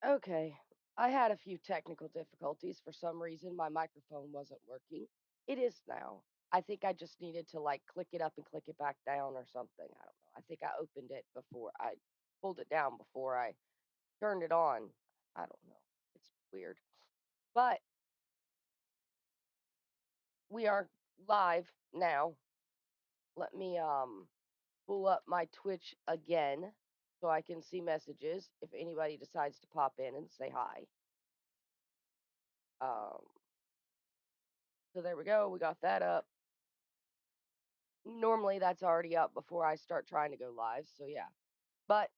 Okay. I had a few technical difficulties. For some reason, my microphone wasn't working. It is now. I think I just needed to like click it up and click it back down or something. I don't know. I think I opened it before I pulled it down before I turned it on. I don't know. It's weird. But we are live now. Let me pull up my Twitch again so I can see messages if anybody decides to pop in and say hi. Um, so there we go. We got that up. Normally that's already up before I start trying to go live. So yeah. But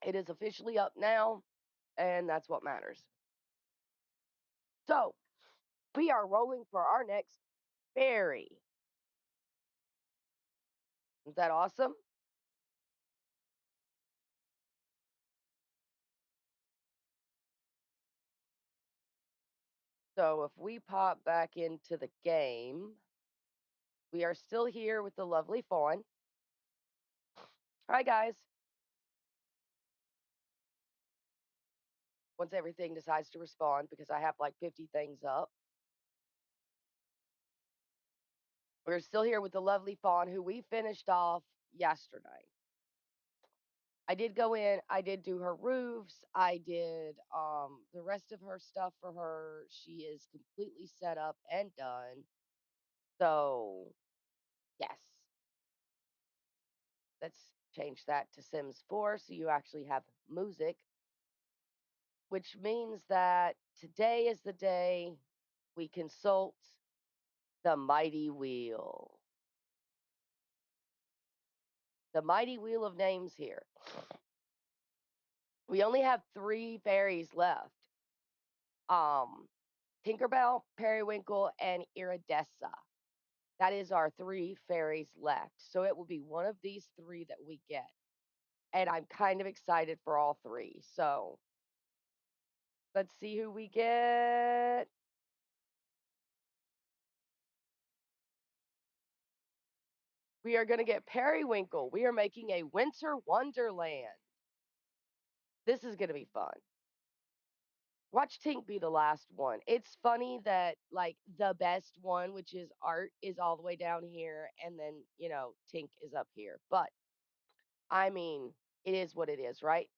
it is officially up now, and that's what matters. So we are rolling for our next fairy. Is that awesome? So if we pop back into the game, we are still here with the lovely fawn. Hi guys. Once everything decides to respond, because I have like 50 things up. We're still here with the lovely fawn who we finished off yesterday. I did go in, I did do her roofs, I did the rest of her stuff for her. She is completely set up and done. So, yes. Let's change that to Sims 4 so you actually have music, which means that today is the day we consult the mighty wheel. The mighty wheel of names here. We only have 3 fairies left. Um, Tinkerbell, Periwinkle, and Iridessa. That is our 3 fairies left. So it will be one of these 3 that we get. And I'm kind of excited for all 3. So let's see who we get. We are going to get Periwinkle. We are making a winter wonderland. This is going to be fun. Watch Tink be the last one. It's funny that like the best one, which is art, is all the way down here, and then Tink is up here. But I mean, it is what it is, right?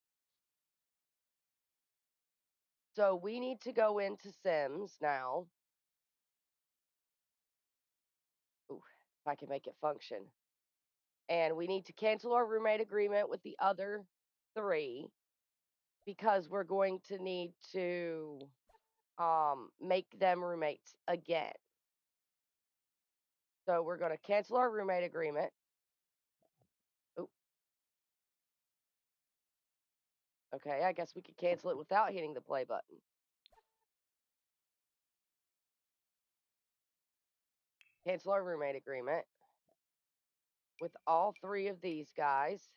So we need to go into Sims now. Ooh, if I can make it function. And we need to cancel our roommate agreement with the other 3 because we're going to need to make them roommates again. So we're going to cancel our roommate agreement. Ooh. Okay, I guess we could cancel it without hitting the play button. Cancel our roommate agreement with all 3 of these guys.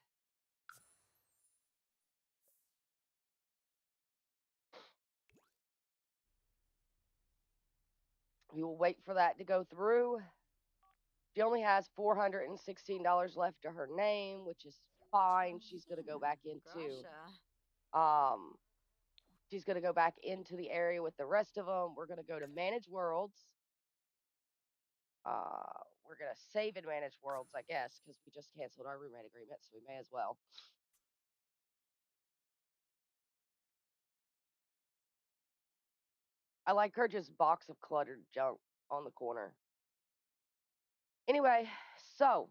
We will wait for that to go through. She only has $416 left to her name, which is fine. She's going to go back into um she's going to go back into the area with the rest of them. We're going to go to manage worlds. We're going to save and manage worlds, I guess, because we just canceled our roommate agreement, so we may as well. I like her just box of cluttered junk on the corner. Anyway, so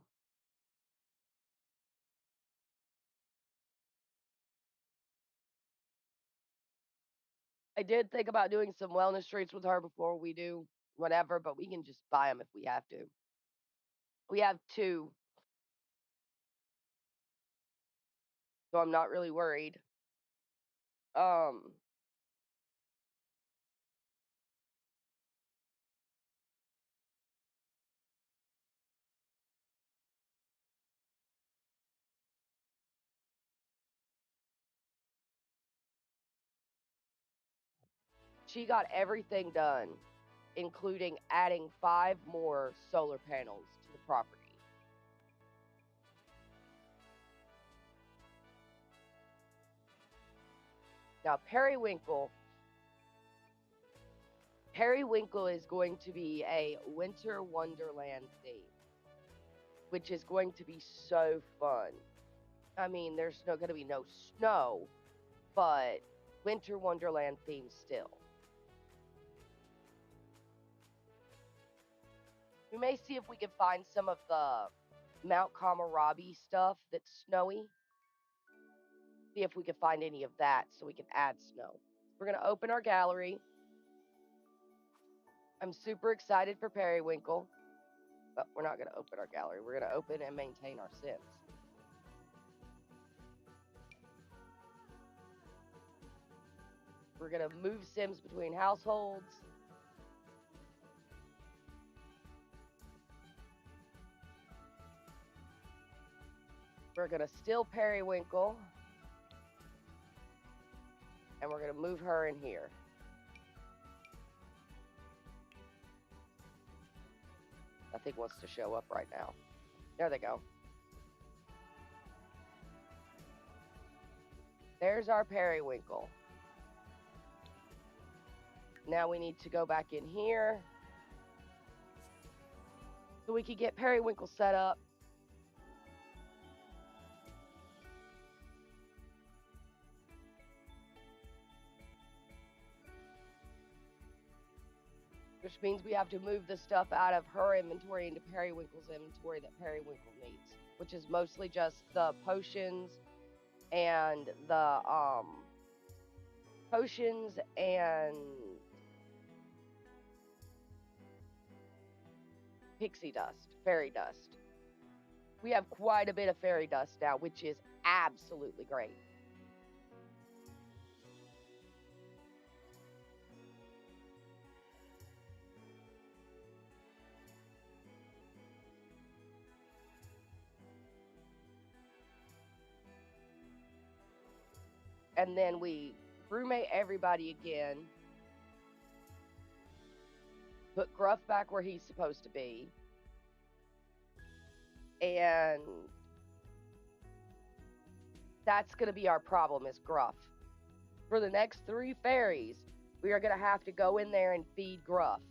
I did think about doing some wellness treats with her before we do whatever, but we can just buy them if we have to. We have 2, so I'm not really worried. Um, she got everything done, including adding 5 more solar panels to the property. Now, Periwinkle is going to be a winter wonderland theme, which is going to be so fun. I mean, there's going to be no snow, but winter wonderland theme still. We may see if we can find some of the Mount Kamarabi stuff that's snowy. See if we can find any of that so we can add snow. We're going to open our gallery. I'm super excited for Periwinkle, but we're not going to open our gallery. We're going to open and maintain our Sims. We're going to move Sims between households. We're going to steal Periwinkle. And we're going to move her in here. Nothing wants to show up right now. There they go. There's our Periwinkle. Now we need to go back in here so we can get Periwinkle set up. Which means we have to move the stuff out of her inventory into Periwinkle's inventory that Periwinkle needs, which is mostly just the potions and the pixie dust, fairy dust. We have quite a bit of fairy dust now, which is absolutely great. And then we roommate everybody again. Put Gruff back where he's supposed to be. And that's going to be our problem is Gruff. For the next 3 fairies, we are going to have to go in there and feed Gruff.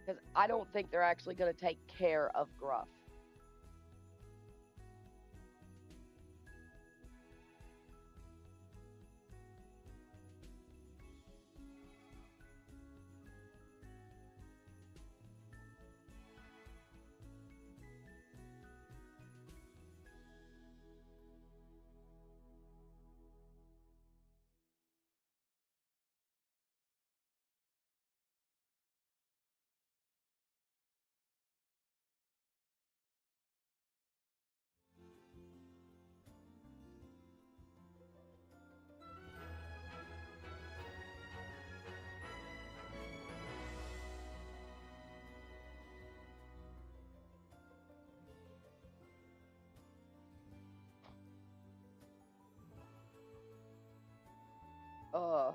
Because I don't think they're actually going to take care of Gruff. Ugh.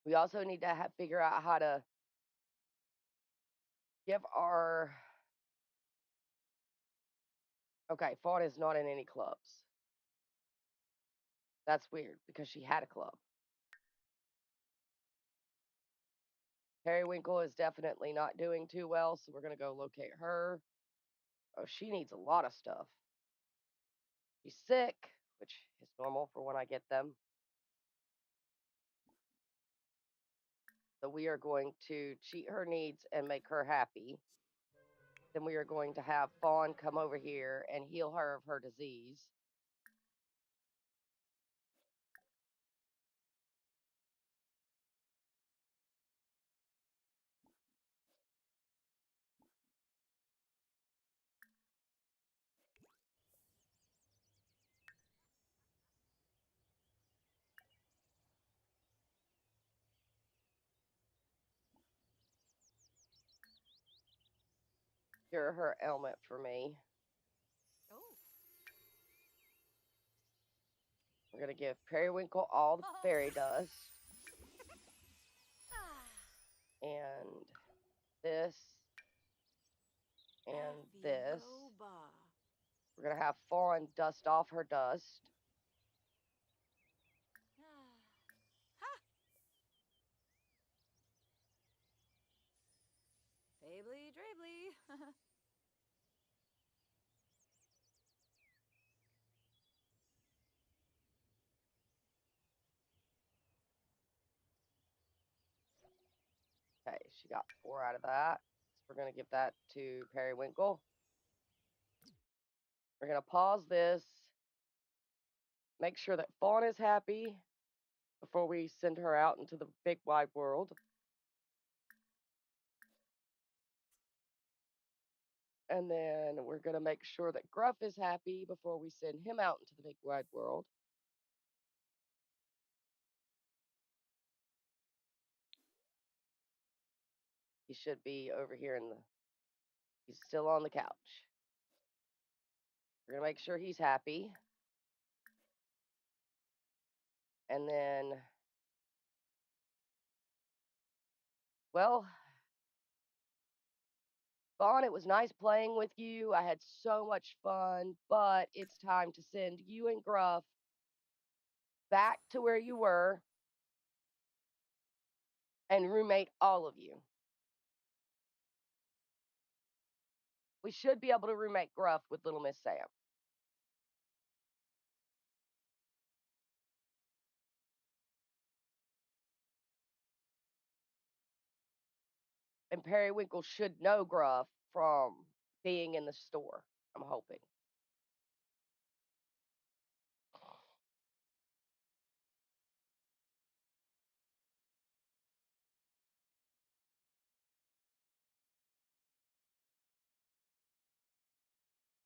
We also need to figure out how to give our... Okay, Fawn is not in any clubs. That's weird, because she had a club. Periwinkle is definitely not doing too well, so we're going to go locate her. Oh, she needs a lot of stuff. She's sick, which is normal for when I get them. So we are going to cheat her needs and make her happy. Then we are going to have Fawn come over here and heal her of her disease. Cure her ailment for me. Oh. We're going to give Periwinkle all the fairy dust. And this. And this. We're going to have Fawn dust off her dust. Fably Drably. Okay, she got 4 out of that. So we're going to give that to Periwinkle. We're going to pause this. Make sure that Fawn is happy before we send her out into the big wide world. And then we're going to make sure that Gruff is happy before we send him out into the big wide world. He should be over here he's still on the couch. We're going to make sure he's happy. And then, well, Fawn, it was nice playing with you. I had so much fun, but it's time to send you and Gruff back to where you were and roommate all of you. We should be able to roommate Gruff with Little Miss Sam. And Periwinkle should know Gruff from being in the store, I'm hoping.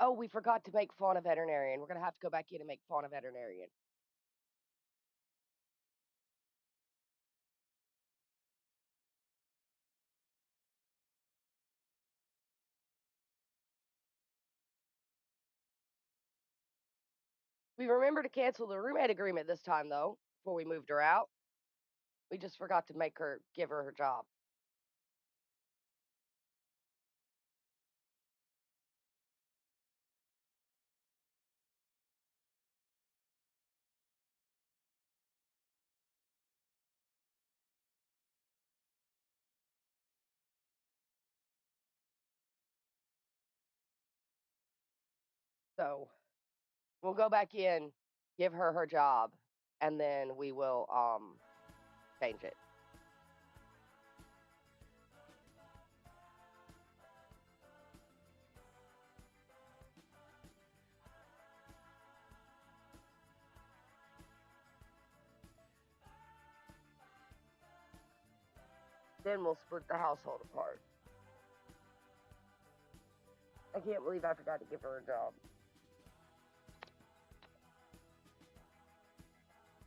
Oh, we forgot to make Fawn a veterinarian. We're going to have to go back in and make Fawn a veterinarian. We remember to cancel the roommate agreement this time, though, before we moved her out. We just forgot to give her job. So we'll go back in, give her job, and then we will change it. Then we'll split the household apart. I can't believe I forgot to give her a job.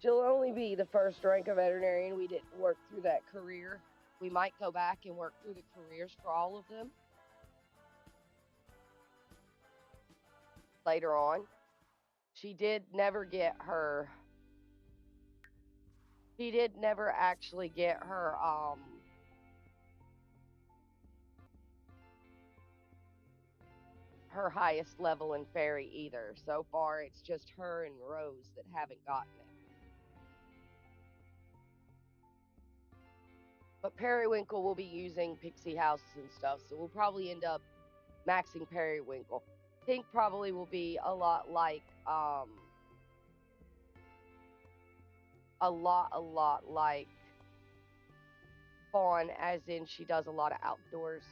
She'll only be the first rank of veterinarian. We didn't work through that career. We might go back and work through the careers for all of them later on. She did never actually get her highest level in fairy either. So far, it's just her and Rose that haven't gotten it. But Periwinkle will be using pixie houses and stuff, so we'll probably end up maxing Periwinkle. Pink probably will be a lot like Fawn, as in she does a lot of outdoors,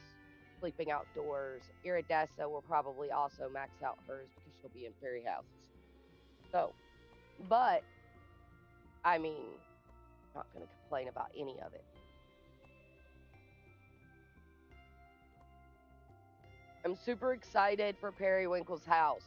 sleeping outdoors. Iridessa will probably also max out hers because she'll be in fairy houses. So, but I mean, not going to complain about any of it. I'm super excited for Periwinkle's house.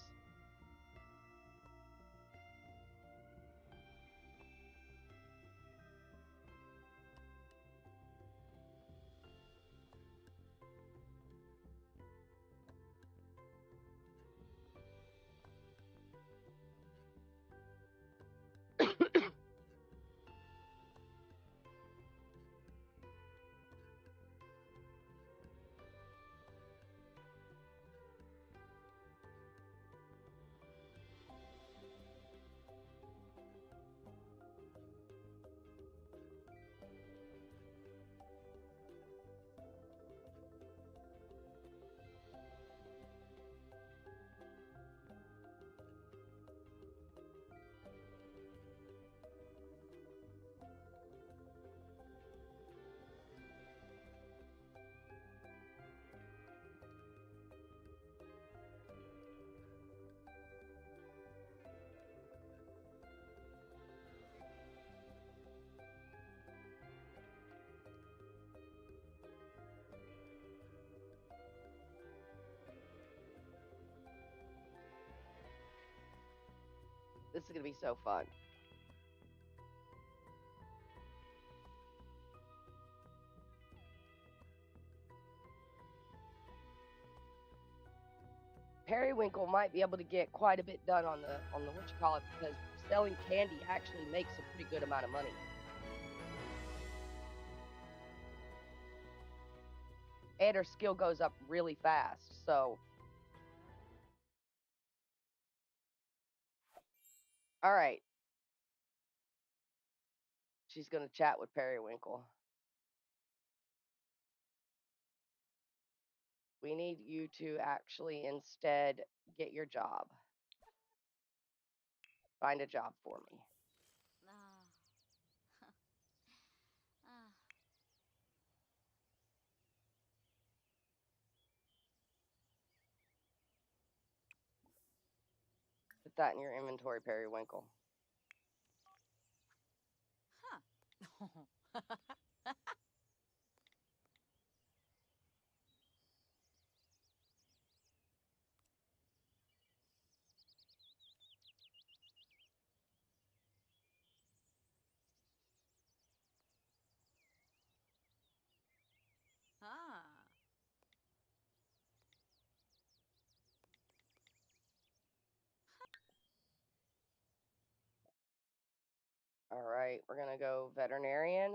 This is going to be so fun. Periwinkle might be able to get quite a bit done on the what you call it, because selling candy actually makes a pretty good amount of money. And her skill goes up really fast. So, all right. She's going to chat with Periwinkle. We need you to actually instead get your job. Find a job for me. Put that in your inventory, Periwinkle. Huh. Ah. All right, we're going to go veterinarian.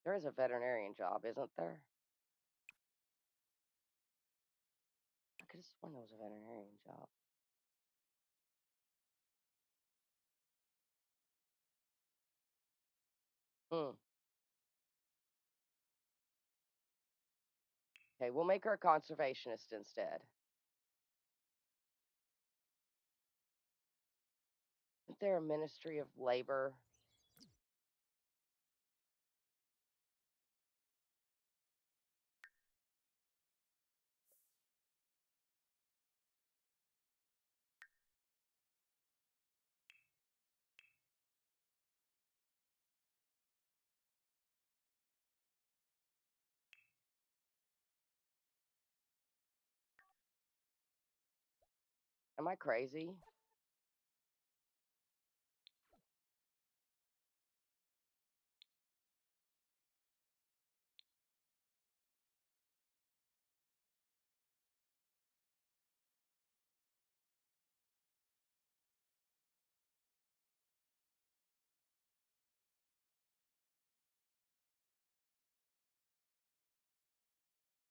There is a veterinarian job, isn't there? I could have sworn there was a veterinarian job. Okay, we'll make her a conservationist instead. Isn't there a Ministry of Labor? Am I crazy?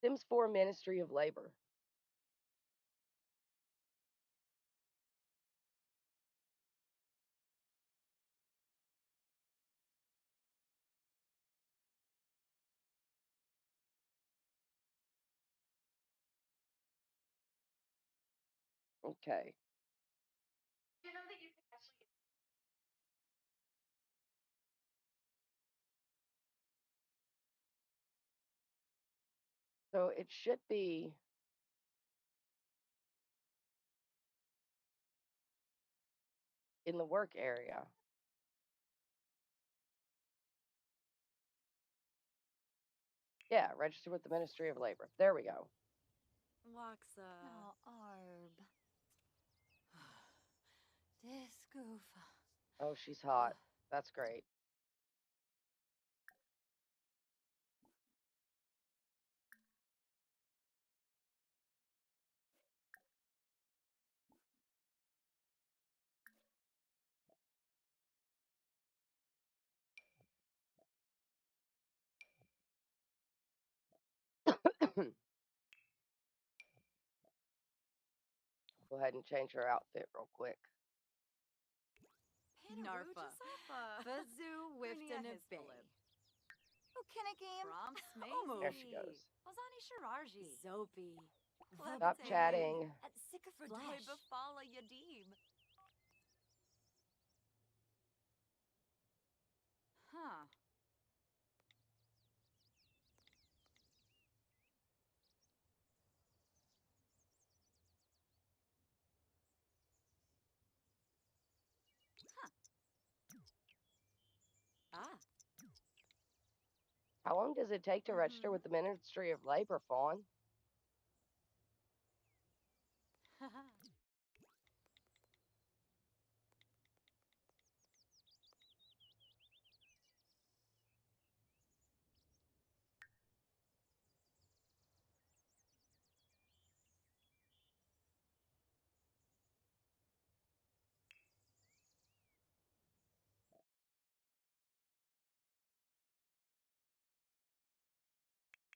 Sims 4 Ministry of Labor. Okay. So it should be in the work area. Yeah, register with the Ministry of Labor. There we go. Loxa. No, Arb. Discoof. Oh, she's hot. That's great. Go ahead and change her outfit real quick. Narfa. Fazoo Wifton a Bay. Ukinnikim. There she goes. Ozani Shirarji. Zopi. Stop chatting. At sick of flesh. Bafala Yadim. Huh. Ah. How long does it take to register with the Ministry of Labor, Fawn?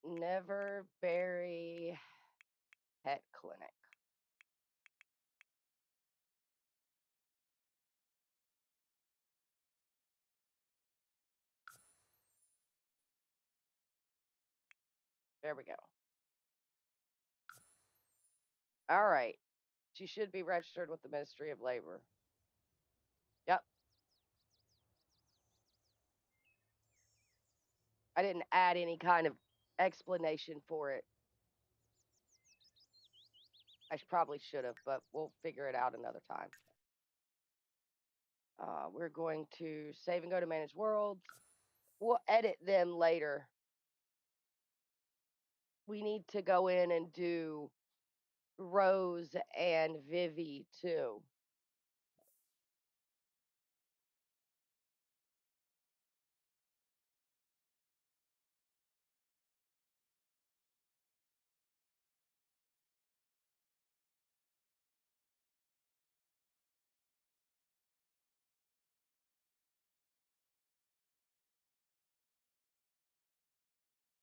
Never bury pet clinic. There we go. All right. She should be registered with the Ministry of Labor. Yep. I didn't add any kind of explanation for it. I probably should have, but we'll figure it out another time. We're going to save and go to manage worlds. We'll edit them later. We need to go in and do Rose and Vivi too.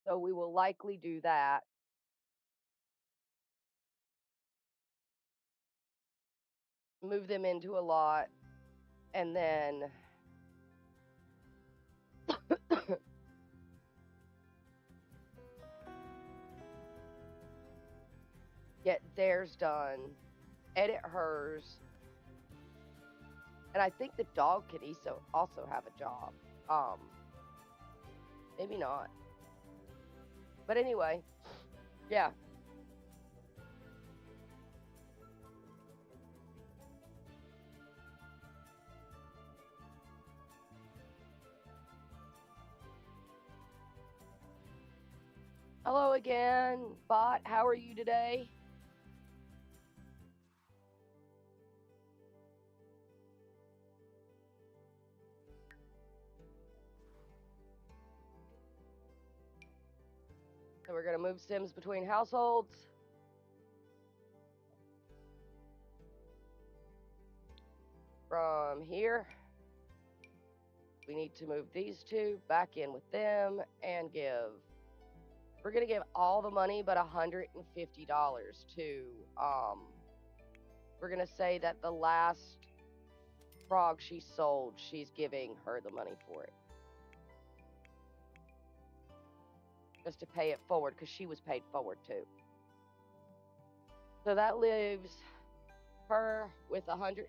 So we will likely do that. Move them into a lot, and then get theirs done, edit hers, and I think the dog can also have a job. Maybe not. But anyway, yeah. Hello again, Bot. How are you today? So we're going to move Sims between households. From here, we need to move these two back in with them and give. We're going to give all the money but $150 to, we're going to say that the last frog she sold, she's giving her the money for it. Just to pay it forward, because she was paid forward too. So that leaves her with $150.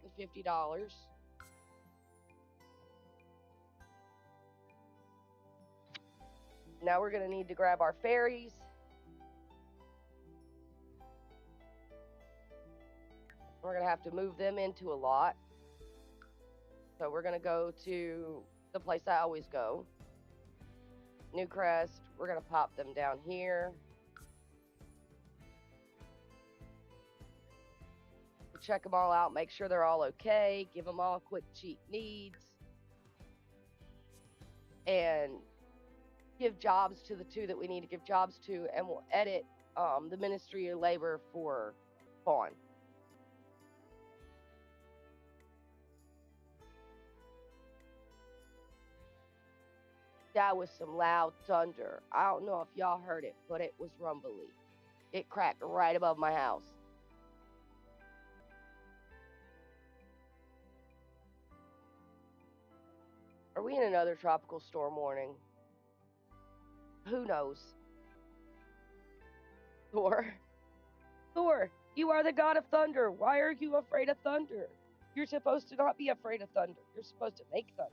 Now we're going to need to grab our fairies. We're going to have to move them into a lot. So we're going to go to the place I always go. Newcrest. We're going to pop them down here. Check them all out, make sure they're all okay, give them all quick cheap needs, and give jobs to the two that we need to give jobs to, and we'll edit the Ministry of Labor for Fawn. That was some loud thunder. I don't know if y'all heard it, but it was rumbly. It cracked right above my house. Are we in another tropical storm warning? Who knows? Thor. Thor, you are the god of thunder. Why are you afraid of thunder? You're supposed to not be afraid of thunder. You're supposed to make thunder.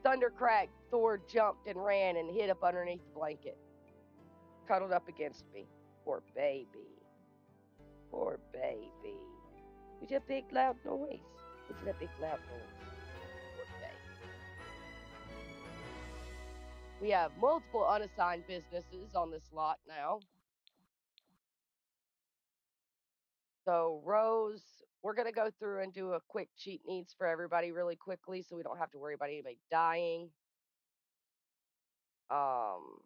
Thunder cracked. Thor jumped and ran and hid up underneath the blanket. Cuddled up against me. Poor baby. Poor baby. What's that big loud noise? What's that big loud noise? Poor baby. We have multiple unassigned businesses on this lot now. So, Rose, we're going to go through and do a quick cheat needs for everybody really quickly so we don't have to worry about anybody dying. Um,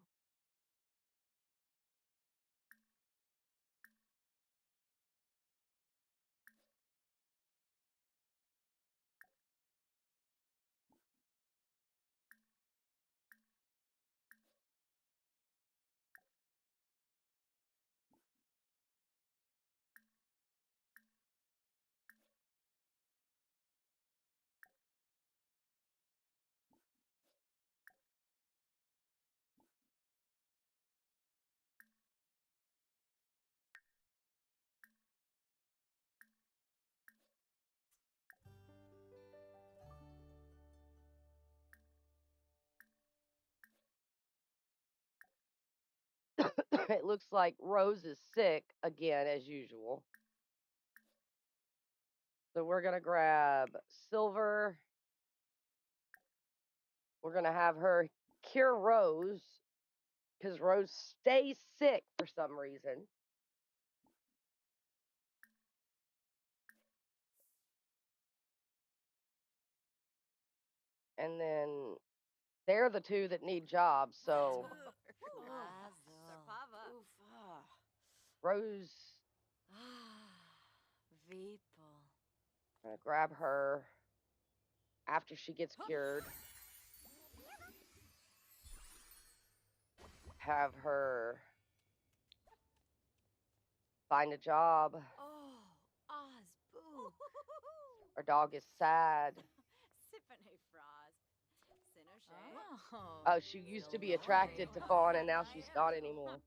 it looks like Rose is sick again, as usual. So we're going to grab Silver. We're going to have her cure Rose because Rose stays sick for some reason. And then they're the two that need jobs. So Rose, Veeple. I'm going to grab her after she gets cured. Have her find a job. Oh, Oz boo. Our dog is sad. Sippin' frost. Oh, she used to be attracted to Fawn and now she's not anymore.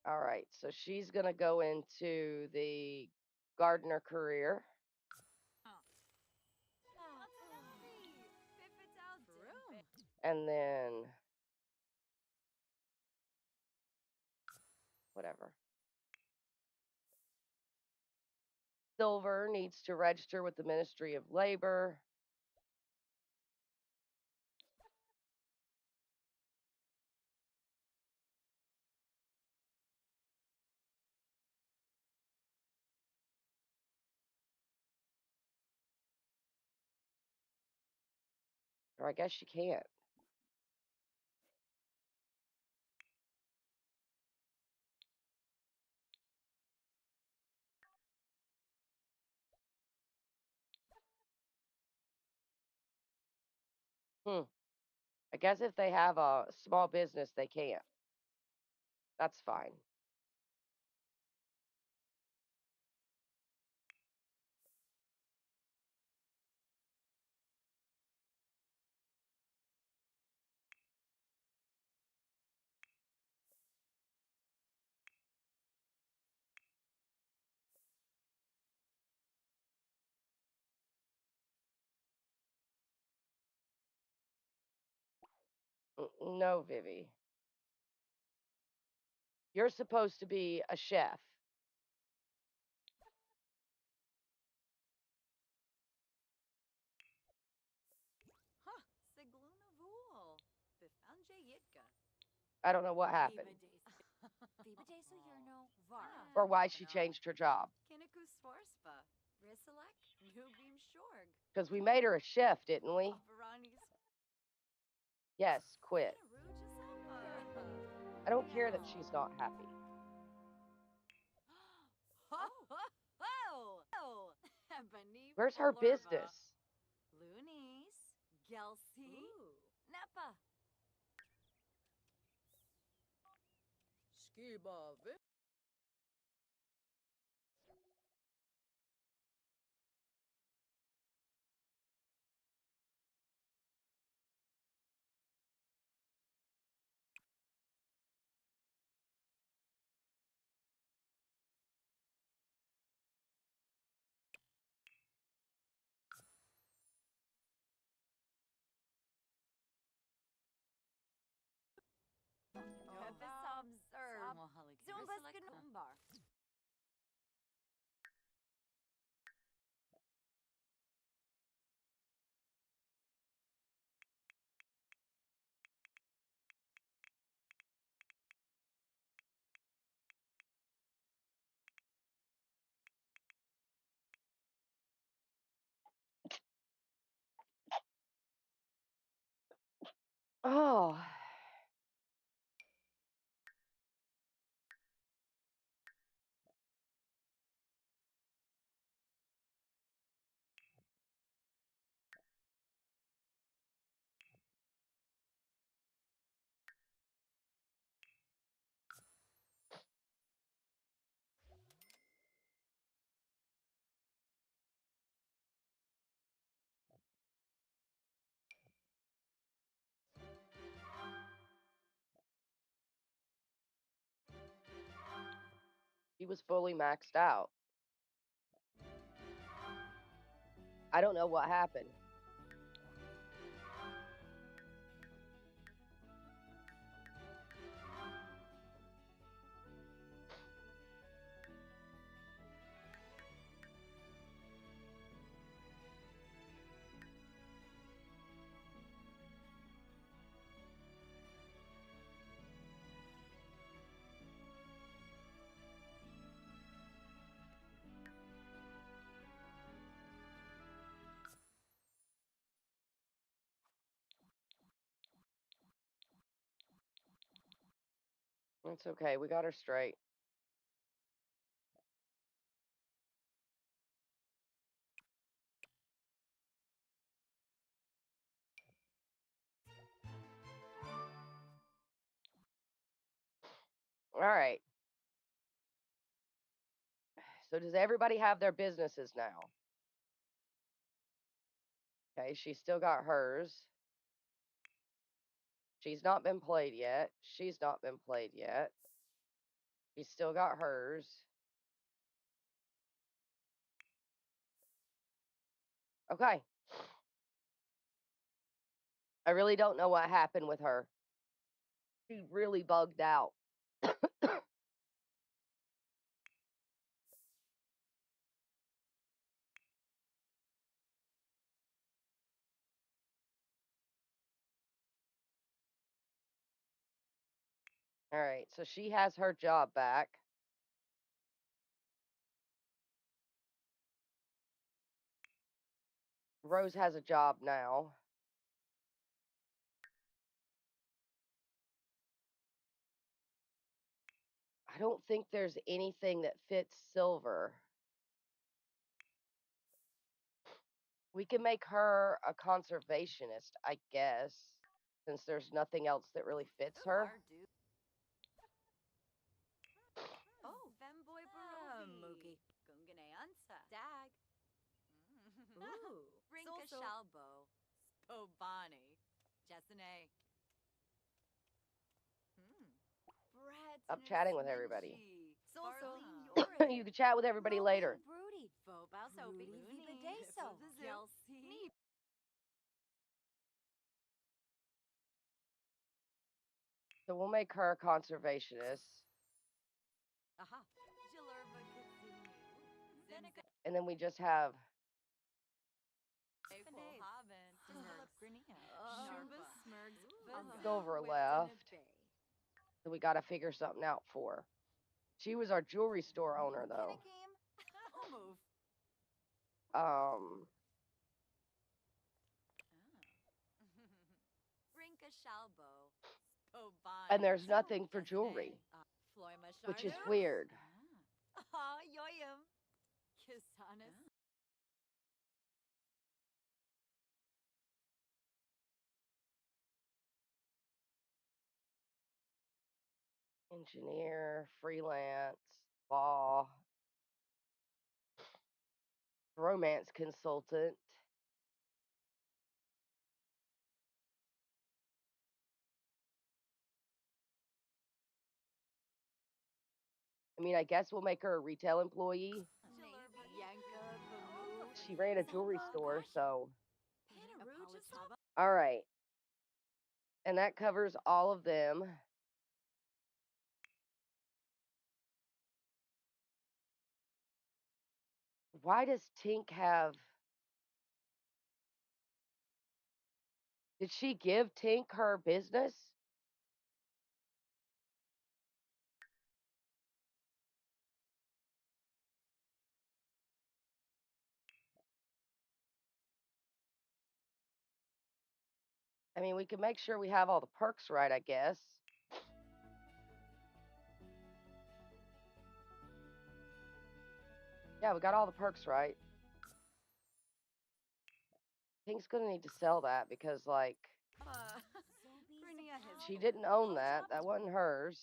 All right, so she's going to go into the gardener career. And then whatever. Silver needs to register with the Ministry of Labor. Or I guess she can't. I guess if they have a small business, they can't. That's fine. No, Vivi. You're supposed to be a chef. I don't know what happened or why she changed her job. Because we made her a chef, didn't we? Yes, quit. I don't care that she's not happy. Where's her business? Loonies, Gelsey, Neppa. Oh, he was fully maxed out. I don't know what happened. It's okay. We got her straight. All right. So does everybody have their businesses now? Okay, she's still got hers. She's not been played yet. She's not been played yet. She's still got hers. Okay. I really don't know what happened with her. She really bugged out. All right, so she has her job back. Rose has a job now. I don't think there's anything that fits Silver. We can make her a conservationist, I guess, since there's nothing else that really fits her. Oh, femboy Barovi. Gungane Ansa. Dag. Ooh. Rinka Shalbo. Spobani. Jessene. I'm chatting with everybody. Solso. You can chat with everybody later. Broody. Vobauso. Broody. Vivadeso. Kelsey. So we'll make her a conservationist. Aha. Jilerva Kazumi. And then we just have Silver left. So we got to figure something out for her. She was our jewelry store owner, though. And there's nothing for jewelry, which is weird. Engineer, freelance, law, romance consultant. I mean, I guess we'll make her a retail employee. She ran a jewelry store, so. All right. And that covers all of them. Why does Tink have. Did she give Tink her business? I mean, we can make sure we have all the perks right, I guess. Yeah, we got all the perks right. Pink's gonna need to sell that because, like, she didn't own that. That wasn't hers.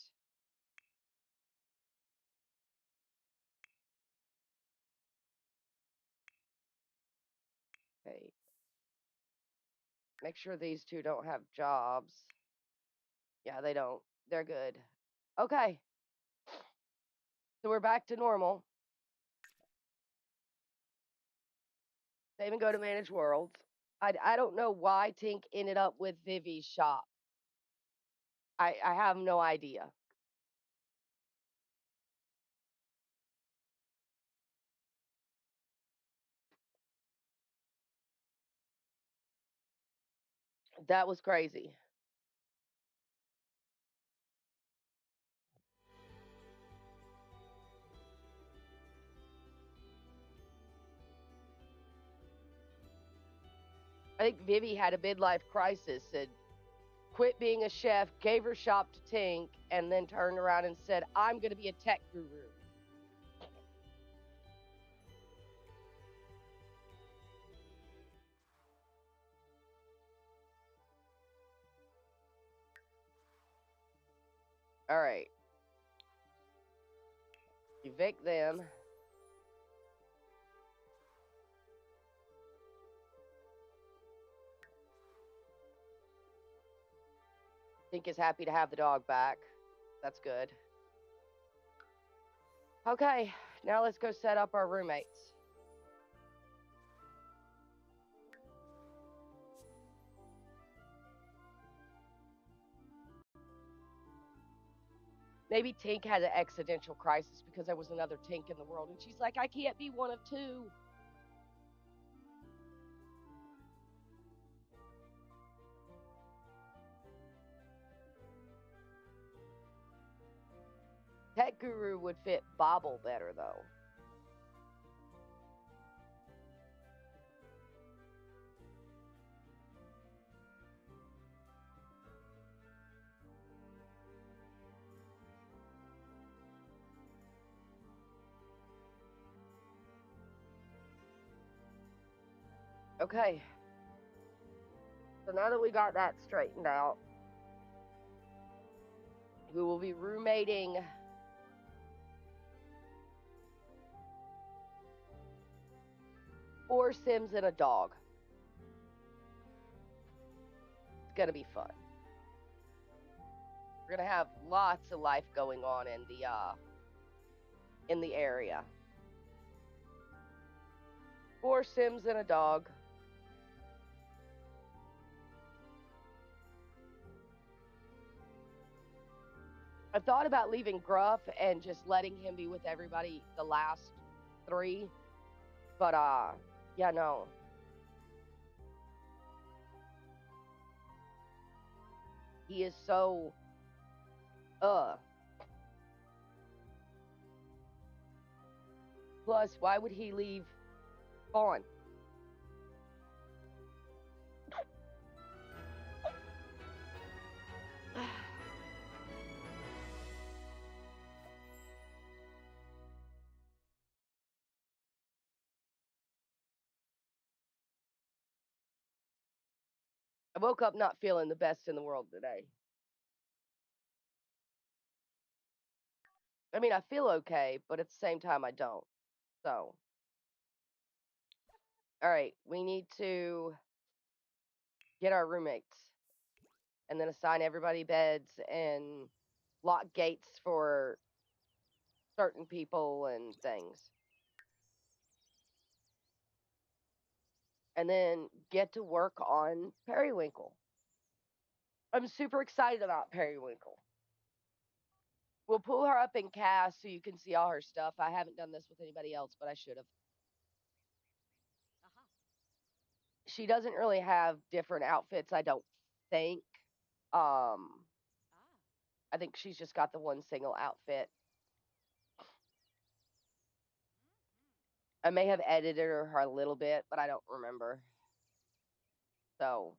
Okay. Make sure these two don't have jobs. Yeah, they don't. They're good. Okay. So we're back to normal. Save and go to manage worlds. I don't know why Tink ended up with Vivi's shop. I have no idea. That was crazy. I think Vivi had a midlife crisis and quit being a chef, gave her shop to Tink, and then turned around and said, I'm going to be a tech guru. All right. Evict them. Tink is happy to have the dog back. That's good. Okay, now let's go set up our roommates. Maybe Tink had an existential crisis because there was another Tink in the world, and she's like, I can't be one of two. Tech Guru would fit Bobble better, though. Okay. So now that we got that straightened out, we will be roommating four Sims and a dog. It's gonna be fun. We're gonna have lots of life going on in the area. Four Sims and a dog. I thought about leaving Gruff and just letting him be with everybody the last three, but yeah, no. He is so uh. Plus, why would he leave Fawn? I woke up not feeling the best in the world today. I mean, I feel okay, but at the same time, I don't. So, all right, we need to get our roommates and then assign everybody beds and lock gates for certain people and things. And then get to work on Periwinkle. I'm super excited about Periwinkle. We'll pull her up in cast so you can see all her stuff. I haven't done this with anybody else, but I should have. She doesn't really have different outfits, I don't think. Um, I think she's just got the one single outfit. I may have edited her a little bit, but I don't remember. So,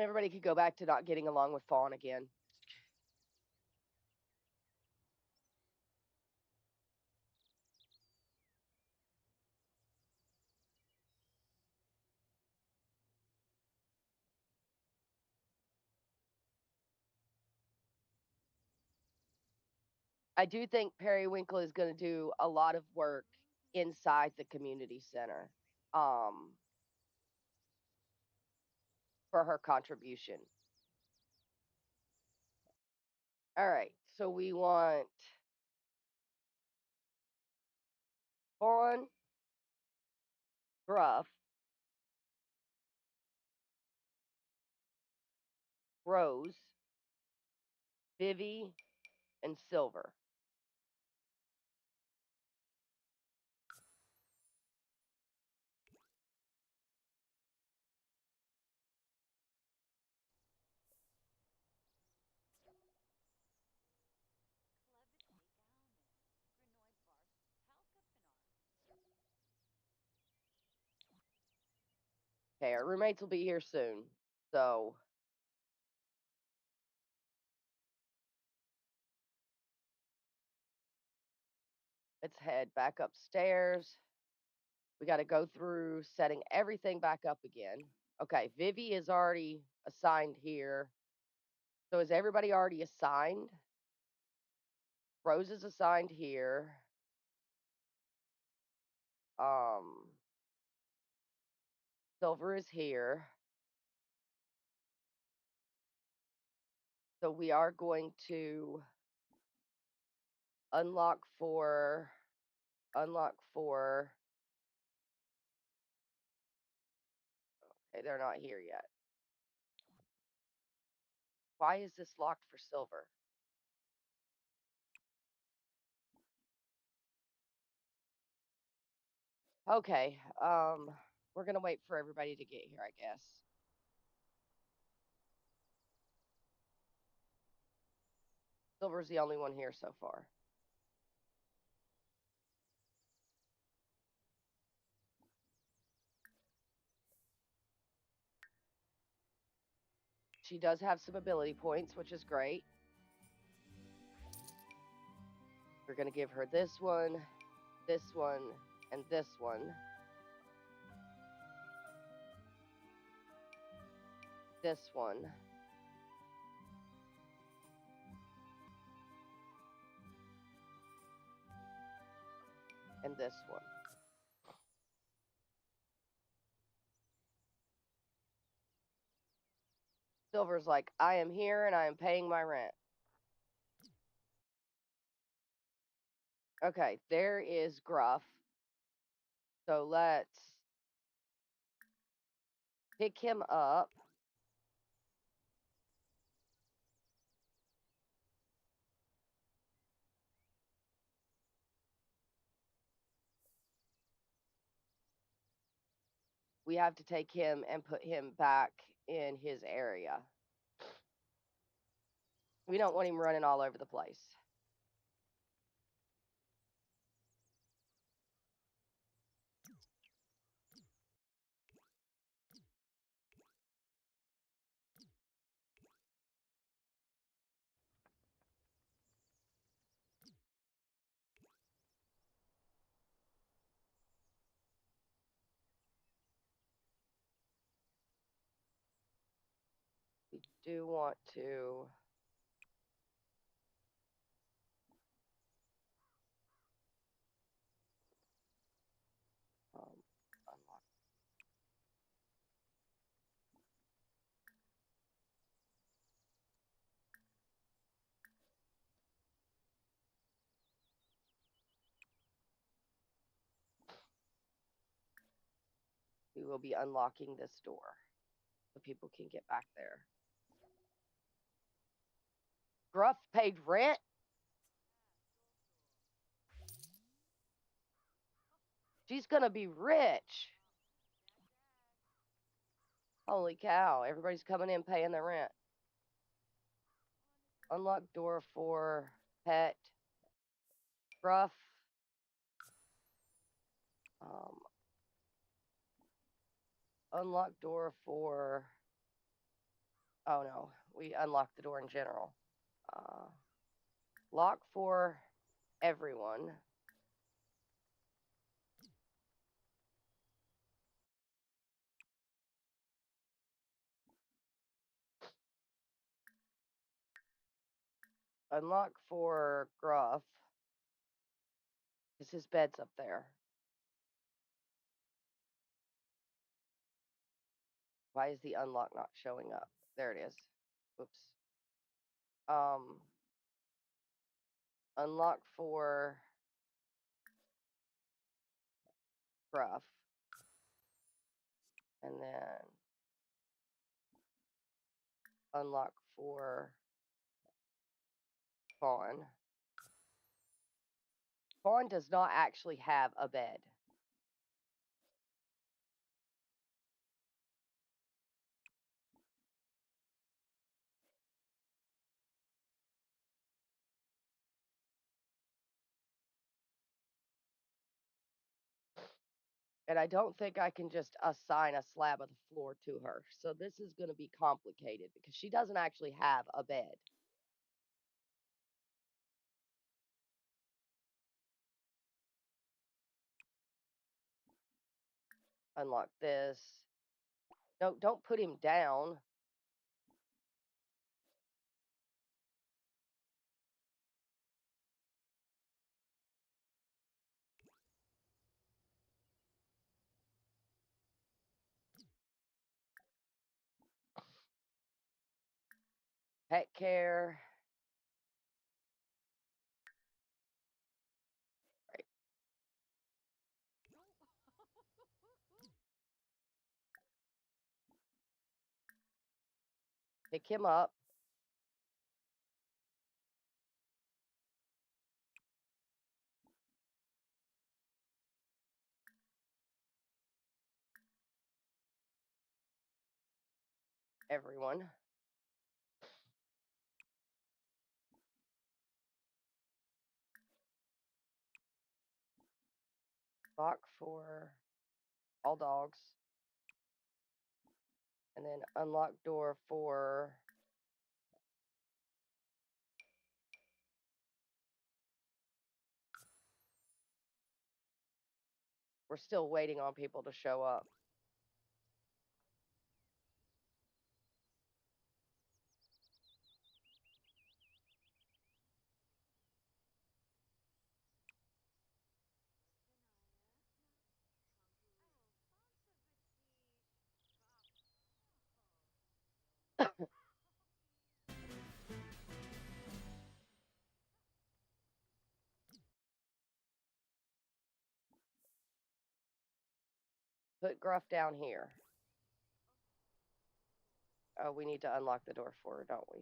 Everybody could go back to not getting along with Fawn again. I do think Periwinkle is going to do a lot of work inside the community center for her contribution. All right, so we want Fawn, Gruff, Rose, Vivi, and Silver. Okay, our roommates will be here soon. So let's head back upstairs. We got to go through setting everything back up again. Okay, Vivi is already assigned here. So is everybody already assigned? Rose is assigned here. Silver is here. So we are going to unlock for. Okay, they're not here yet. Why is this locked for Silver? Okay, we're gonna wait for everybody to get here, I guess. Silver's the only one here so far. She does have some ability points, which is great. We're gonna give her this one, and this one. This one. And this one. Silver's like, I am here and I am paying my rent. Okay, there is Gruff. So let's pick him up. We have to take him and put him back in his area. We don't want him running all over the place. We do want to unlock. We will be unlocking this door so people can get back there. Gruff paid rent? She's going to be rich. Holy cow. Everybody's coming in paying their rent. Unlock door for pet. Gruff. Unlock door for Oh no, we unlocked the door in general. Uh, lock for everyone. Unlock for Gruff. Because his bed's up there. Why is the unlock not showing up? There it is. Oops. Unlock for Gruff. And then unlock for Fawn. Fawn does not actually have a bed. And I don't think I can just assign a slab of the floor to her. So this is going to be complicated because she doesn't actually have a bed. Unlock this. No, don't put him down. Pet care. Right. Pick him up. Everyone. Lock for all dogs. And then unlock door for we're still waiting on people to show up. Put Gruff down here. Oh, we need to unlock the door for her, don't we?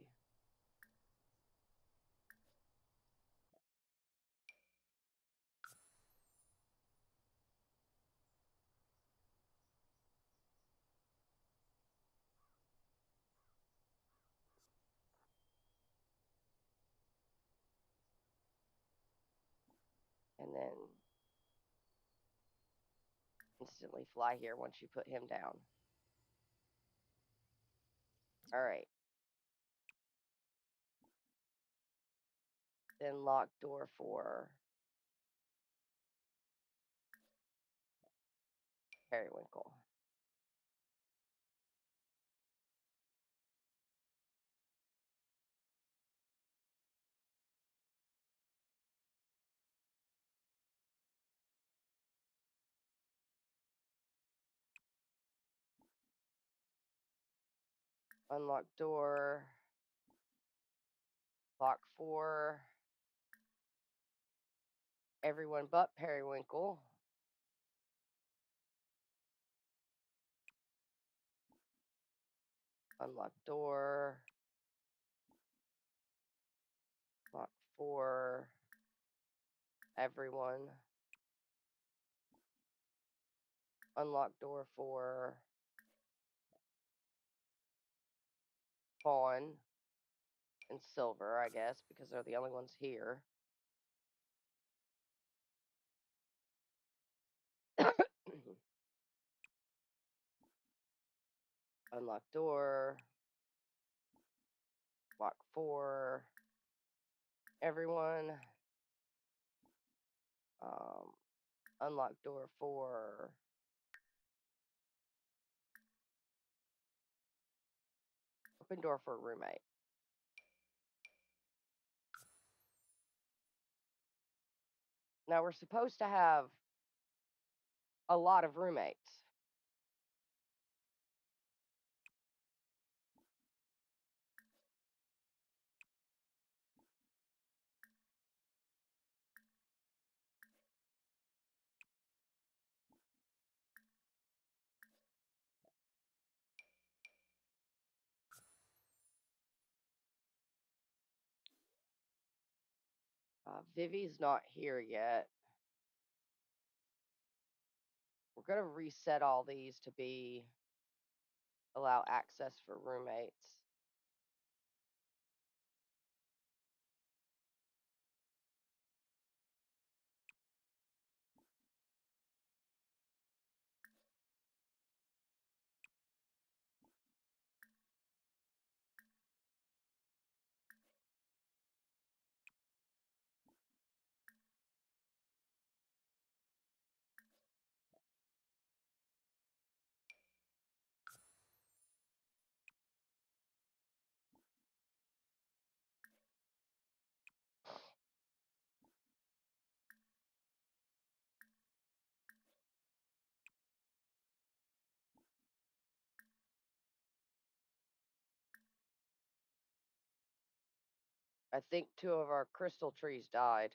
And then instantly fly here once you put him down. All right. Then lock door for Periwinkle. Unlock door. Lock for everyone but Periwinkle. Unlock door. Lock for everyone. Unlock door for Fawn and Silver, I guess, because they're the only ones here. Unlock door. Lock for everyone. Unlock door for open door for roommate. Now we're supposed to have a lot of roommates. Vivi's not here yet. We're going to reset all these to be allow access for roommates. I think 2 of our crystal trees died.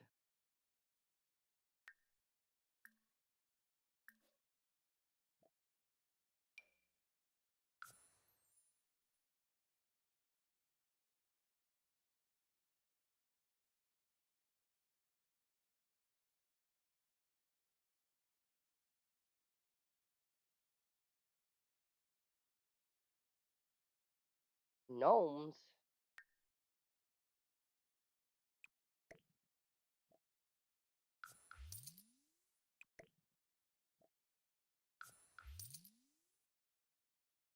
Gnomes?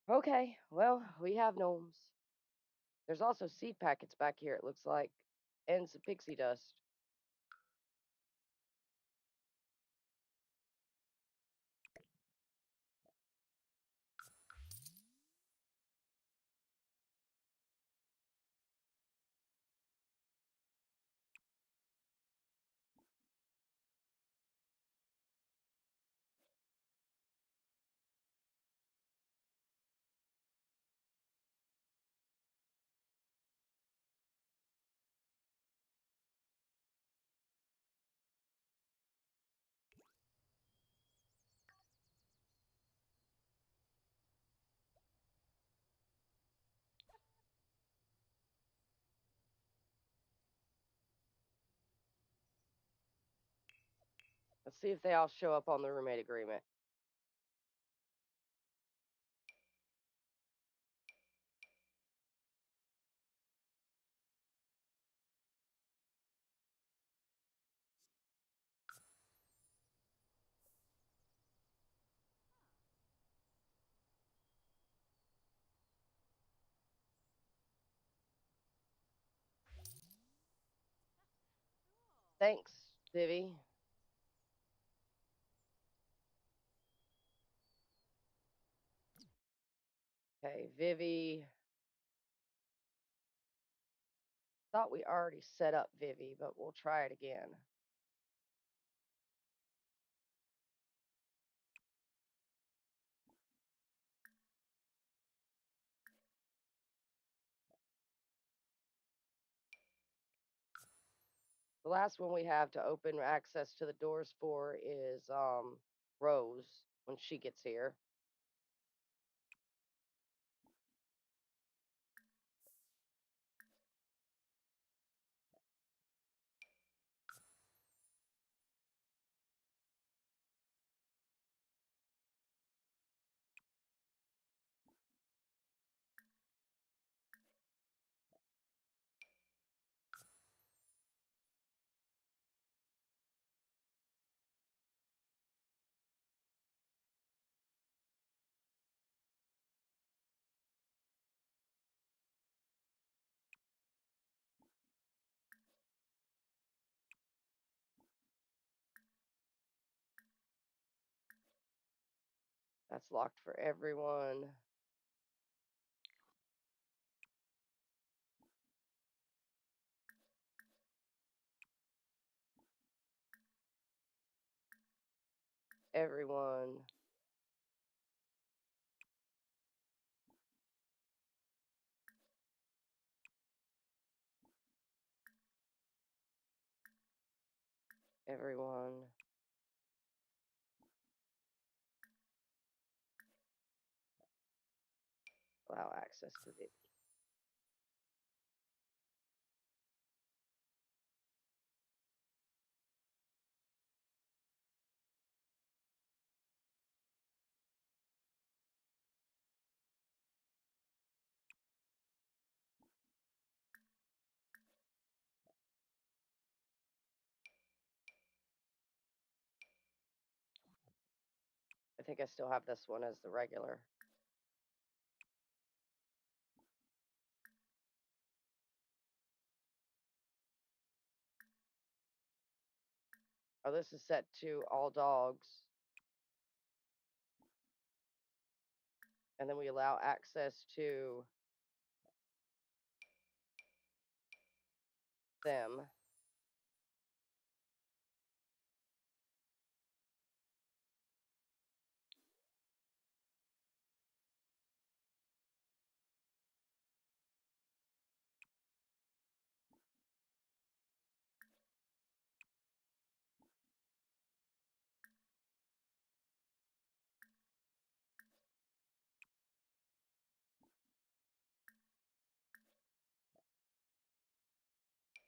Okay, well, we have gnomes. There's also seed packets back here, it looks like, and some pixie dust. Let's see if they all show up on the roommate agreement. Thanks, Vivi. Okay, Vivi. Thought we already set up Vivi, but we'll try it again. The last one we have to open access to the doors for is Rose when she gets here. That's locked for everyone. Everyone. Everyone. Allow access to the. I think I still have this one as the regular. Oh, this is set to all dogs. And then we allow access to them.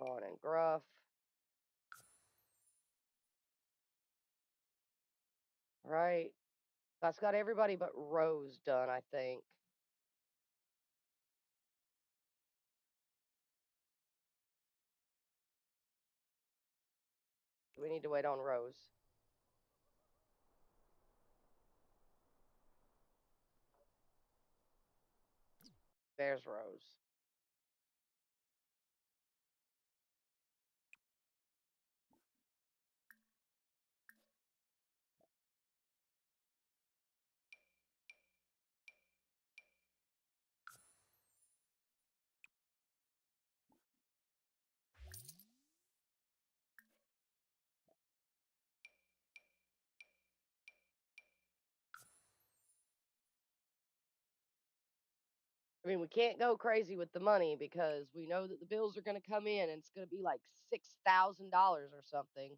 On and gruff. Right. That's got everybody but Rose done, I think. We need to wait on Rose. There's Rose. I mean, we can't go crazy with the money because we know that the bills are going to come in and it's going to be like $6,000 or something.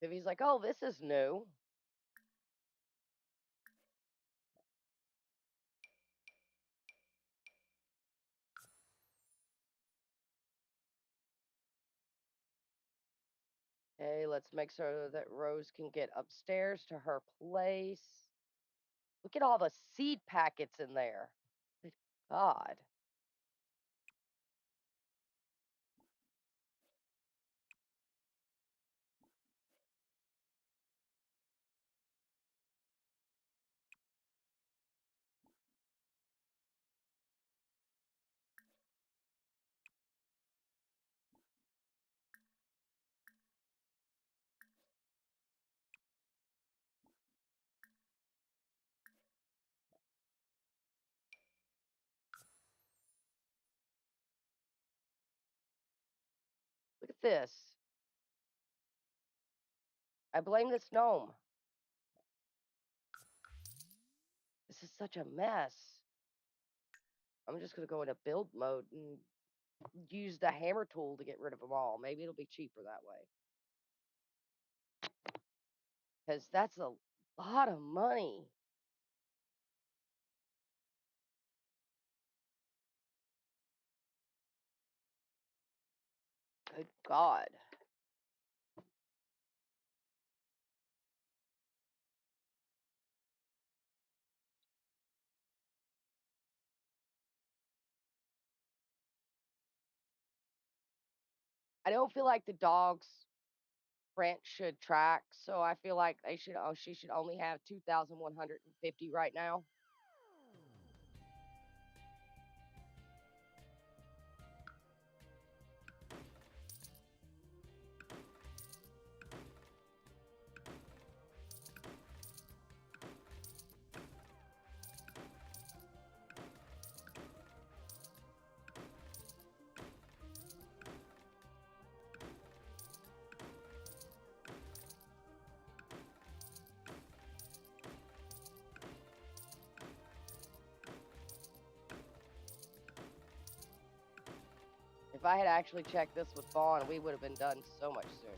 If he's like, oh, this is new. Hey, let's make sure that Rose can get upstairs to her place. Look at all the seed packets in there. Good God. Look at this. I blame this gnome. This is such a mess. I'm just going to go into build mode and use the hammer tool to get rid of them all. Maybe it'll be cheaper that way. Because that's a lot of money. Good God. I don't feel like the dog's rent should track, so I feel like she should only have 2,150 right now. If I had actually checked this with Vaughn, we would have been done so much sooner.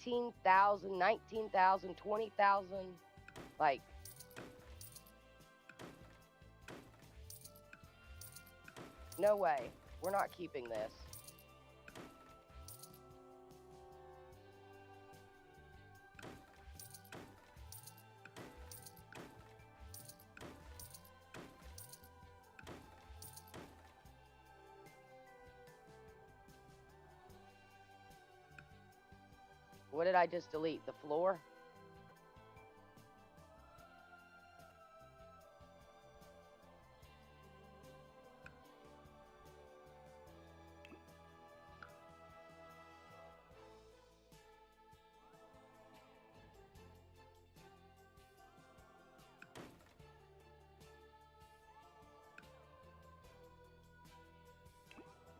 $18,000, $19,000, $20,000, like, no way. We're not keeping this. What did I just delete? The floor?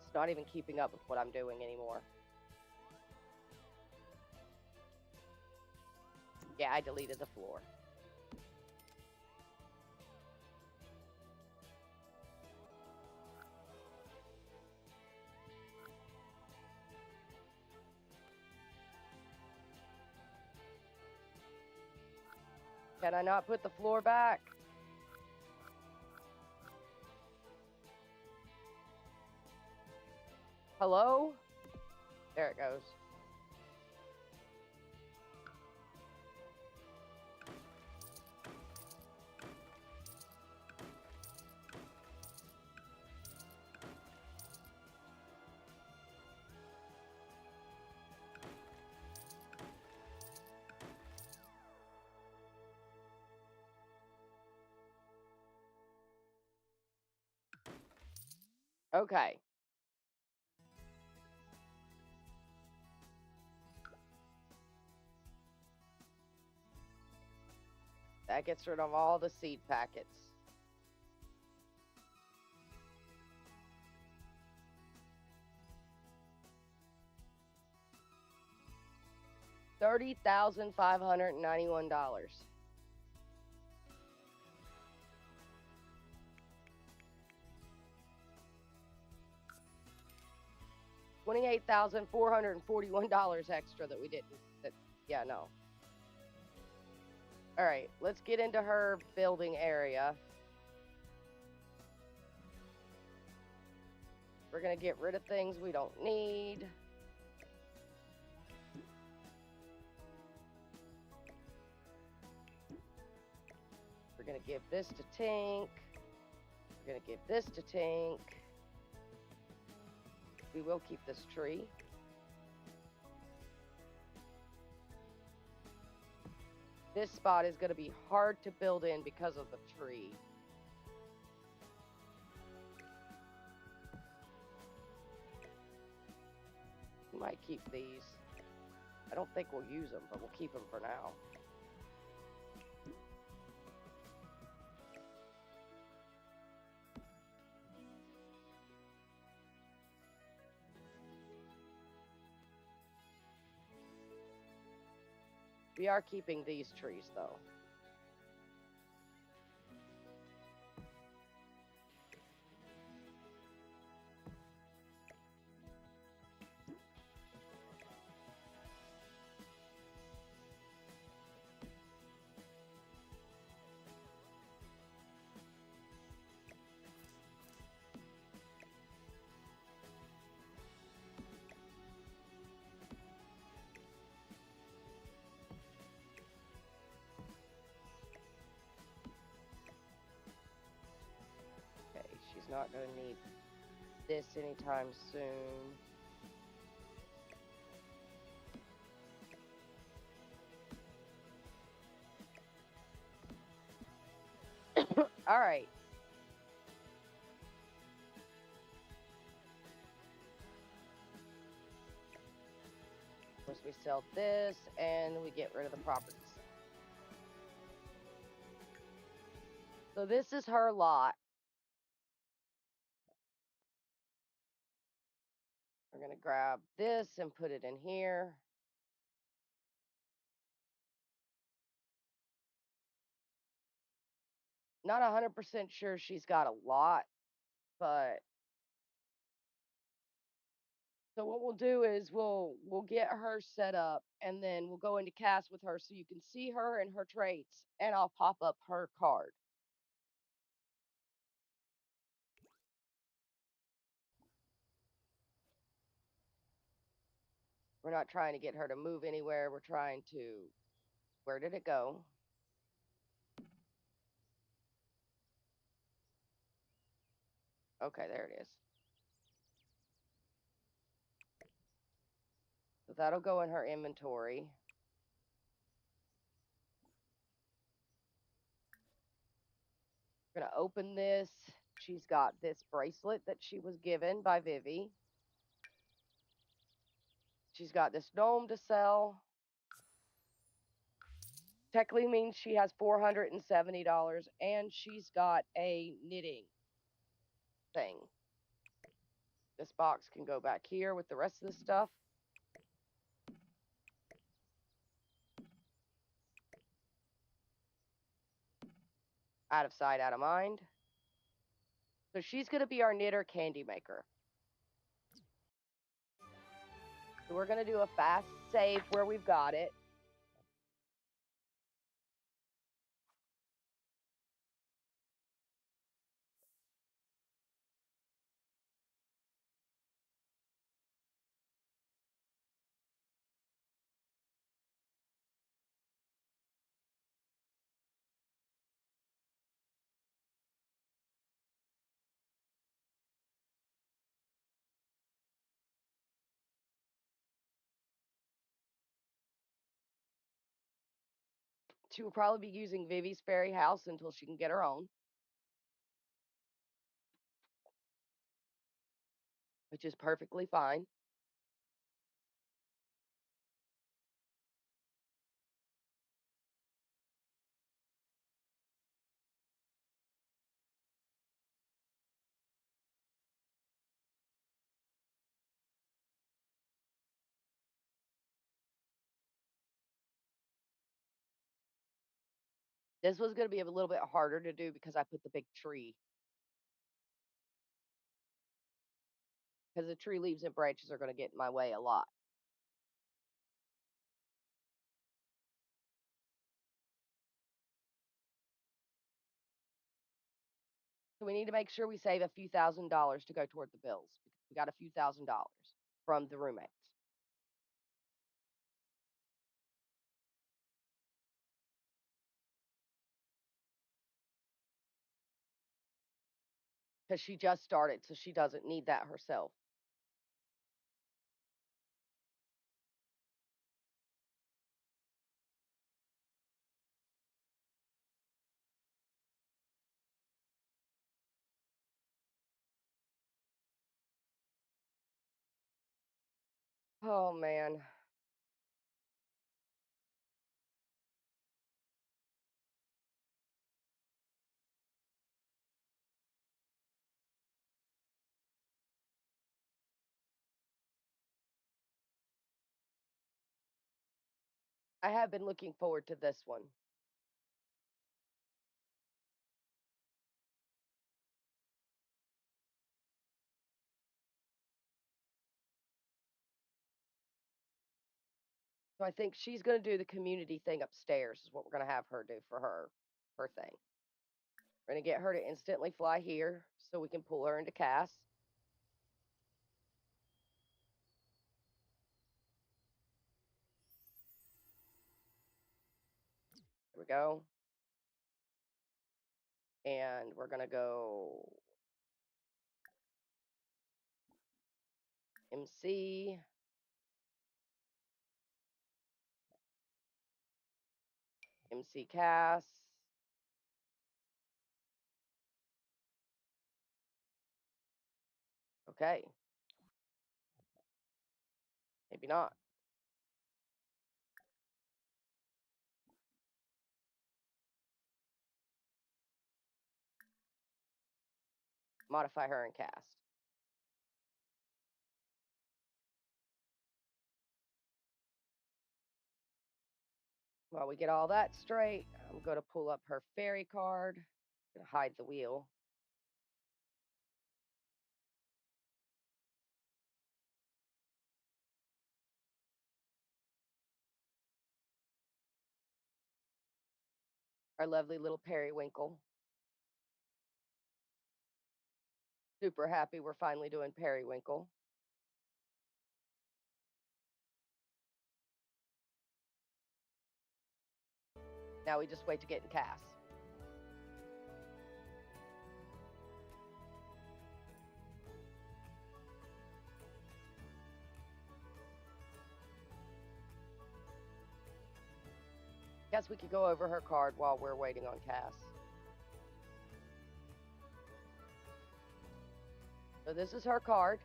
It's not even keeping up with what I'm doing anymore. Yeah, I deleted the floor. Can I not put the floor back? Hello? There it goes. Okay. That gets rid of all the seed packets. $30,591. $28,441 extra that we didn't. Yeah, no. All right, let's get into her building area. We're gonna get rid of things we don't need. We're gonna give this to Tink. We're gonna give this to Tink. We will keep this tree. This spot is gonna be hard to build in because of the tree. We might keep these. I don't think we'll use them, but we'll keep them for now. We are keeping these trees, though. Not going to need this anytime soon. All right. Once we sell this and we get rid of the properties. So this is her lot. We're going to grab this and put it in here. Not 100% sure she's got a lot, but so what we'll do is we'll get her set up and then we'll go into cast with her so you can see her and her traits, and I'll pop up her card. We're not trying to get her to move anywhere. We're trying to, where did it go? Okay, there it is. So that'll go in her inventory. We're going to open this. She's got this bracelet that she was given by Vivi. She's got this gnome to sell. Technically means she has $470, and she's got a knitting thing. This box can go back here with the rest of the stuff. Out of sight, out of mind. So she's going to be our knitter candy maker. So we're going to do a fast save where we've got it. She will probably be using Vivi's fairy house until she can get her own, which is perfectly fine. This was going to be a little bit harder to do because I put the big tree. Because the tree leaves and branches are going to get in my way a lot. So we need to make sure we save a few $1,000s to go toward the bills. We got a few $1,000s from the roommates. Because she just started, so she doesn't need that herself. Oh, man. I have been looking forward to this one. So I think she's going to do the community thing upstairs is what we're going to have her do for her thing. We're going to get her to instantly fly here so we can pull her into cast. There we go. And we're going to go MC. MC Cass. Okay. Maybe not. Modify her and cast. While we get all that straight, I'm going to pull up her fairy card. I'm going to hide the wheel. Our lovely little periwinkle. Super happy we're finally doing periwinkle. Now we just wait to get in cast. Guess we could go over her card while we're waiting on cast. So this is her card.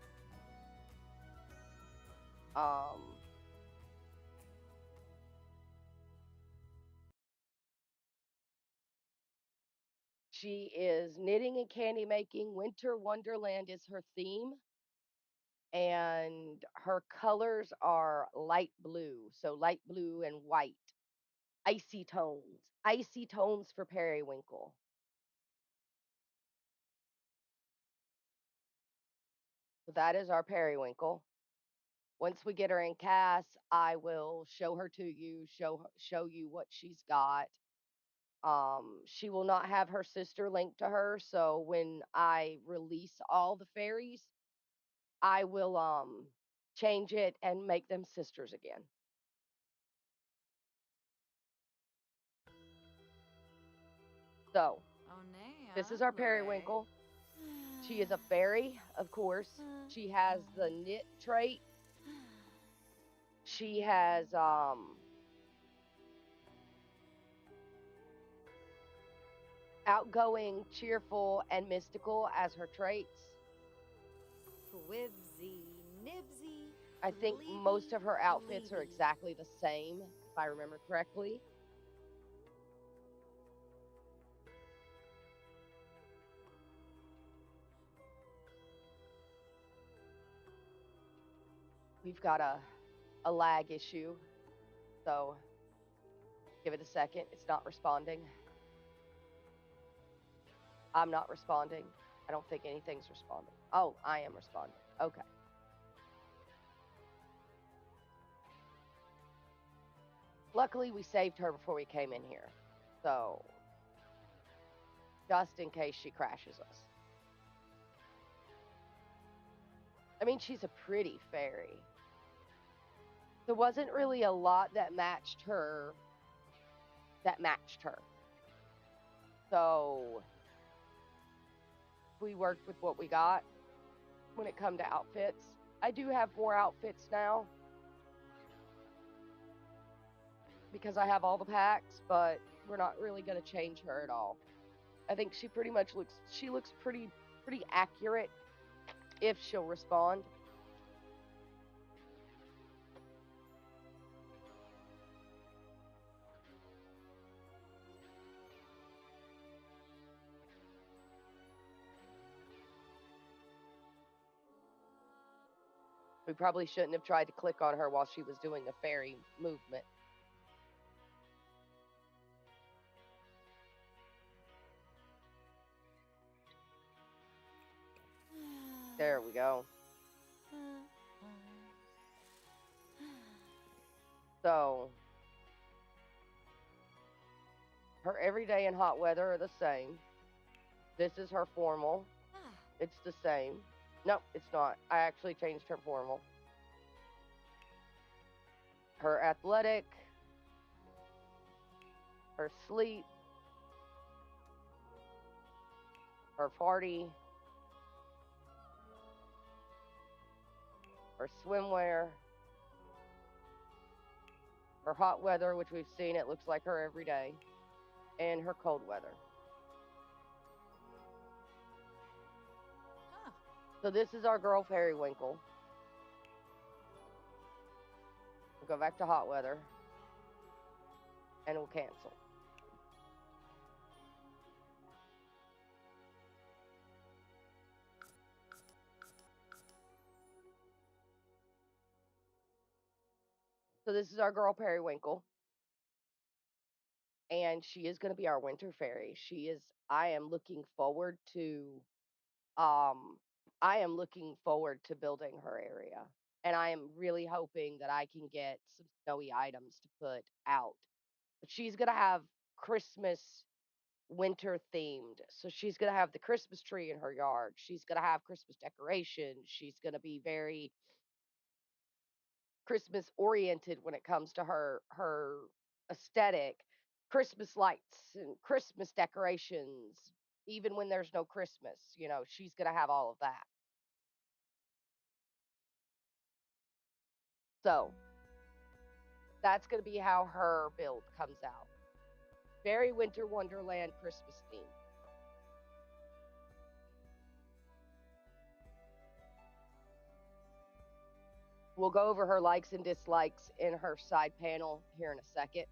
She is knitting and candy making. Winter Wonderland is her theme. And her colors are light blue. So light blue and white. Icy tones. Icy tones for periwinkle. So that is our periwinkle. Once we get her in cast, I will show her to you, show you what she's got. She will not have her sister linked to her, so when I release all the fairies, I will change it and make them sisters again. So, this is our periwinkle. She is a fairy, of course. She has the knit trait. She has outgoing, cheerful, and mystical as her traits. Fwibsy, nibsy. I think most of her outfits are exactly the same, if I remember correctly. We've got a lag issue, so give it a second. It's not responding. I'm not responding. I don't think anything's responding. Oh, I am responding. Okay. Luckily, we saved her before we came in here. So, just in case she crashes us. I mean, she's a pretty fairy. There wasn't really a lot that matched her. So, we worked with what we got when it come to outfits. I do have more outfits now because I have all the packs, but we're not really going to change her at all. I think she pretty much looks pretty accurate if she'll respond. We probably shouldn't have tried to click on her while she was doing a fairy movement. There we go. So, her everyday and hot weather are the same. This is her formal. It's the same. No, it's not. I actually changed her formal. Her athletic, her sleep, her party, her swimwear, her hot weather, which we've seen, it looks like her every day, and her cold weather. Huh. So this is our girl Periwinkle. We'll go back to hot weather, and we'll cancel. So this is our girl Periwinkle, and she is going to be our winter fairy. She is. I am looking forward to. Um, I am looking forward to building her area, and I am really hoping that I can get some snowy items to put out. But she's going to have Christmas winter themed. So she's going to have the Christmas tree in her yard. She's going to have Christmas decorations. She's going to be very Christmas oriented when it comes to her aesthetic. Christmas lights and Christmas decorations, even when there's no Christmas, she's going to have all of that. So, that's going to be how her build comes out. Very Winter Wonderland Christmas theme. We'll go over her likes and dislikes in her side panel here in a second.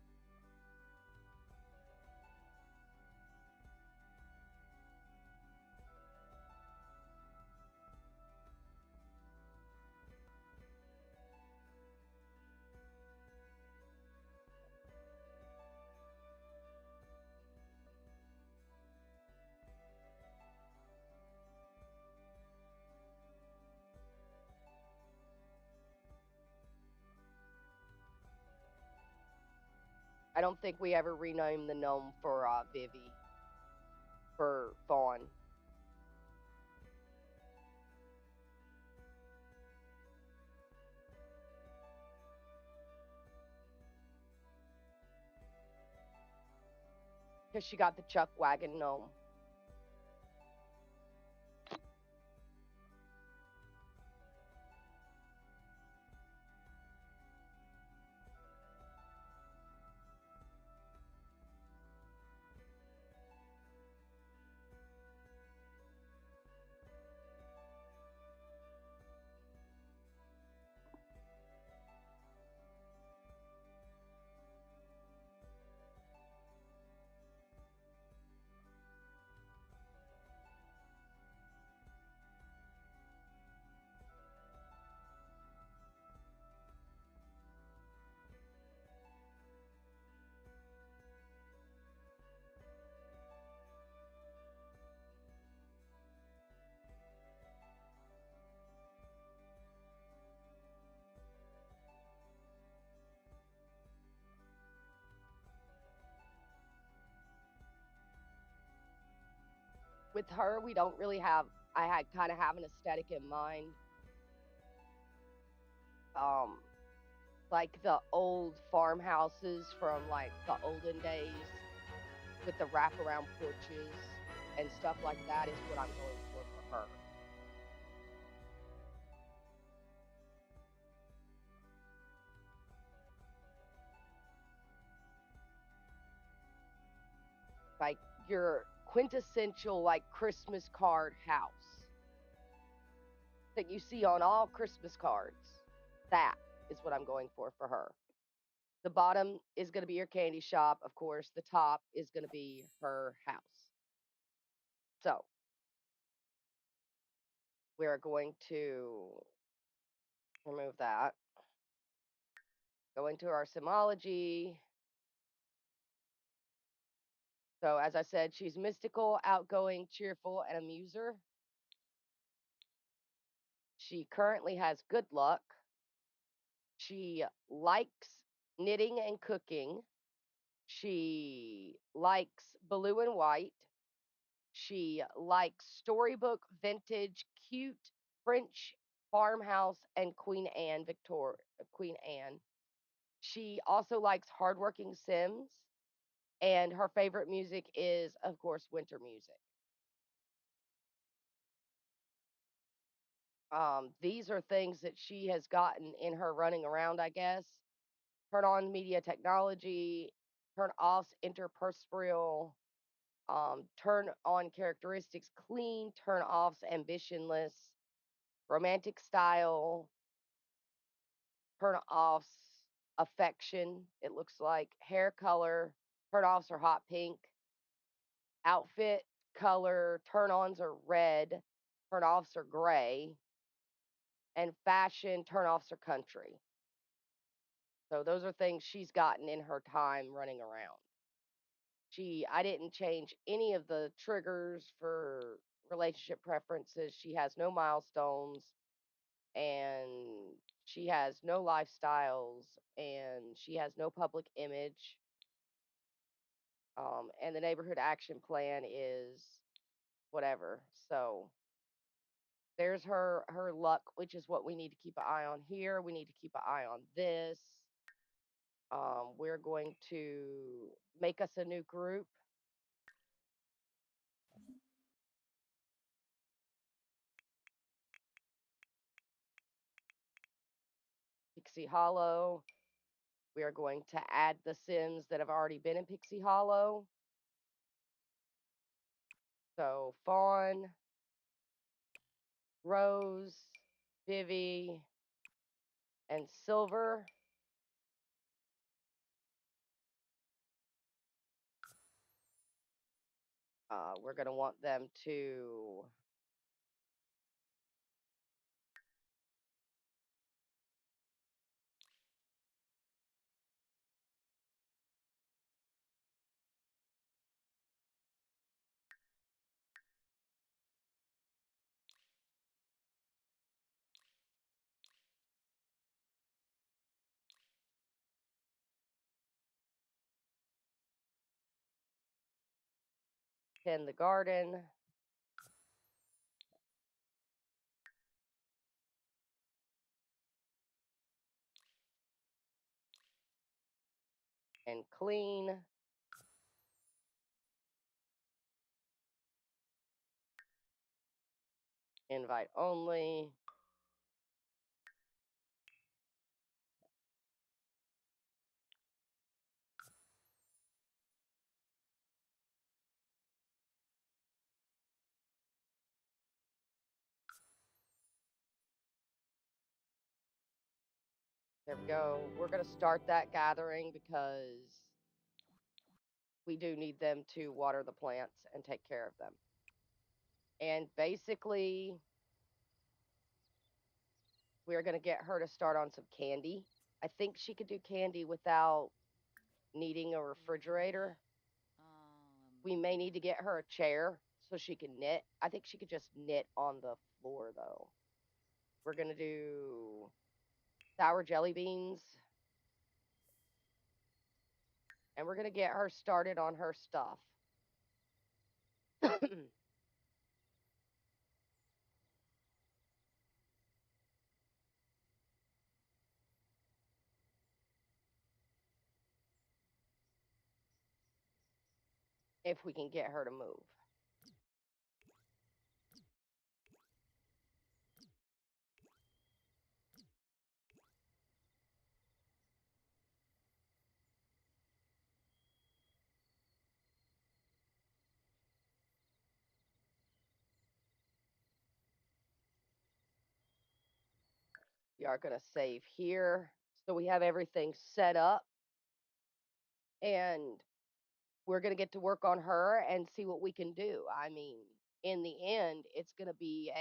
I don't think we ever renamed the gnome for Vivi for Fawn. Because she got the Chuck Wagon gnome. With her, we don't really have. I had kind of have an aesthetic in mind, um, like the old farmhouses from like the olden days with the wraparound porches and stuff like that is what I'm going for her. Like your quintessential like Christmas card house that you see on all Christmas cards. That is what I'm going for her. The bottom is going to be your candy shop, of course. The top is going to be her house. So, we're going to remove that. Go into our symbology. So, as I said, she's mystical, outgoing, cheerful, and a muser. She currently has good luck. She likes knitting and cooking. She likes blue and white. She likes storybook, vintage, cute French farmhouse, and Queen Anne. She also likes hardworking Sims, and her favorite music is, of course, winter music. These are things that she has gotten in her running around, I guess. Turn on media technology, turn off interpersonal, turn on characteristics clean, turn offs ambitionless, romantic style, turn offs affection, it looks like, hair color, turn offs are hot pink, outfit color, turn ons are red, turn offs are gray, and fashion turn offs are country. So those are things she's gotten in her time running around. I didn't change any of the triggers for relationship preferences. She has no milestones and she has no lifestyles and she has no public image. And the neighborhood action plan is whatever. So there's her luck, which is what we need to keep an eye on here. We need to keep an eye on this. We're going to make us a new group. Pixie Hollow. We are going to add the Sims that have already been in Pixie Hollow. So Fawn, Rose, Vivi, and Silver. We're going to want them to tend the garden. And clean. Invite only. There we go. We're going to start that gathering because we do need them to water the plants and take care of them. And basically, we are going to get her to start on some candy. I think she could do candy without needing a refrigerator. We may need to get her a chair so she can knit. I think she could just knit on the floor, though. We're going to do sour jelly beans. And we're going to get her started on her stuff. If we can get her to move. We are going to save here. So we have everything set up. And we're going to get to work on her and see what we can do. I mean, in the end, it's going to be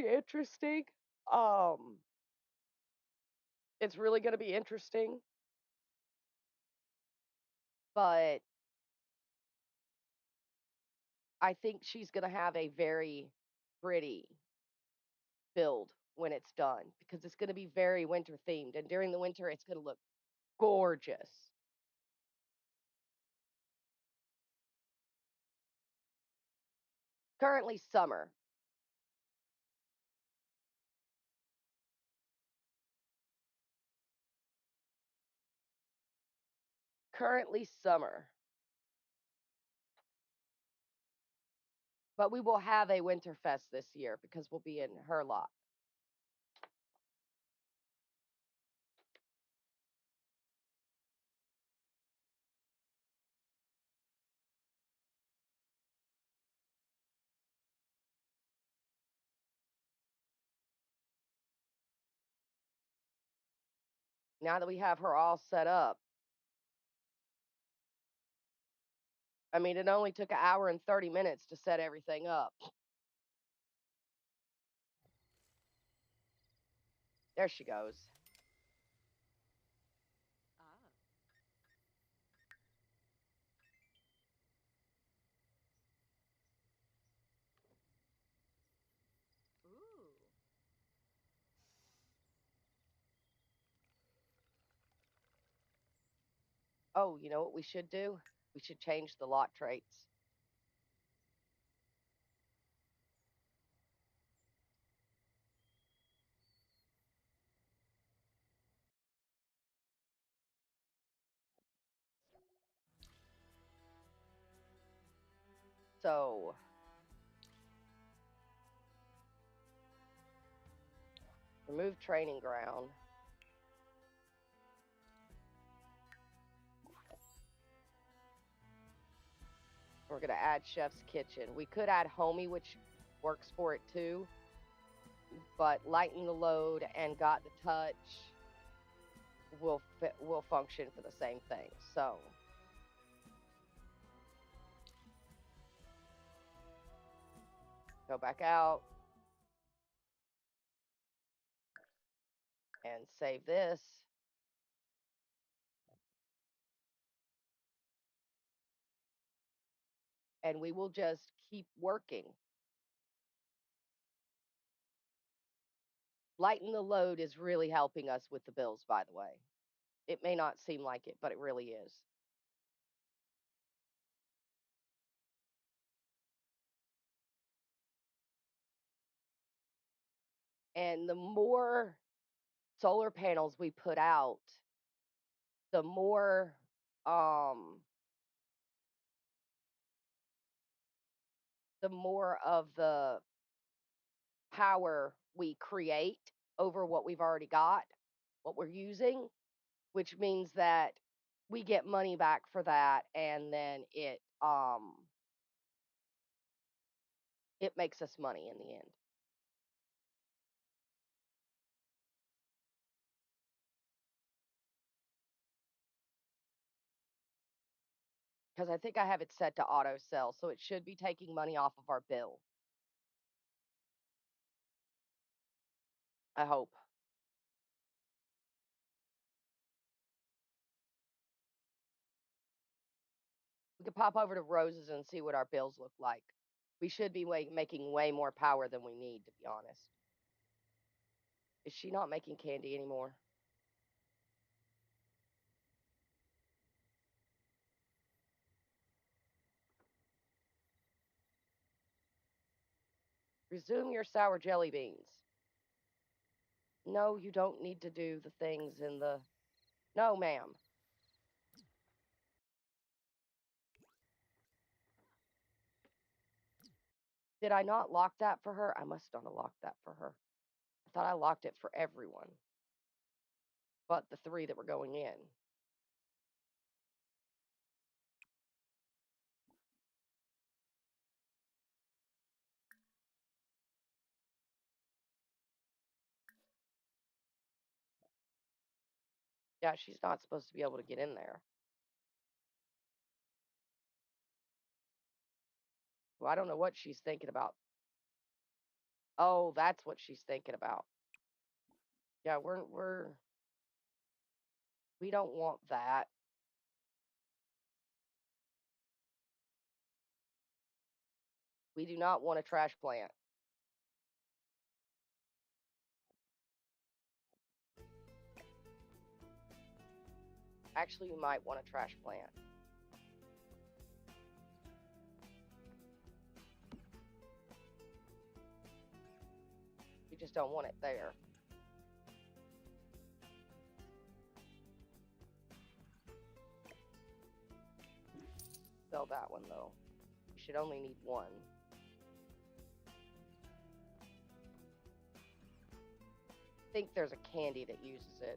interesting. Um it's really going to be interesting, but I think she's going to have a very pretty build when it's done because it's going to be very winter themed and during the winter it's going to look gorgeous. Currently summer. Currently summer. But we will have a Winterfest this year because we'll be in her lot. Now that we have her all set up, I mean, it only took an hour and 30 minutes to set everything up. There she goes. Ah. Ooh. Oh, you know what we should do? We should change the lot traits. So, remove training ground. We're going to add chef's kitchen. We could add homey, which works for it too. But lighten the load and got the touch will function for the same thing. So, go back out and save this. And we will just keep working. Lighten the load is really helping us with the bills, by the way. It may not seem like it, but it really is. And the more solar panels we put out, the more of the power we create over what we've already got, what we're using, which means that we get money back for that, and then it makes us money in the end. Because I think I have it set to auto sell, so it should be taking money off of our bill. I hope. We could pop over to Rose's and see what our bills look like. We should be making way more power than we need, to be honest. Is she not making candy anymore? Resume your sour jelly beans. No, you don't need to do the things in the... No, ma'am. Did I not lock that for her? I must not have locked that for her. I thought I locked it for everyone. But the 3 that were going in. Yeah, she's not supposed to be able to get in there. Well, I don't know what she's thinking about. Oh, that's what she's thinking about. Yeah, we don't want that. We do not want a trash plant. Actually, we might want a trash plant. We just don't want it there. Sell that one, though. We should only need 1. think there's a candy that uses it.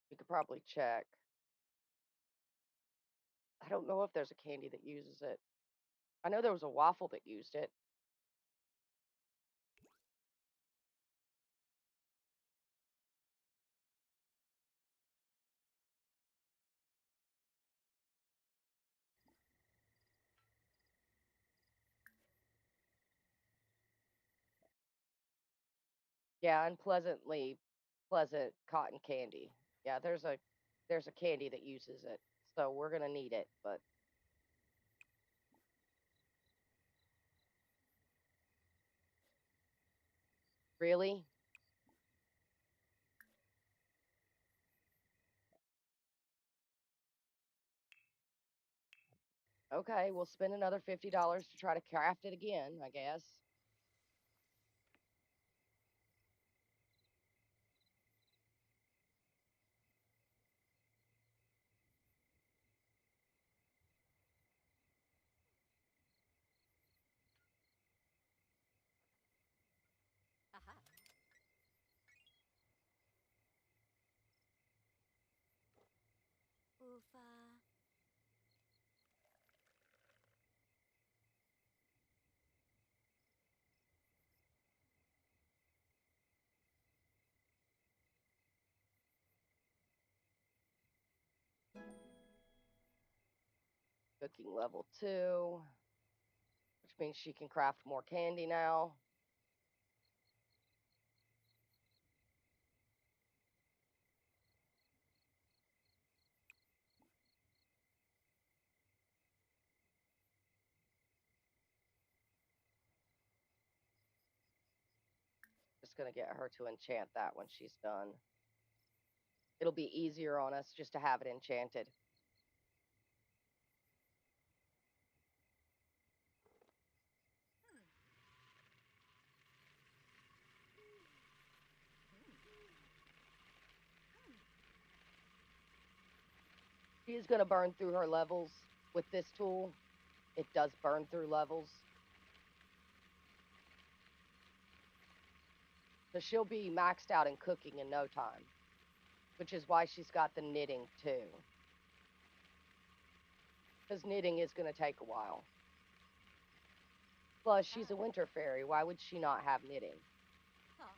We could probably check. I don't know if there's a candy that uses it. I know there was a waffle that used it. Yeah, unpleasantly pleasant cotton candy. Yeah, there's a candy that uses it. So we're gonna need it, but really? Okay, we'll spend another $50 to try to craft it again, I guess. Aha. Oofa. Cooking level 2, which means she can craft more candy now. Just gonna get her to enchant that when she's done. It'll be easier on us just to have it enchanted. She's gonna burn through her levels with this tool. It does burn through levels. So she'll be maxed out in cooking in no time, which is why she's got the knitting too. Because knitting is going to take a while. Plus, she's a winter fairy. Why would she not have knitting? Huh. Ah.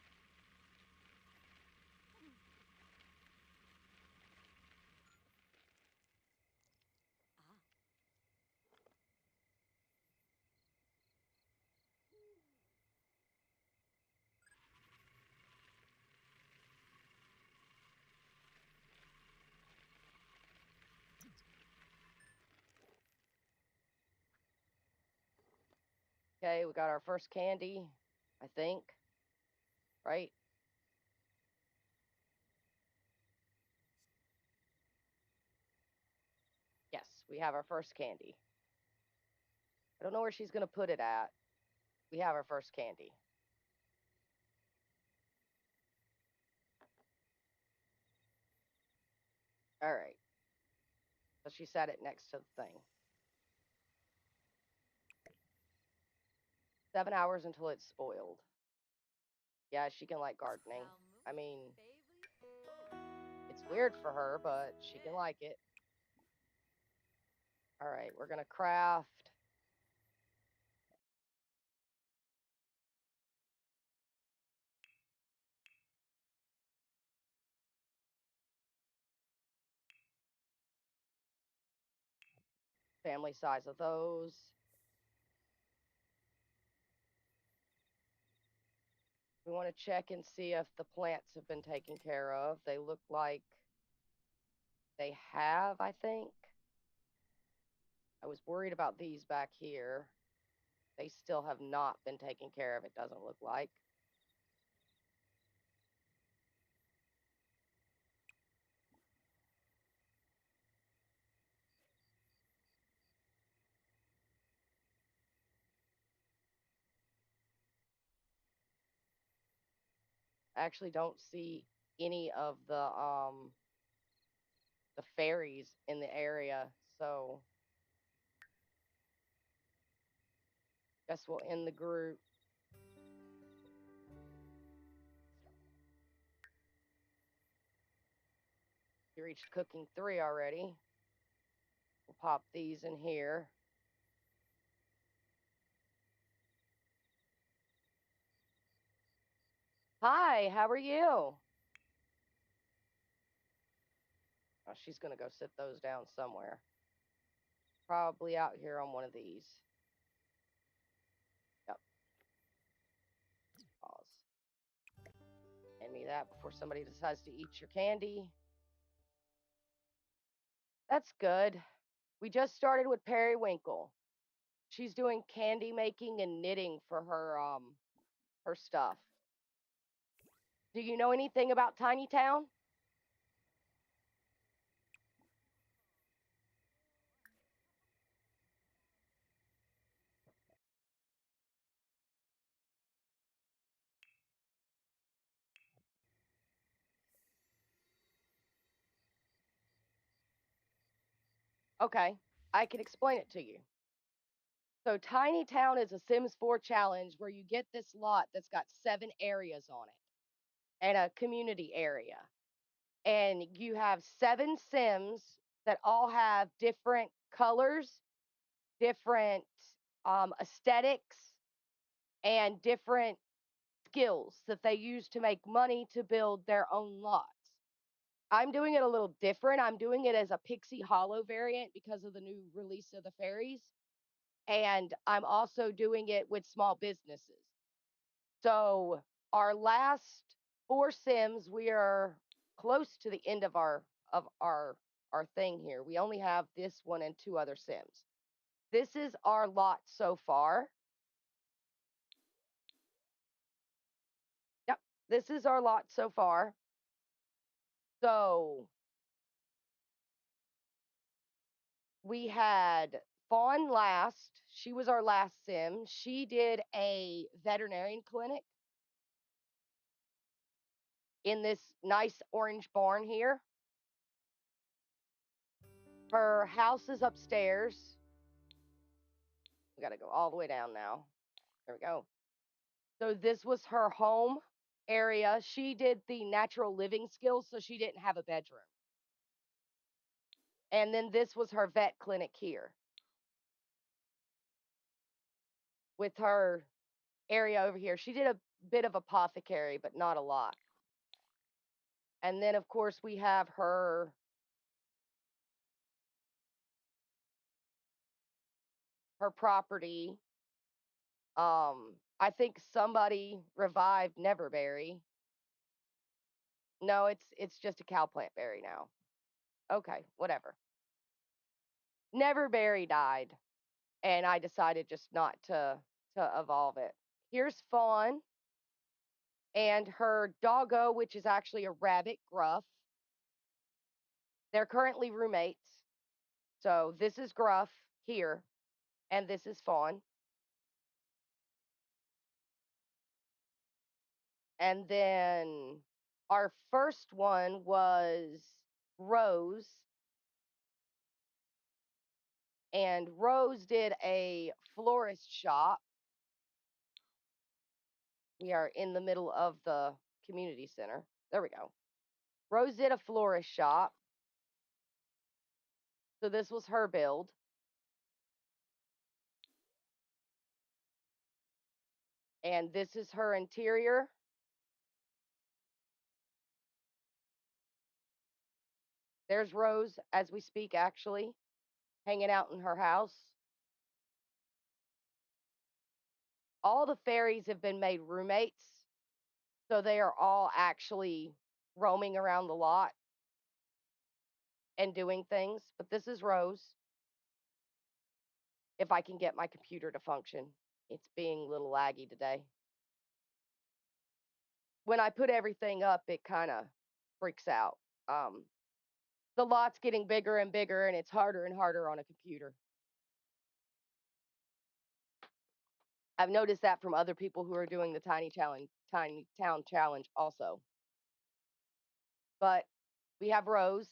Okay, we got our first candy, I think. Right? Yes, we have our first candy. I don't know where she's going to put it at. We have our first candy. All right. So she set it next to the thing. 7 hours until it's spoiled. Yeah, she can like gardening. I mean, it's weird for her, but she can like it. All right, we're going to craft. Family size of those. We want to check and see if the plants have been taken care of. They look like they have, I think. I was worried about these back here. They still have not been taken care of, it doesn't look like. I actually don't see any of the fairies in the area, so guess we'll end the group. You reached cooking 3 already. We'll pop these in here. Hi, how are you? Oh, she's gonna go sit those down somewhere. Probably out here on one of these. Yep. Pause. Hand me that before somebody decides to eat your candy. That's good. We just started with Periwinkle. She's doing candy making and knitting for her stuff. Do you know anything about Tiny Town? Okay, I can explain it to you. So Tiny Town is a Sims 4 challenge where you get this lot that's got 7 areas on it and a community area. And you have 7 Sims that all have different colors, different aesthetics, and different skills that they use to make money to build their own lots. I'm doing it a little different. I'm doing it as a Pixie Hollow variant because of the new release of the fairies. And I'm also doing it with small businesses. So our last 4 Sims, we are close to the end of our thing here. We only have this one and 2 other Sims. This is our lot so far. Yep, this is our lot so far. So we had Fawn last. She was our last Sim. She did a veterinarian clinic in this nice orange barn here. Her house is upstairs. We got to go all the way down now. There we go. So this was her home area. She did the natural living skills, so she didn't have a bedroom. And then this was her vet clinic here with her area over here. She did a bit of apothecary, but not a lot. And then, of course, we have her property. I think somebody revived Neverberry. No, it's just a cow plant berry now. Okay, whatever. Neverberry died, and I decided just not to evolve it. Here's Fawn and her doggo, which is actually a rabbit, Gruff. They're currently roommates. So this is Gruff here, and this is Fawn. And then our first one was Rose. And Rose did a florist shop. We are in the middle of the community center. There we go. Rose did a florist shop. So this was her build. And this is her interior. There's Rose as we speak, actually, hanging out in her house. All the fairies have been made roommates. So they are all actually roaming around the lot and doing things. But this is Rose. If I can get my computer to function, it's being a little laggy today. When I put everything up, it kind of freaks out. The lot's getting bigger and bigger, and it's harder and harder on a computer. I've noticed that from other people who are doing the Tiny Town Challenge also. But we have Rose,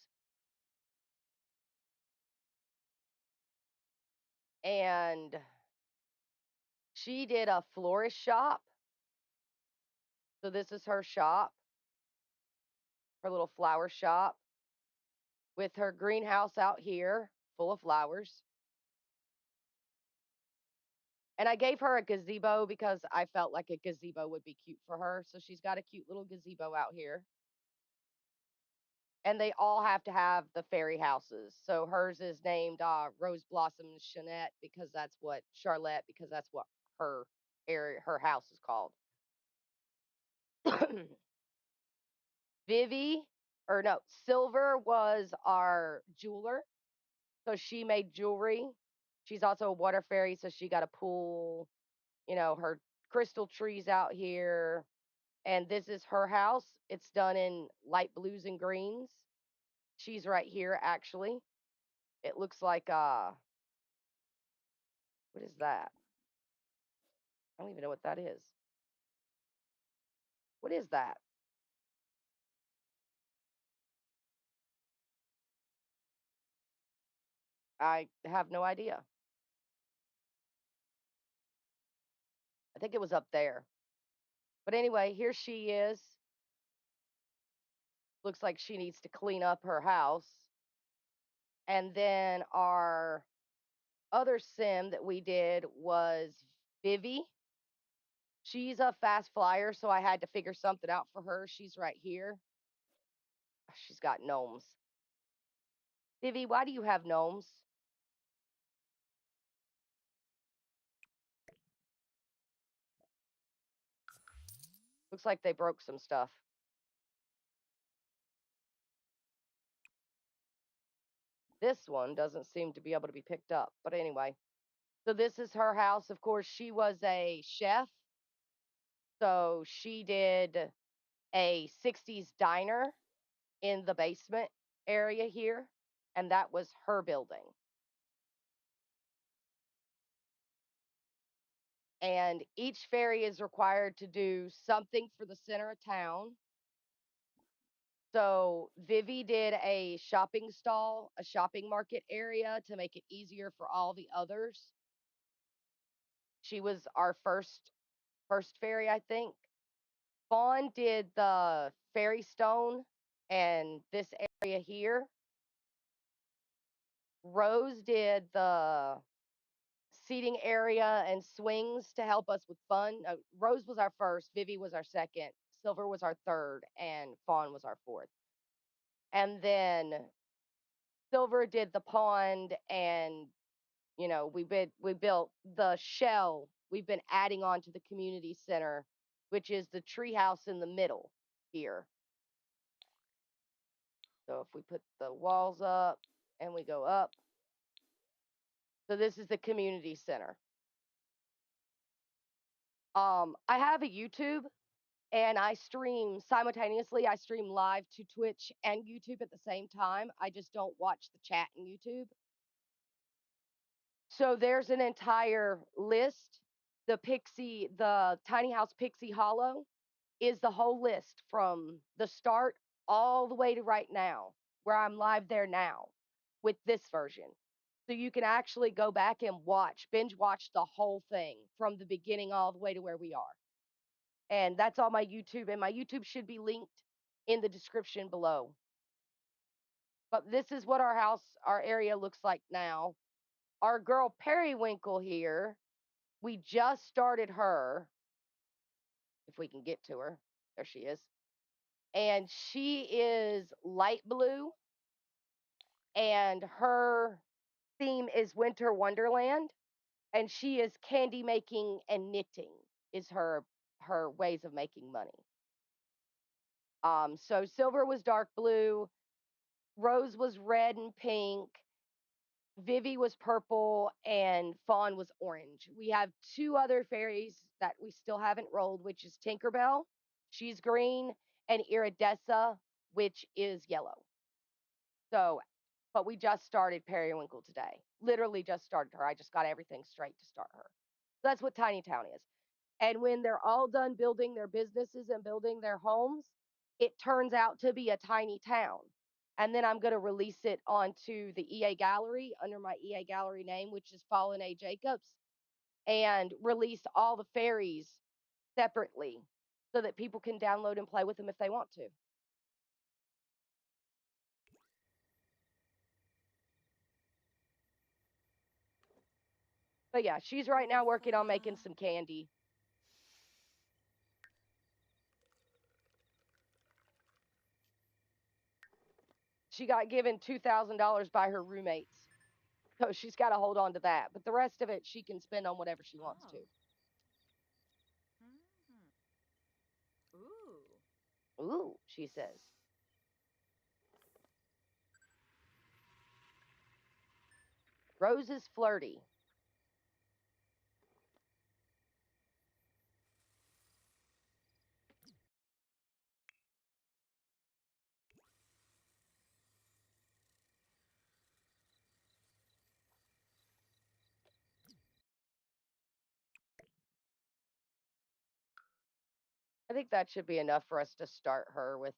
and she did a florist shop. So this is her shop, her little flower shop, with her greenhouse out here full of flowers. And I gave her a gazebo because I felt like a gazebo would be cute for her. So she's got a cute little gazebo out here. And they all have to have the fairy houses. So hers is named Rose Blossom Chanette because that's what Charlotte because that's what her area her house is called. Vivi or no, Silver was our jeweler. So she made jewelry. She's also a water fairy, so she got a pool, her crystal trees out here. And this is her house. It's done in light blues and greens. She's right here actually. It looks like what is that? I don't even know what that is. What is that? I have no idea. I think it was up there. But anyway, here she is. Looks like she needs to clean up her house. And then our other sim that we did was Vivi. She's a fast flyer, so I had to figure something out for her. She's right here. She's got gnomes. Vivi, why do you have gnomes? Looks like they broke some stuff. This one doesn't seem to be able to be picked up. But anyway, so this is her house. Of course, she was a chef. So she did a 60s diner in the basement area here. And that was her building. And each fairy is required to do something for the center of town. So Vivi did a shopping stall, a shopping market area to make it easier for all the others. She was our first fairy, I think. Fawn did the fairy stone and this area here. Rose did the seating area and swings to help us with fun. Rose was our first, Vivi was our second, Silver was our third, and Fawn was our fourth. And then Silver did the pond, and we built the shell. We've been adding on to the community center, which is the tree house in the middle here. So if we put the walls up and we go up, so this is the community center. I have a YouTube and I stream simultaneously. I stream live to Twitch and YouTube at the same time. I just don't watch the chat in YouTube. So there's an entire list. The Tiny House Pixie Hollow is the whole list from the start all the way to right now, where I'm live there now with this version. So you can actually go back and binge watch the whole thing from the beginning all the way to where we are. And that's all my YouTube, and my YouTube should be linked in the description below. But this is what our area looks like now. Our girl Periwinkle here, we just started her. If we can get to her, there she is. And she is light blue, and her theme is Winter Wonderland, and she is candy making and knitting is her ways of making money. So Silver was dark blue, Rose was red and pink, Vivi was purple, and Fawn was orange. We have two other fairies that we still haven't rolled, which is Tinkerbell, she's green, and Iridessa, which is yellow. So, but we just started Periwinkle today. Literally just started her. I just got everything straight to start her. That's what Tiny Town is. And when they're all done building their businesses and building their homes, it turns out to be a tiny town. And then I'm going to release it onto the EA Gallery under my EA Gallery name, which is Fallen A. Jacobs, and release all the fairies separately so that people can download and play with them if they want to. But yeah, she's right now working on making some candy. She got given $2,000 by her roommates. So she's got to hold on to that. But the rest of it she can spend on whatever she wants to. Ooh. Ooh, she says. Rose is flirty. I think that should be enough for us to start her with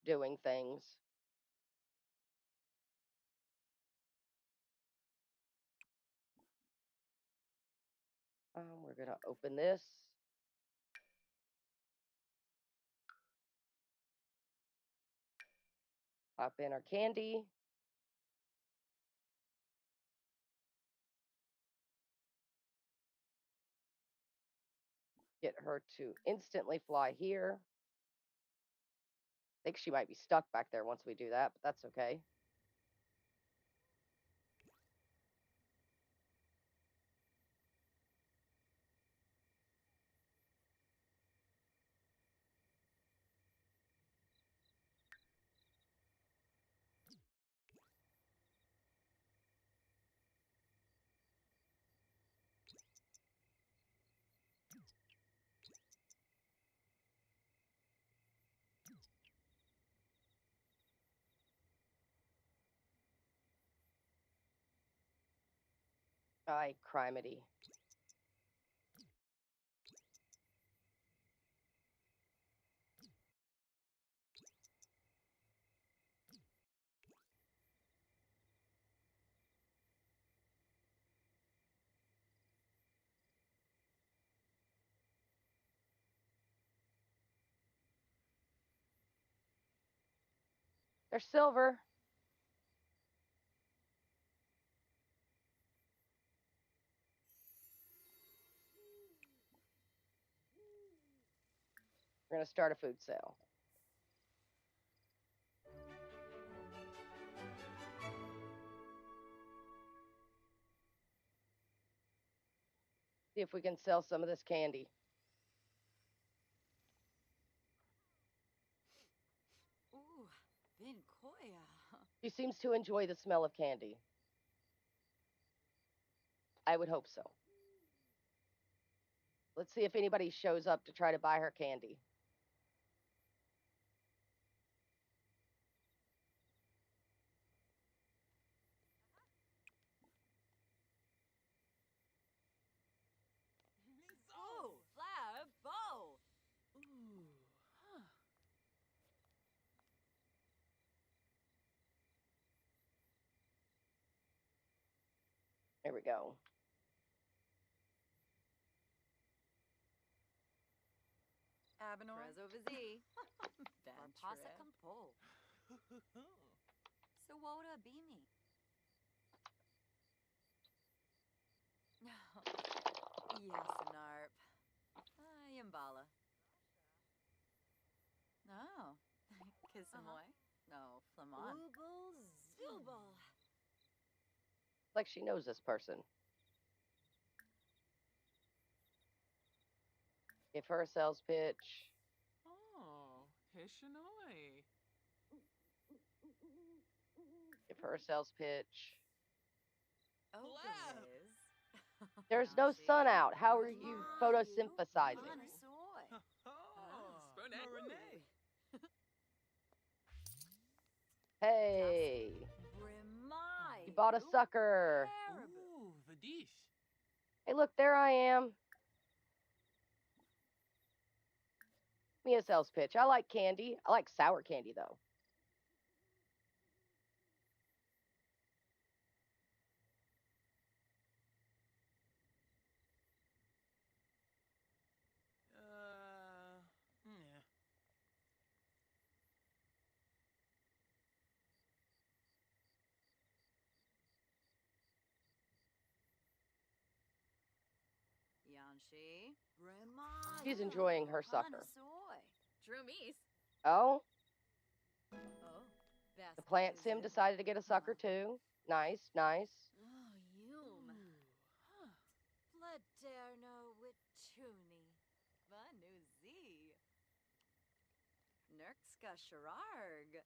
doing things. We're going to open this. Pop in our candy. Get her to instantly fly here. I think she might be stuck back there once we do that, but that's okay. Ay, criminy. They're silver. We're going to start a food sale. See if we can sell some of this candy. Ooh, Vincoya. She seems to enjoy the smell of candy. I would hope so. Let's see if anybody shows up to try to buy her candy. Ooh, flower bow. Ooh, huh. There we go. Abenor. Trezo Vizi. Pasa Campo. Sawoda Bimi. Yasanarp. Yambala. Oh. Kisamoy. No, Flamon. Ooble Zubal. Like she knows this person. Give her a sales pitch. Oh, Hishinoi. Give her a sales pitch. Oh, Liz. There's no sun out. How are you photosynthesizing? Hey, you bought a sucker. Ooh, Vadish. Hey, look, there I am. Me a sales pitch. I like candy. I like sour candy, though. Yeah. Yanshi. Brema. She's enjoying her sucker. Hanasoy. Droomies. Oh, Oh. Best the plant sim decided to get a sucker, too. Nice, nice. Oh, yum. Huh. Platerno wituni. Vanuzi. Nerkska shararg.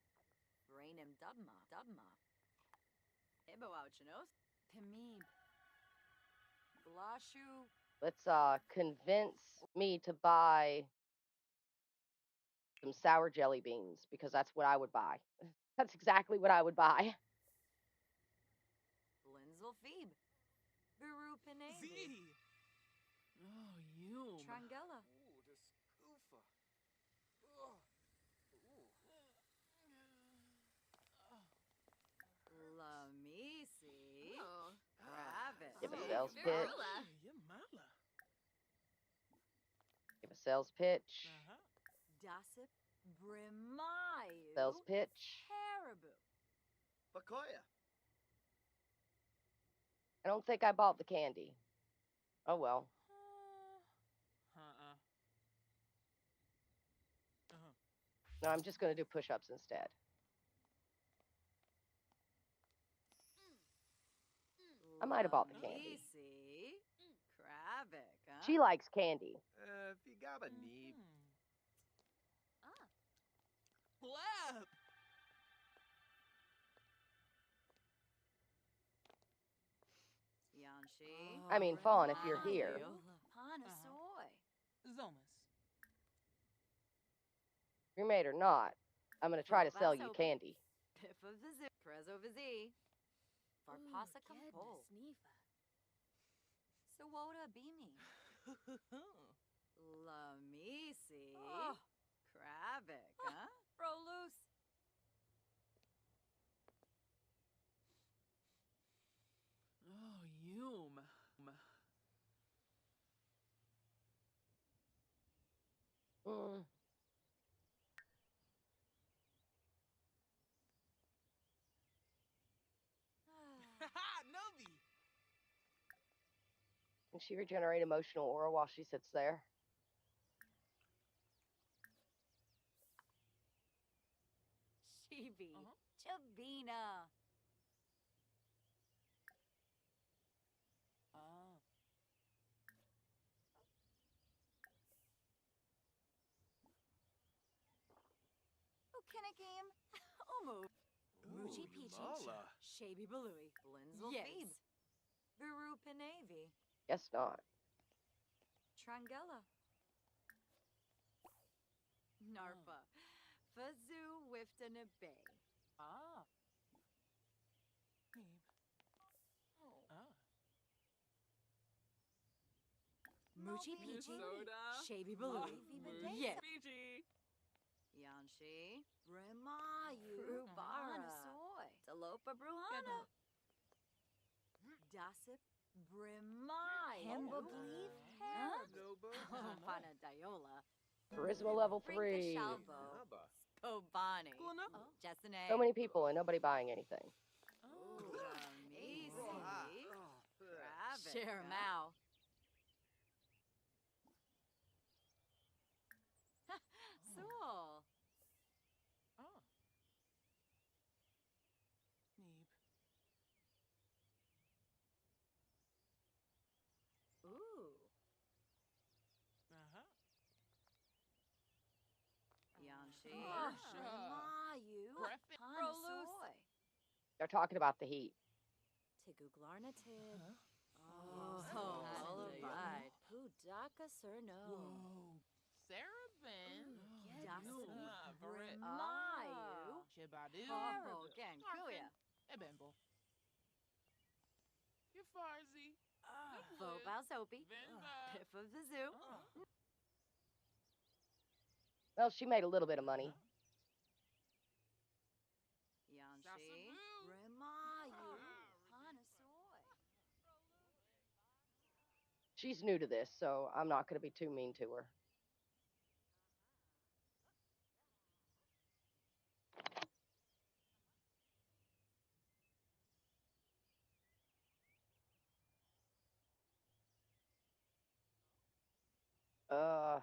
Rainim dubma. Iboauchinos. Pimib. Blashu. Let's convince me to buy some sour jelly beans because that's what I would buy. That's exactly what I would buy. Blinzel Phoebe. Buru Pinay. Z. Oh, you. Trangella. Ooh, the scoofa. Ugh. Ooh. Lamisi. Oh. Rabbit. Give a Oh, sales very pitch. cool. Yamala. Give a sales pitch. Dasip. Brimayu. Sales pitch. Caribou. Bakoya. I don't think I bought the candy. Oh well. Uh-uh. No, I'm just going to do push-ups instead. I might have bought the candy. Lamisi. Kravik, huh? She likes candy. Figaba Neeb. Ah. Blab. Yanshi. I mean, Fawn, if you're here. Hanasoy. Zomas. Cremate or not, I'm going to try to sell you candy. Piff of the Zoo. Prezo Vizi. Varpasa Compol. Sneefa. Sawota Beamy. Lamisi. Oh. Kravik, huh? Rolus. Oh, yum. Mm. Haha, Novi. Can she regenerate emotional aura while she sits there? Chibi. Uh-huh. Chabina. Oh. Ukinakim. Omu. Muchi Peachy. Mala. Shaby Balui. Blinzel Yes. Phoebe. Buru Pinavi. Guess not. Trangella. Narfa. Fazoo Wifton Bay. Ah. Neeb. Oh. Ah. Muchi New Peachy. soda. Shaby Ah, Balui. Muchi Yes. Peachy. Yanshi. Bremayu. Brubara. Soy. Talopa Bruhana. Dasip. Bremayu. Hemba Believe Huh? Nobo. Pana Diola. Charisma level Frinka 3. Shalvo. Naba. Pobani. Glenna? Jessene. So many people and nobody buying anything. Ooh, Lamisi. Ah. Rabbit. Share Mao. Soul. Ah. Neeb. Ooh. Uh-huh. Yanshi. Marsha. Mayu. Griffin. Hanasoy. They're talking about the heat. Tiguglarnatid. Huh? Oh, Lullabied. Pudaka Cerno. Whoa. Sarah Ben. Dasu. Varit. Mayu. Chibadu. Oh, Gankuya. Ebembo. Your Farzi. Vote about Soapy. Vinva. Piff of the Zoo. Well, she made a little bit of money. Yanshi. Sasaboo. Remayu. Hanasoy. She's new to this, so I'm not going to be too mean to her. Uh,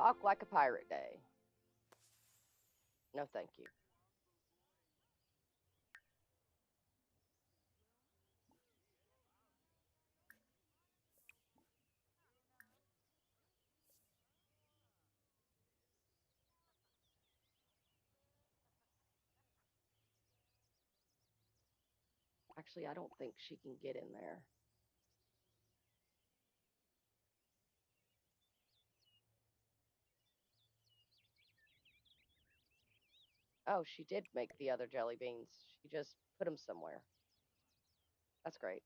talk like a pirate day. No, thank you. Actually, I don't think she can get in there. Oh, she did make the other jelly beans. She just put them somewhere. That's great.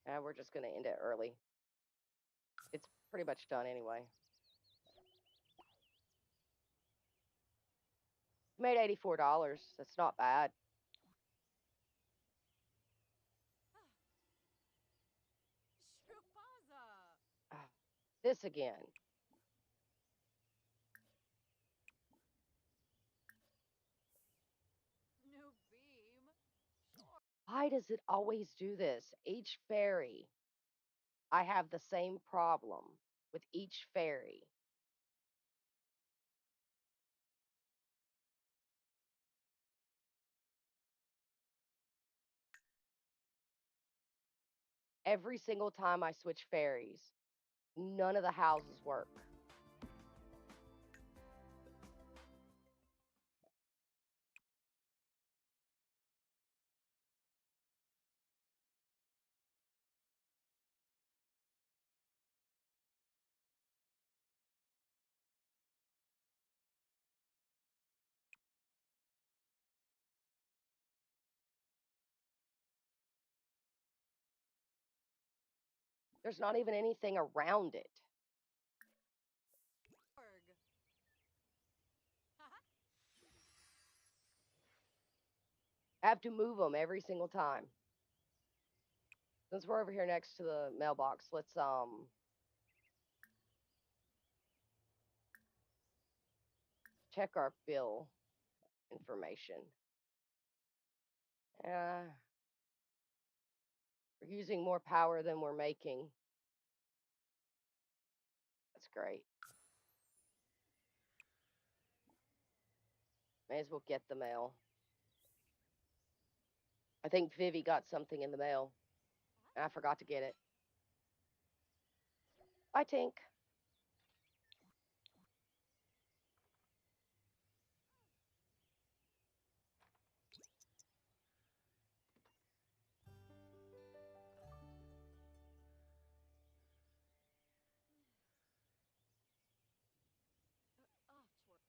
And we're just going to end it early. It's pretty much done anyway. Made $84. That's not bad. Shrupaza. Ah, this again. New beam. Sure. Why does it always do this? Each fairy, I have the same problem with each fairy. Every single time I switch fairies, none of the houses work. There's not even anything around it. Org. I have to move them every single time. Since we're over here next to the mailbox, let's check our bill information. Uh, we're using more power than we're making. That's great. May as well get the mail. I think Vivi got something in the mail. And I forgot to get it. Bye, Tink. Oh, twerk.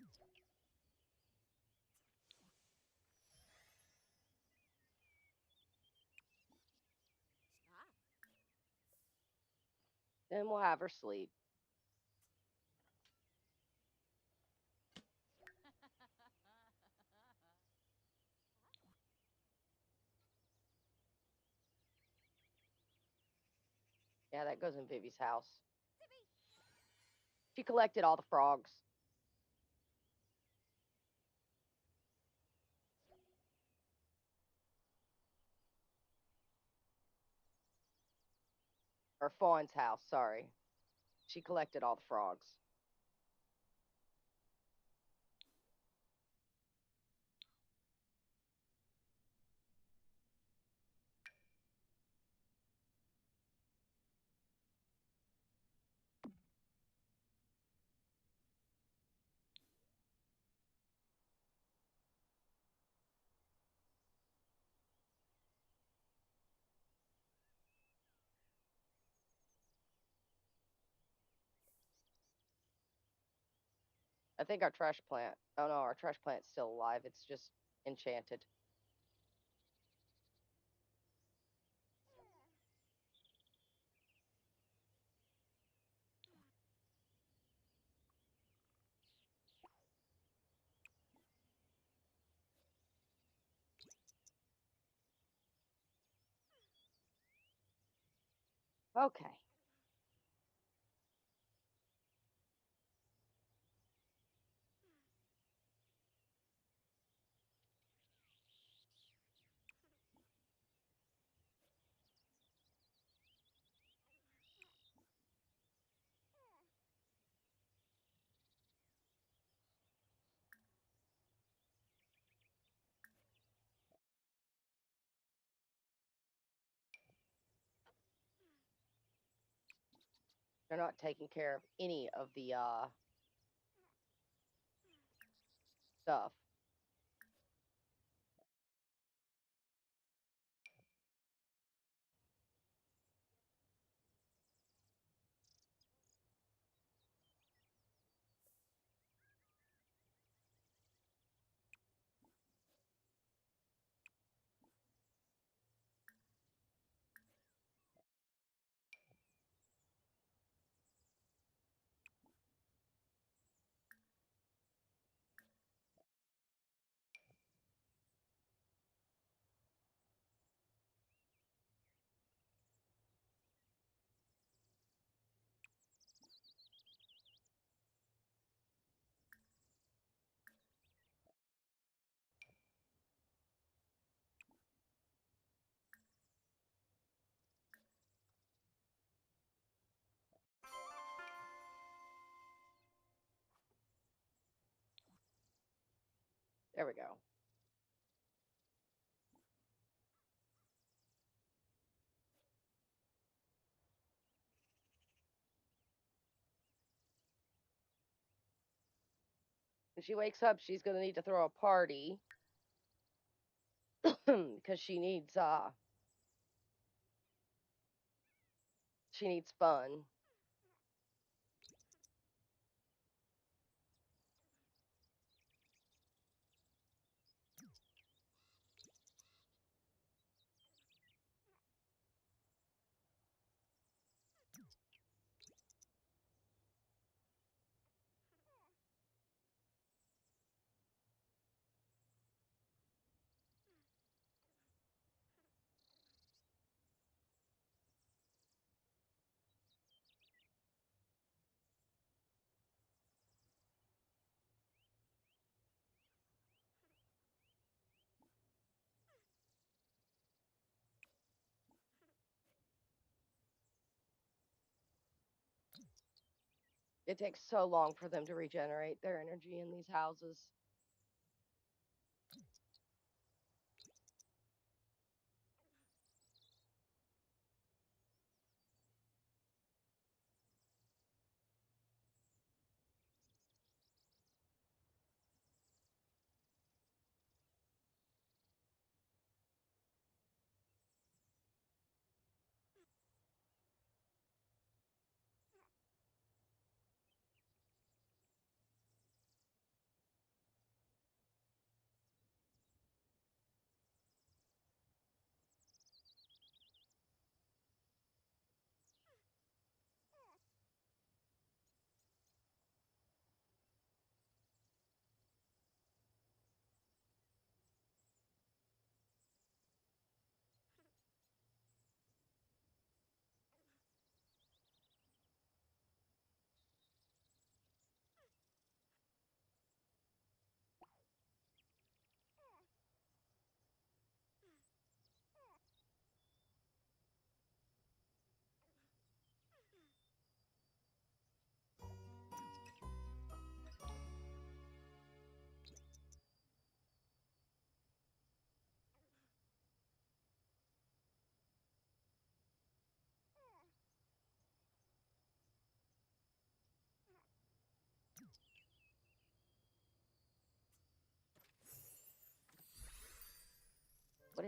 Ah. Then we'll have her sleep. Yeah, that goes in Vivi's house. She collected all the frogs. Or Fawn's house, sorry. She collected all the frogs. I think our trash plant. Oh no, our trash plant's still alive. It's just enchanted. Okay. They're not taking care of any of the stuff. There we go. When she wakes up, she's gonna need to throw a party because she needs fun. It takes so long for them to regenerate their energy in these houses.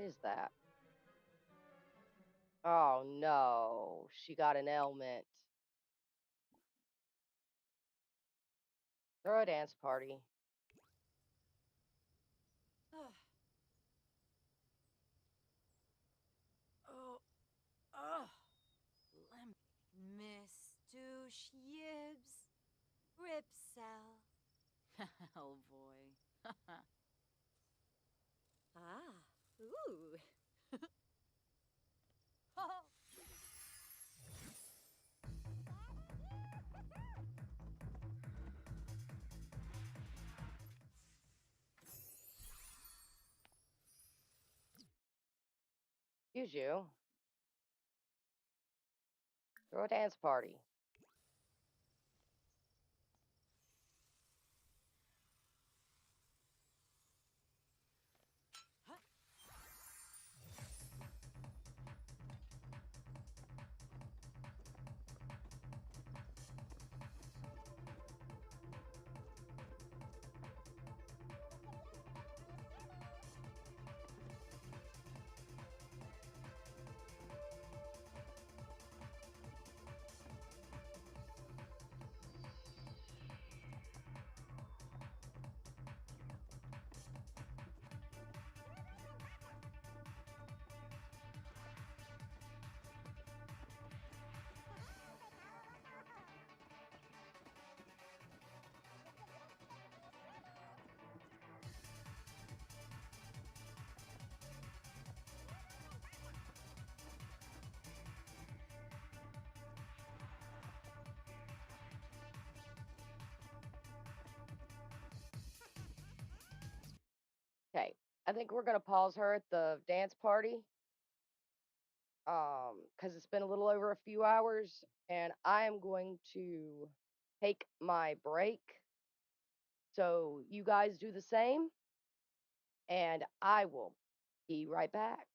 is that? Oh no, she got an ailment. Throw a dance party. Oh, oh. Miss Douche Yibs. Ripsel. Oh boy. Ah. Ooh. Excuse you. Throw a dance party. Okay, I think we're gonna pause her at the dance party. Because it's been a little over a few hours, and I am going to take my break. So you guys do the same, and I will be right back.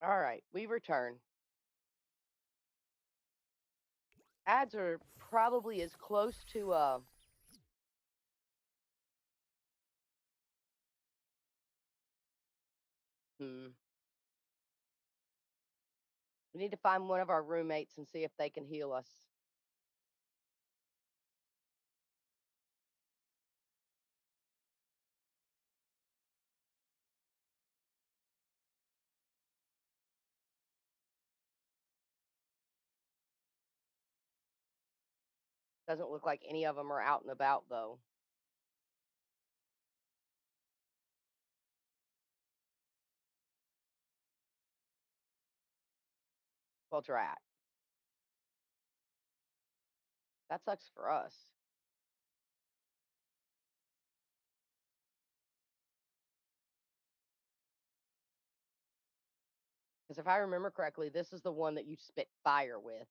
All right, we return. Ads are probably as close to we need to find one of our roommates and see if they can heal us. Doesn't look like any of them are out and about though. Well, drat. That sucks for us. Because if I remember correctly, this is the one that you spit fire with.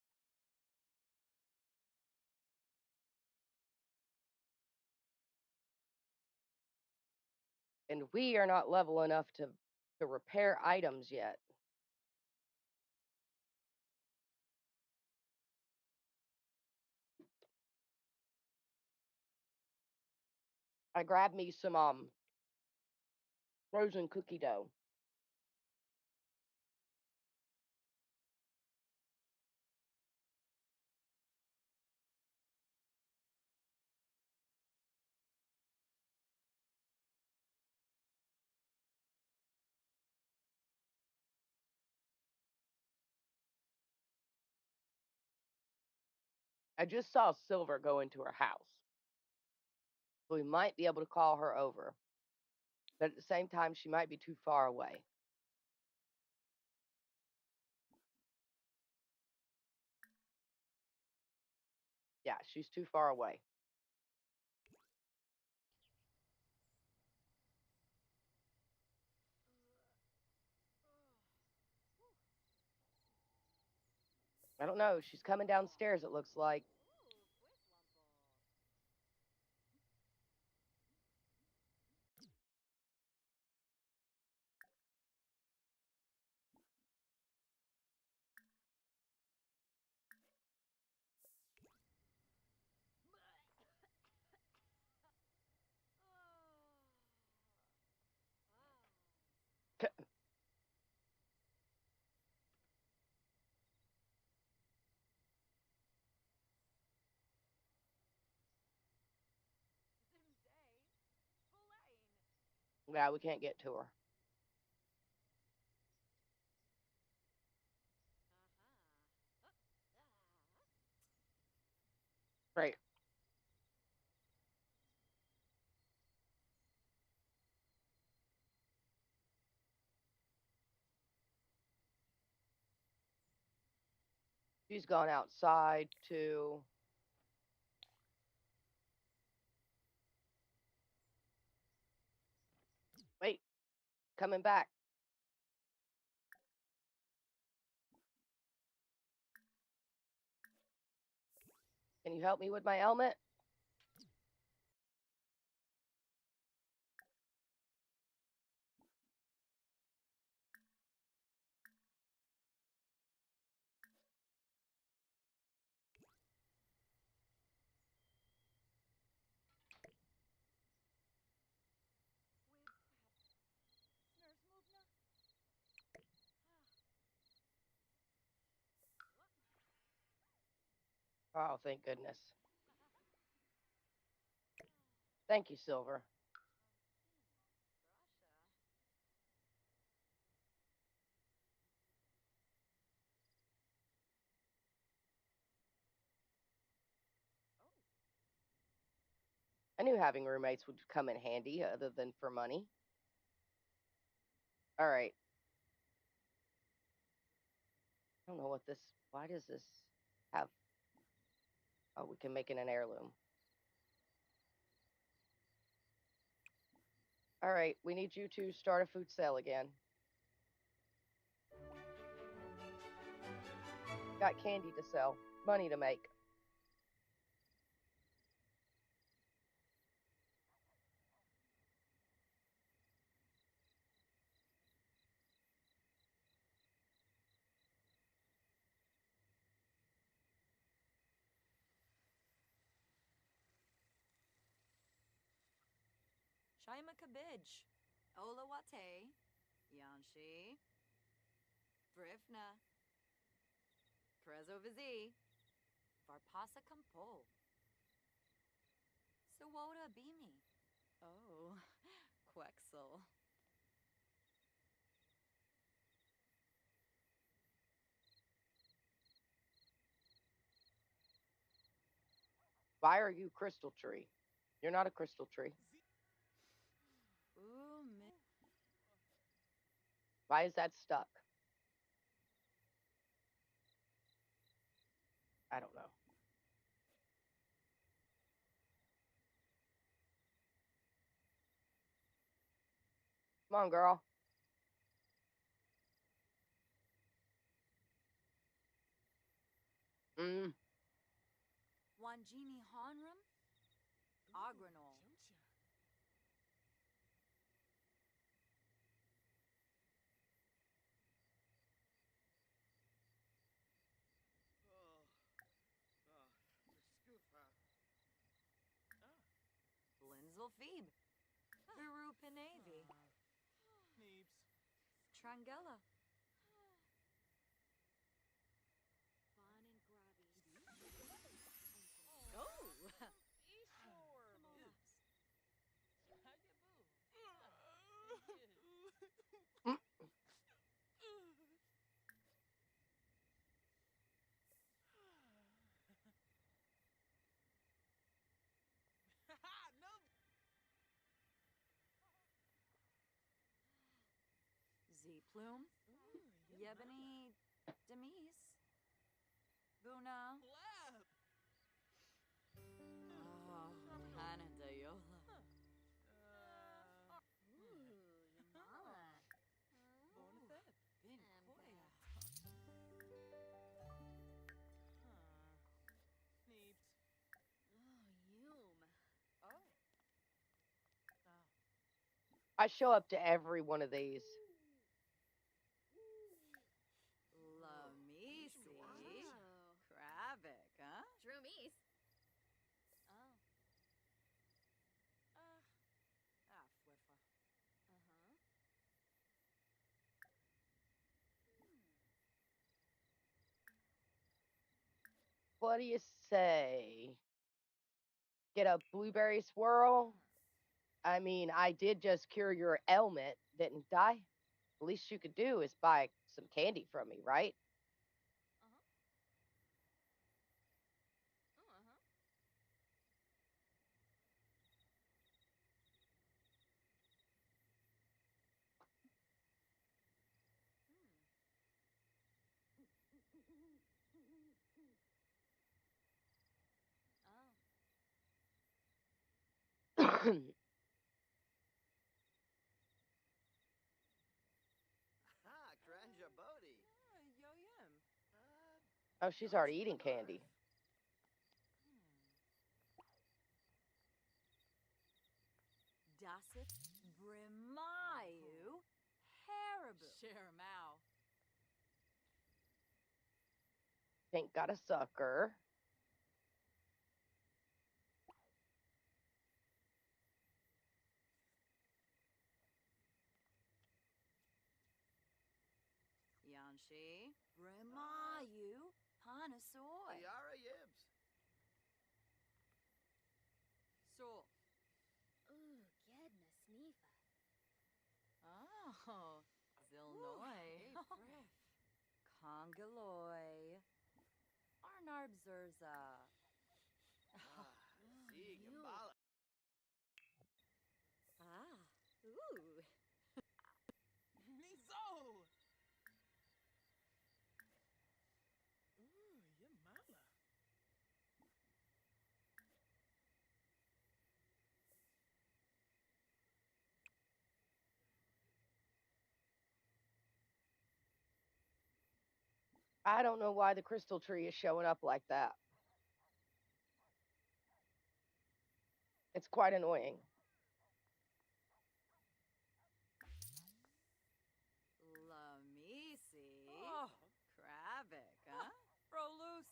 And we are not level enough to repair items yet. I grabbed me some frozen cookie dough. I just saw Silver go into her house. So we might be able to call her over. But at the same time, she might be too far away. Yeah, she's too far away. I don't know. She's coming downstairs, it looks like. Yeah, we can't get to her. Great. She's gone outside to. Wait, coming back. Can you help me with my helmet? Oh, thank goodness. Thank you, Silver. I knew having roommates would come in handy other than for money. All right. I don't know what this. Why does this have? Oh, we can make it an heirloom. All right. We need you to start a food sale again. Got candy to sell, money to make. Shaima Kabij. Ola Wate. Yanshi. Brifna. Prezo Vizi. Varpasa Kampo. Sawoda Bimi. Oh, Quexel. Why are you crystal tree? You're not a crystal tree. Ooh, Why is that stuck? I don't know. Come on, girl. Mm. Wanjini Hanram. Agranol. Oh, the scoofa. Blinzel Phoebe. Viru Pinavi. Neebs. Trangella. Oh! Ishore. Hagaboo. Mm. No. Z Plume. Yebony Demise. Buna. Blab. Oh, Hannah Dayola. Bonafed. Bin Koya. Neebs. Oh. I show up to every one of these. Lamisi. Kravik, huh? Droomies. Oh. Fwifa. Uh-huh. What do you say? Get a blueberry swirl? I mean, I did just cure your ailment, didn't I? The least you could do is buy some candy from me, right? Uh-huh. Oh, uh-huh. Oh. Ah, Granja Bodhi. Yo yum. Oh, she's Don't already you eating barf. candy. Dasit Brimayu Haribu. Share Mao. Pink got a sucker. Yanshi. Brimayu Panasoy. Liara Yibs. So. Ooh, Gedna Sneefa. Oh. Zilnoy. Congaloy. Arnarb Zurza. Ah, see Gambala. Ah. Ooh. Nizo. Ooh, Yamala. I don't know why the crystal tree is showing up like that. It's quite annoying. Lamisi. Oh. Kravik, huh? Prolus.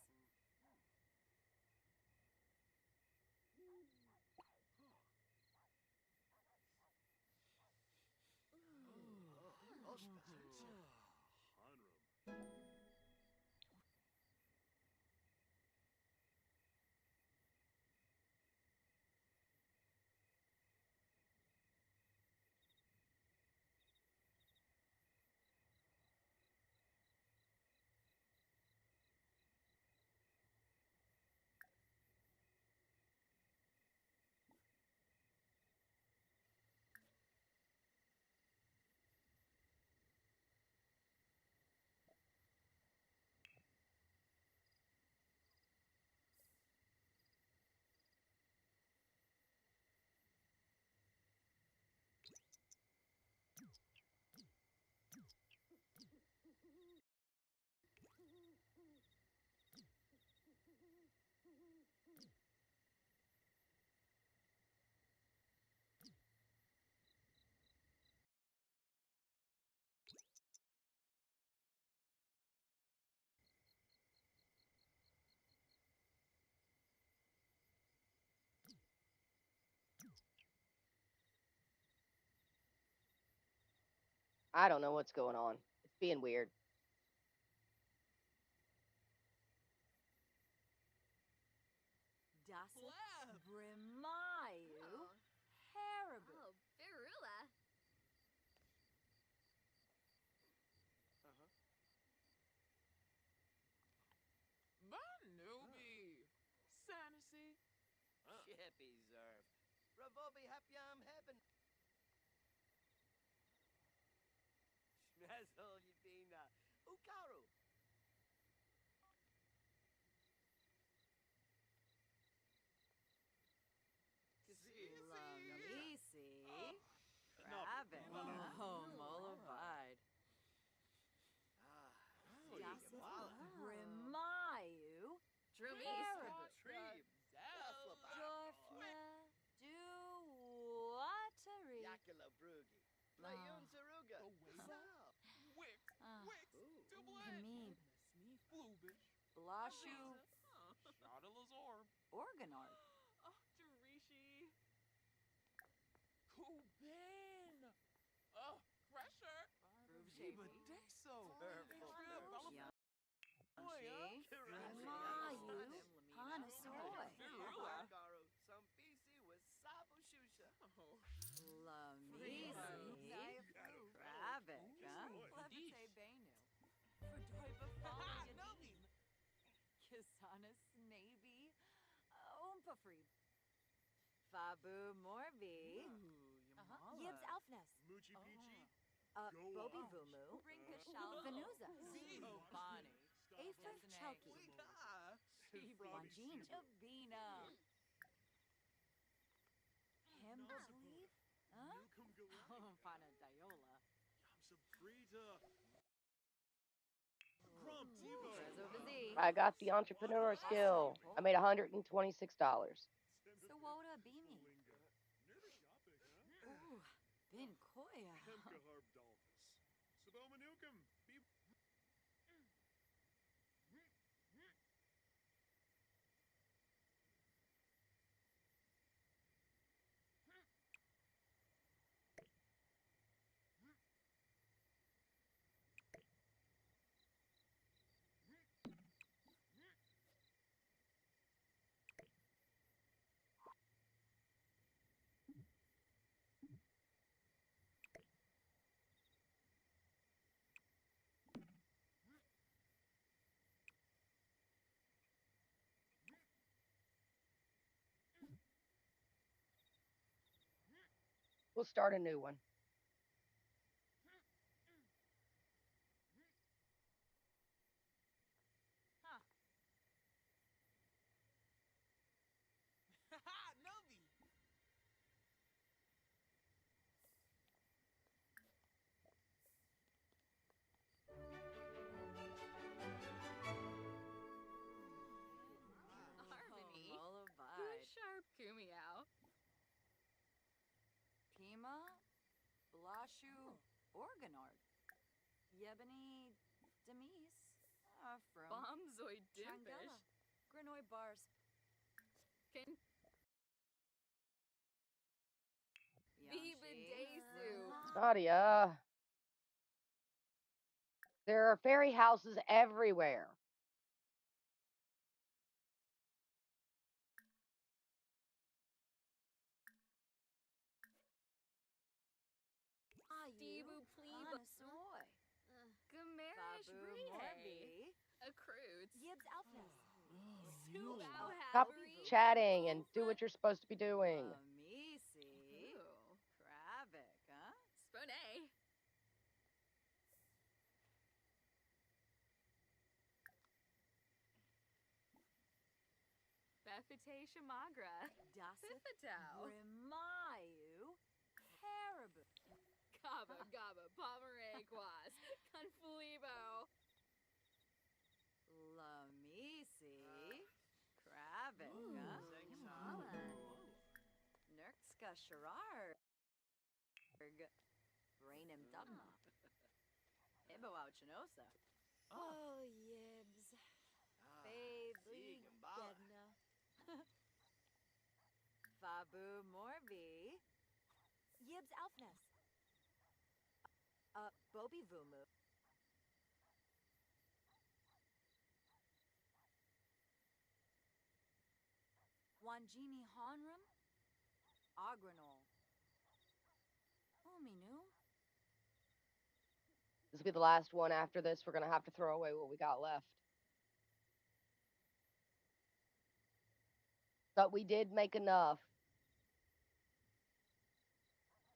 I don't know what's going on. It's being weird. Das Flab. Brimayu Haribo. Oh, Firula. Uh-huh. Manubi. Sanity. Chippy Zerv. Ravobi Hapyam Heaven. Schmezel Yibina. Ukaru. Lamisi. No. Rabbit. Oh, Molobide. Ah, Das Zigamala. Brimayu Drumis. Haribo. Tree. Dorfna Duwatari. Yakula Brugi. Playun Zaruga. The waiter. Sal. Wick. Ah. Wicks. Ooh. Double Kameen. Bluebish. Blashu Shot of Lazorb. Organard. Oh, Jerishi. Kubin. Oh, Crusher. Shapey. Deso. Purple. Yamchi. Kirasi. Mayu. Panasoy. Firula. Garu. Some PC with Sabu Shusha. Oh, Lamisi. Rabbit. Levite Benu. Fordoiba Nobi. Kisana Snaby. Oompafree. Fabu Morbi. Yibs Alfness. Moochie Peachy, Bobi on. Vumu. Ringkashal. Venuza. Obani. Afer Chelky. Wika. Wajin Abina. Himba Believe? Huh? Newcomb Galactic, Pana Diola. Yamsa Brita, Grump Devo, Prezo Vizi. I got the entrepreneur skill. I made $126. Sawota Bimi. Linga, Nerdy shopping, huh? Ooh, Bin Koya. Hemka Harb Dolphus, Saboma Newcomb, Be We'll start a new one. Nobi. Harmony. Molobide. Who's sharp Kumiao? Pima. Blashu. Organard. Yebony Demise. From Bombzoid Trangella. Dimpish. Granoy Bars. Can Yamchi. Biba Desu. Nadia. There are fairy houses everywhere. Stebu Pleba. Soy. Gamerish Babu Brie. Morbi. Accruits. Yibs Elfness. Subau Stop Habri. chatting and do what you're supposed to be doing. Lamisi. Ooh. Krabic, huh? Spone. Befite Shamagra. Dasip. Fifitao. Rimayu. Caribou. Gaba Gaba Pomeranquas. Confulibo. Lamisi. Krabic, huh? Nurkska Sherard. Brainham Dubna. Ibo Chinosa. Oh, Yibs. Baby Gedna. Fabu Morbi. Yibs Elfness. Bobby Vumu. Wanjini Honram. Agranol. Uminu. This will be the last one. After this, we're going to have to throw away what we got left. But we did make enough.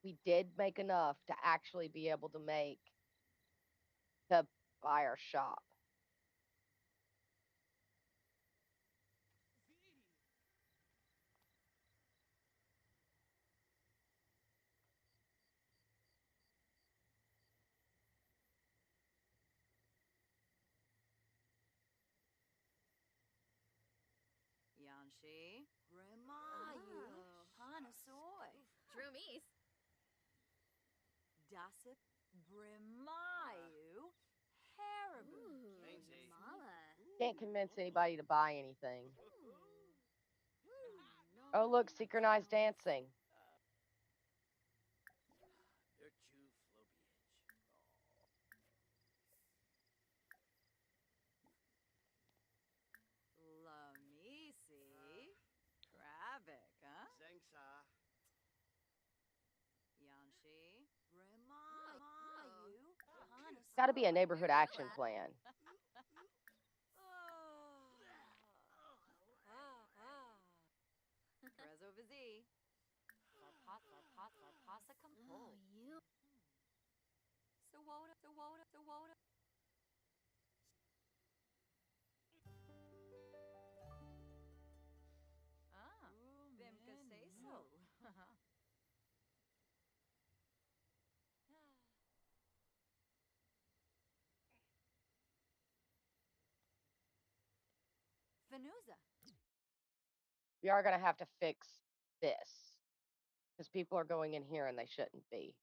We did make enough to actually be able to buy our shop. Yanshi. Rimayu. Hanasoy. Droomies. Dasip. Brimayu. Haribu. Can't convince anybody to buy anything. Oh, look, synchronized dancing. They're too flobiage. Lamisi. Krabic, huh? Zengsa. Yanshi. Rimayu. Hanasoy. Got to be a neighborhood action plan. Prezo Vizi. Farpasa Compo. You. Sawoda. Vimka say so. Venuza. We are going to have to fix this because people are going in here and they shouldn't be.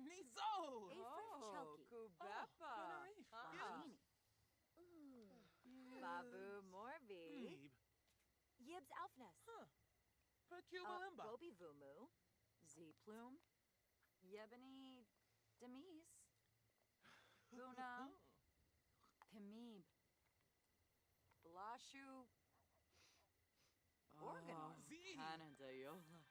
Nizo! Chelky. Kubepa! Wanjini. Babu Morbi. Neeb. Yibs Elfness. Percubalimba. Bobby Vumu. Z Plume. Yebony Demise. Guna. Pimib. Blashu. Organon. Z. Canadayola.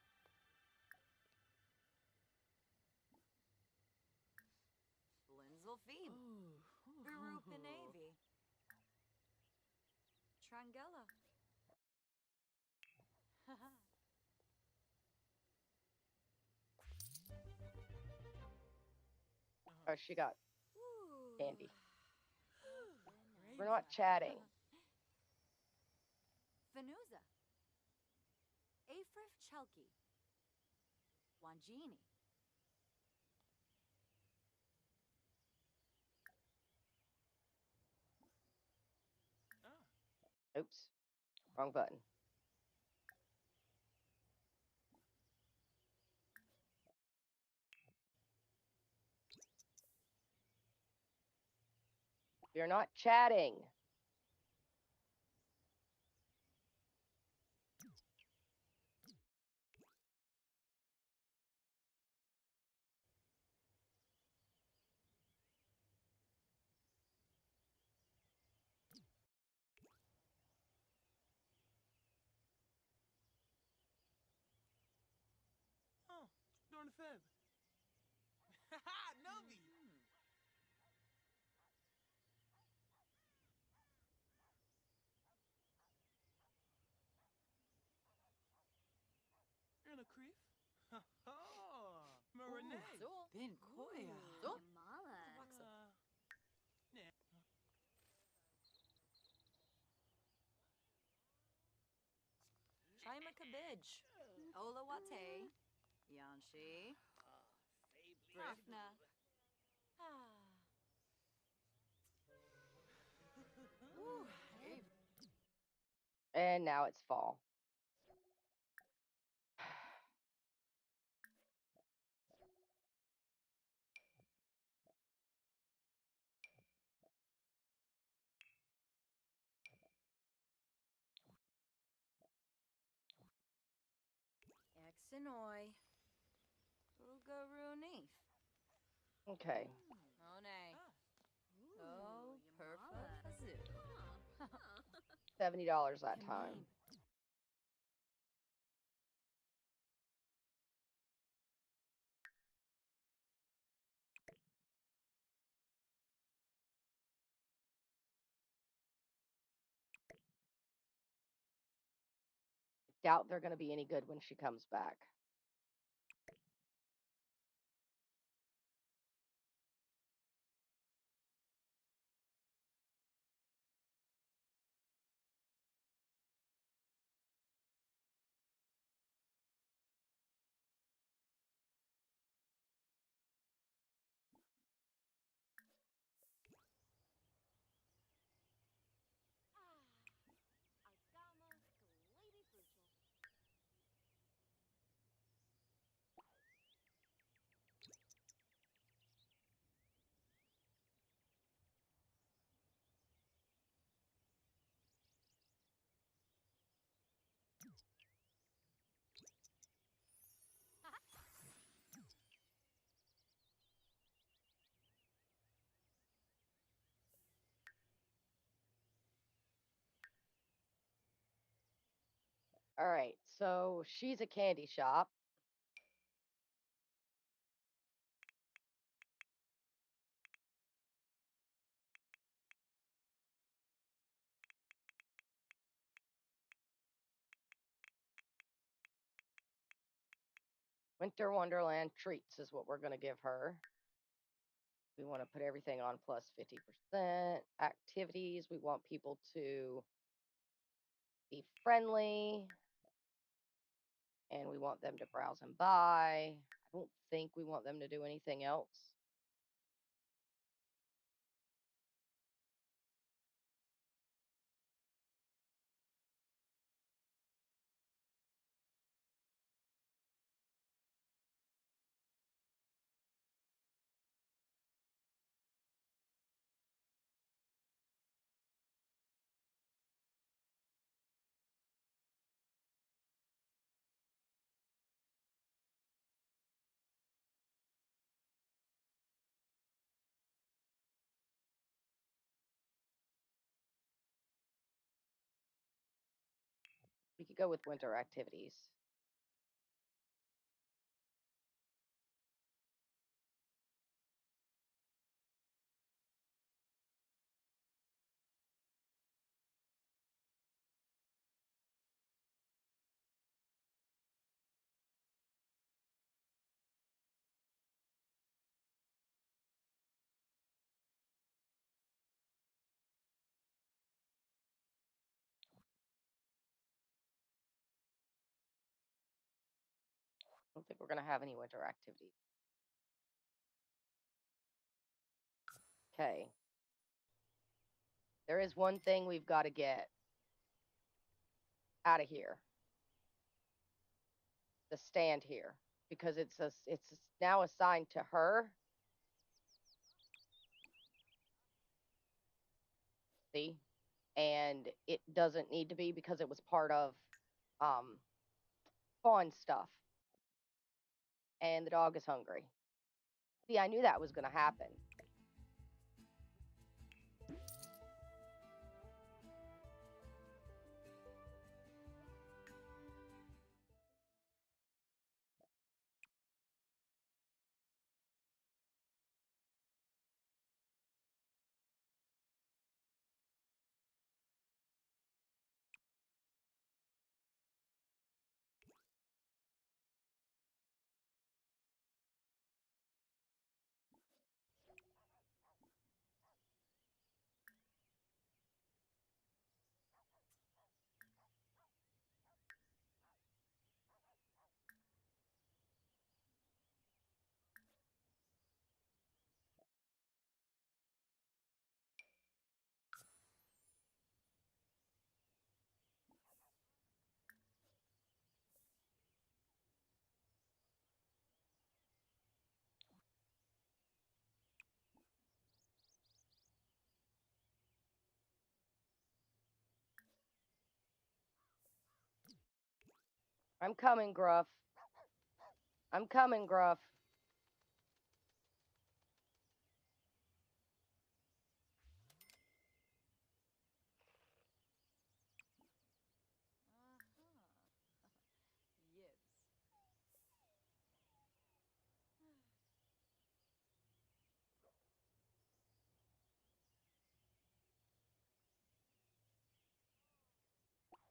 Blinzel Phoebe. Uru Pinavi. Trangella. Oh, she got candy. We're Rain's not chatting. Fenuza. Afrif Chelky. Wanjini. Oops. Wrong button. We're not chatting. Oh, darn fib. Haha, Novi. And a creef. Ha ha. Marinade. Bin Koya. Yamala. Nah. Shaima Kabij. Ola Wate. Yanshi. Brafna. Ooh, And now it's fall. Exinoy. Ugarunif. Okay. Monet. Ooh, Oh, Yamala. Perfazoo. $70 that time. Doubt they're going to be any good when she comes back. All right. So she's a candy shop. Winter Wonderland treats is what we're going to give her. We want to put everything on plus 50%. Activities, we want people to be friendly. And we want them to browse and buy. I don't think we want them to do anything else. We could go with winter activities. don't think we're going to have any winter activities. Okay. There is one thing we've got to get out of here. The stand here. Because it's now assigned to her. See? And it doesn't need to be because it was part of fawn stuff. And the dog is hungry. See, I knew that was going to happen. I'm coming, Gruff. I'm coming, Gruff. Yes.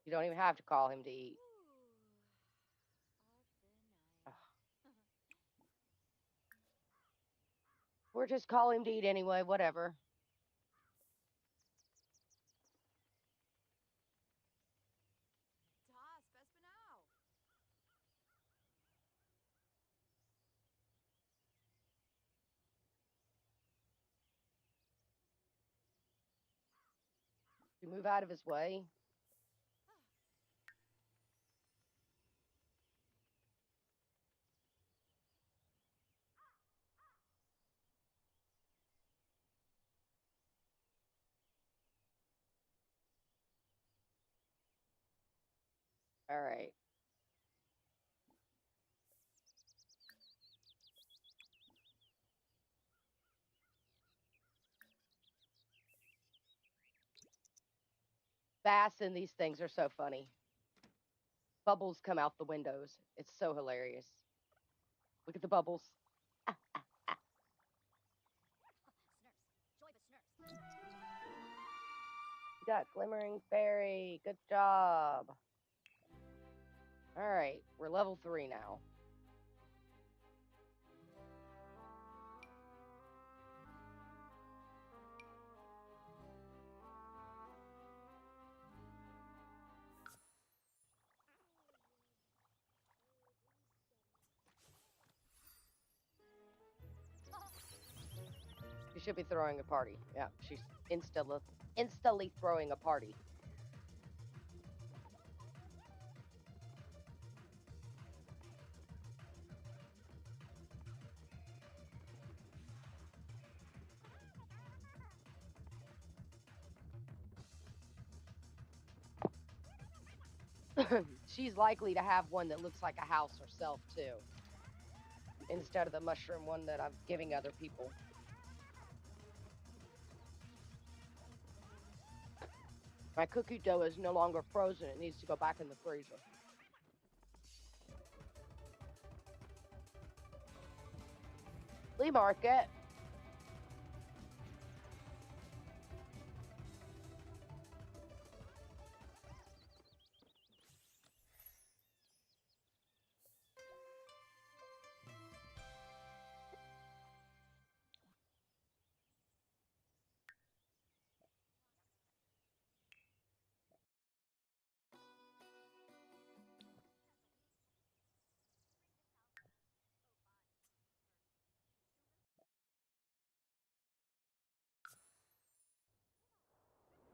You don't even have to call him to eat. Ugh. Or just call him to eat anyway, whatever. Toss, best for now. You move out of his way. All right. Bass in these things are so funny. Bubbles come out the windows. It's so hilarious. Look at the bubbles. You got Glimmering Fairy. Good job. All right. We're level 3 now. She should be throwing a party. Yeah, she's instantly throwing a party. She's likely to have one that looks like a house herself, too. Instead of the mushroom one that I'm giving other people. My cookie dough is no longer frozen. It needs to go back in the freezer. Flea market.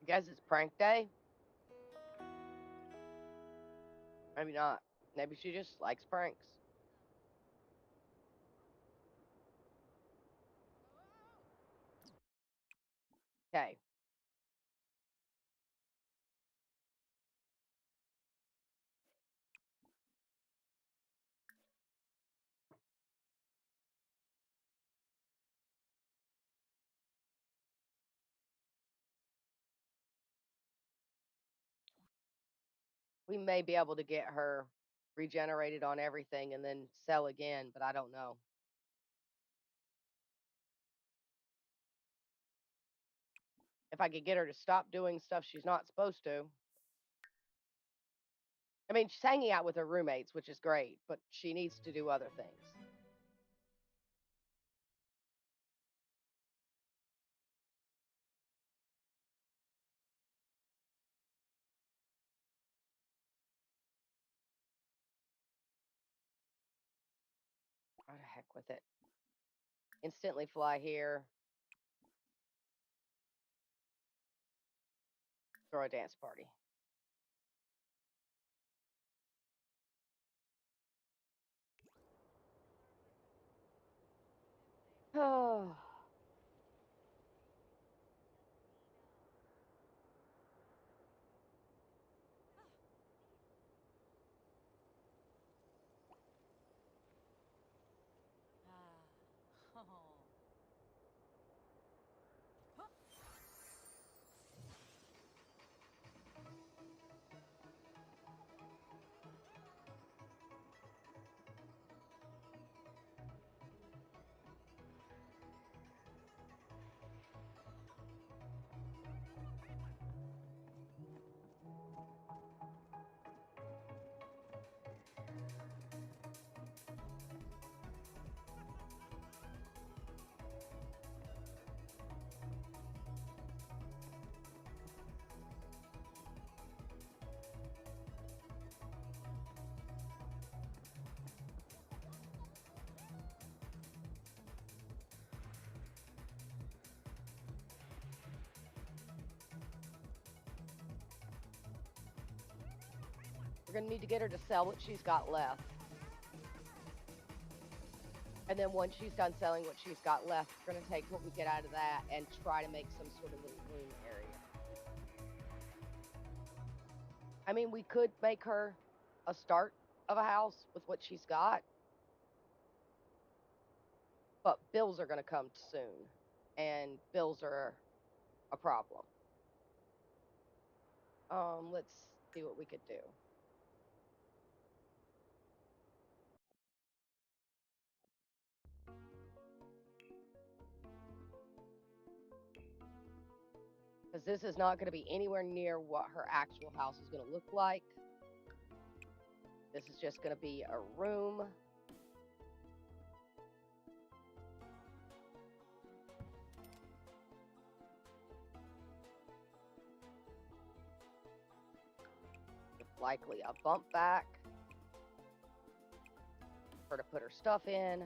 Guess it's prank day? Maybe not. Maybe she just likes pranks. Okay. We may be able to get her regenerated on everything and then sell again, but I don't know. If I could get her to stop doing stuff she's not supposed to. I mean, she's hanging out with her roommates, which is great, but she needs to do other things. Oh, the heck with it. Instantly fly here. Throw a dance party. Oh. Oh. We're going to need to get her to sell what she's got left. And then once she's done selling what she's got left, we're going to take what we get out of that and try to make some sort of little room area. I mean, we could make her a start of a house with what she's got. But bills are going to come soon. And bills are a problem. Let's see what we could do. Because this is not going to be anywhere near what her actual house is going to look like. This is just going to be a room. With likely a bump back for her to put her stuff in.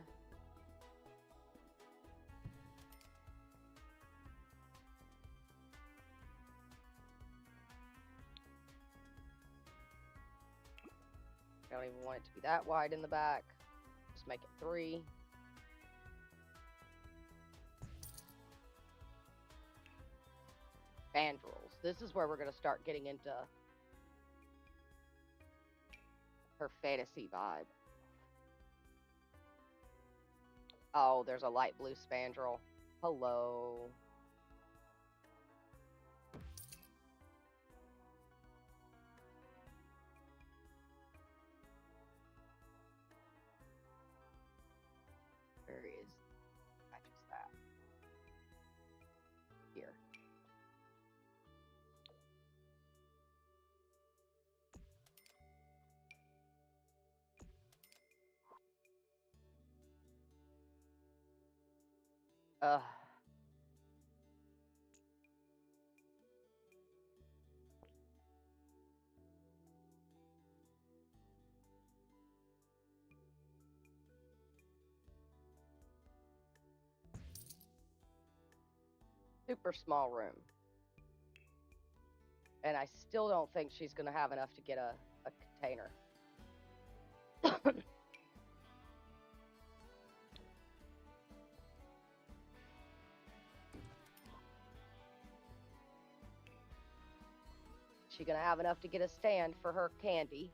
I don't even want it to be that wide in the back. Just make it 3. Spandrels. This is where we're going to start getting into her fantasy vibe. Oh, there's a light blue spandrel. Hello. Where is matches that? Here. Ugh. Super small room. And I still don't think she's going to have enough to get a container. She going to have enough to get a stand for her candy.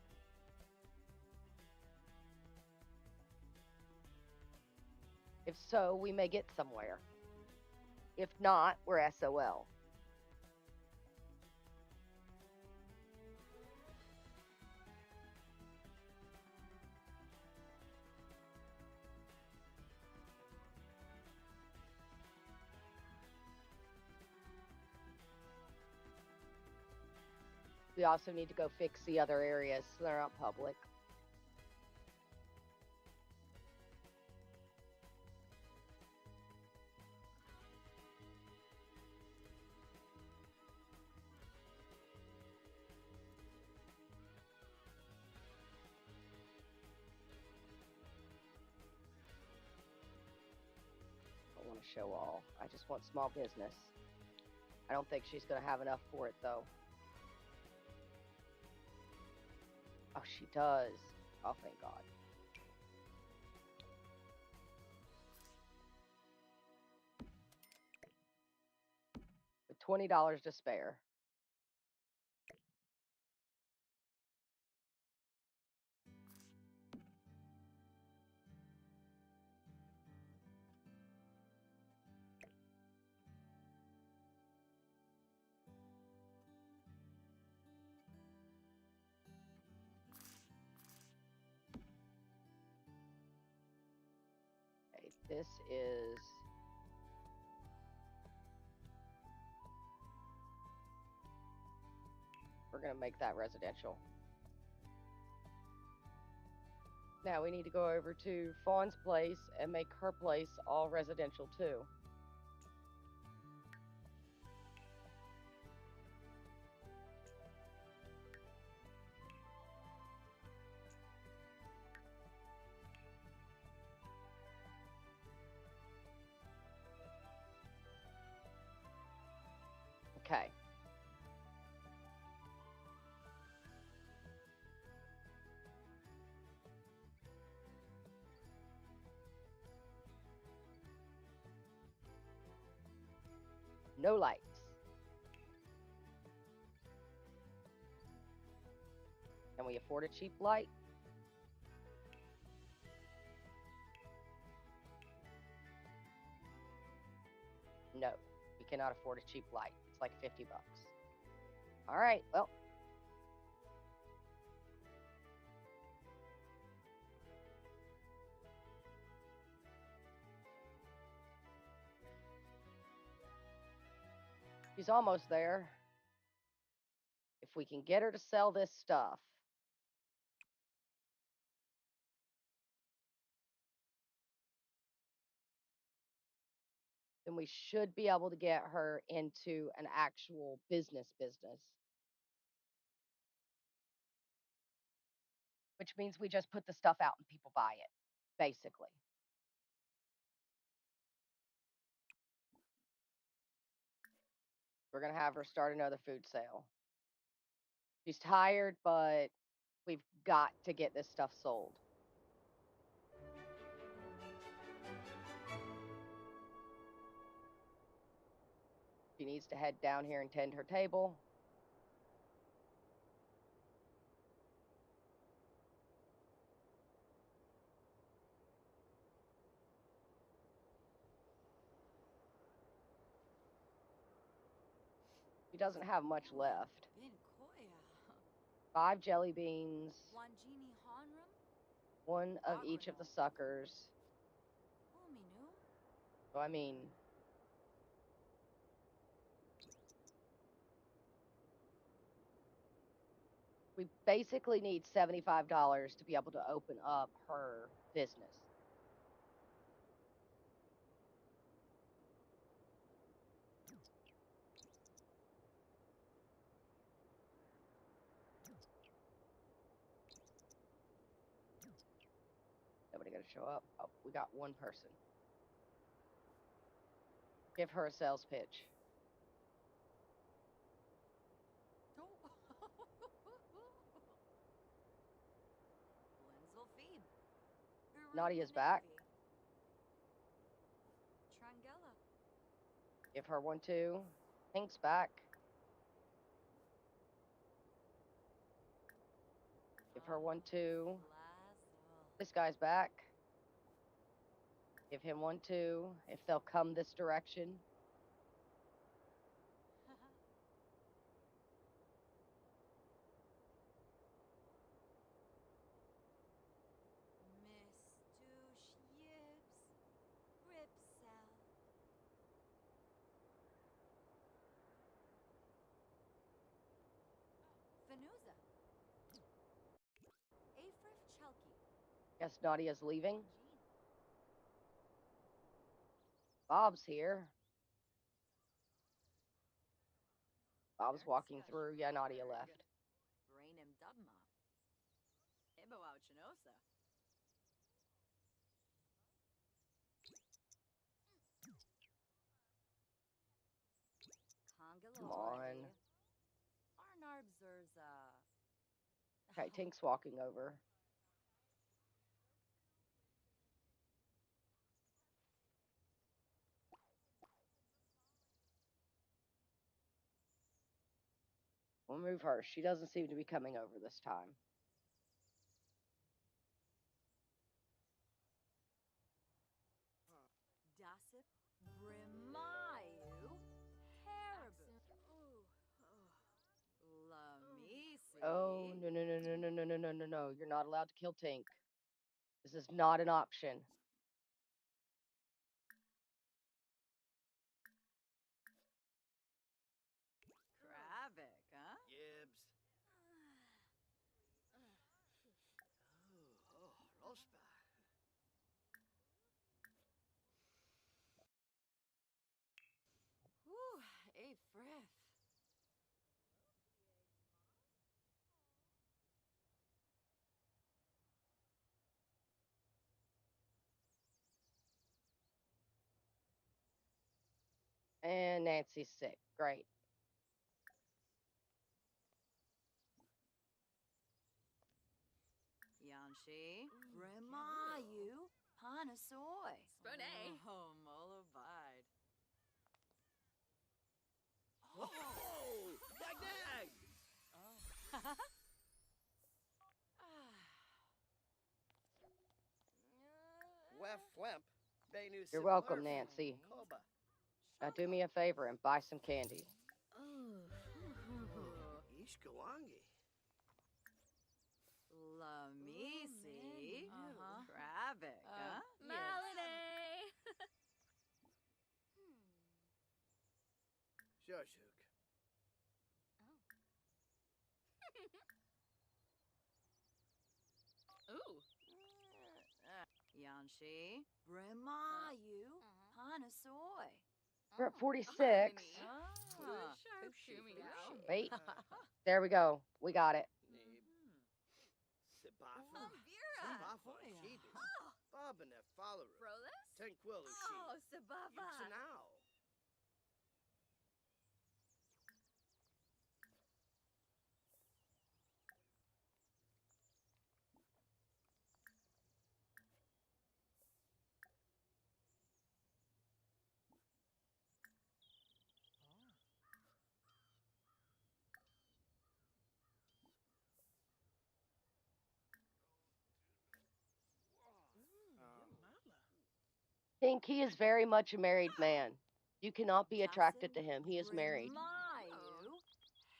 If so, we may get somewhere. If not, we're SOL. We also need to go fix the other areas so they're not public. I don't want to show all. I just want small business. I don't think she's going to have enough for it, though. Oh, she does. Oh, thank God. With $20 to spare. Okay, this is... We're going to make that residential. Now we need to go over to Fawn's place and make her place all residential too. Okay. No lights. Can we afford a cheap light? No, we cannot afford a cheap light. It's like $50. All right, well. She's almost there. If we can get her to sell this stuff. Then we should be able to get her into an actual business. Which means we just put the stuff out and people buy it, basically. We're going to have her start another food sale. She's tired, but we've got to get this stuff sold. She needs to head down here and tend her table. She doesn't have much left. 5 jelly beans. One of each of the suckers. So, I mean... We basically need $75 to be able to open up her business. Nobody gonna show up. Oh, we got one person. Give her a sales pitch. Nadia's back. Trangella. Give her 1, 2. Pink's back. Give her 1, 2. This guy's back. Give him 1, 2. If they'll come this direction. Venusa. Afrif Chelky. Guess Nadia's leaving. Bob's here. Bob's walking through. Yeah, Nadia left. Brainham Dubma. Ibowow Chinosa. Come on. Arnarb Zurza. Okay, Tink's walking over. We'll move her. She doesn't seem to be coming over this time. Dasip Brimayu Haribu. Lamisi. Oh, no, no, no, no, no, no, no, no, no, no. You're not allowed to kill Tink. This is not an option. Kravik, huh? Yibs. Oh, Rospa. Whew, Afrif. And Nancy's sick. Great. Yanshi. Brimayu Panasoy. Spone. Oh, Molobide. Oh, dag dag. Wef wemp. Benu You're welcome, Simurf. Nancy. Koba. Now do me a favor and buy some candy. Ishkawangi. Lamisi. Kravik, huh? Melody. Shoshuk. Ooh. Yanshi. Brimayu Panasoy. We're at 46. Wait. There we go. We got it. Nib. Sibafa. Vera. Sibafa. Shidu. Bob and their follower. Frolis? Tenquilu. Oh, Sababa. Now. Tink, he is very much a married man. You cannot be attracted to him. He is married. Brimayu Haribu.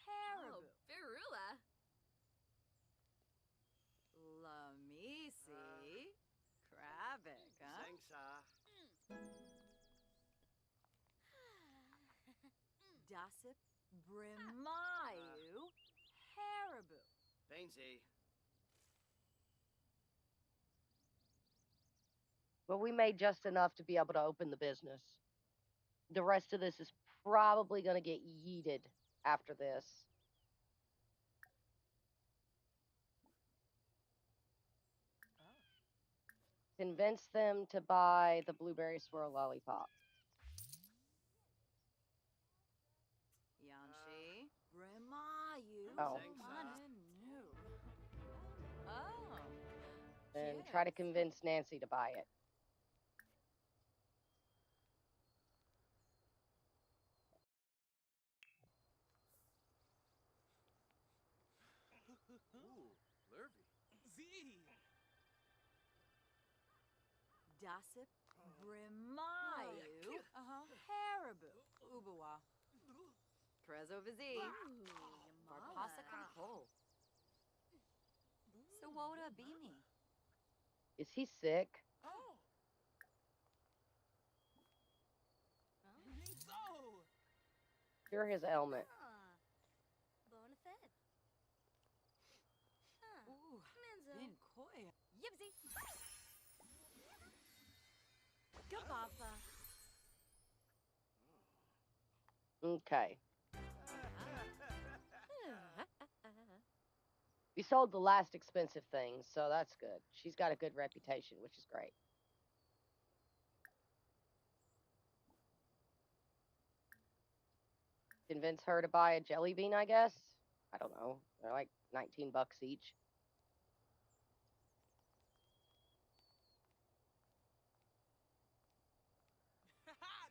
Oh, Virula. Lamisi. Kravik, huh? Sangsa. Dasip Brimayu Haribu. Bainsy. But we made just enough to be able to open the business. The rest of this is probably going to get yeeted after this. Convince them to buy the blueberry swirl lollipop. Yanshi. Brimayu Oh. Pananu. Oh. And Try to convince Nancy to buy it. Ooh, lurvy. Z. Dasip Brimayu. Haribu. Ubawa. Prezovizi. Varpasa Kampol. Sawoda Bimi. Is he sick? Oh. So. Cure his ailment. Bonafed. Ooh. Menzo. Bin Koya. Yibsy. Gabafa. Okay. We sold the last expensive things, so that's good. She's got a good reputation, which is great. Convince her to buy a jelly bean, I guess. I don't know. They're like 19 bucks each.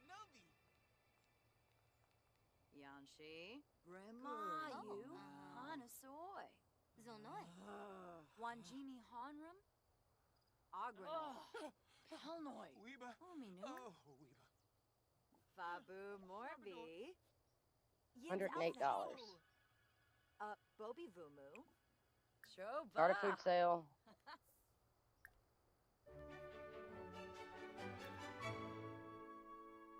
Novi. Yanshi. Brimayu. Hanasoy. Zonoi. Wanjini Hanram. Agranol. Pelnoi. Weeba. Uminu. Oh, Weeba. Fabu Morbi. $108. Bobi Vumu. Shoba. Start a food sale.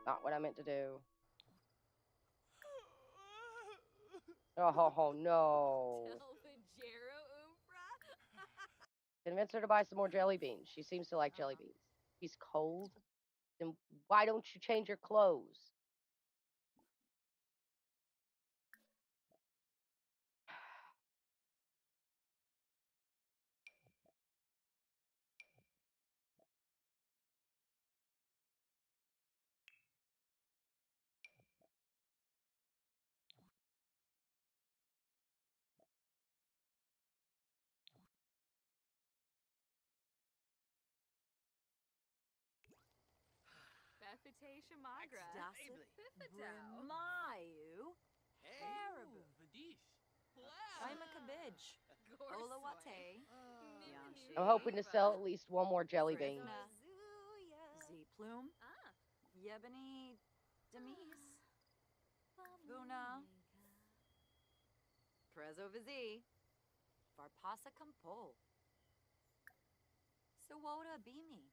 Not what I meant to do. Oh, no. Telvajero Umbra. Convince her to buy some more jelly beans. She seems to like jelly beans. He's cold. Then why don't you change your clothes? Befitation Magra. Dasip Fifitao. Brimayu. Hey. Haribu. Vadish. I'm a cabbage. Olawate. Yanshi. I'm hoping to sell at least one more jelly bean. Z Plume. Yebony Demise. Guna. Prezovizi. Varpasa Kampol. Sawoda Bimi.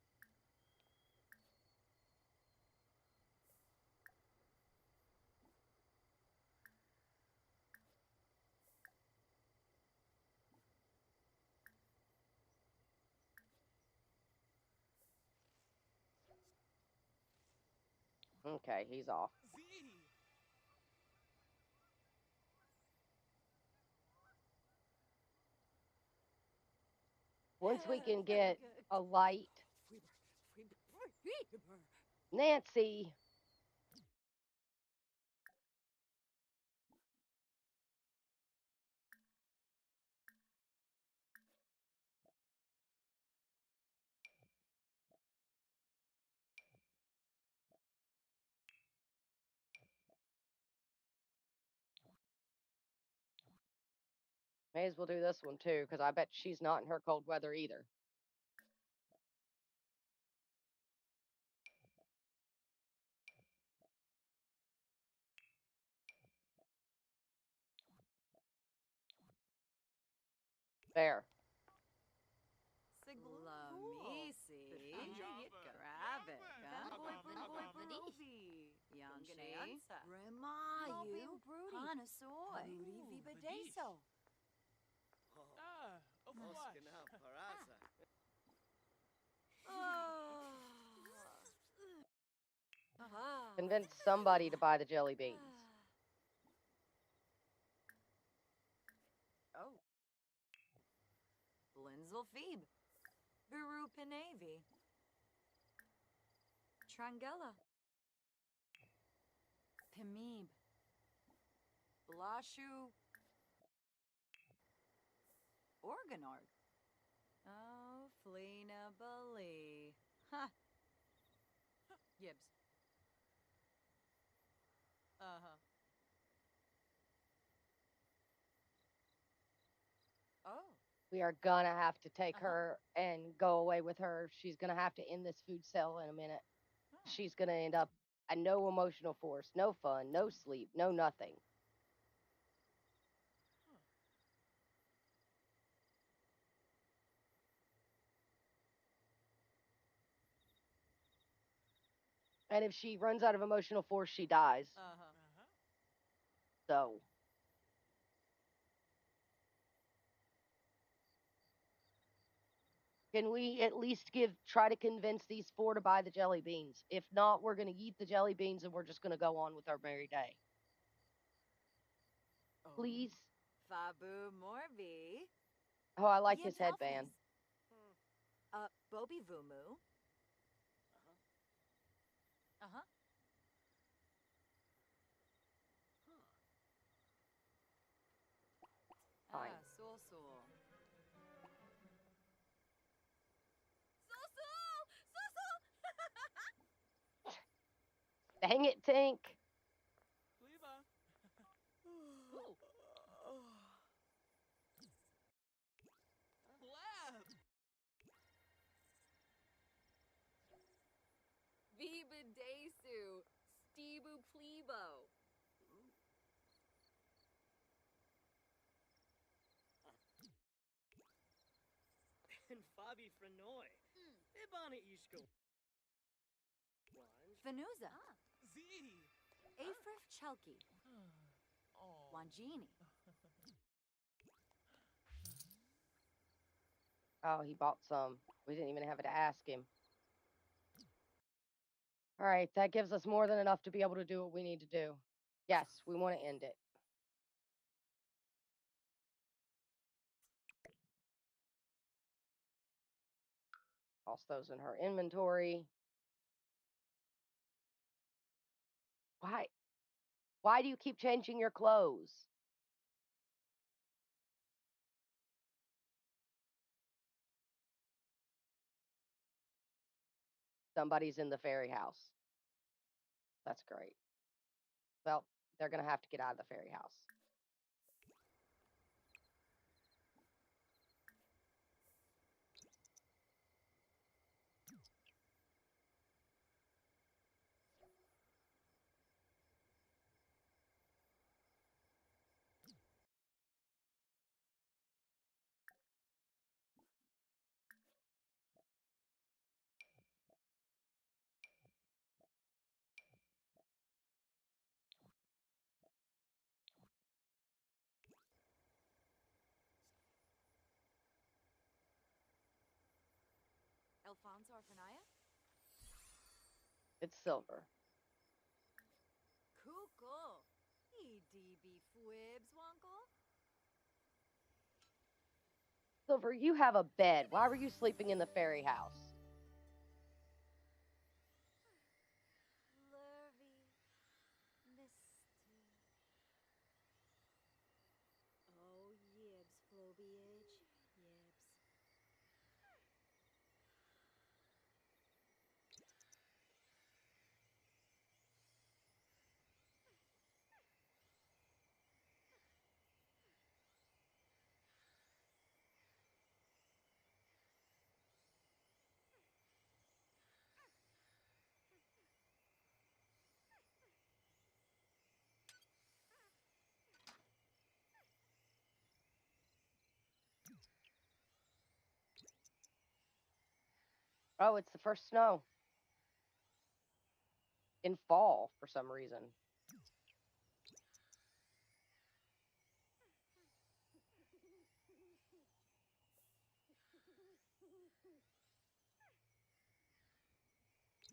Okay, he's off. Z. Once we can get a light. Nancy. May as well do this one too, because I bet she's not in her cold weather either. There. Lamisi. Gravik. Yanshi. Brimayu. Hanasoy. Rudy Vibadeso. Oskana Paraza. Convince somebody to buy the jelly beans. Oh. Blinzel Phoebe. Guru Pinavi. Trangella. Pimib. Blashu. Organard. Oh, Flina Jubilee. Ha! Gibbs. Uh-huh. Oh. We are gonna have to take her and go away with her. She's gonna have to end this food cell in a minute. She's gonna end up at no emotional force, no fun, no sleep, no nothing. And if she runs out of emotional force, she dies. Uh-huh. So can we at least try to convince these four to buy the jelly beans? If not, we're gonna eat the jelly beans and we're just gonna go on with our merry day. Oh. Please. Fabu Morbi. Oh, I like his Gibbs headband. Bobby Vumu. Uh-huh. Fine. Soul Soul. Dang it, Tink. Leva. Lab. Viva Desu. Stebu Plebo. And Fabi Frenoy. Ibana Ishko. Venuza. Z. Afrif Chelky. Oh. Wanjini. Oh, he bought some. We didn't even have to ask him. All right, that gives us more than enough to be able to do what we need to do. Yes, we want to end it. Toss those in her inventory. Why? Why do you keep changing your clothes? Somebody's in the fairy house. That's great. Well, they're going to have to get out of the fairy house. Alfonso Orfanaya. It's silver. Kuko. EDB Fwibs, Wonko. Silver, you have a bed. Why were you sleeping in the fairy house? Lurvy. Misty. Oh, Yibs, Flobiage. Yibs. Oh, it's the first snow. In fall, for some reason.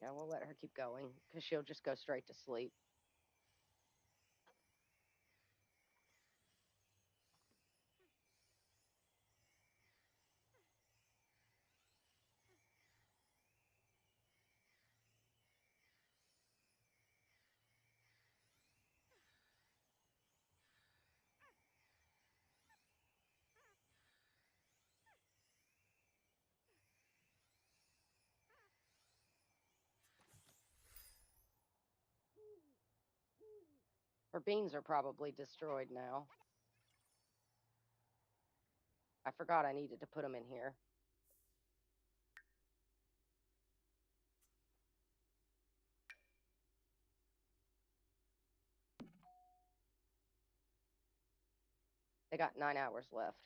Yeah, we'll let her keep going because she'll just go straight to sleep. Her beans are probably destroyed now. I forgot I needed to put them in here. They got 9 hours left.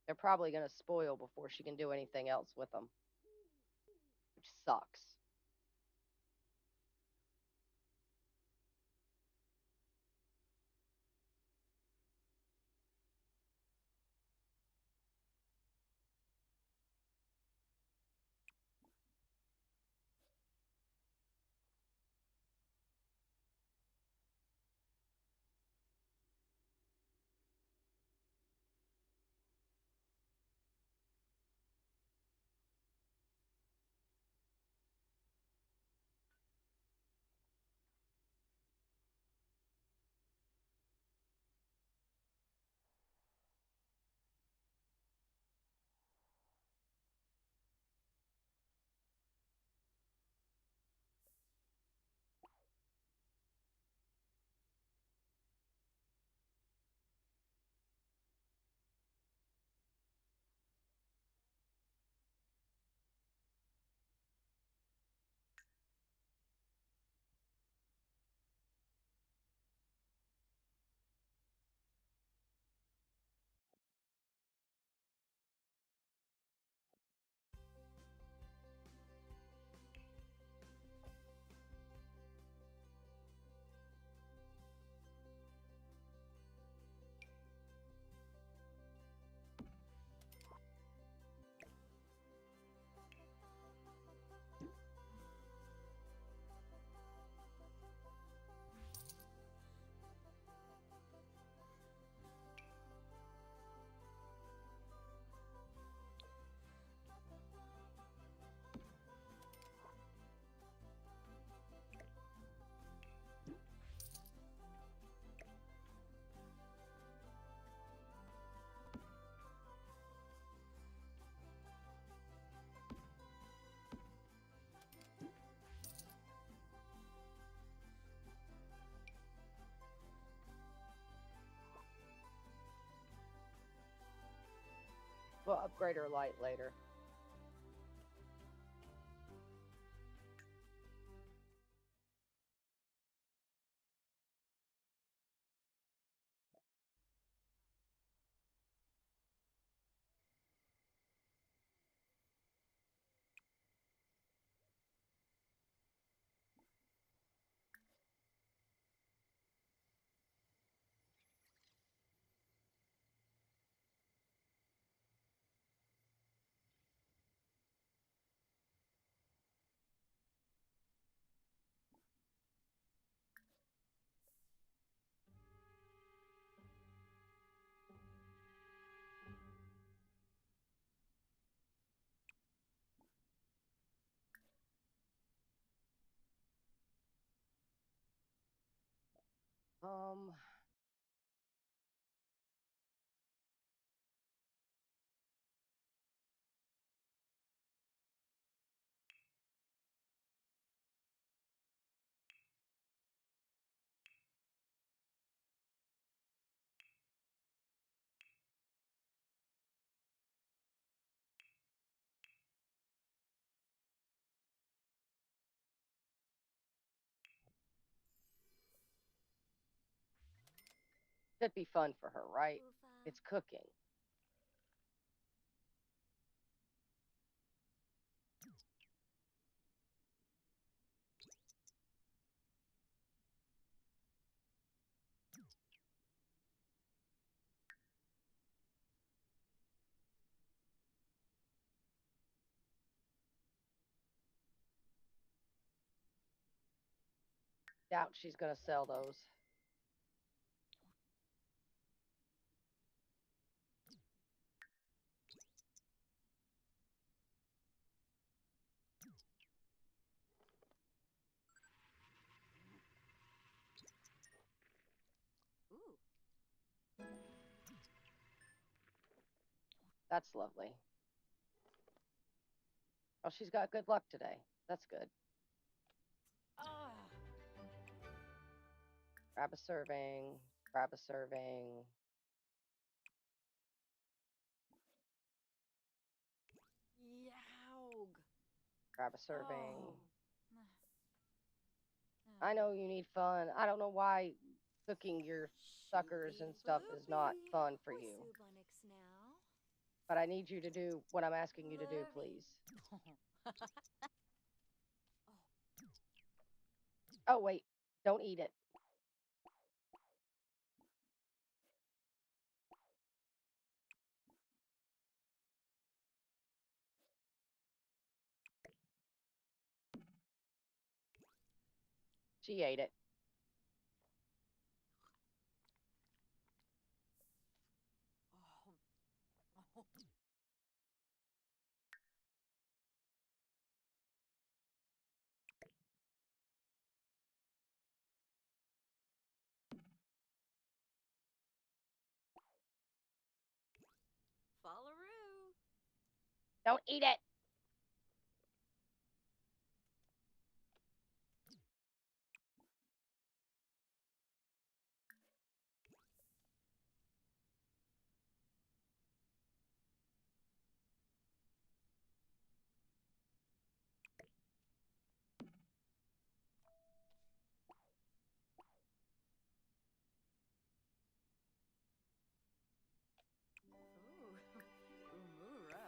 They're probably going to spoil before she can do anything else with them, which sucks. We'll upgrade her light later. Um, that'd be fun for her, right? It's cooking. Doubt she's going to sell those. Ooh. That's lovely. Oh, she's got good luck today. That's good. Ah. Grab a serving. Grab a serving. Yaug. Grab a serving. Oh. I know you need fun. I don't know why cooking your suckers and stuff is not fun for you. Now. But I need you to do what I'm asking you to do, please. Oh, wait. Don't eat it. She ate it. Oh. Follaroo. Don't eat it. Ooh. Umura.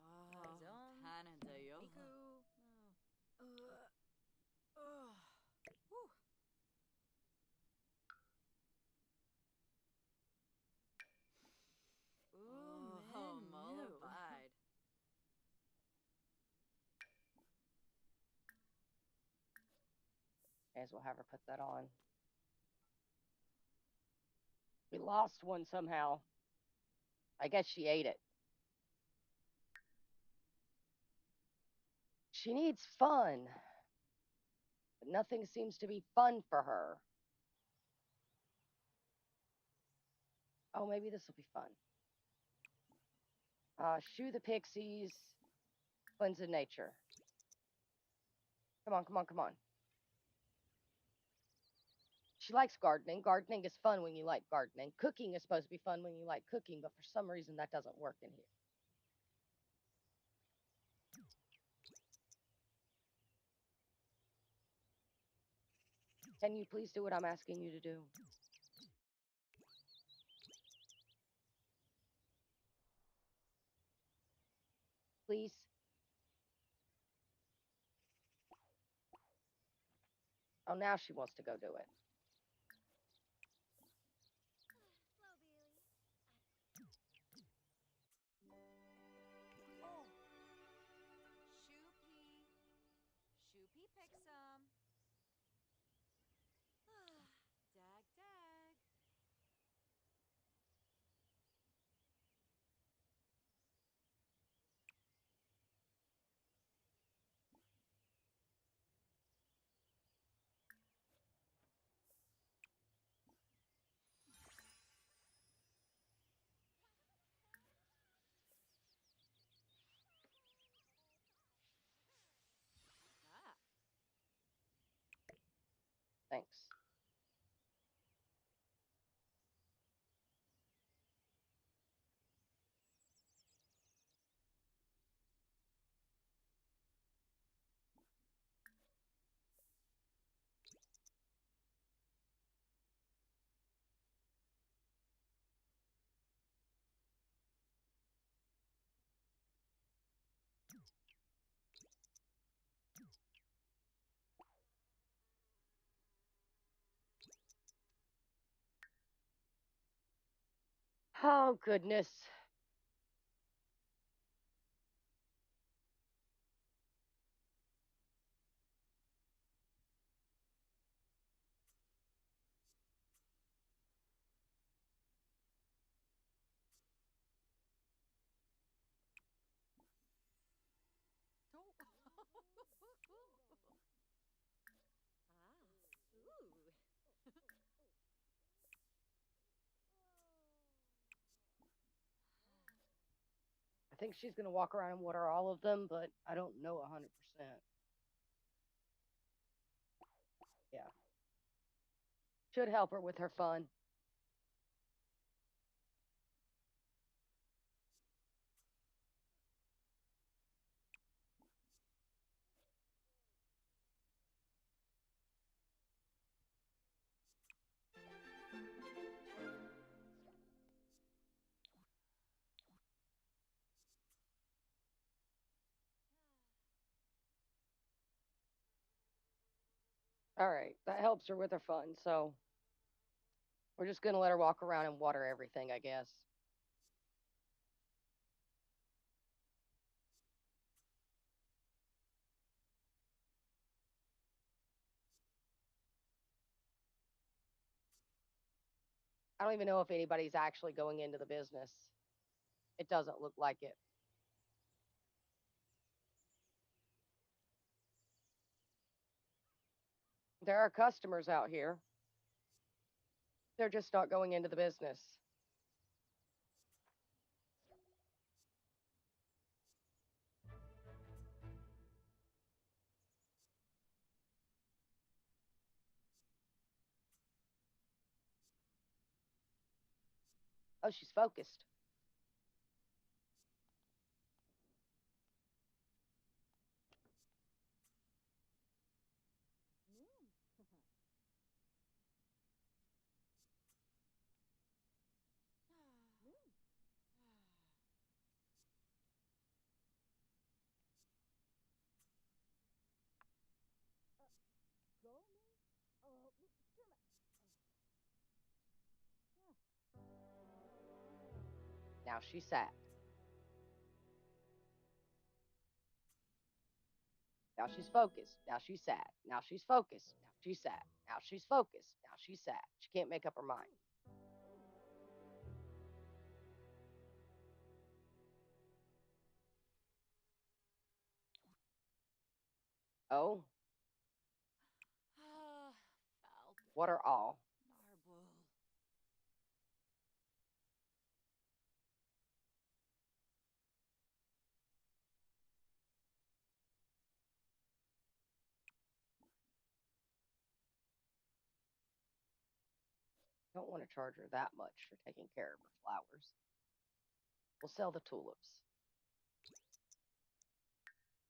Oh, Canada, yo. Miku. Whew. Ooh, oh, mollified. May as well have her put that on. We lost one somehow. I guess she ate it. She needs fun. But nothing seems to be fun for her. Oh, maybe this will be fun. Shoo the pixies. Cleanse in nature. Come on, come on, come on. She likes gardening. Gardening is fun when you like gardening. Cooking is supposed to be fun when you like cooking, but for some reason that doesn't work in here. Can you please do what I'm asking you to do? Please? Oh, now she wants to go do it. Oh. Shoopy. Shoopy Pixum. Dag dag. Ah. Thanks. Oh, goodness. think she's going to walk around and water all of them, but I don't know 100%. Yeah. Should help her with her fun. All right, that helps her with her fun. So we're just going to let her walk around and water everything, I guess. I don't even know if anybody's actually going into the business. It doesn't look like it. There are customers out here. They're just not going into the business. Oh, she's focused. Now she's sad. Now she's focused. Now she's sad. Now she's focused. Now she's sad. Now she's focused. Now she's sad. She can't make up her mind. Oh, water all. Don't want to charge her that much for taking care of her flowers. We'll sell the tulips.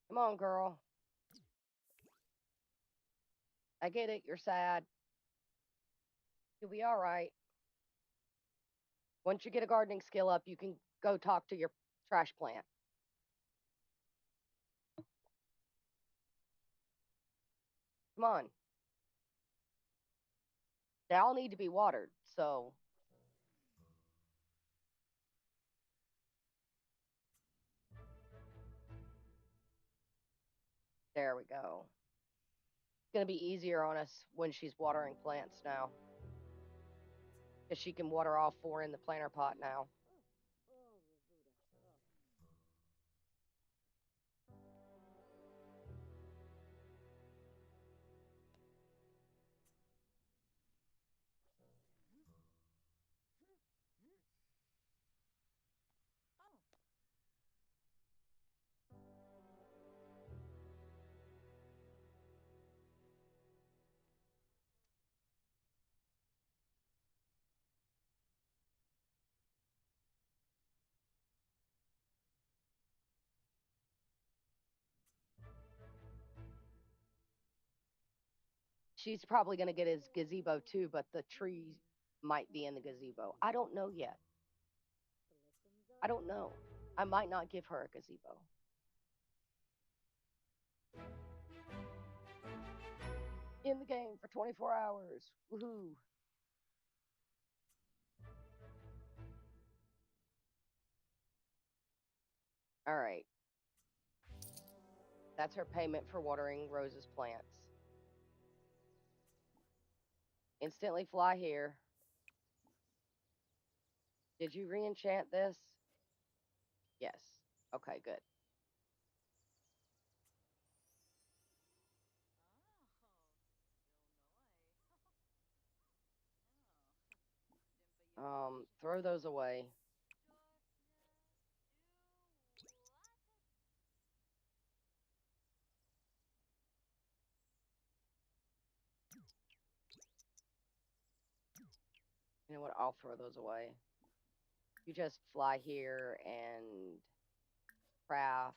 Come on, girl. I get it. You're sad. You'll be all right. Once you get a gardening skill up, you can go talk to your trash plant. Come on. They all need to be watered, so there we go. It's going to be easier on us when she's watering plants now. Because she can water all four in the planter pot now. She's probably going to get his gazebo too, but the trees might be in the gazebo. I don't know yet. I don't know. I might not give her a gazebo. In the game for 24 hours. Woohoo. All right. That's her payment for watering Rose's plants. Instantly fly here. Did you re-enchant this? Yes. Okay, good. Throw those away. You know what? I'll throw those away. You just fly here and craft.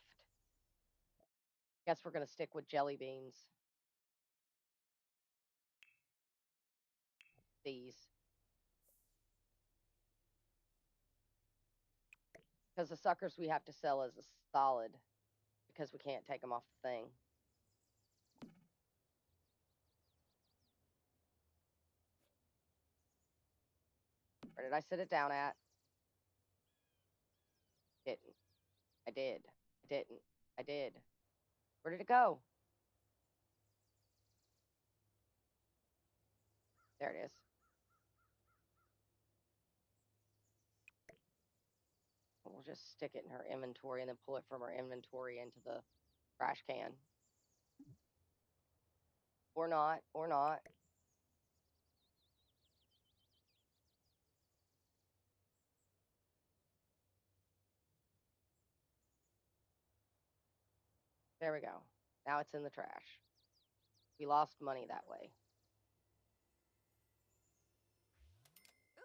Guess we're gonna stick with jelly beans. These. Because the suckers we have to sell as a solid. Because we can't take them off the thing. Where did I sit it down at? Didn't. I did. I didn't. I did. Where did it go? There it is. We'll just stick it in her inventory and then pull it from her inventory into the trash can. Or not. Or not. There we go. Now it's in the trash. We lost money that way. Ooh.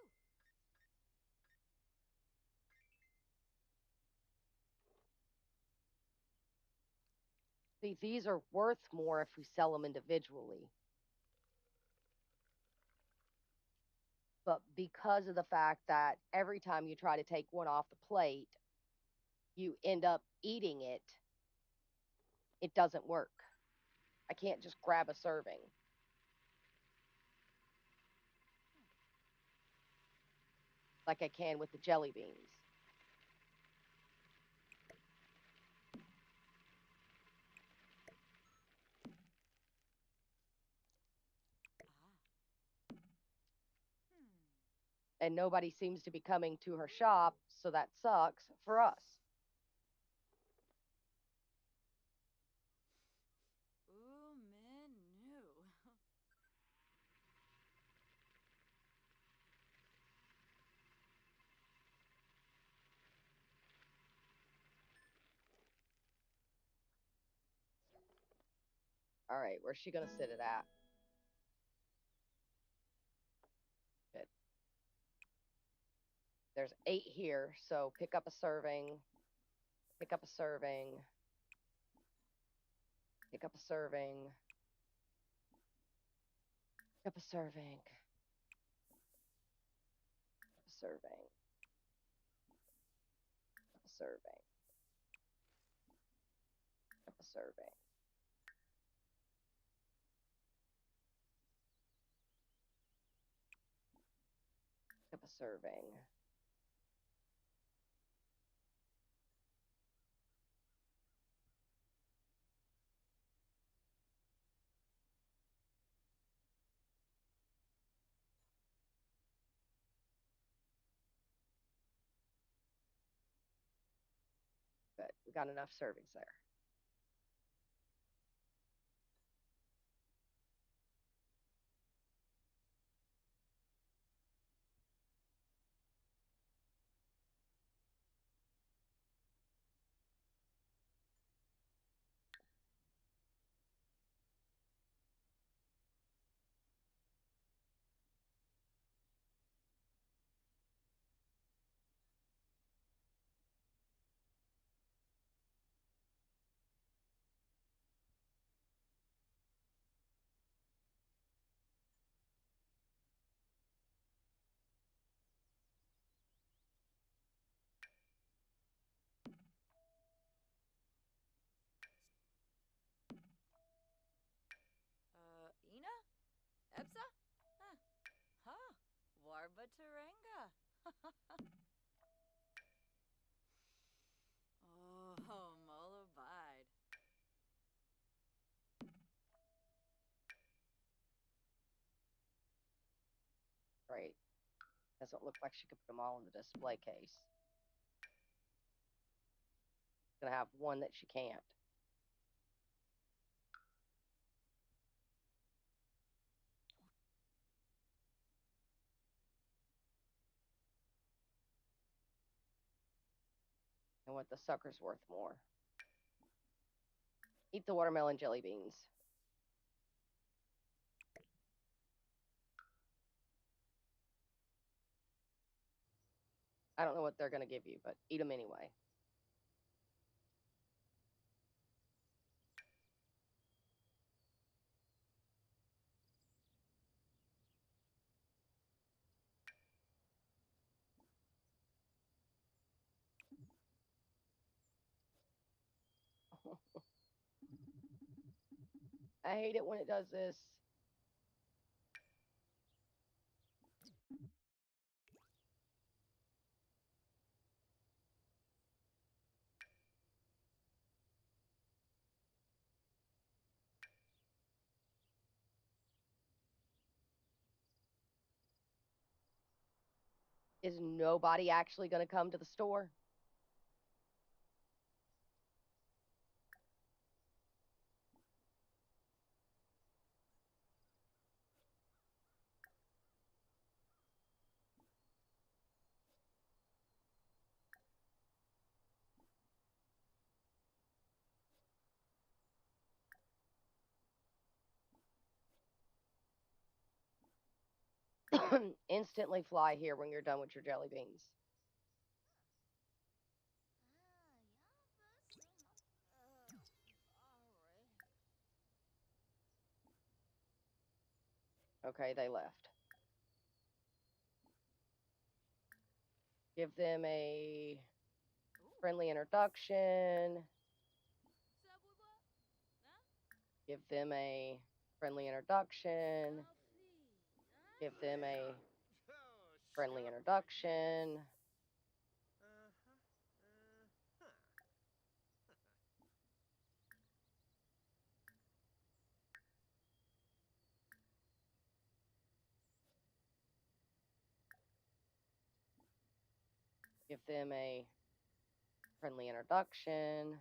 See, these are worth more if we sell them individually. But because of the fact that every time you try to take one off the plate, you end up eating it, it doesn't work. I can't just grab a serving. Like I can with the jelly beans. And nobody seems to be coming to her shop, so that sucks for us. Ooh, menu. All right, where's she going to sit it at? Good. There's 8 here, so pick up a serving. Pick up a serving. Pick up a serving. Pick up a serving. A serving. A serving. A serving. Pick up a serving. Good. We got enough servings there. Ina? Epsa? Huh. Huh. Warba Taranga. Oh, Molabide. Great. Doesn't look like she could put them all in the display case. Gonna have one that she can't. And what the sucker's worth more. Eat the watermelon jelly beans. I don't know what they're going to give you, but eat them anyway. I hate it when it does this. Is nobody actually going to come to the store? Instantly fly here when you're done with your jelly beans. Okay, they left. Give them a friendly introduction. Give them a friendly introduction. Give them a Oh, friendly sure. introduction. Give them a friendly introduction.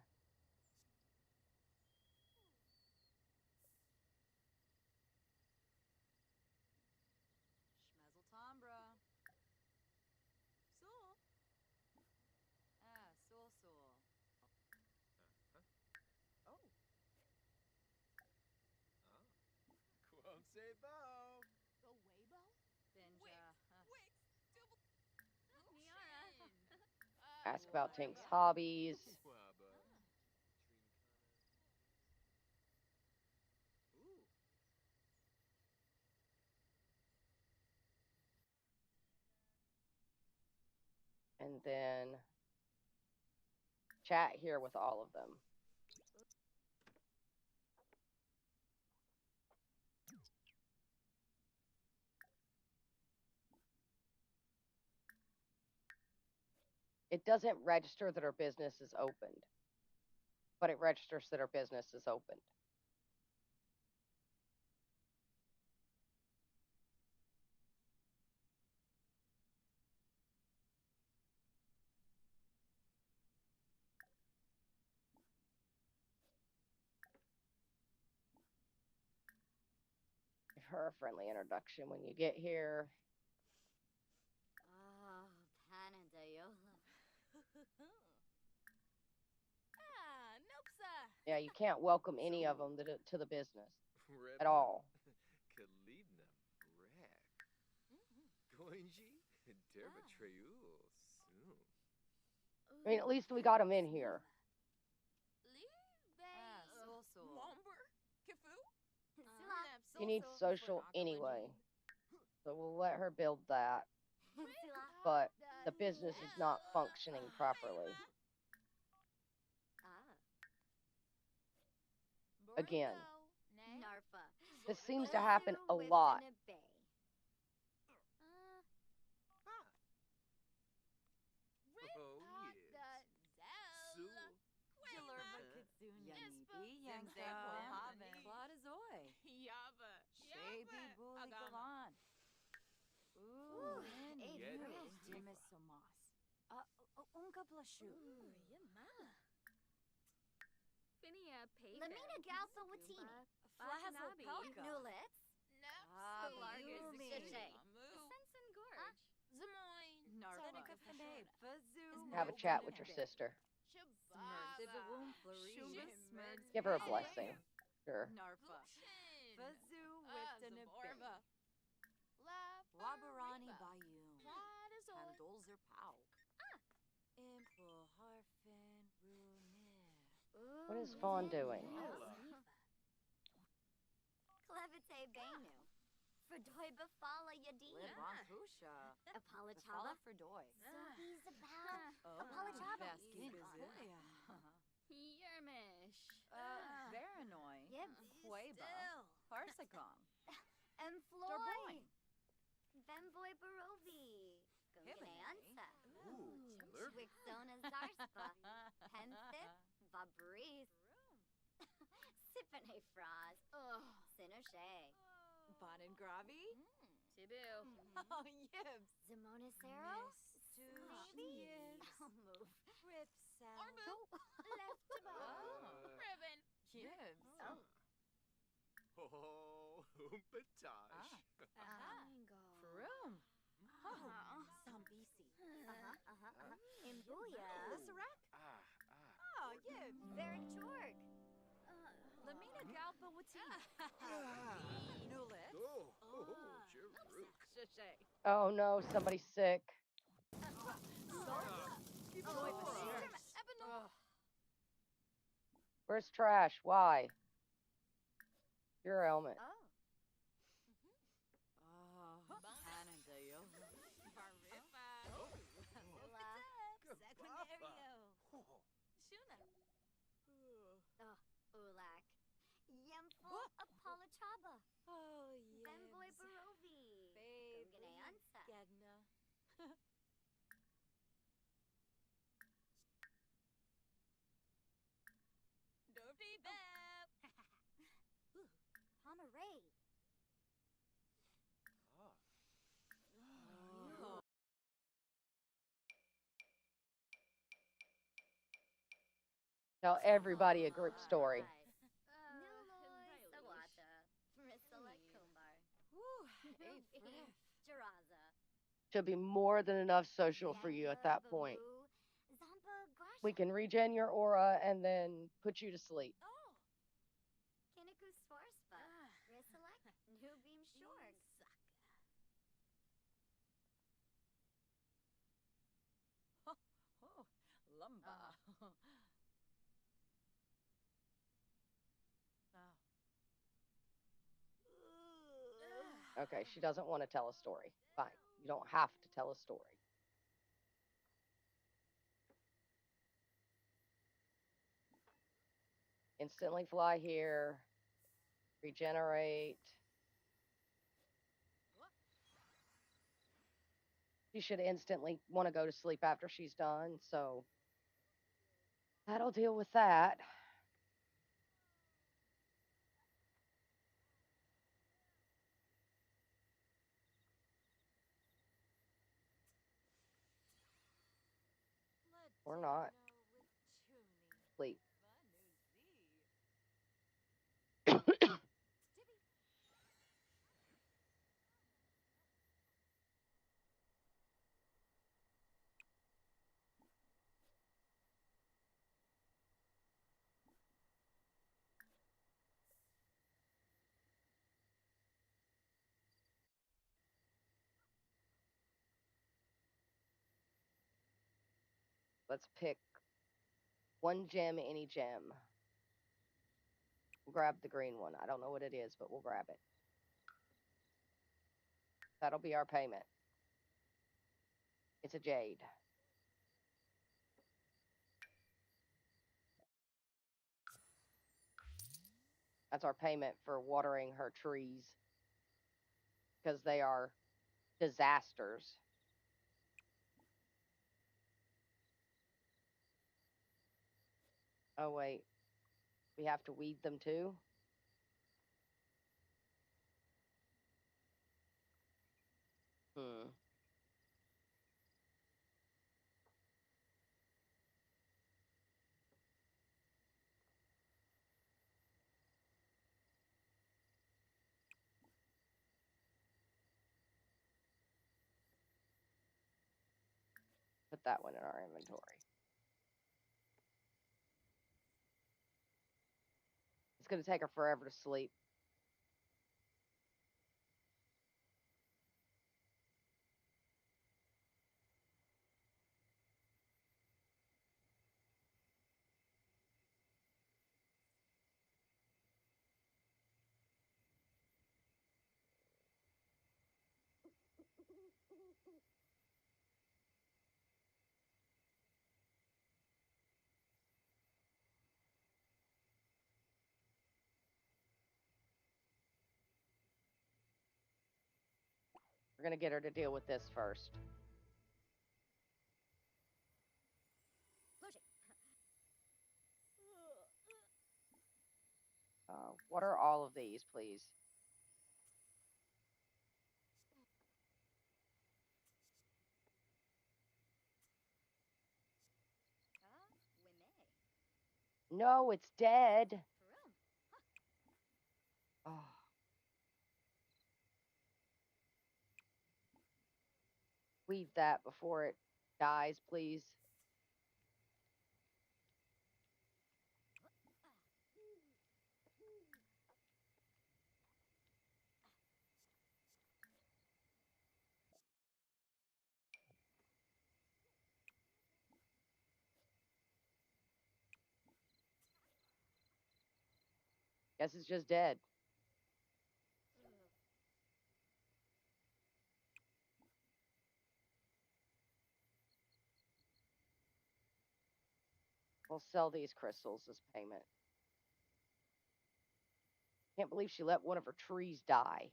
Schmezeltombra. Soul. Soul. Oh. Quonset bow. Binja. Ask about Tink's hobbies. Wabba. Ooh. And then chat here with all of them. It doesn't register that our business is opened, but it registers that our business is opened. Give her a friendly introduction when you get here. Panadayola. Nopsa. Yeah, you can't welcome any of them to the business at Rebna. all. Kalidna. Brak. Goinji. Derbatreul. Soon. I mean, at least we got them in here. Soul. Womber. Kifu. She needs social anyway, so we'll let her build that. But the business is not functioning properly. Again, Narfa. this seems to happen a lot. Oh, yes. Sue. Jalurva Kitsune. Yanibi. Yangsa. Zangzang Haben. Claudazoy. Yaba. Shaby Bully Agama. Galan. Ooh, Yeti. Jimis Somas. Unka Blashu. Finia Pay. Lamina Galsa Watini. Flazzle Pelka. Nulitz. Largus. Yumi. Sensen Gorge. Zamoin. Narfa. Fane. Fazoo. Have a chat with your sister. Sibawum Florida. Give her a blessing. Sure. Narfa. Fazoo Witanabe. Wabarani Bayou. Handolzer Pow. Imple harfen runir. What is Fawn doing? Klevite Benu. Verdoy befala yadin. Libon pusha. Apalachava. for doy. Sobi's about. Oh, Apalachava. Vasky Bizuya. Yermish. Varanoy. Yep. Queba. Parsacom. Employ. Dorboin. Vemboy Barovi. Gunganansa. Ooh, lurk. Wixona Zarspa. Pensip. Vabris. Sipane Fraz. Sinoche. Bonin Gravi. Tibu. Oh, yibs. Zimonicero. Maybe. I'll move. Ripsal. Go. Left to Ribbon. Yibs. Oh, Oompatosh. Froom. Sambisi. Imbuya. Lissarak. Oh, yibs. Varric Chorg. Lamina Galpa Wati. Nulit. Oh, Jeruk. Shishay. Oh no, somebody's sick. Where's Trash? Why? Your ailment. Oh, Anandayo. Ulak. Yemful Apalachaba. Oh, Femboy yes. Barovi. Babe. Gunganansa. Gedna. Dovey Beb. Pomeray. Tell everybody a group story. Nuloy Sawata. Marissala Kumbar. Jaraza. Should be more than enough social for you at that point. Zampa Grasha. We can regen your aura and then put you to sleep. Oh. Kiniku Swarspa. Rissalek. New Beam Shorg. Oh, Lumba. Okay, she doesn't want to tell a story. Fine. You don't have to tell a story. Instantly fly here. Regenerate. She should instantly want to go to sleep after she's done, so that'll deal with that. Or not. Sleep. Let's pick one gem, any gem. We'll grab the green one. I don't know what it is, but we'll grab it. That'll be our payment. It's a jade. That's our payment for watering her trees because they are disasters. Oh, wait. We have to weed them too? Hmm. Put that one in our inventory. It's going to take her forever to sleep. We're going to get her to deal with this first. What are all of these, please? No, it's dead. Oh. Weed that before it dies, please. Guess it's just dead. We'll sell these crystals as payment. Can't believe she let one of her trees die.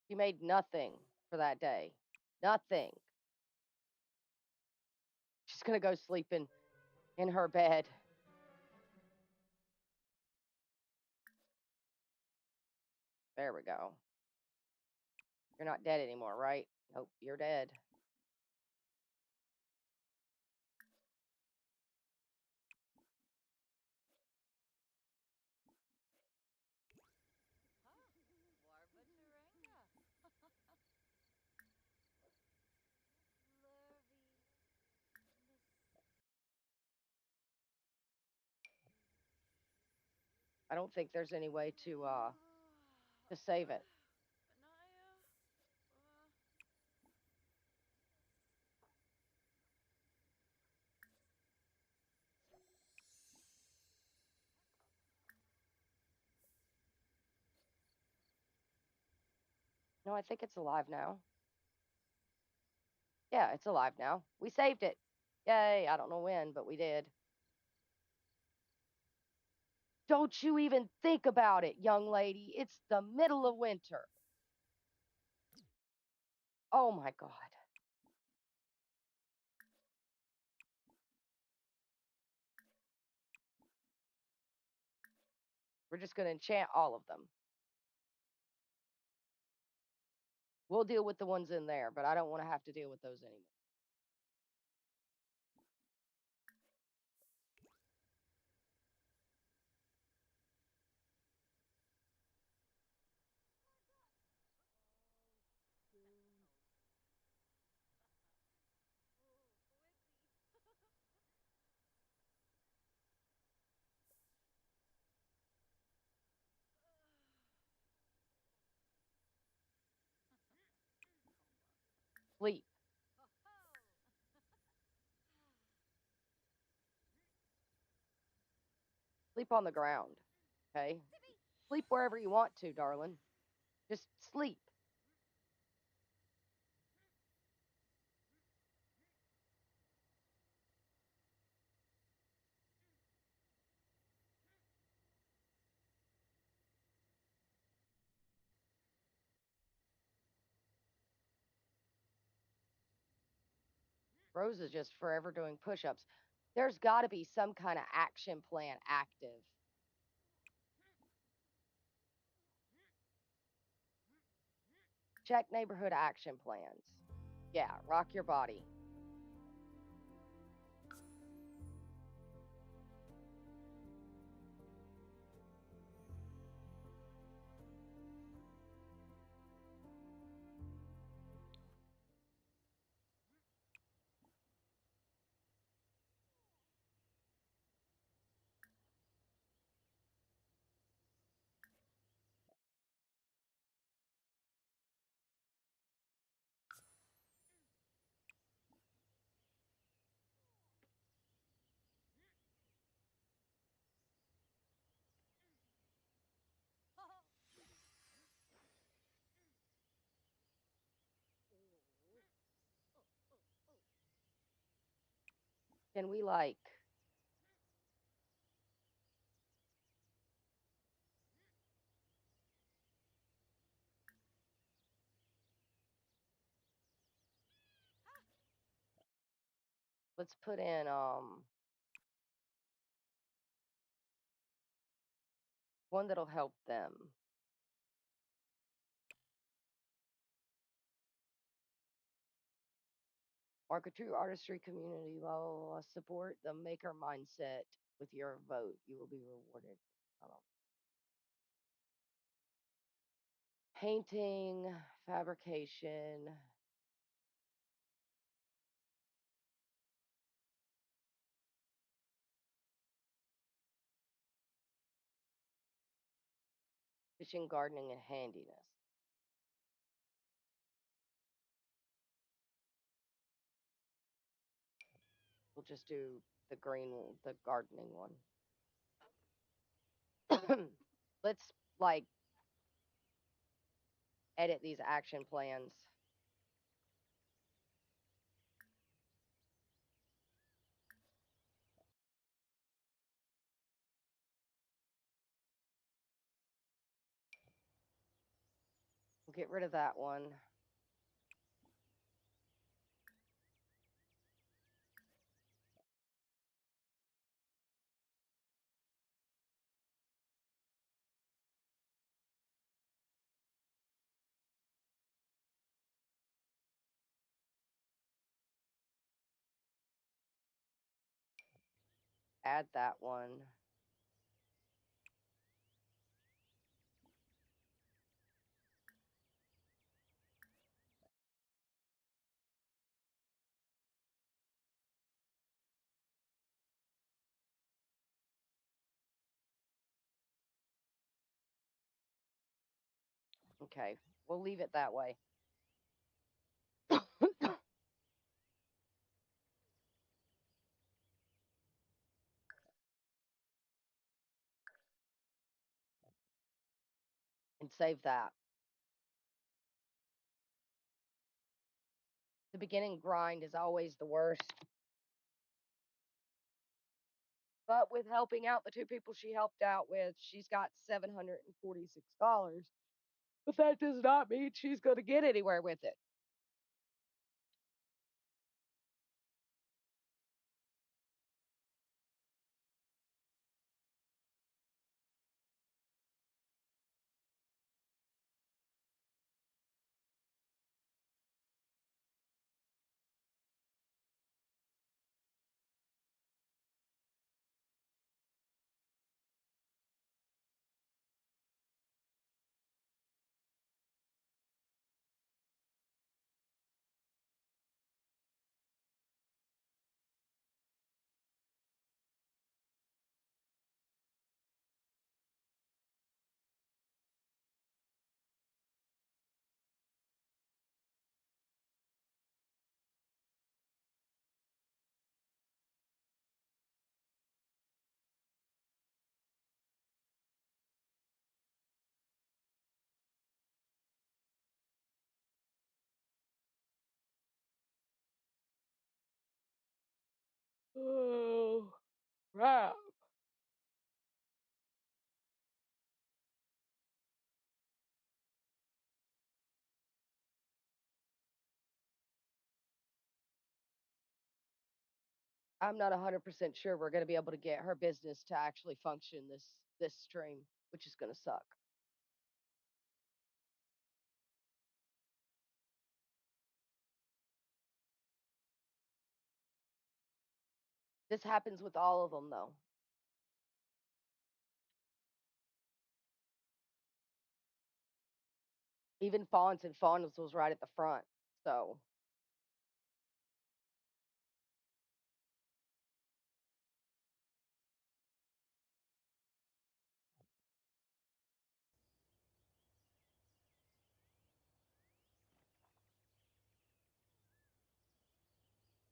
She made nothing for that day. Nothing. She's going to go sleep in her bed. There we go. You're not dead anymore, right? Nope, you're dead. I don't think there's any way to save it. No, I think it's alive now. Yeah, it's alive now. We saved it. Yay. I don't know when, but we did. Don't you even think about it, young lady. It's the middle of winter. Oh my God. We're just going to enchant all of them. We'll deal with the ones in there, but I don't want to have to deal with those anymore. Sleep. Sleep on the ground. Okay? Sleep wherever you want to, darling. Just sleep. Rose is just forever doing push ups. There's got to be some kind of action plan active. Check neighborhood action plans. Yeah, rock your body. Can we like let's put in one that'll help them. Mark a true artistry community, blah, blah, blah. Support the maker mindset with your vote. You will be rewarded. I don't Painting, fabrication. Fishing, gardening, and handiness. We'll just do the green, the gardening one. Let's like edit these action plans. We'll get rid of that one. Add that one. Okay, we'll leave it that way. And save that. The beginning grind is always the worst. But with helping out the two people she helped out with, she's got $746. But that does not mean she's going to get anywhere with it. Oh, crap. I'm not 100% sure we're going to be able to get her business to actually function this stream, which is going to suck. This happens with all of them though. Even Fawns and Fawns was right at the front. So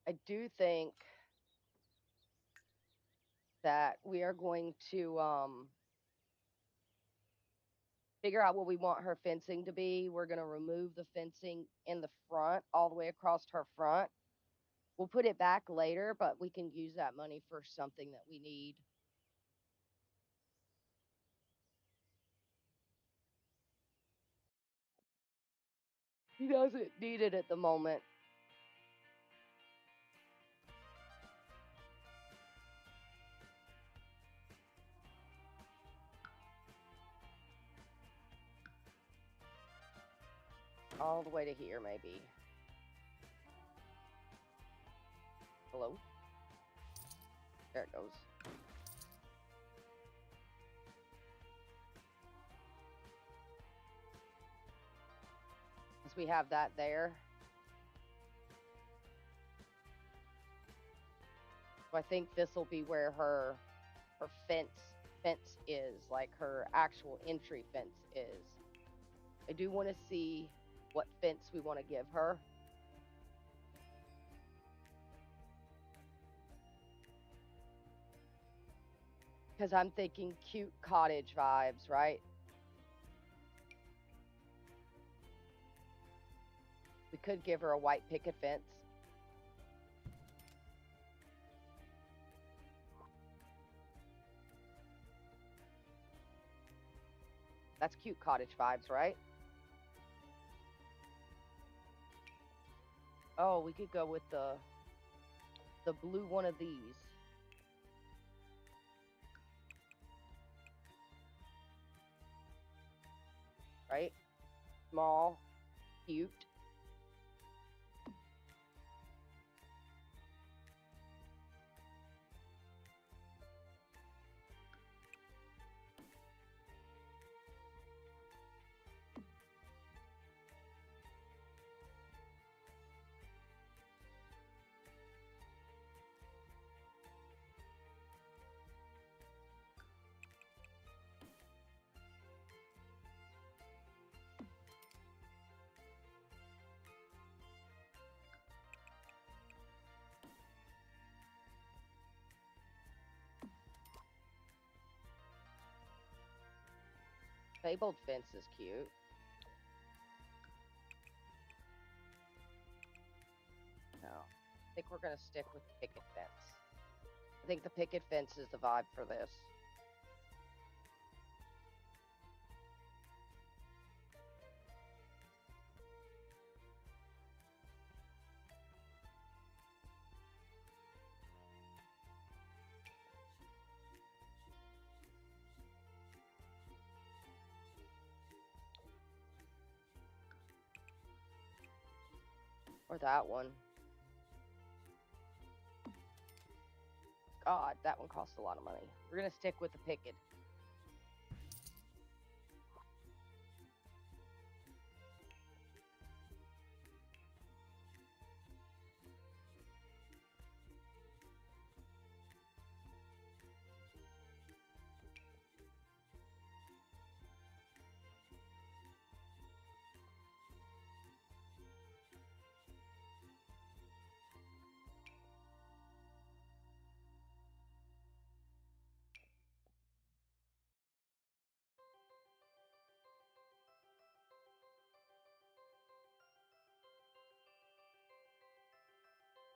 I do think that we are going to figure out what we want her fencing to be. We're going to remove the fencing in the front all the way across her front. We'll put it back later, but we can use that money for something that we need. He doesn't need it at the moment. All the way to here, maybe. Hello? There it goes. Since we have that there. So I think this will be where her fence is, like her actual entry fence is. I do want to see what fence we want to give her. Because I'm thinking cute cottage vibes, right? We could give her a white picket fence. That's cute cottage vibes, right? Oh, we could go with the blue one of these. Right? Small, cute. Fabled fence is cute. No, I think we're going to stick with the picket fence. I think the picket fence is the vibe for this. Or that one. God, that one costs a lot of money. We're going to stick with the picket.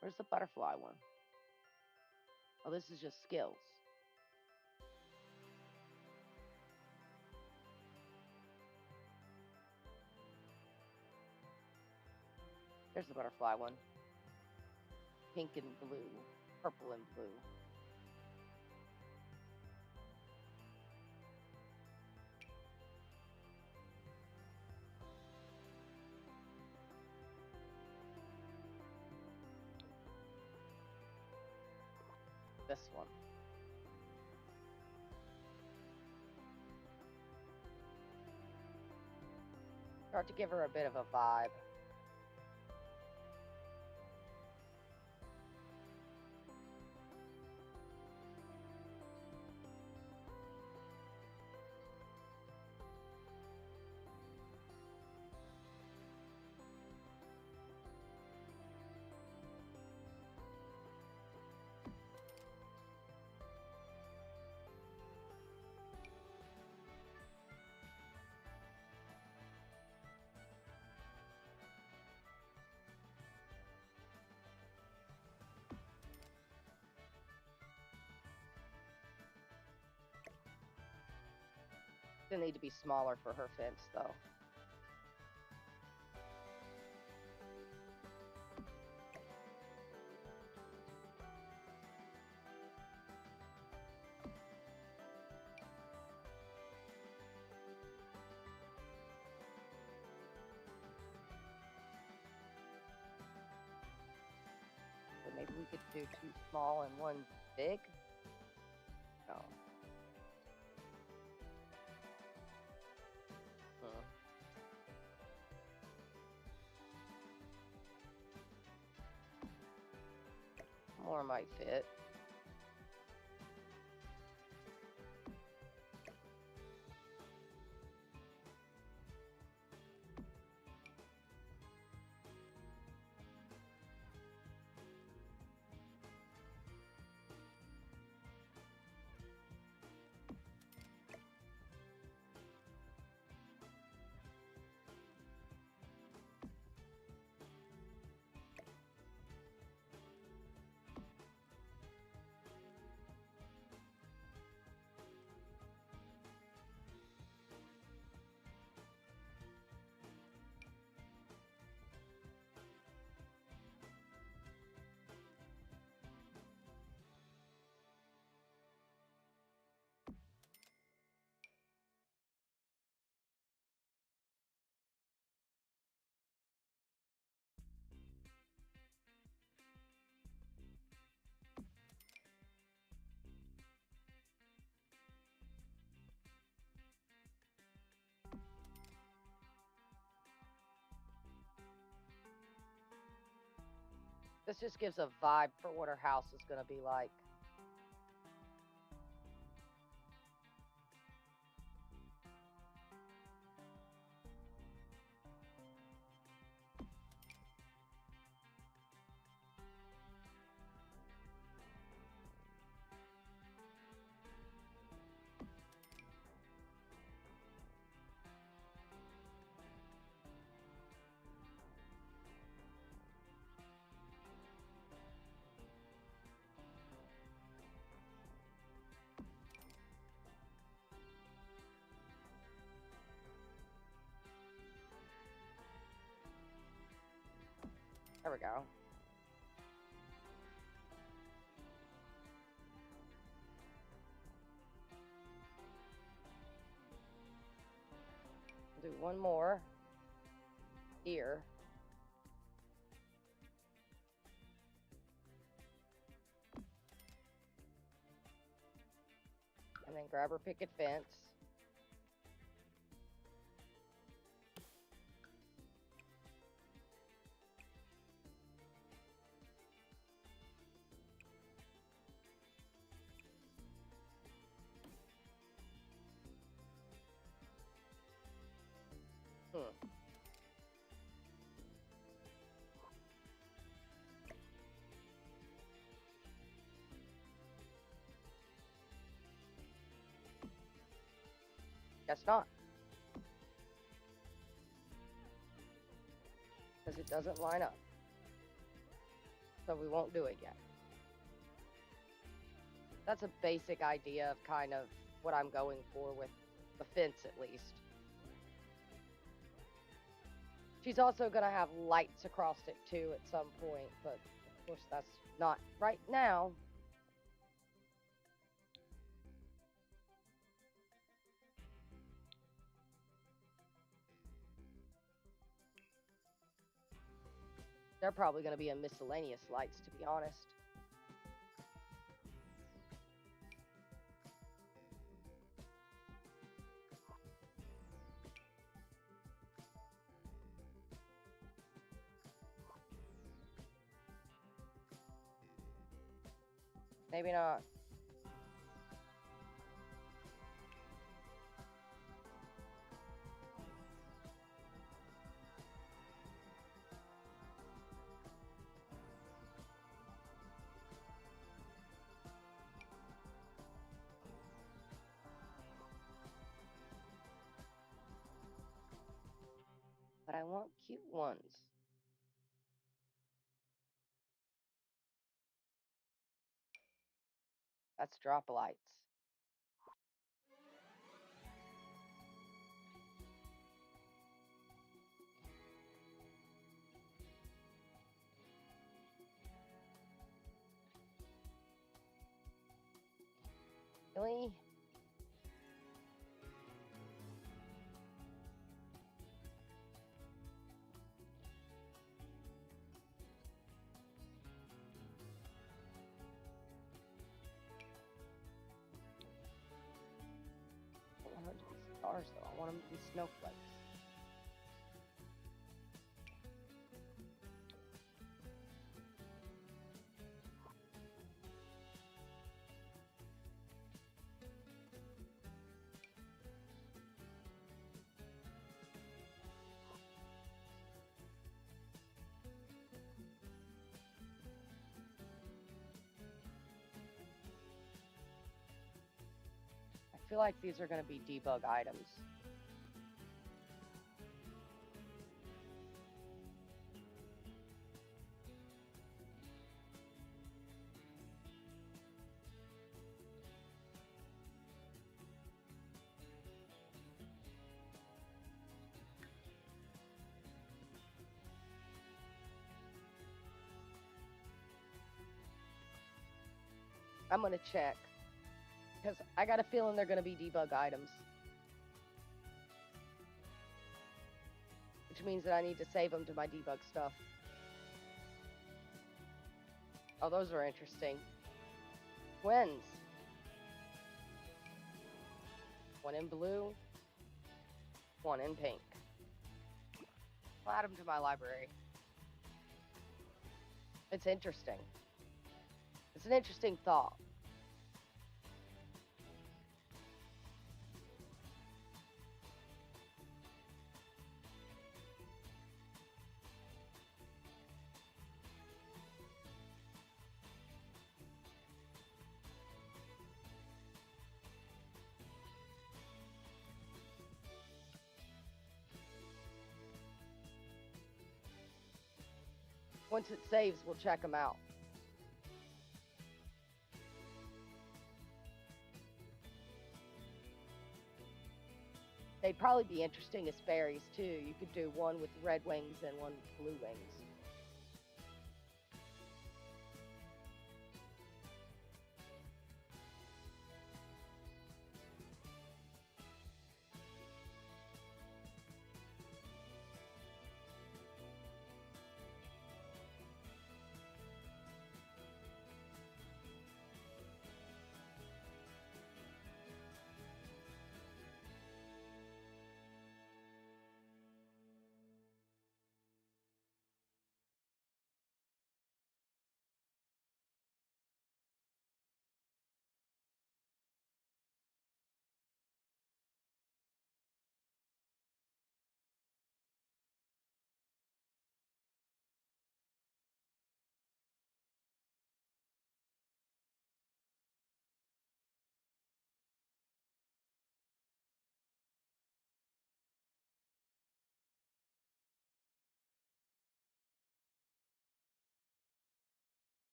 Where's the butterfly one? Oh, this is just skills. There's the butterfly one. Pink and blue. Purple and blue. This one. Start to give her a bit of a vibe. They need to be smaller for her fence, though. So maybe we could do 2 small and 1 big? No. More might fit. This just gives a vibe for what her house is going to be like. There we go. Do 1 more here. And then grab her picket fence. Guess not. Because it doesn't line up. So we won't do it yet. That's a basic idea of kind of what I'm going for with the fence, at least. She's also going to have lights across it, too, at some point. But, of course, that's not right now. They're probably going to be in miscellaneous lights, to be honest. Maybe not. But I want cute ones. That's drop lights. Really? I want them to be stars, though. I want them to be snowflakes. I feel like these are going to be debug items. I'm going to check. Because I got a feeling they're going to be debug items. Which means that I need to save them to my debug stuff. Oh, those are interesting. Twins. One in blue. One in pink. I'll add them to my library. It's interesting. It's an interesting thought. Once it saves, we'll check them out. They'd probably be interesting as fairies, too. You could do one with red wings and one with blue wings.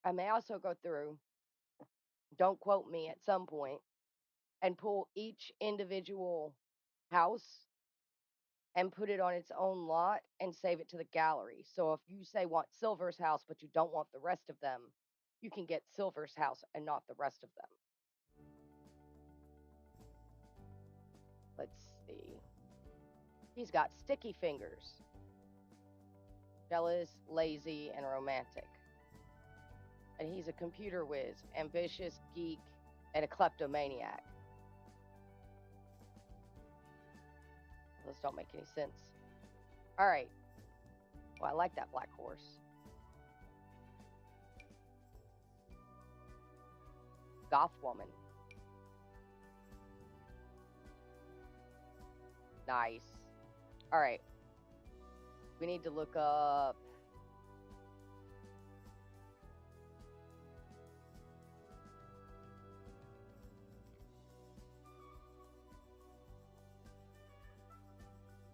I may also go through, don't quote me, at some point, and pull each individual house and put it on its own lot and save it to the gallery. So if you say want Silver's house, but you don't want the rest of them, you can get Silver's house and not the rest of them. Let's see. He's got sticky fingers. Jealous, lazy, and romantic. And he's a computer whiz, ambitious, geek, and a kleptomaniac. Those don't make any sense. All right. Well, I like that black horse. Goth woman. Nice. All right. We need to look up.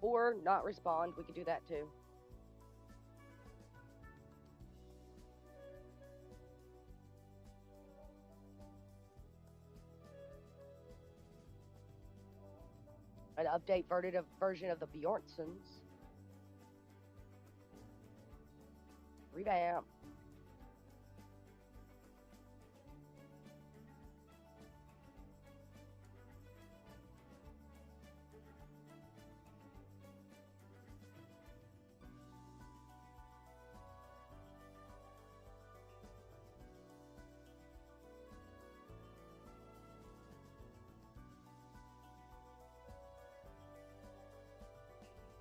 Or not respond. We could do that too. update version of the Bjornsons. Revamp.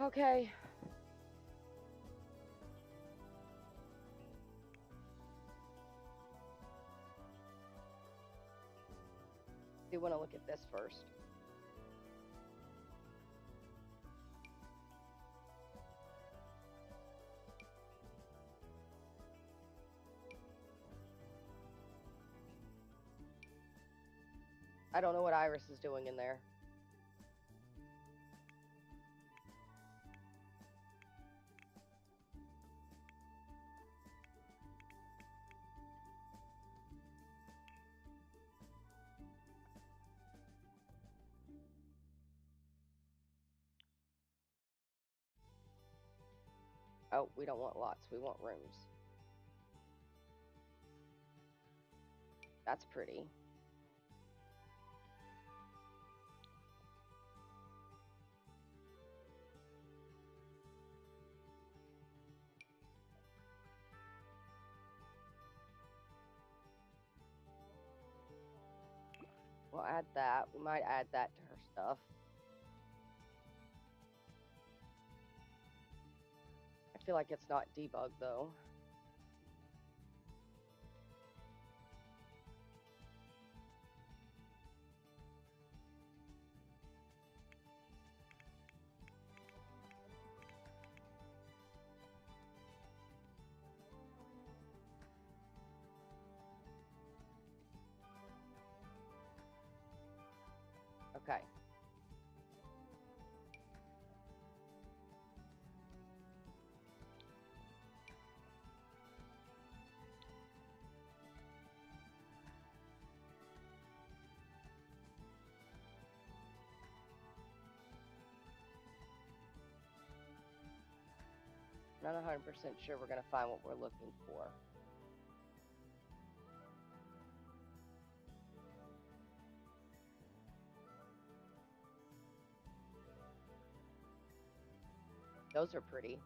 Okay. Do want to look at this first. I don't know what Iris is doing in there. Oh, we don't want lots. We want rooms. That's pretty. We'll add that. We might add that to her stuff. I feel like it's not debugged though. Okay. Not 100% sure we're going to find what we're looking for. Those are pretty.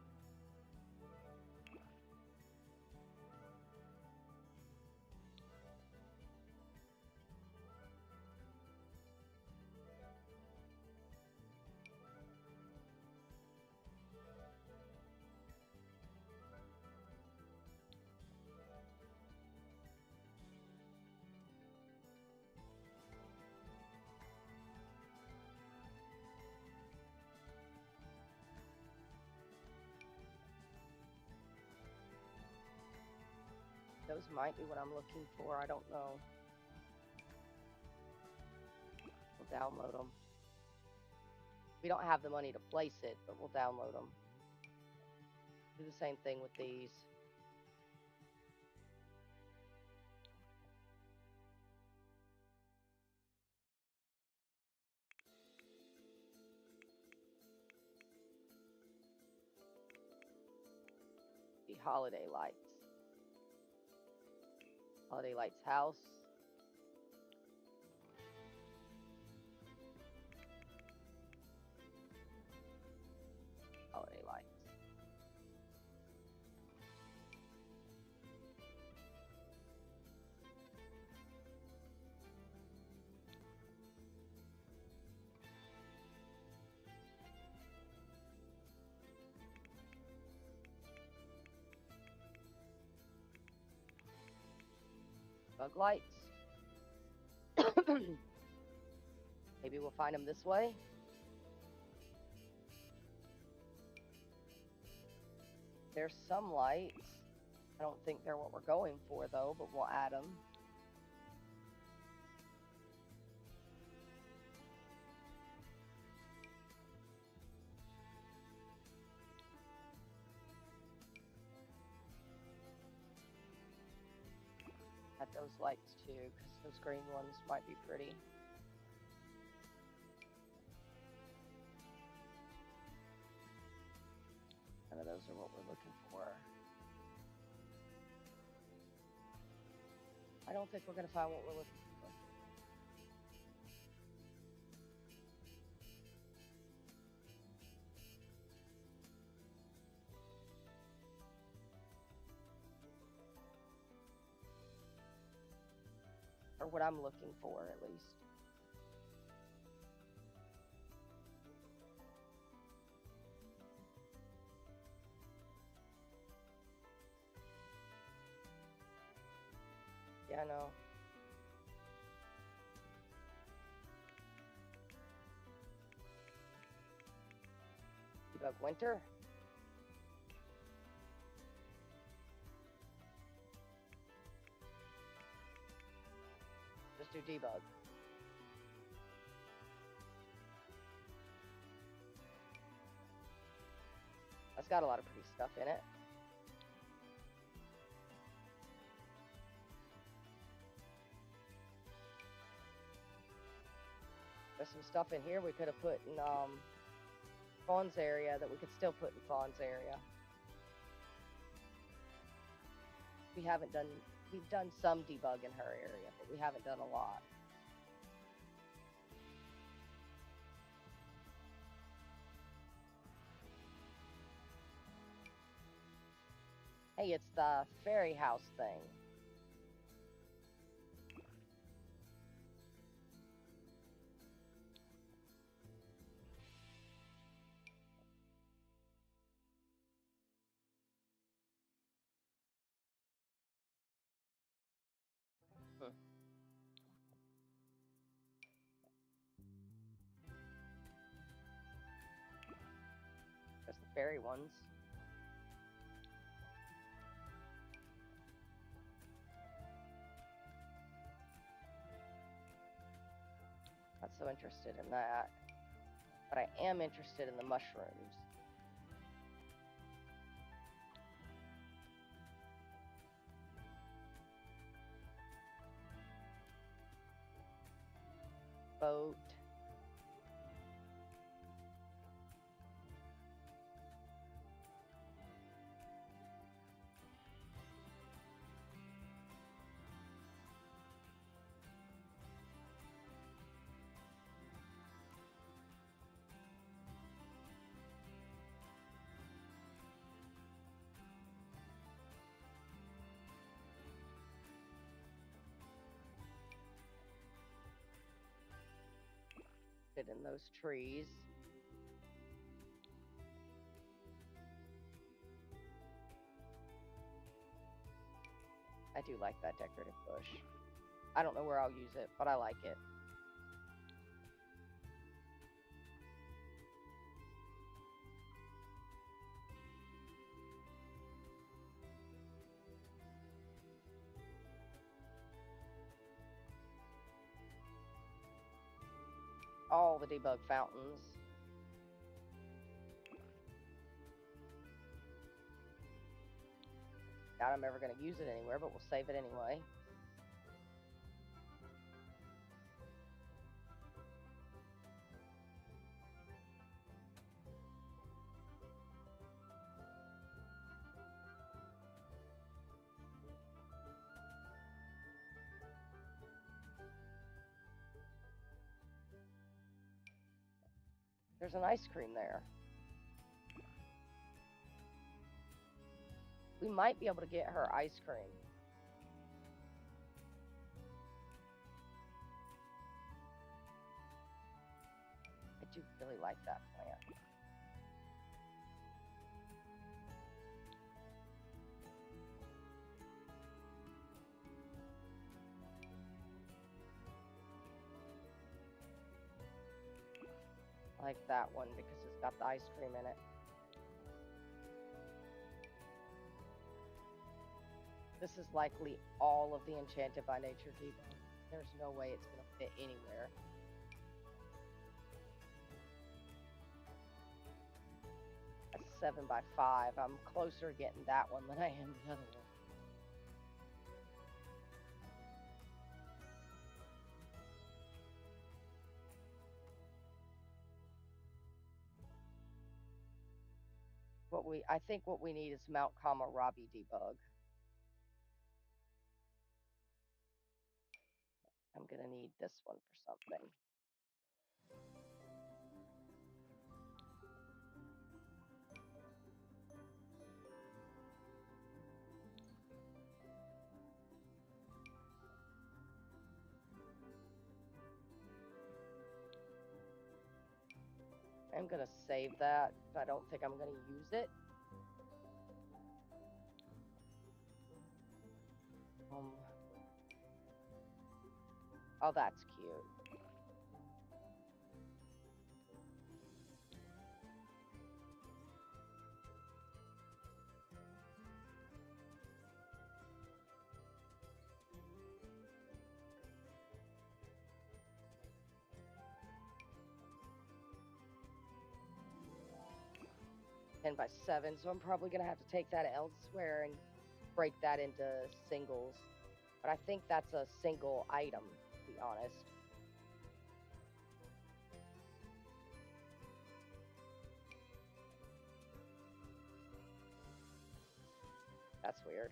Those might be what I'm looking for. I don't know. We'll download them. We don't have the money to place it, but we'll download them. Do the same thing with these. The holiday lights. Holiday lights house. Holiday lights. Bug lights. Maybe we'll find them this way. There's some lights. I don't think they're what we're going for though, but we'll add them. Add those lights too, because those green ones might be pretty. I don't think we're going to find what we're looking for. Or what I'm looking for, at least. Yeah, I know. Debug winter. Just do debug. That's got a lot of pretty stuff in it. There's some stuff in here we could have put in Fawn's area that we could still put in Fawn's area. We've done some debug in her area, but we haven't done a lot. Hey, it's the fairy house thing. There's the fairy ones. Not so interested in that. But I am interested in the mushrooms. Boat. In those trees. I do like that decorative bush. I don't know where I'll use it, but I like it. All the debug fountains. Doubt I'm ever going to use it anywhere, but we'll save it anyway. There's an ice cream there. We might be able to get her ice cream. I do really like that plant. I like that one because it's got the ice cream in it. This is likely all of the Enchanted by Nature debug. There's no way it's going to fit anywhere. A 7x5. I'm closer getting that one than I am the other one. I think what we need is Mount Kama Rabi debug. I'm going to need this one for something. I'm going to save that. I don't think I'm going to use it. Oh, that's cute. Ten by 7, so I'm probably gonna have to take that elsewhere and break that into singles. But I think that's a single item, to be honest. That's weird.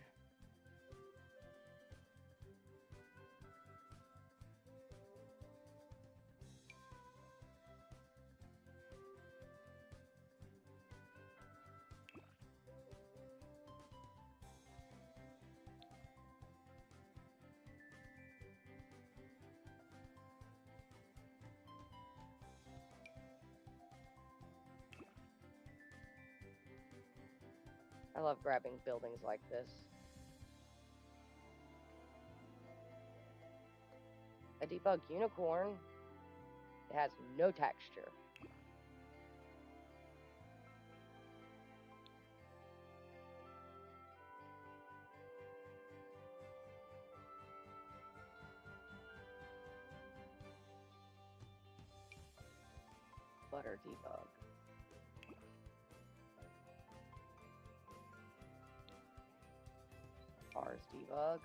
I love grabbing buildings like this. A debug unicorn. It has no texture. Butter debug. Bars debug.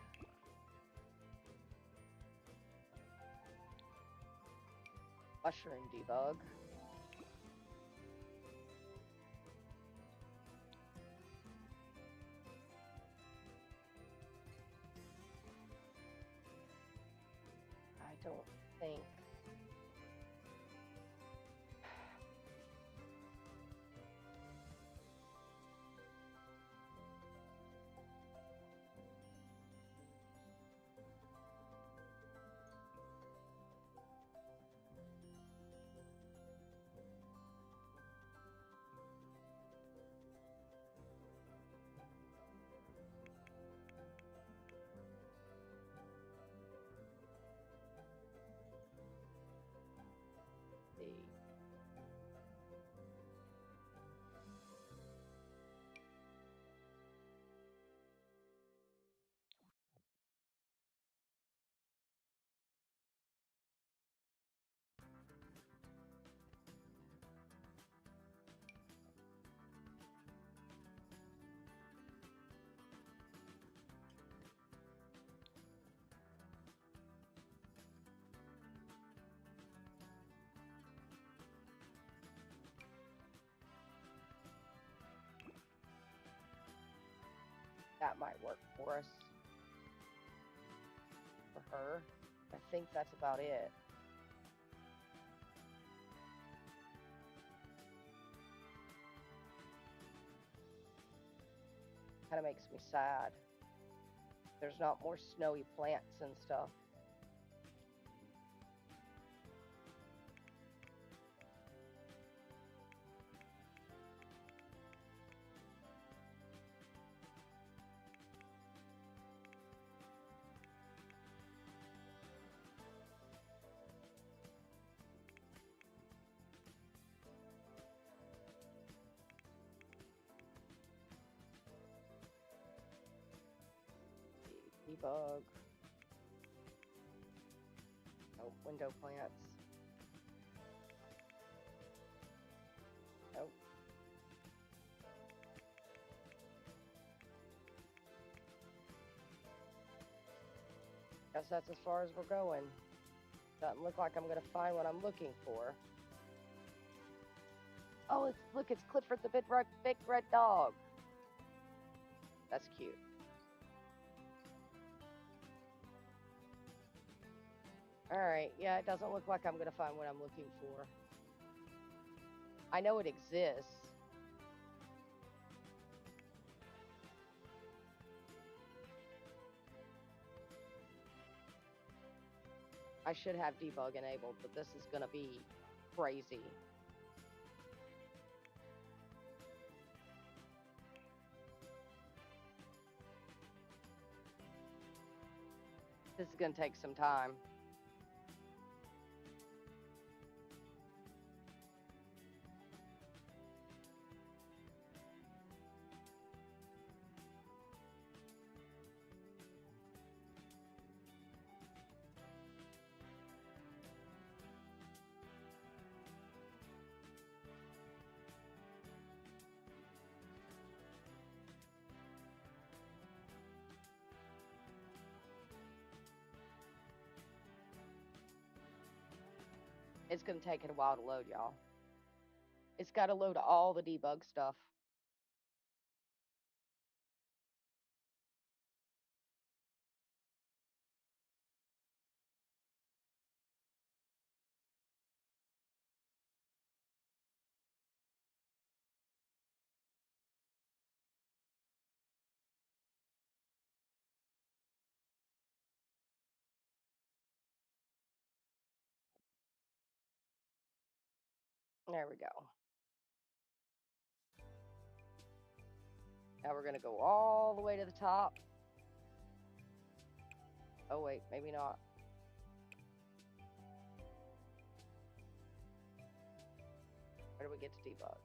Mushroom debug. I don't think. That might work for us. For her. I think that's about it. Kind of makes me sad. There's not more snowy plants and stuff. Debug. Nope, window plants. Nope. Guess that's as far as we're going. Doesn't look like I'm gonna find what I'm looking for. Oh, look, it's Clifford the big red dog. That's cute. Alright, yeah, it doesn't look like I'm going to find what I'm looking for. I know it exists. I should have debug enabled, but this is going to be crazy. This is going to take some time. It's going to take it a while to load, y'all. It's got to load all the debug stuff. There we go. Now we're going to go all the way to the top. Oh, wait, maybe not. Where do we get to debug?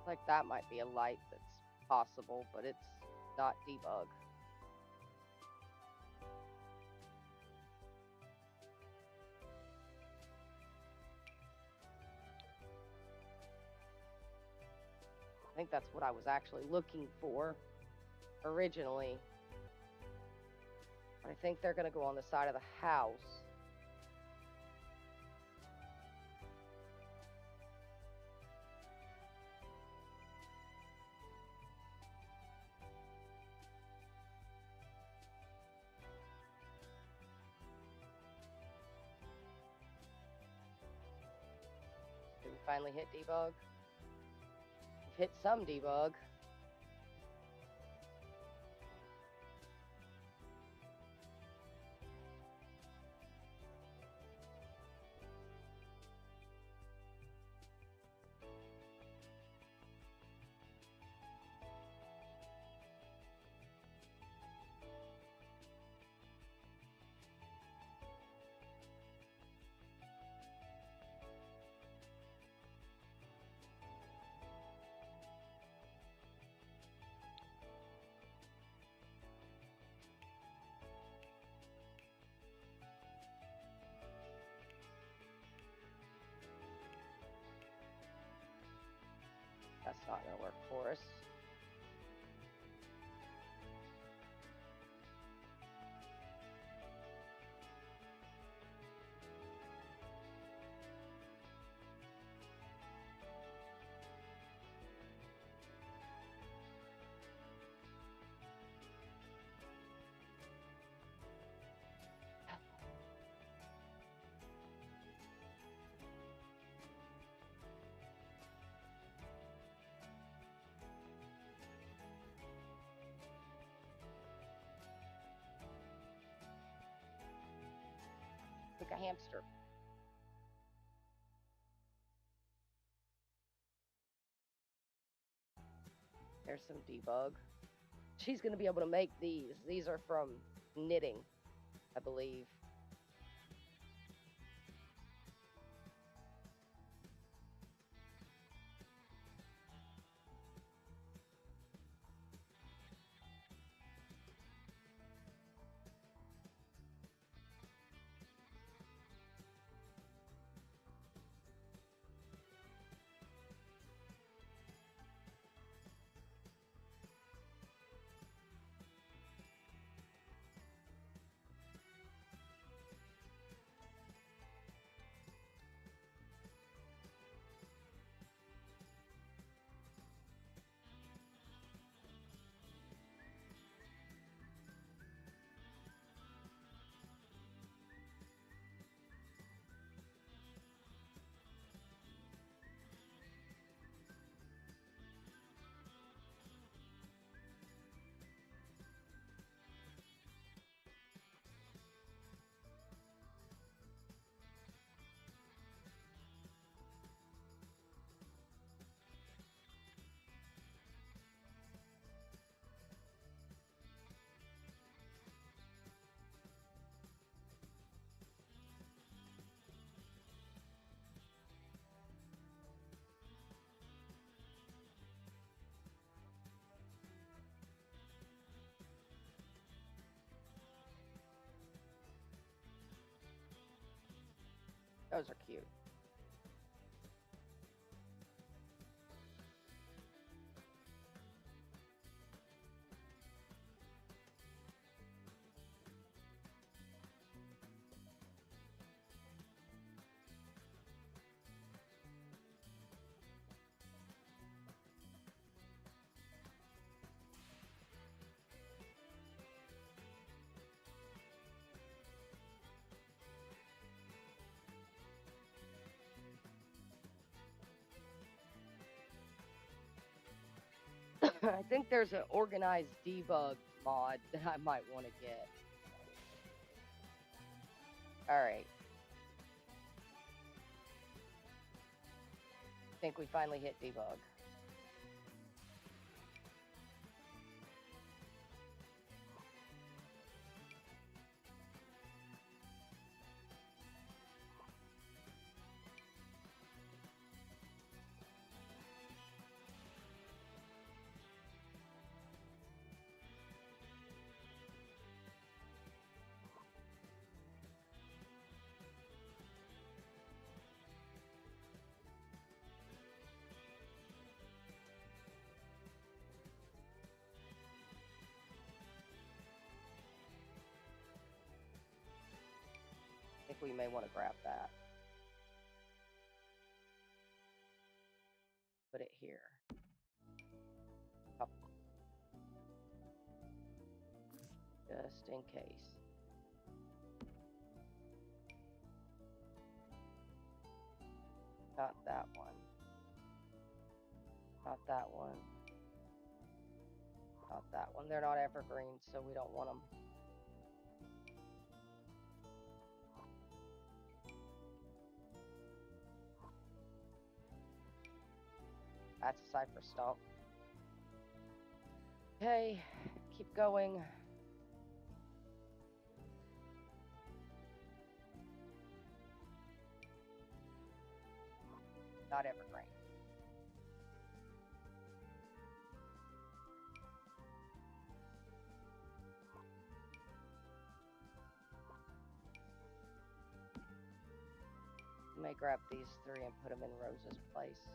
Like that might be a light that's possible, but it's not debug. I think that's what I was actually looking for originally. But I think they're going to go on the side of the house. Did we finally hit debug? We've hit some debug. That's not going to work for us. Like a hamster. There's some debug. She's going to be able to make these. These are from knitting, I believe. Those are cute. I think there's an organized debug mod that I might want to get. All right. I think we finally hit debug. I think we may want to grab that. Put it here. Up. Just in case. Not that one. Not that one. Not that one. They're not evergreens, so we don't want them. That's a cypress stump. Okay, keep going. Not evergreen. I may grab these three and put them in Rose's place.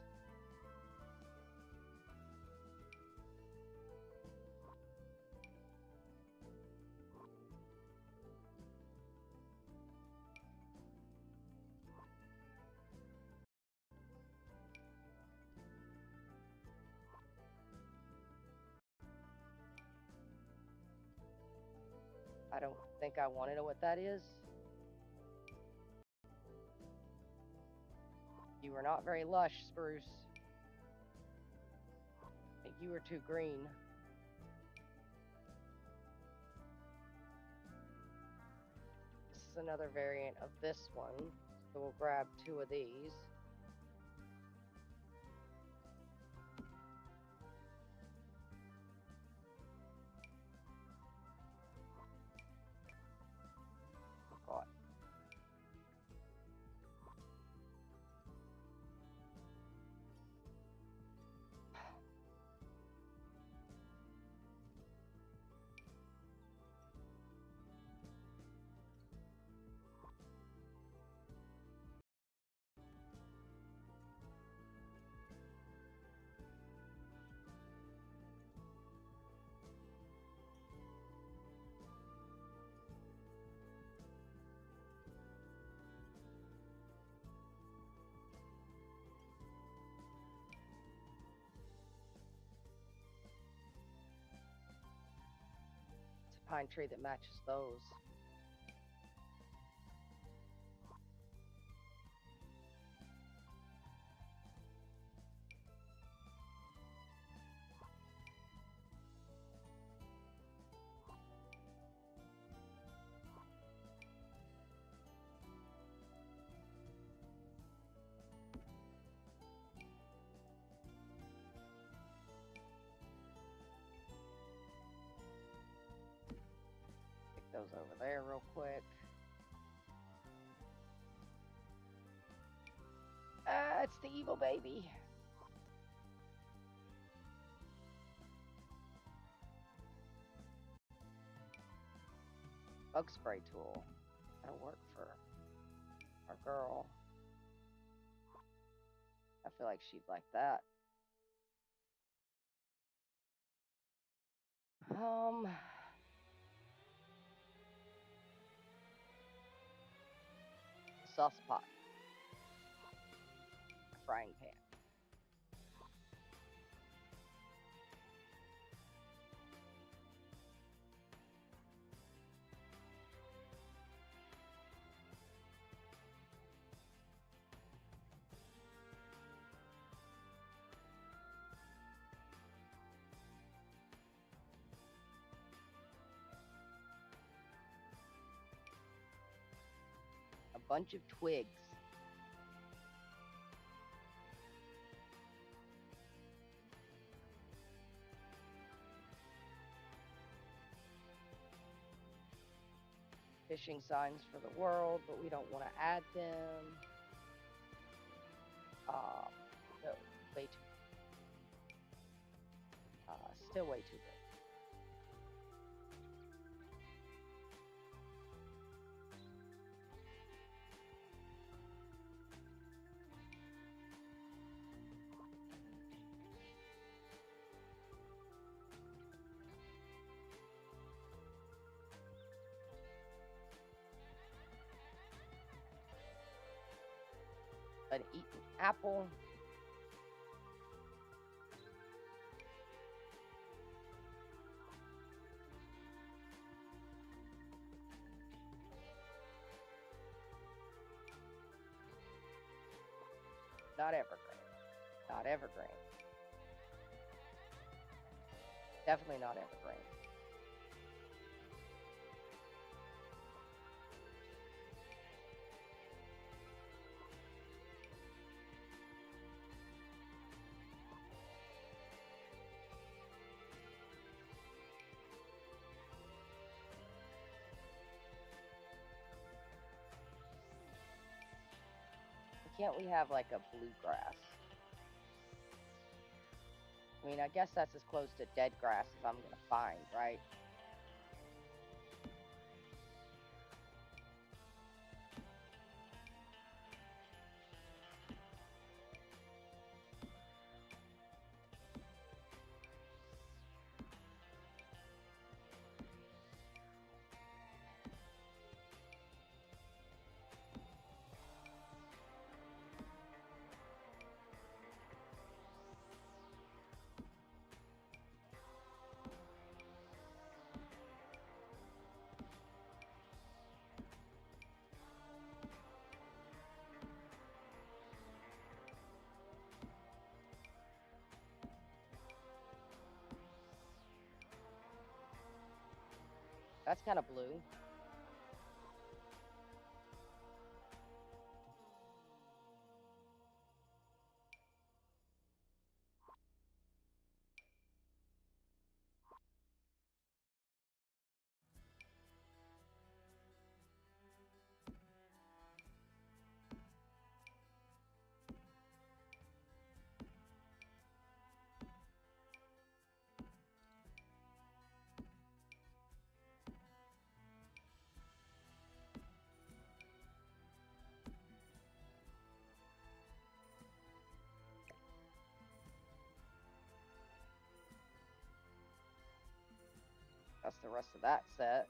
I don't think I want to know what that is. You are not very lush, Spruce. You are too green. This is another variant of this one. So we'll grab two of these. pine tree that matches those. Those over there real quick. It's the evil baby. Bug spray tool. That'll work for our girl. I feel like she'd like that. Sauce pot. Frying pan. A bunch of twigs. Fishing signs for the world, but we don't want to add them. No, way too. Still way too big. An eaten apple. Not evergreen. Not evergreen. Definitely not evergreen. Can't we have like a bluegrass? I mean, I guess that's as close to dead grass as I'm gonna find, right? That's kind of blue. That's the rest of that set.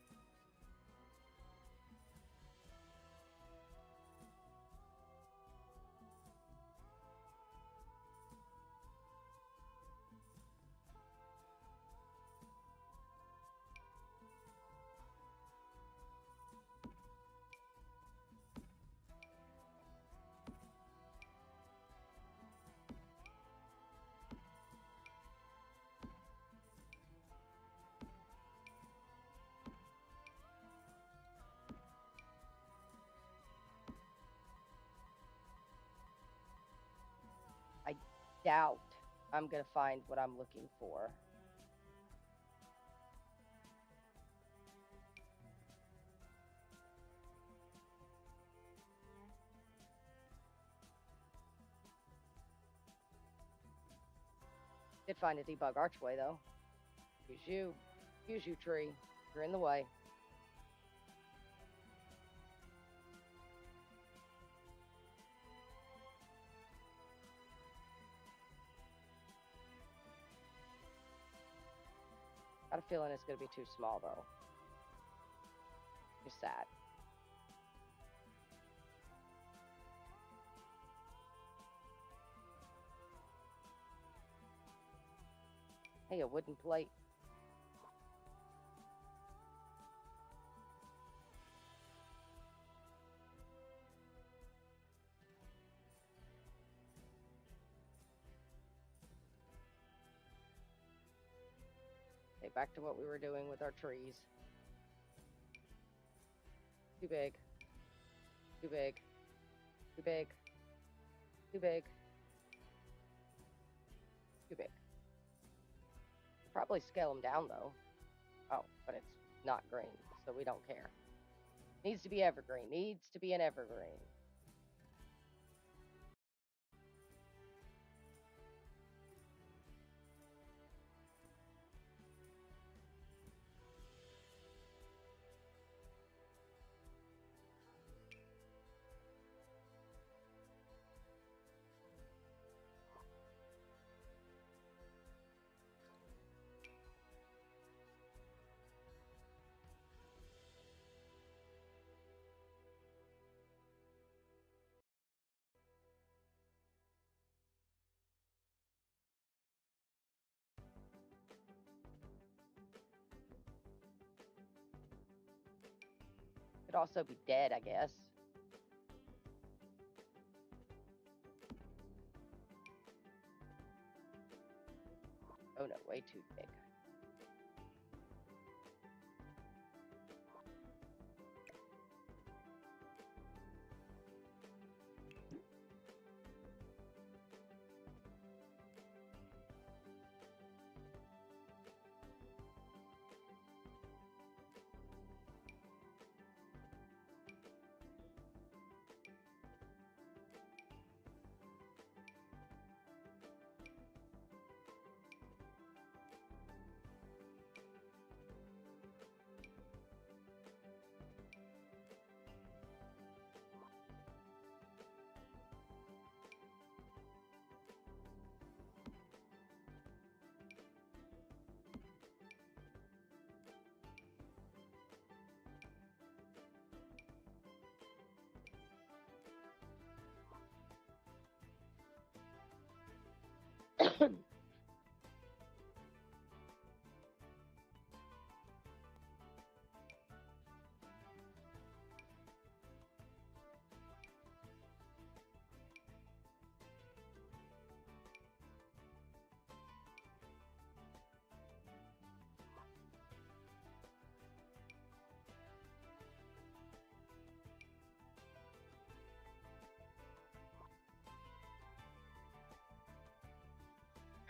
doubt I'm going to find what I'm looking for. Did find a debug archway, though. Use you. Use you, tree. You're in the way. Got a feeling it's going to be too small, though. You're sad. Hey, a wooden plate. Okay, back to what we were doing with our trees. Too big. Too big. Too big. Too big. Too big. Probably scale them down, though. Oh, but it's not green, so we don't care. Needs to be evergreen. Needs to be an evergreen. Could also be dead, I guess. Oh no, way too big.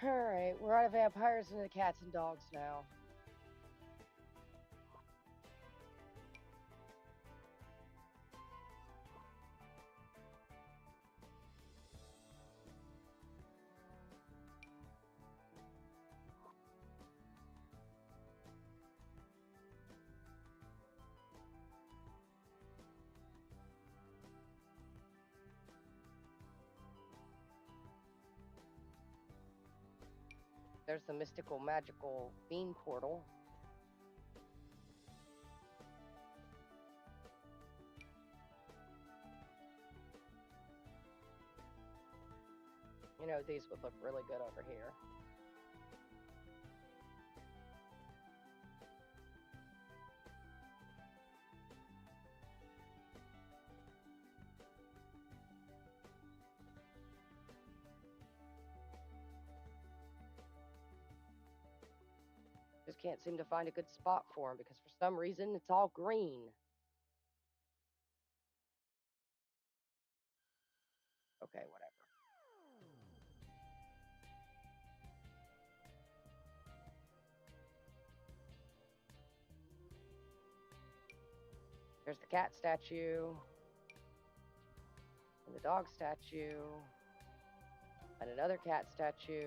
Alright, we're out of vampires and the cats and dogs now. There's the mystical, magical bean portal. You know, these would look really good over here. Just can't seem to find a good spot for them because for some reason it's all green. Okay, whatever. There's the cat statue, and the dog statue, and another cat statue,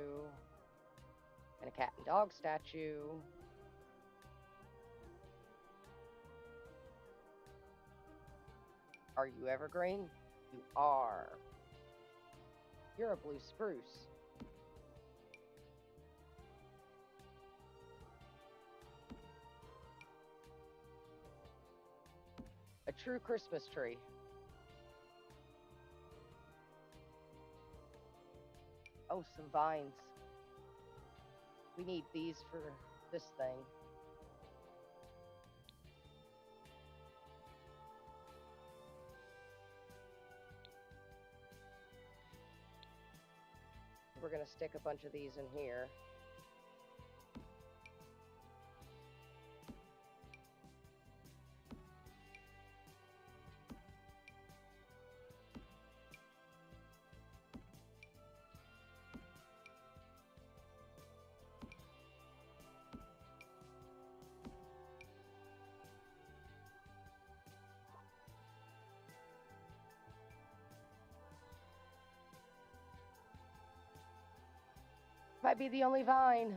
and a cat and dog statue. Are you evergreen? You are. You're a blue spruce. A true Christmas tree. Oh, some vines. We need these for this thing. We're going to stick a bunch of these in here. Might be the only vine.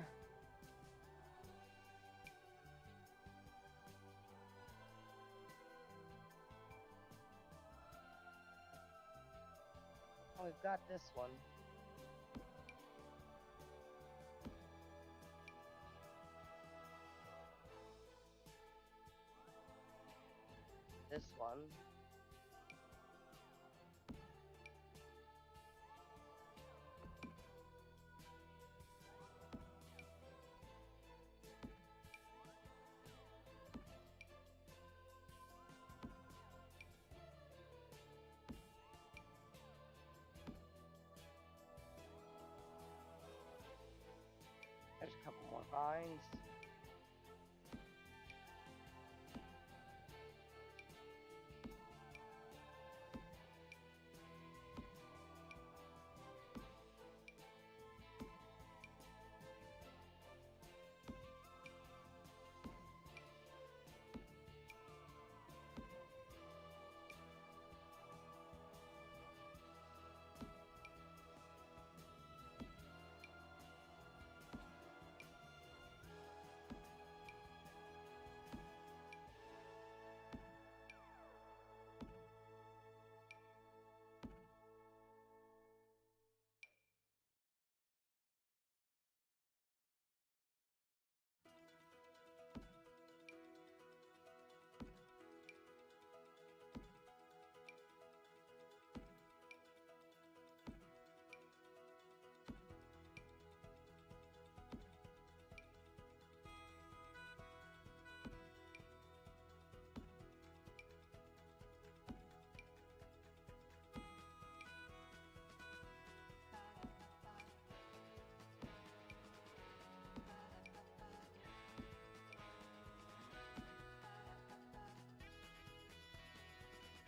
Oh, we've got this one. This one. There's a couple more vines.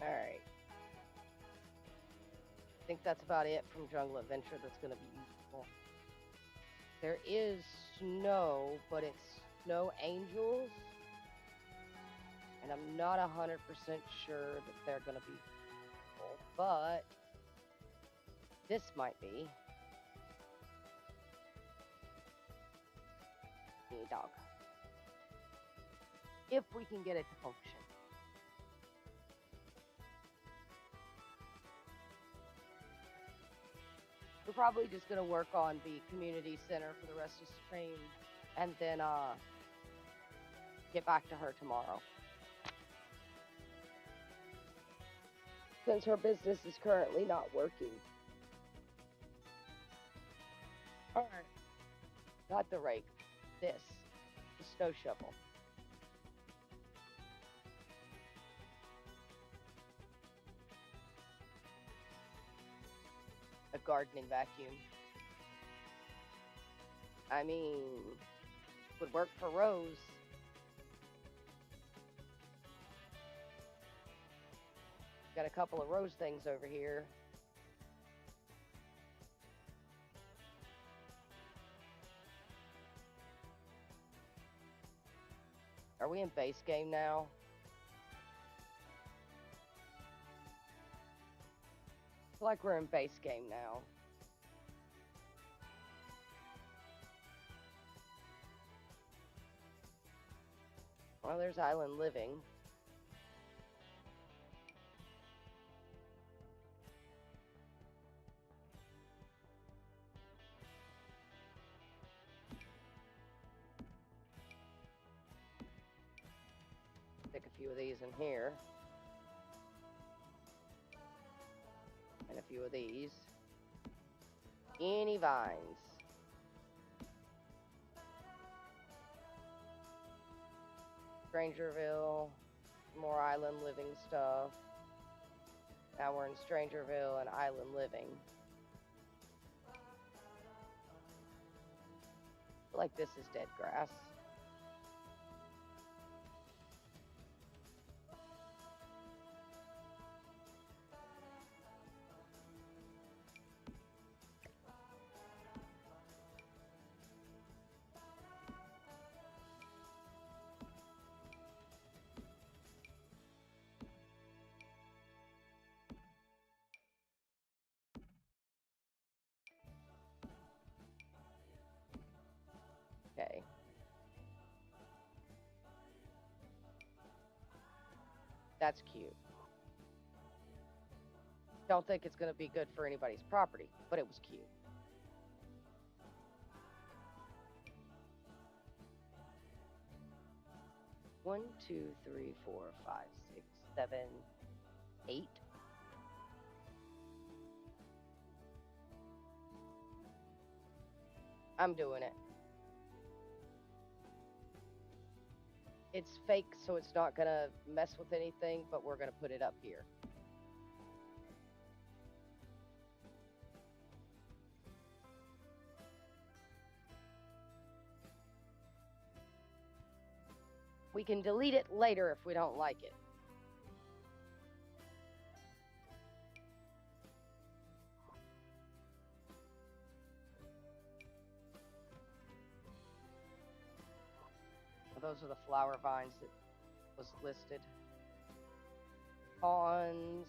Alright. I think that's about it from Jungle Adventure that's going to be useful. There is snow, but it's snow angels. And I'm not 100% sure that they're going to be useful, but this might be. Hey, dog. If we can get it to function. We're probably just going to work on the community center for the rest of the stream and then get back to her tomorrow. Since her business is currently not working. Alright. Not the rake. This. The snow shovel. A gardening vacuum. I mean, would work for Rose. Got a couple of Rose things over here. Are we in base game now? like we're in base game now. Well, there's Island Living. Stick a few of these in here. And a few of these. Any vines. Strangerville, more Island Living stuff. Now we're in Strangerville and Island Living. I feel like this is dead grass. Okay. That's cute. Don't think it's going to be good for anybody's property, but it was cute. One, two, three, 4, 5, 6, 7, 8. I'm doing it. It's fake, so it's not going to mess with anything, but we're going to put it up here. We can delete it later if we don't like it. Those are the flower vines that was listed. Pawns.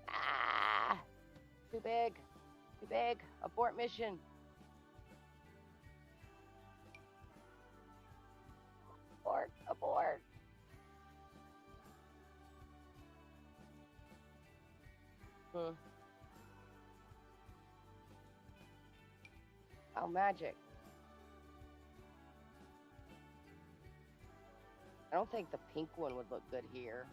Ah! Too big. Too big. Abort mission. Abort. Abort. Oh, magic. I don't think the pink one would look good here.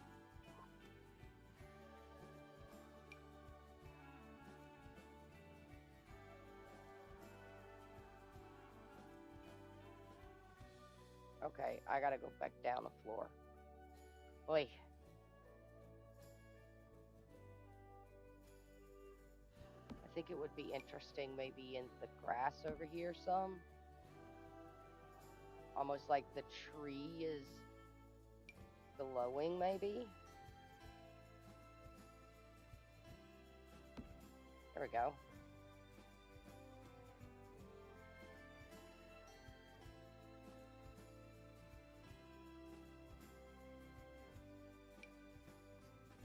Okay, I gotta go back down the floor. Oi. I think it would be interesting maybe in the grass over here some. Almost like the tree is glowing maybe. There we go.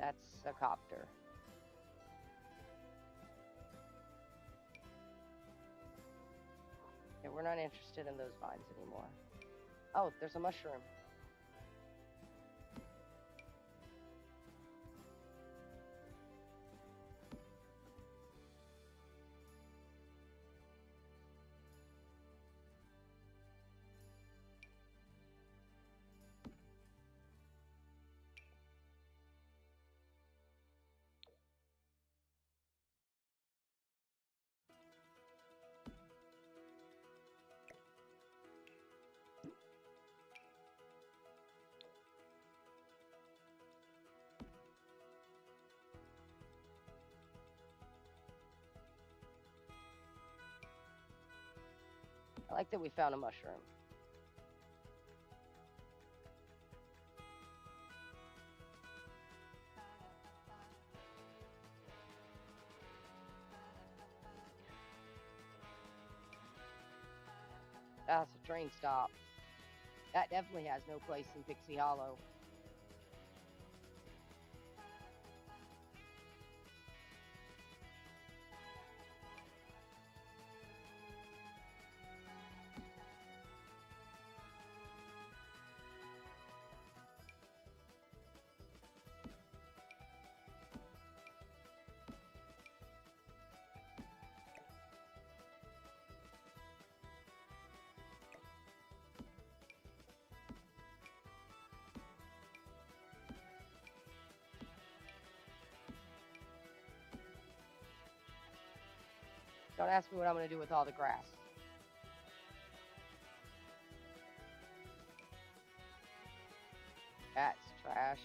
That's a copter. Okay, we're not interested in those vines anymore. Oh, there's a mushroom. I like that we found a mushroom. That's a train stop. That definitely has no place in Pixie Hollow. Don't ask me what I'm going to do with all the grass. That's trash.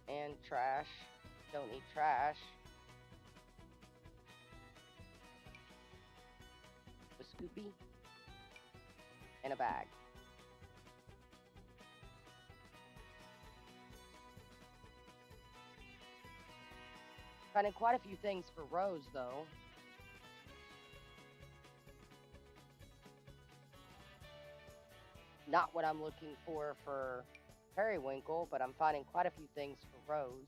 And trash. Don't need trash. A Scoopy. And a bag. Finding quite a few things for Rose, though. Not what I'm looking for Periwinkle, but I'm finding quite a few things for Rose.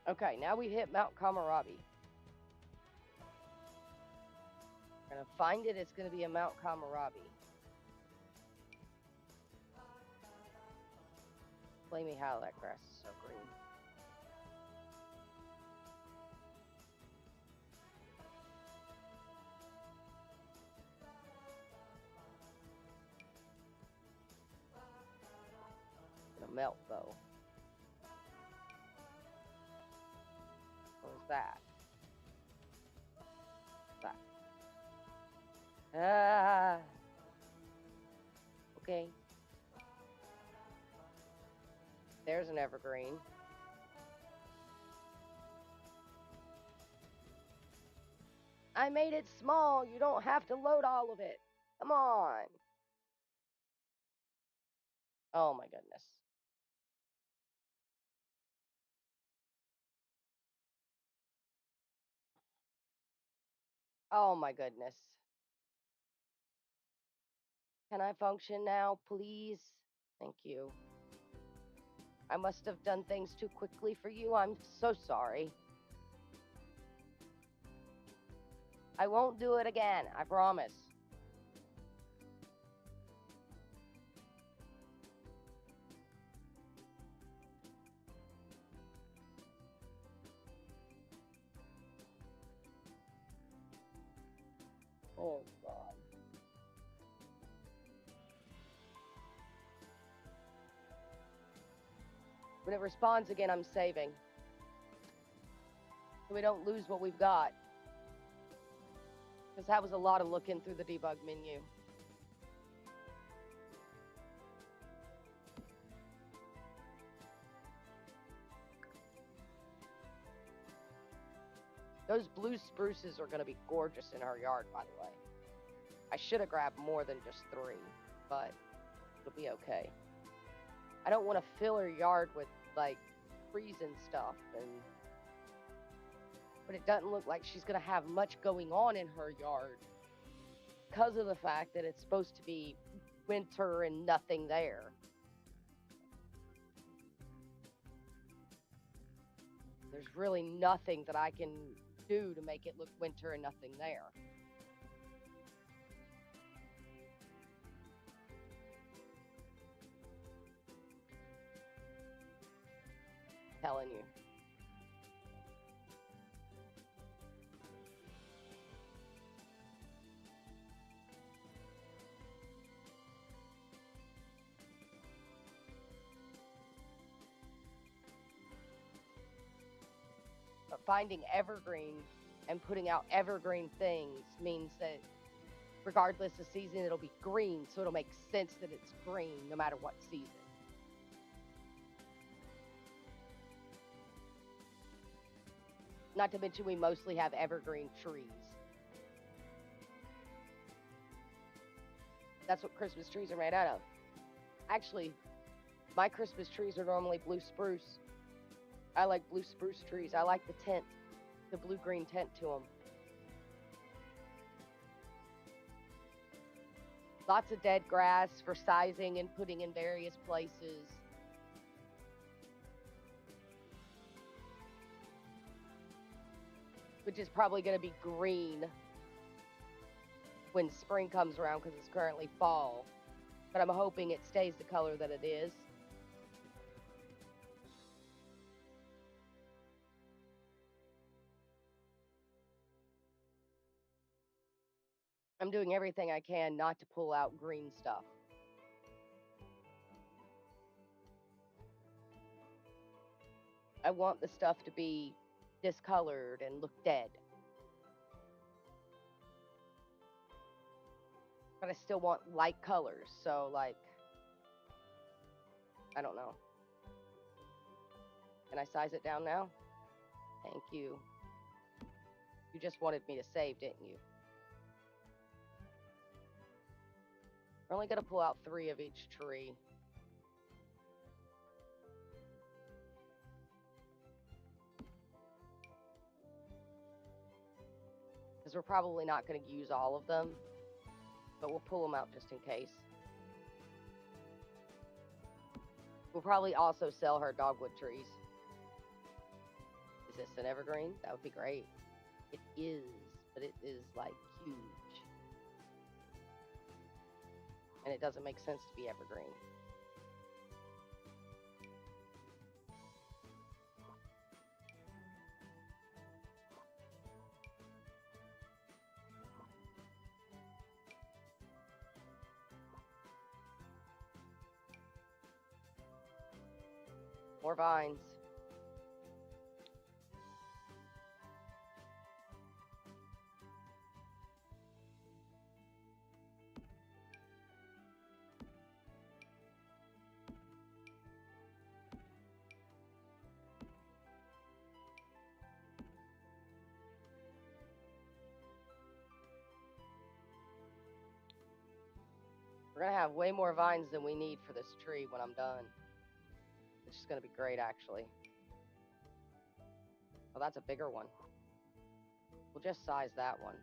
Okay, now we hit Mount Kamarabi. We're going to find it. It's going to be a Mount Kamarabi. Play me how that grass is so green. It's going to melt, though. What was that? Ah. Okay. There's an evergreen. I made it small. You don't have to load all of it. Come on. Oh my goodness. Oh my goodness. Can I function now, please? Thank you. I must have done things too quickly for you. I'm so sorry. I won't do it again. I promise. Oh, God. When it responds again, I'm saving. So we don't lose what we've got. Because that was a lot of looking through the debug menu. Those blue spruces are going to be gorgeous in our yard, by the way. I should have grabbed more than just 3, but it'll be okay. I don't want to fill her yard with, like, trees and stuff, but it doesn't look like she's going to have much going on in her yard because of the fact that it's supposed to be winter and nothing there. There's really nothing that I can do to make it look winter and nothing there. Telling you. But finding evergreen and putting out evergreen things means that regardless of season, it'll be green, so it'll make sense that it's green no matter what season. Not to mention we mostly have evergreen trees. That's what Christmas trees are made out of. Actually, my Christmas trees are normally blue spruce. I like blue spruce trees. I like the tint, the blue-green tint to them. Lots of dead grass for sizing and putting in various places. Which is probably going to be green when spring comes around because it's currently fall. But I'm hoping it stays the color that it is. I'm doing everything I can not to pull out green stuff. I want the stuff to be discolored and look dead. But I still want light colors, so like, I don't know. Can I size it down now? Thank you. You just wanted me to save, didn't you? We're only going to pull out 3 of each tree. Because we're probably not going to use all of them. But we'll pull them out just in case. We'll probably also sell her dogwood trees. Is this an evergreen? That would be great. It is, but it is like huge. And it doesn't make sense to be evergreen. More vines. We're going to have way more vines than we need for this tree when I'm done. It's just going to be great, actually. Oh, that's a bigger one. We'll just size that one.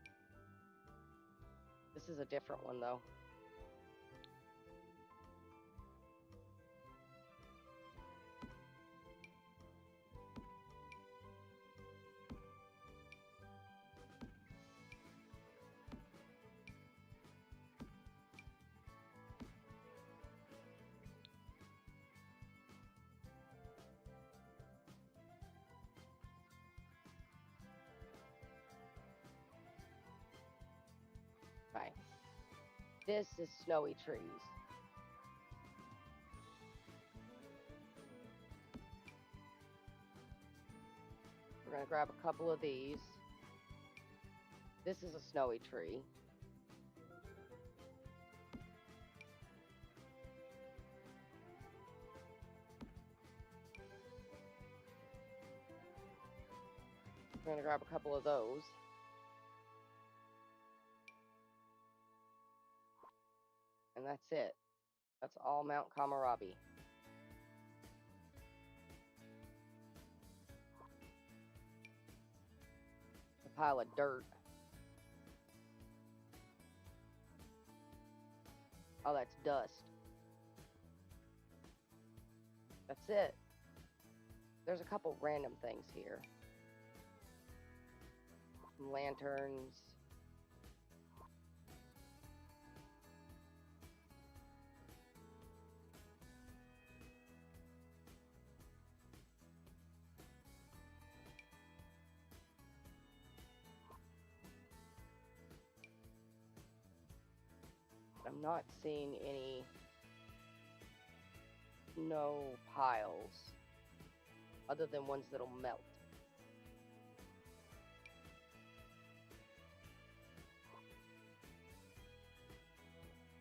This is a different one, though. Okay. This is snowy trees. We're going to grab a couple of these. This is a snowy tree. We're going to grab a couple of those. And that's it. That's all Mount Kamarabi. A pile of dirt. Oh, that's dust. That's it. There's a couple random things here. Some lanterns. I'm not seeing any snow piles other than ones that'll melt.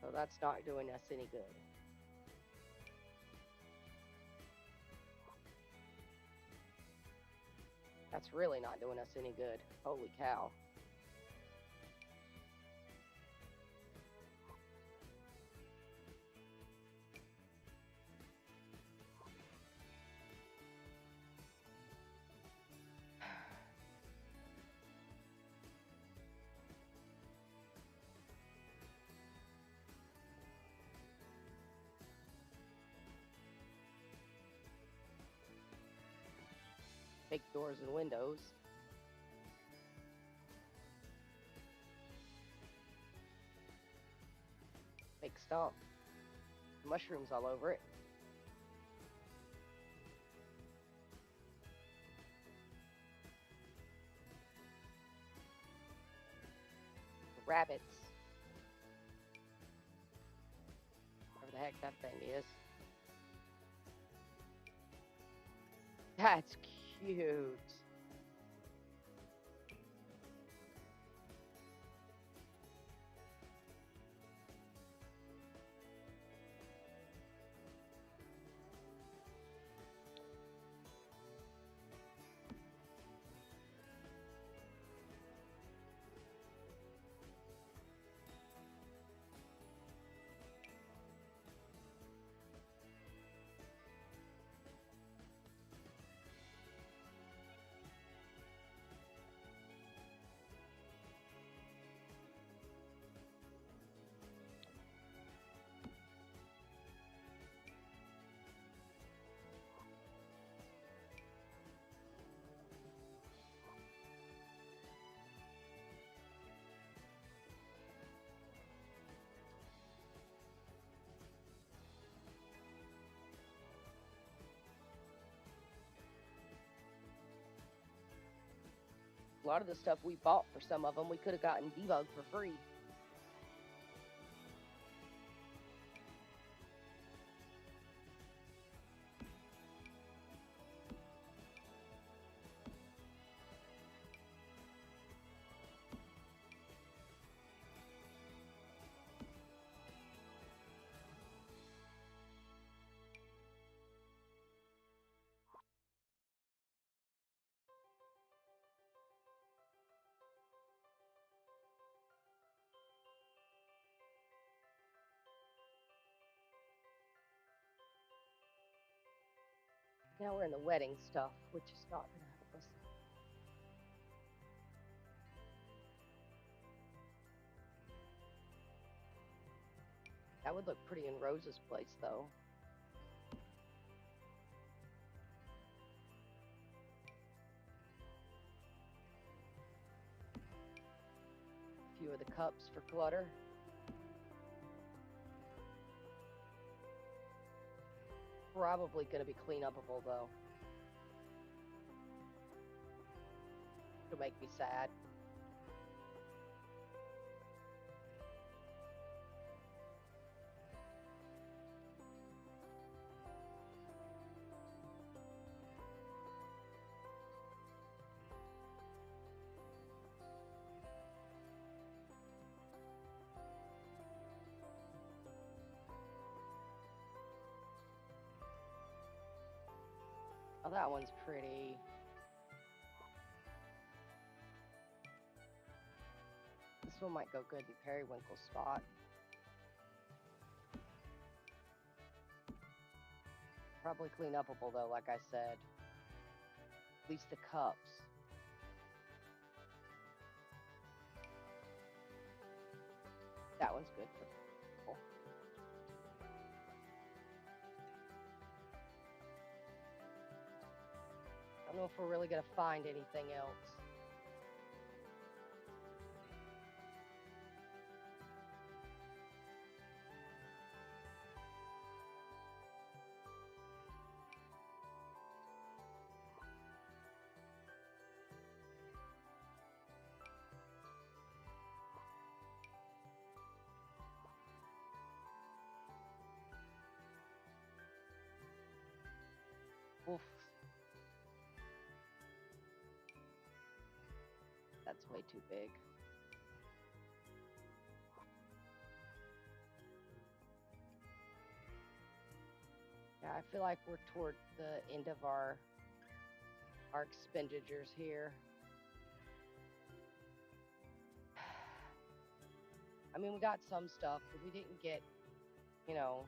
So that's not doing us any good. That's really not doing us any good. Holy cow. Fake doors and windows. Fake stump. Mushrooms all over it. Rabbits. Whatever the heck that thing is. That's cute. A lot of the stuff we bought for some of them, we could have gotten debugged for free. Now we're in the wedding stuff, which is not going to help us. That would look pretty in Rose's place, though. A few of the cups for clutter. Probably going to be cleanupable, though. It'll make me sad. Oh, that one's pretty. This one might go good in Periwinkle's spot. Probably cleanupable though, like I said. At least the cups. That one's good for people. I don't know if we're really going to find anything else. Oof. That's way too big. Yeah, I feel like we're toward the end of our expenditures here. I mean, we got some stuff, but we didn't get, you know,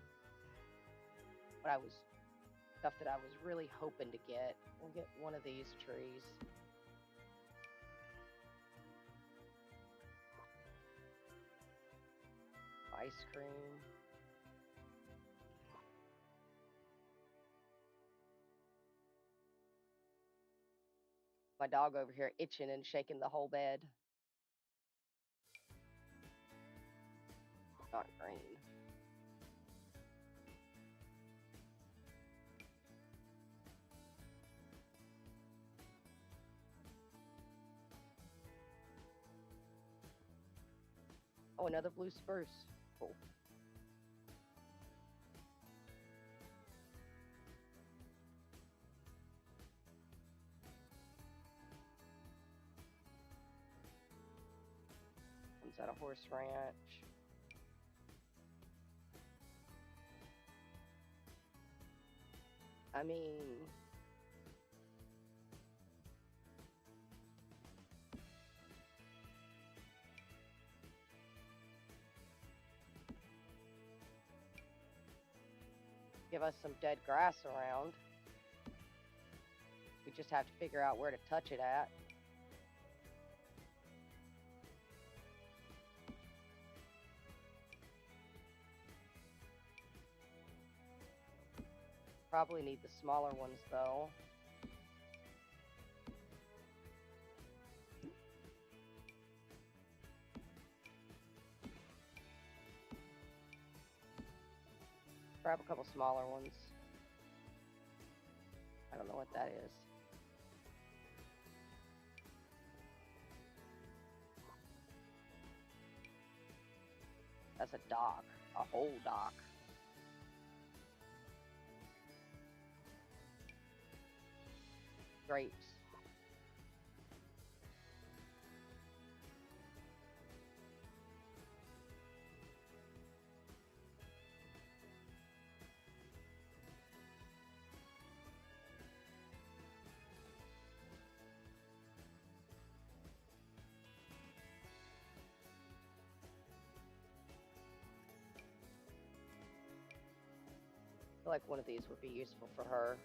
what I was stuff that I was really hoping to get. We'll get one of these trees. Ice cream. My dog over here itching and shaking the whole bed. Not green. Oh, another blue spruce. Cool. Comes out of horse ranch. I mean, give us some dead grass around. We just have to figure out where to touch it at. Probably need the smaller ones though. Grab a couple smaller ones. I don't know what that is. That's a dock, a whole dock. Grapes. I feel like one of these would be useful for her.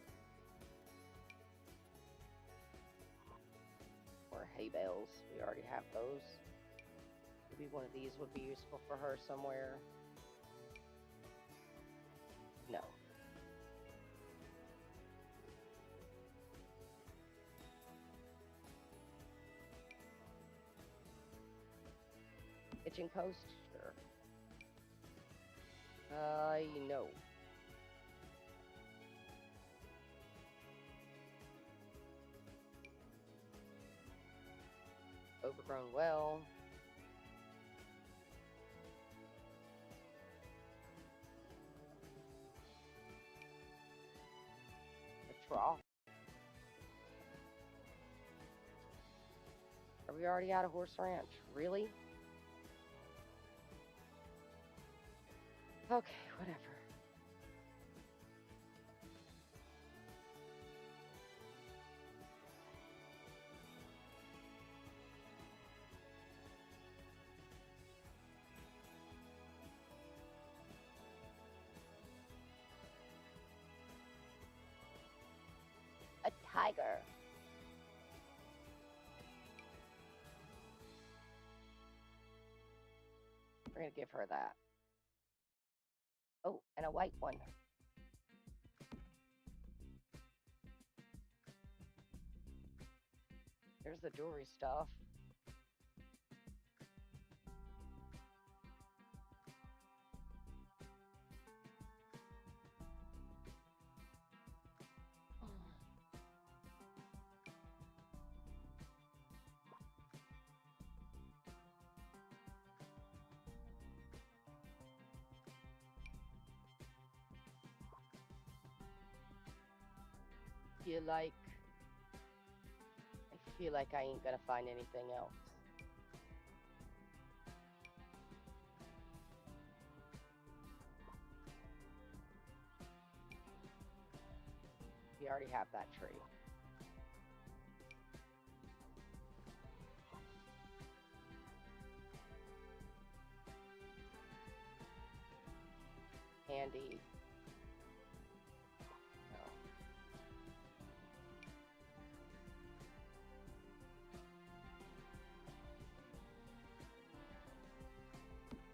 Or hay bales. We already have those. Maybe one of these would be useful for her somewhere. No. Kitchen post? Sure. No. Overgrown well. A trough. Are we already out of horse ranch? Really? Okay, whatever. A tiger. We're gonna give her that. Oh, and a white one. There's the jewelry stuff. I feel like I ain't gonna find anything else. We already have that tree. Andy. No.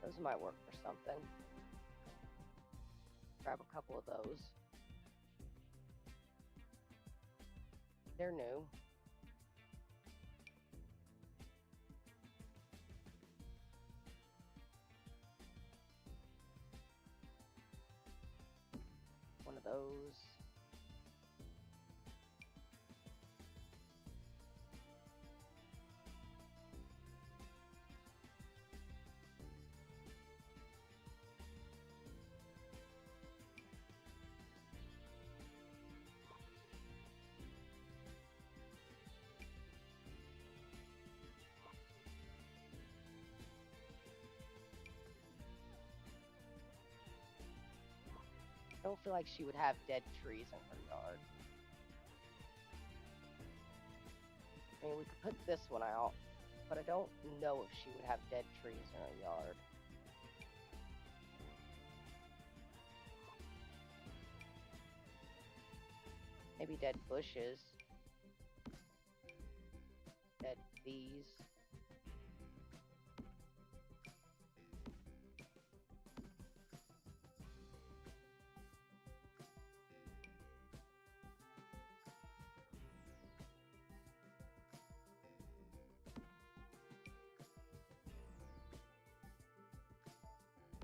Those might work for something. Grab a couple of those. They're new. One of those. I don't feel like she would have dead trees in her yard. I mean, we could put this one out, but I don't know if she would have dead trees in her yard. Maybe dead bushes. Dead bees.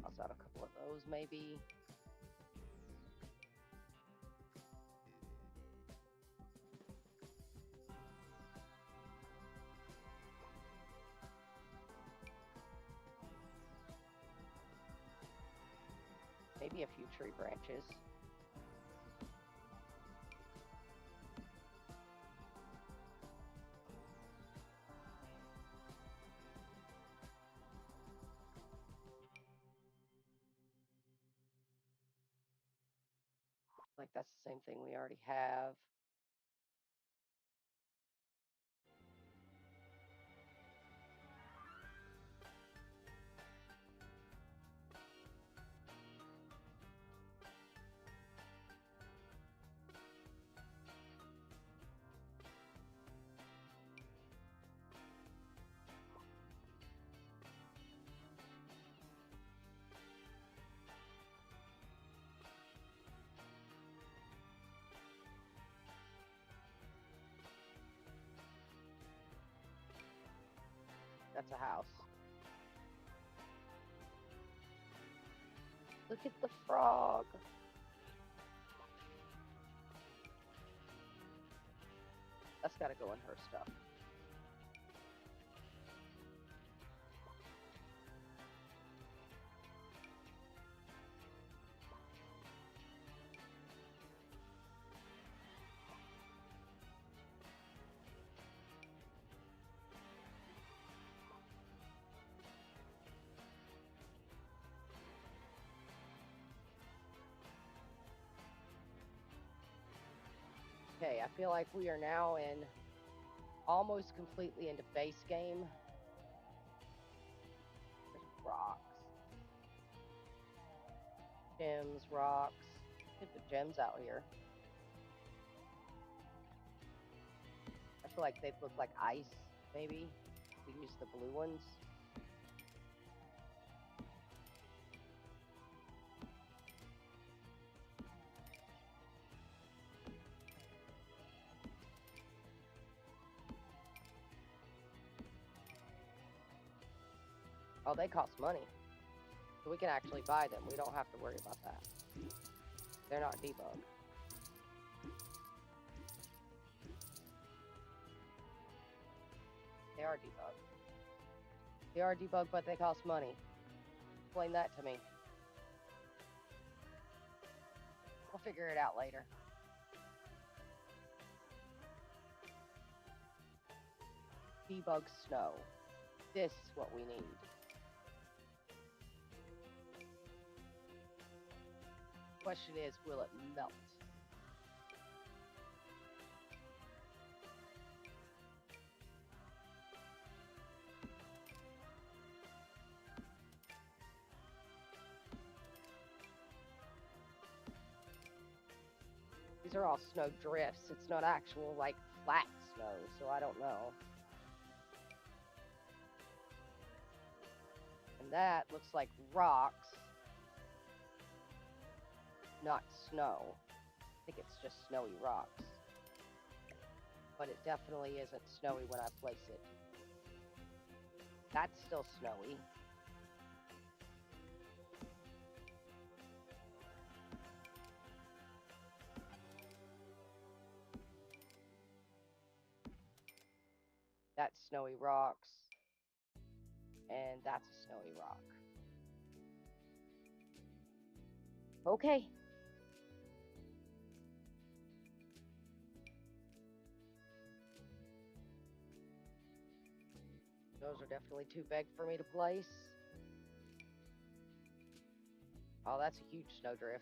Toss out a couple of those, maybe. Maybe a few tree branches. Like that's the same thing we already have. That's a house. Look at the frog. That's got to go in her stuff. Okay, I feel like we are now in almost completely into base game. There's rocks. Gems, rocks. Could put gems out here. I feel like they'd look like ice, maybe. We use the blue ones. Oh, they cost money. So we can actually buy them. We don't have to worry about that. They're not debug. They are debugged. They are debugged, but they cost money. Explain that to me. We'll figure it out later. Debug snow. This is what we need. Question is, will it melt? These are all snow drifts. It's not actual, like, flat snow, so I don't know. And that looks like rocks, not snow. I think it's just snowy rocks. But it definitely isn't snowy when I place it. That's still snowy. That's snowy rocks. And that's a snowy rock. Okay. Those are definitely too big for me to place. Oh, that's a huge snowdrift.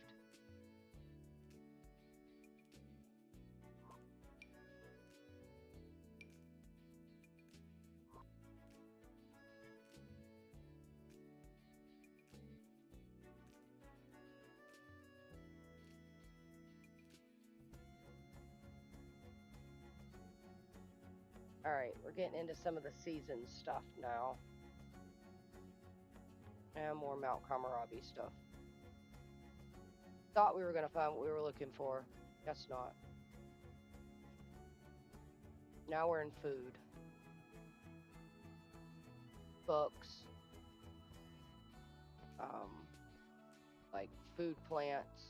Alright, we're getting into some of the season stuff now. And more Mount Kamarabi stuff. Thought we were going to find what we were looking for. Guess not. Now we're in food. Books. Like food plants.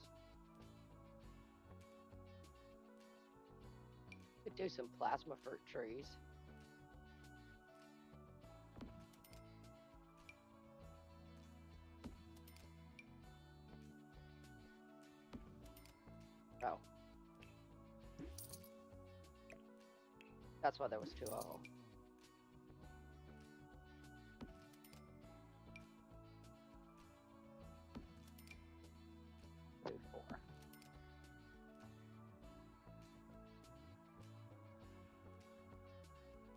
Could do some plasma fruit trees. Oh. That's why there was two of them. Four.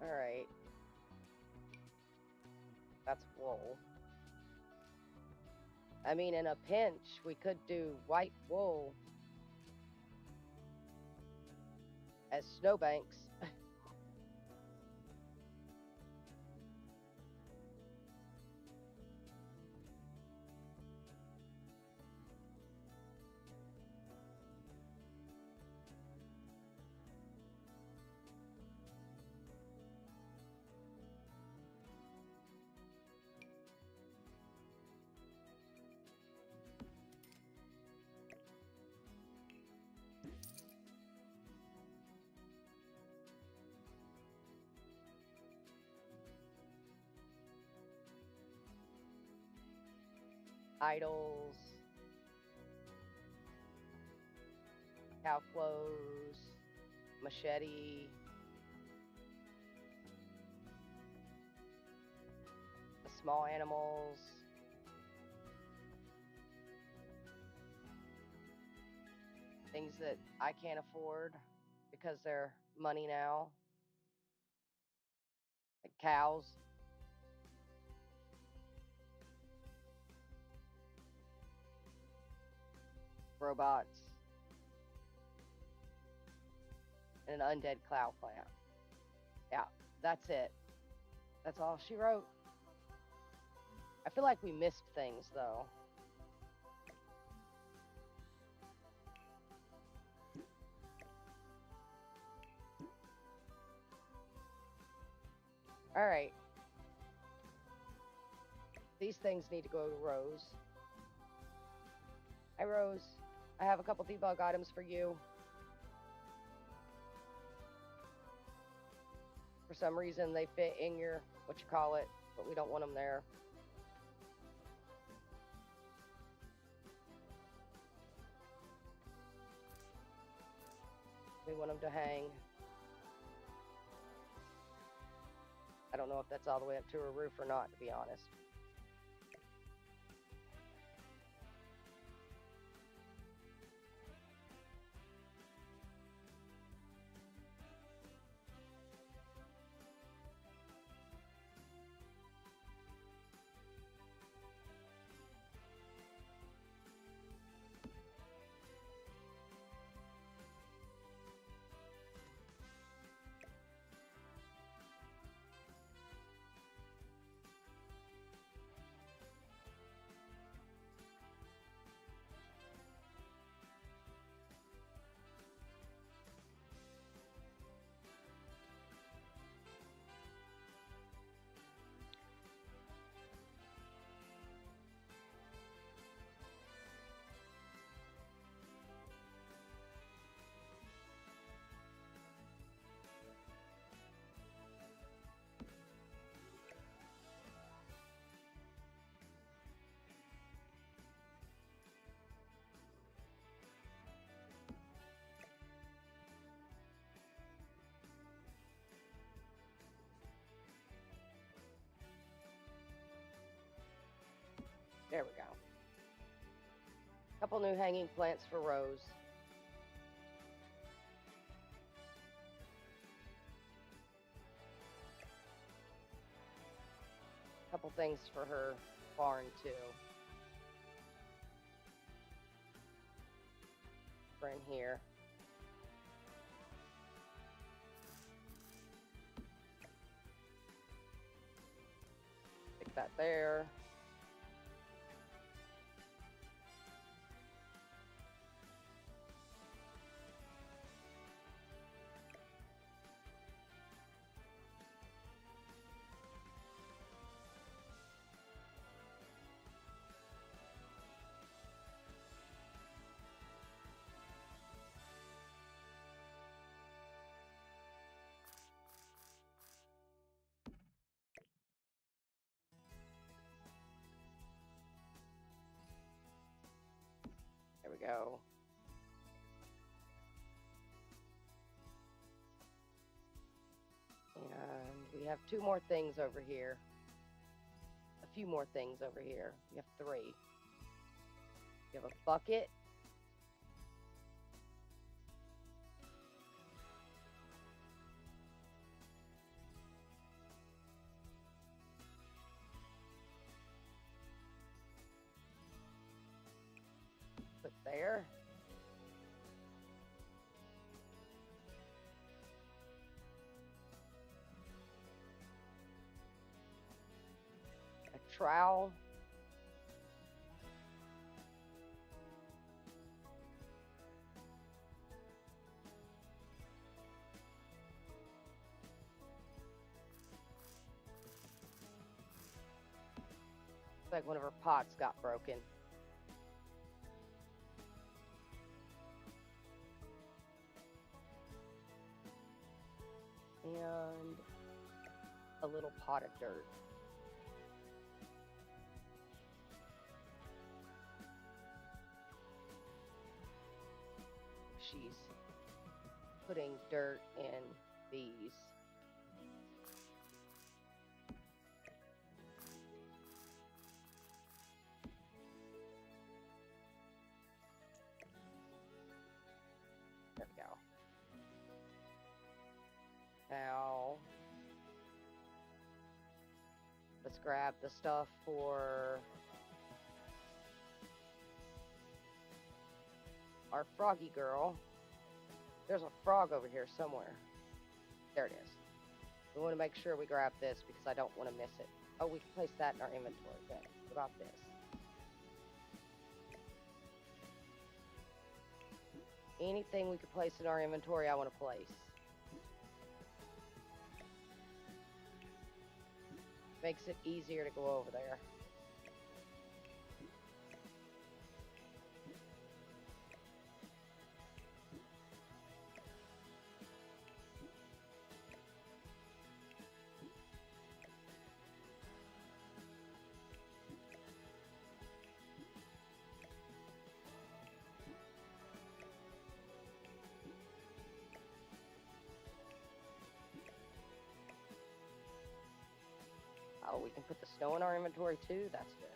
Alright. That's wool. I mean, in a pinch, we could do white wool as snowbanks. Idols, cow clothes, machete, the small animals, things that I can't afford because they're money now, like cows. Robots, and an undead cloud plant. Yeah, that's it. That's all she wrote. I feel like we missed things, though. Alright. These things need to go to Rose. Hi, Rose. I have a couple debug items for you. For some reason, they fit in your, what you call it, but we don't want them there. We want them to hang. I don't know if that's all the way up to her roof or not, to be honest. There we go. Couple new hanging plants for Rose. Couple things for her barn too. For in here. Stick that there. There we go. And we have two more things over here. A few more things over here. We have three. We have a bucket. Put there. A trowel. Looks like one of her pots got broken. And a little pot of dirt. She's putting dirt in these. There we go. Now, let's grab the stuff for our froggy girl. There's a frog over here somewhere. There it is. We want to make sure we grab this because I don't want to miss it. Oh, we can place that in our inventory. Good. What about this? Anything we could place in our inventory, I want to place. Makes it easier to go over there. Oh, we can put the snow in our inventory too? That's good.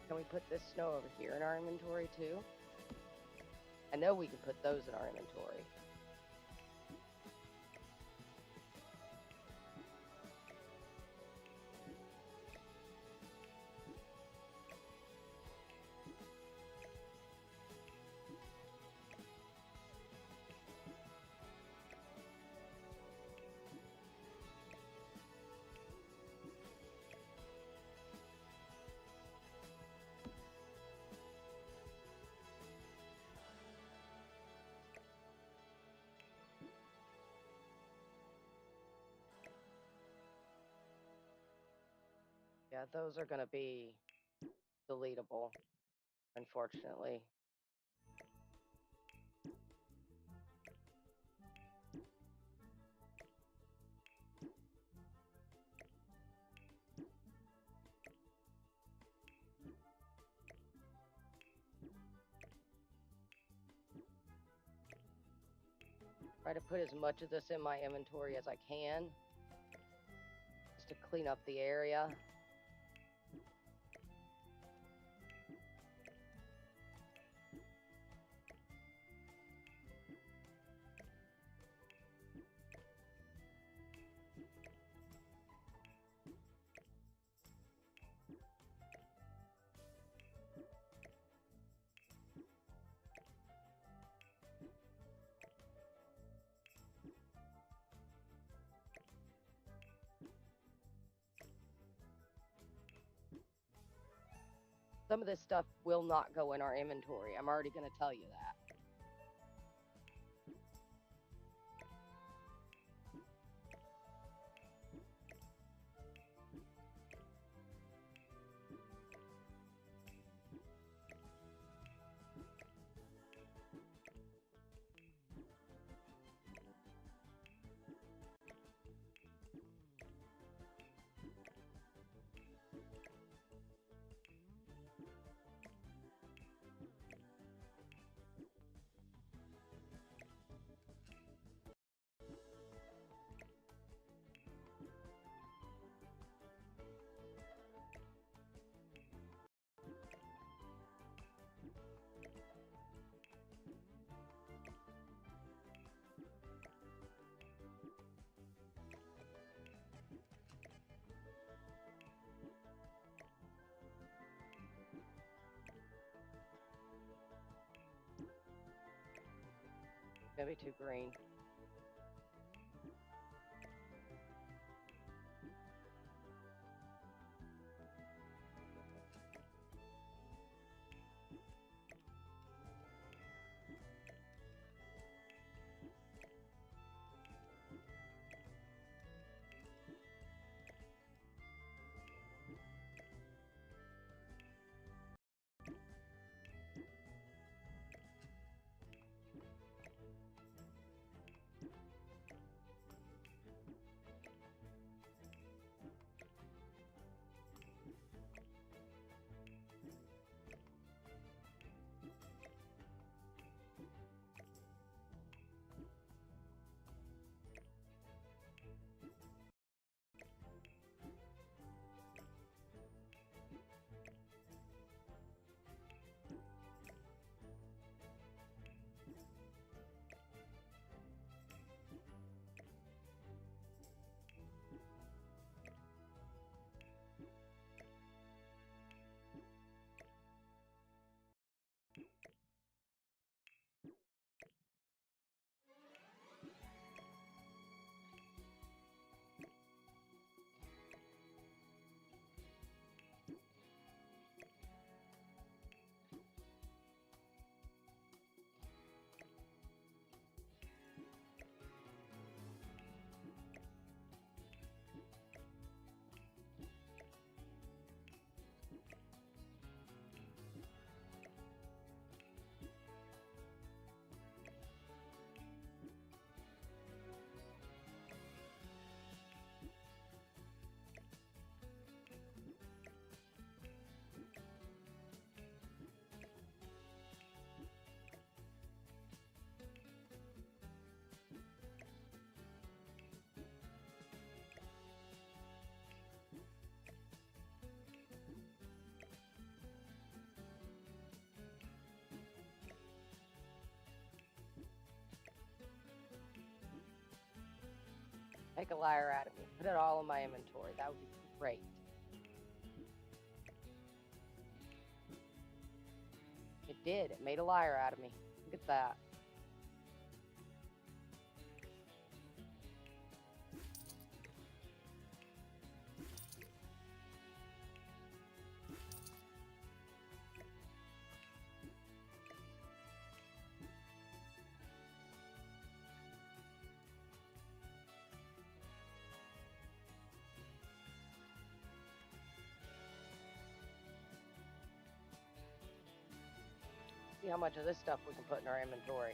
Can we put this snow over here in our inventory too? I know we can put those in our inventory. Yeah, those are going to be deletable, unfortunately. Try to put as much of this in my inventory as I can, just to clean up the area. Some of this stuff will not go in our inventory. I'm already going to tell you that. Maybe too green. Take a liar out of me. Put it all in my inventory. That would be great. It did. It made a liar out of me. Look at that. See how much of this stuff we can put in our inventory.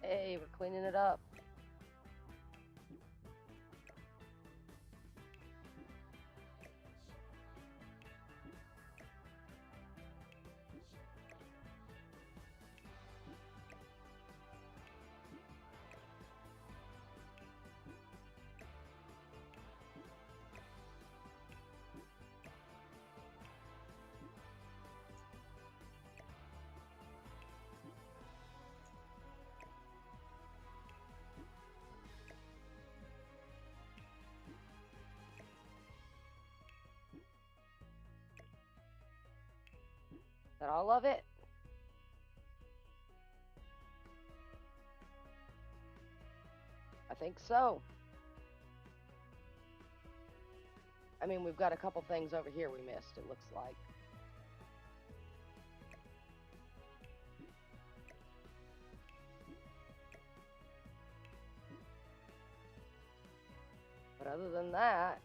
Hey, we're cleaning it up. Is that all of it? I think so. I mean, we've got a couple things over here we missed, it looks like. But other than that,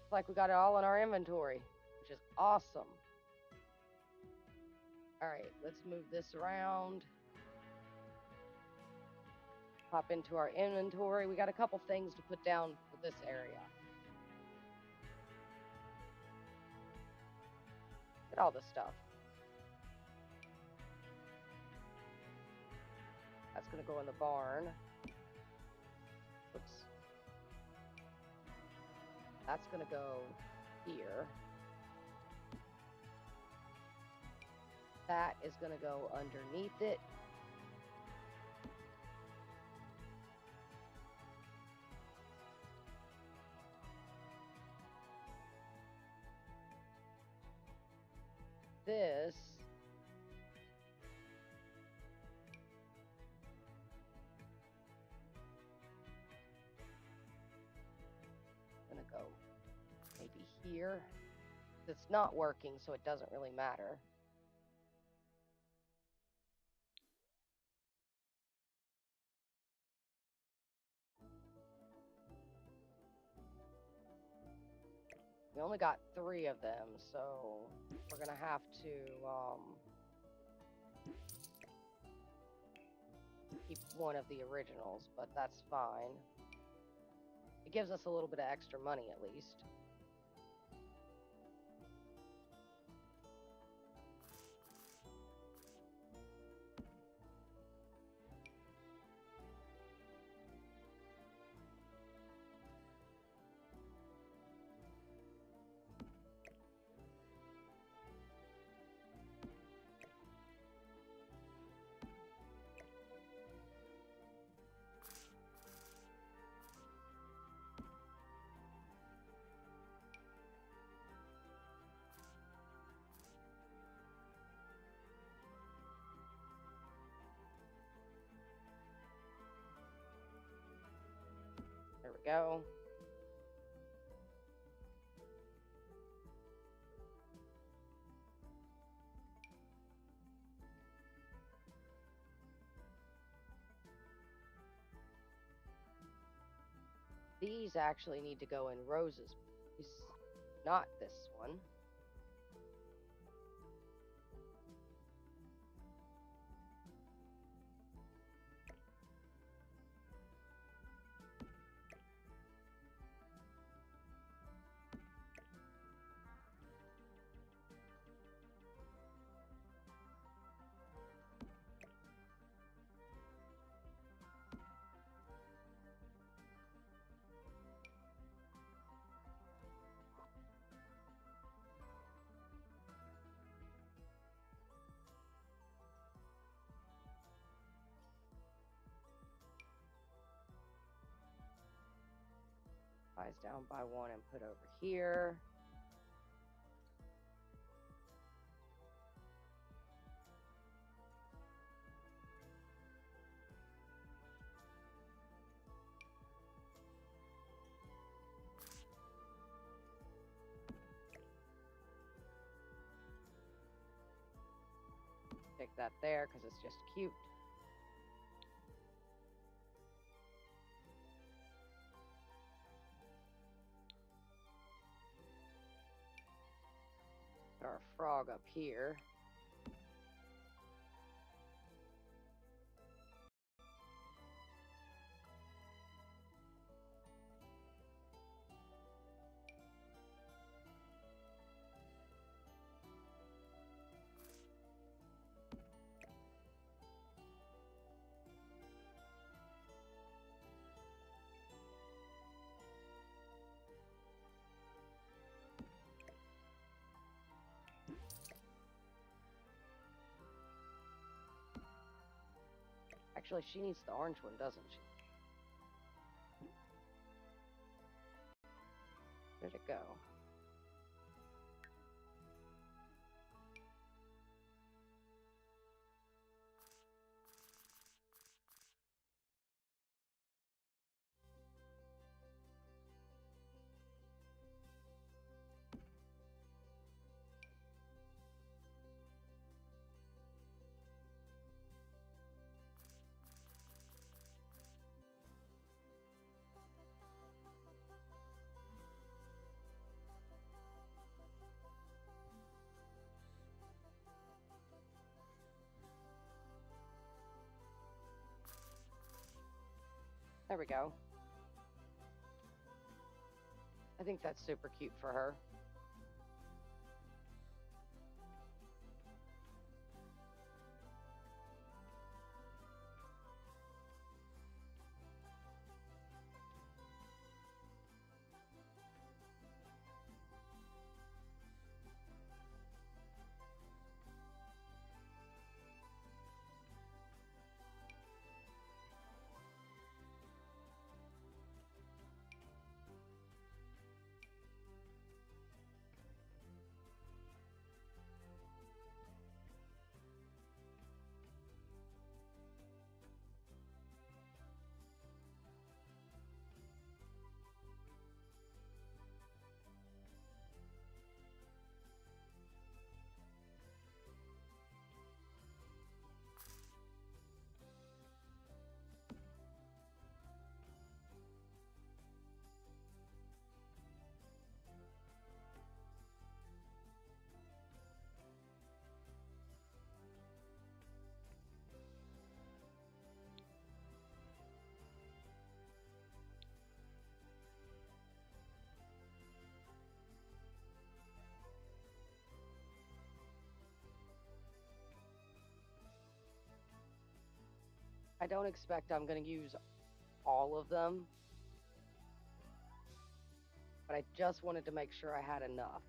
it's like we got it all in our inventory, which is awesome. All right, let's move this around. Pop into our inventory. We got a couple things to put down for this area. Look at all this stuff. That's gonna go in the barn. Oops. That's gonna go here. That is gonna go underneath it. This gonna go maybe here. It's not working, so it doesn't really matter. We only got 3 of them, so we're gonna have to keep one of the originals, but that's fine. It gives us a little bit of extra money at least. There we go. These actually need to go in Rose's piece, not this one. Buys down by 1 and put over here. Stick that there because it's just cute. Put our frog up here. Actually, she needs the orange one, doesn't she? Where'd it go? There we go. I think that's super cute for her. I don't expect I'm going to use all of them, but I just wanted to make sure I had enough.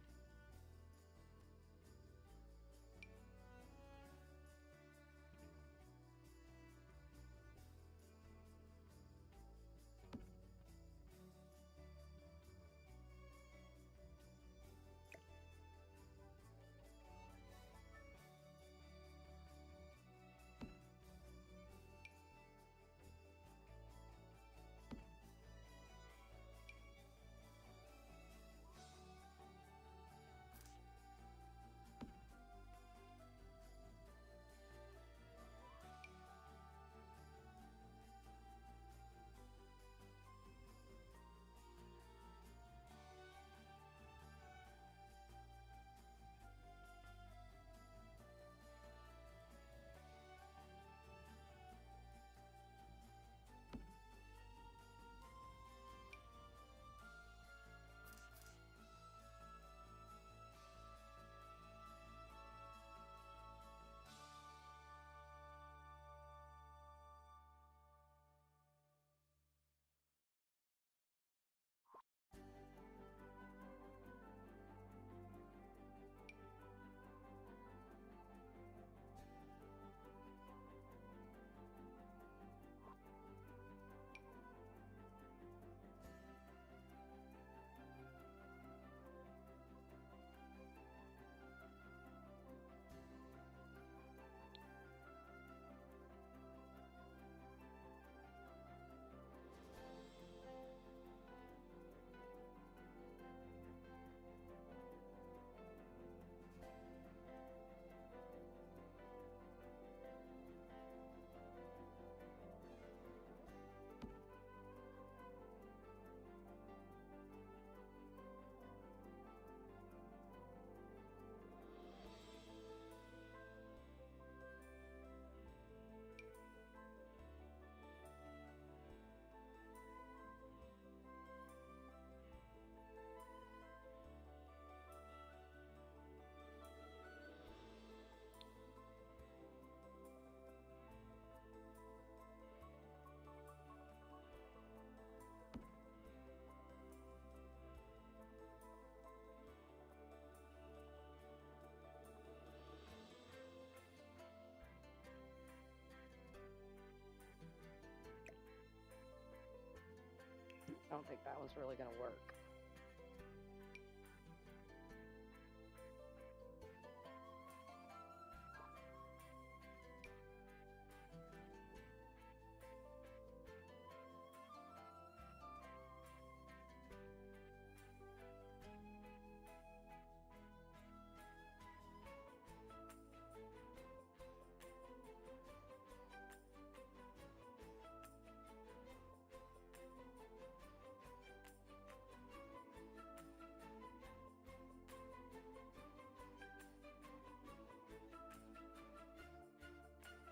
I don't think that one's really going to work.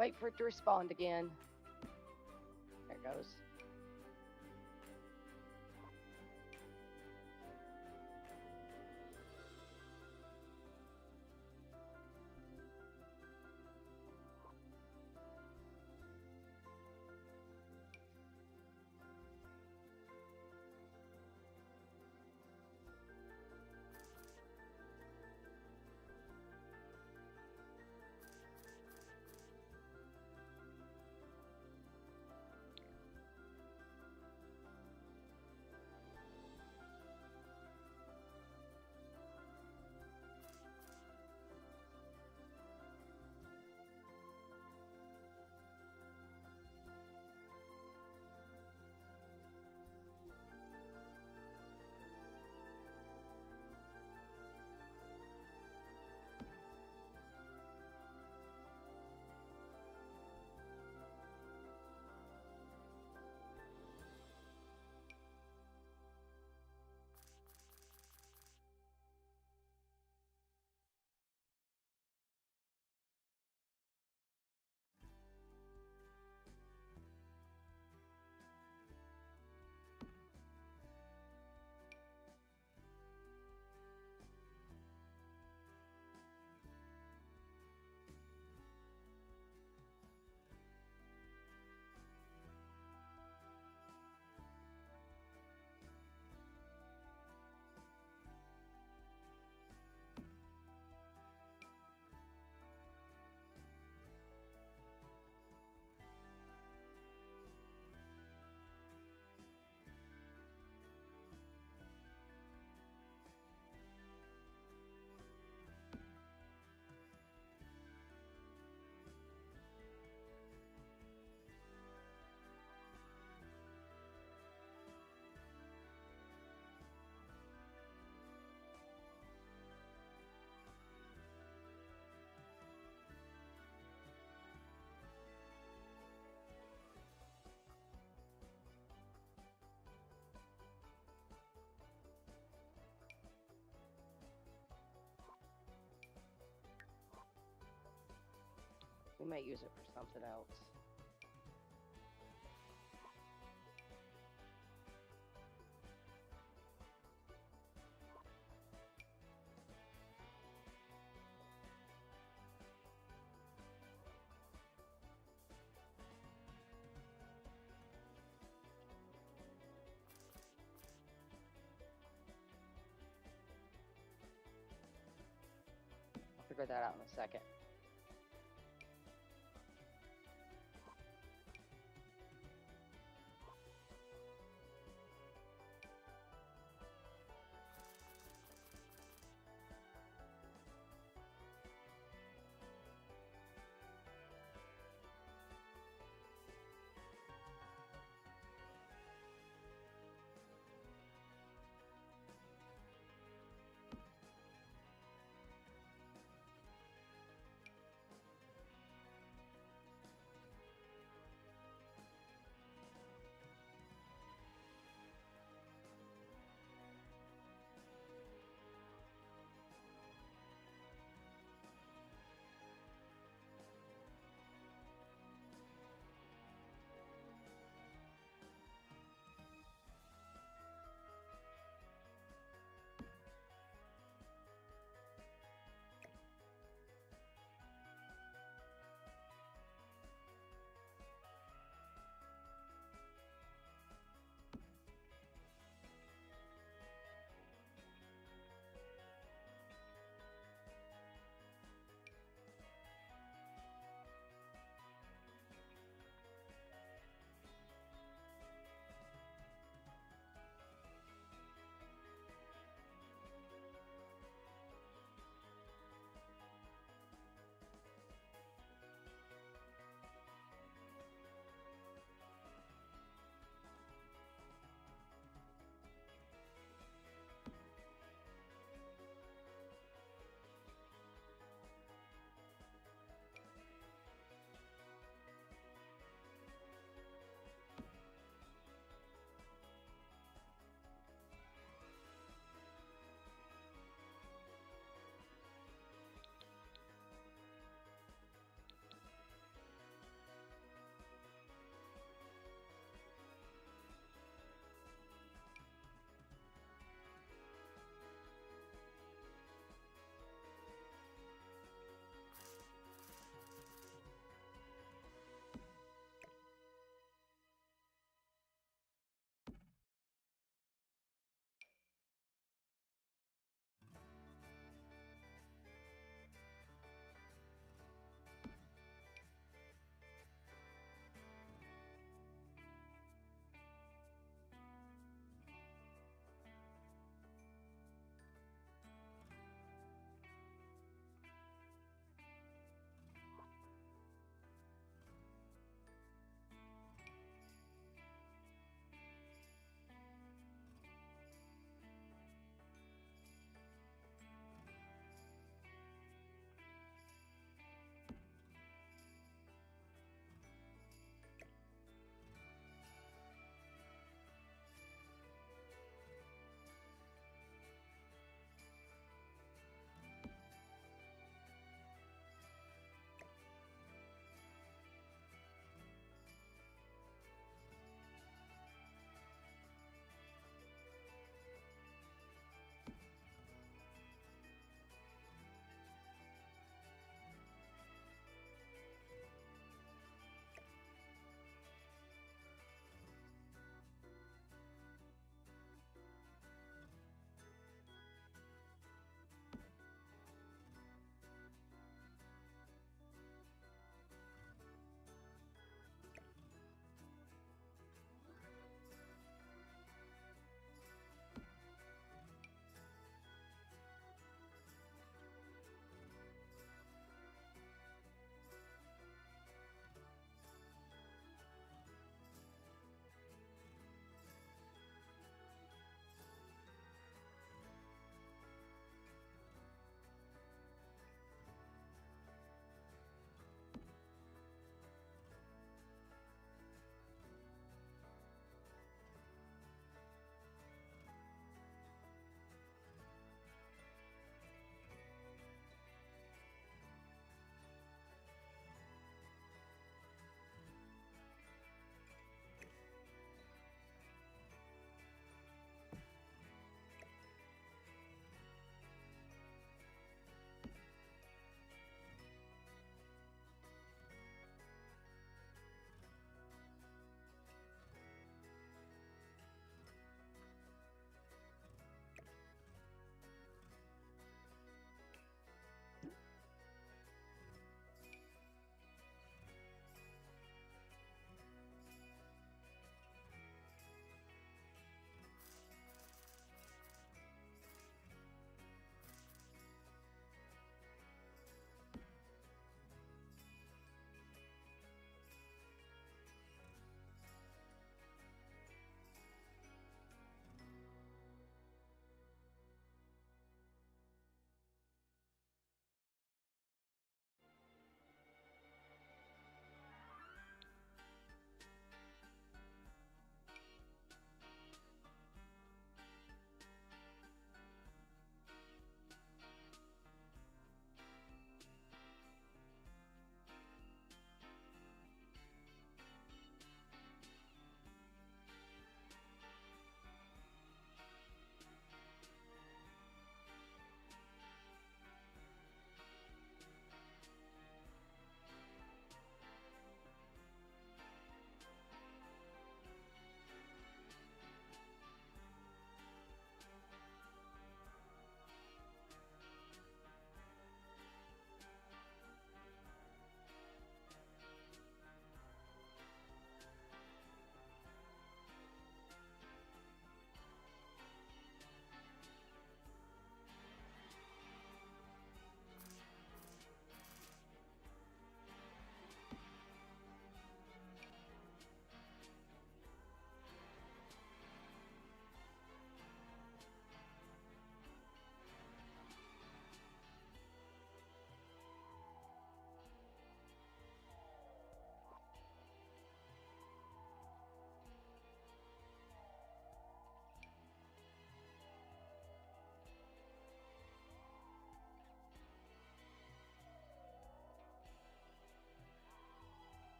Wait for it to respond again. There it goes. We might use it for something else. I'll figure that out in a second.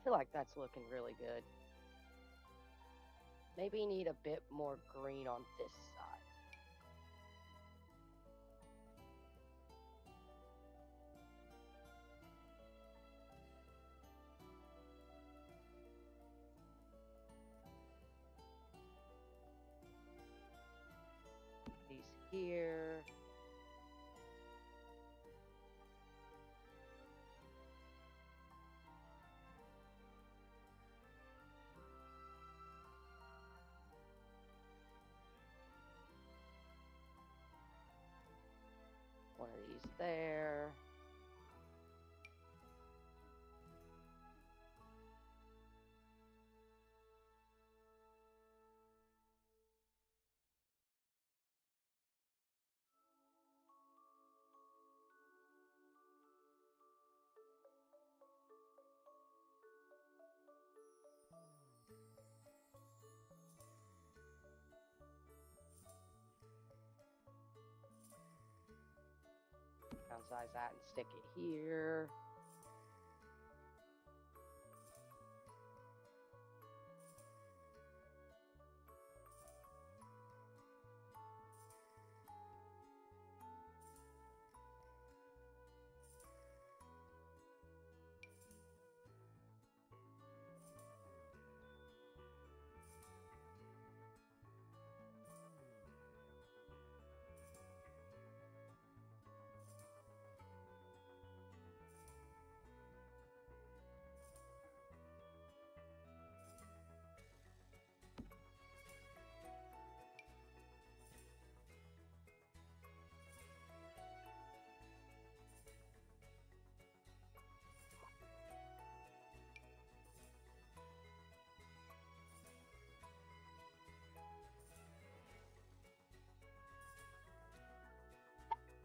feel like that's looking really good. Maybe need a bit more green on this side. These here. One of these there. Downsize that and stick it here.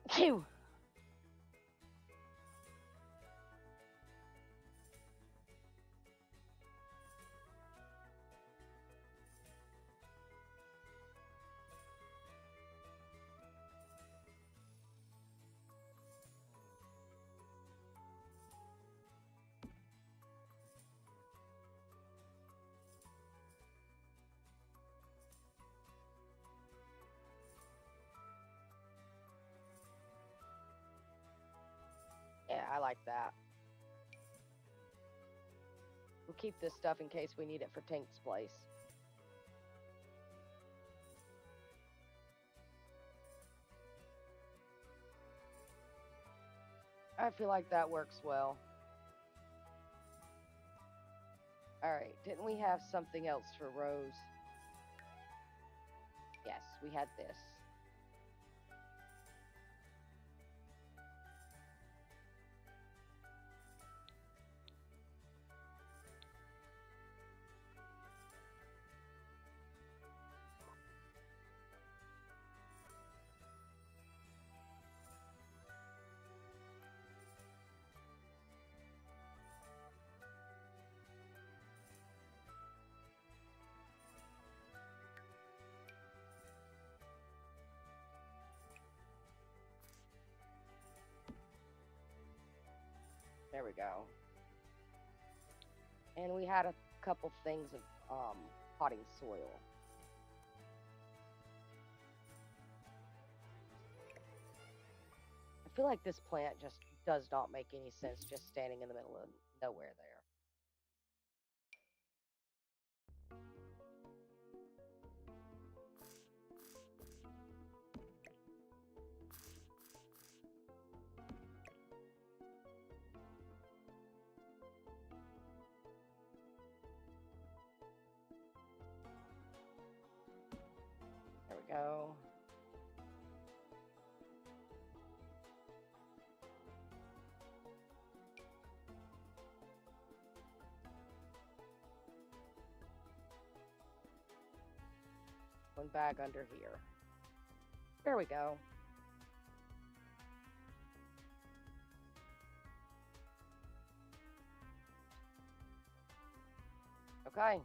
Phew. Yeah, I like that. We'll keep this stuff in case we need it for Tink's place. I feel like that works well. Alright, didn't we have something else for Rose? Yes, we had this. There we go. And we had a couple things of potting soil. I feel like this plant just does not make any sense just standing in the middle of nowhere there. There we go. One bag under here. There we go. Okay.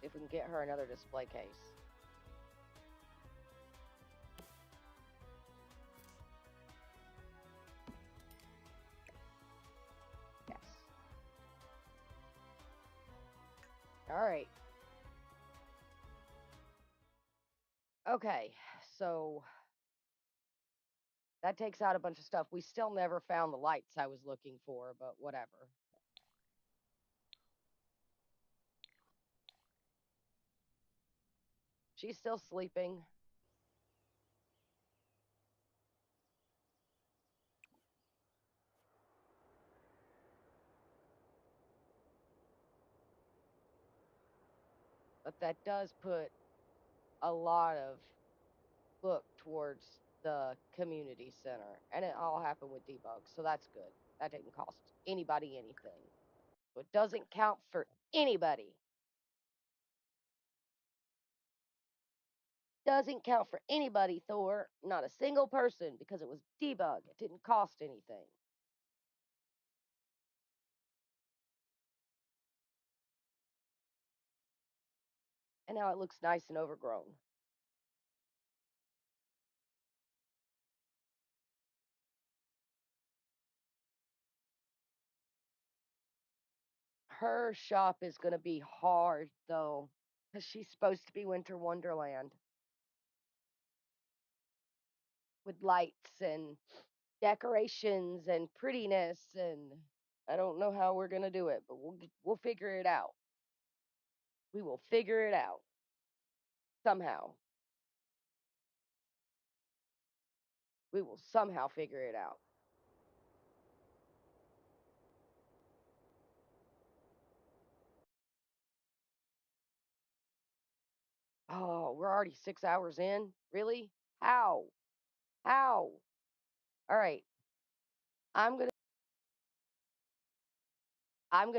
See if we can get her another display case. All right. Okay, so that takes out a bunch of stuff. We still never found the lights I was looking for, but whatever. She's still sleeping. But that does put a lot of look towards the community center. And it all happened with debug, so that's good. That didn't cost anybody anything. So it doesn't count for anybody. Doesn't count for anybody, Thor. Not a single person, because it was debug. It didn't cost anything. And now it looks nice and overgrown. Her shop is going to be hard, though, because she's supposed to be Winter Wonderland with lights and decorations and prettiness, and I don't know how we're going to do it, but we'll figure it out. We will figure it out somehow. We will somehow figure it out. Oh, we're already 6 hours in? Really? How? How? All right. I'm going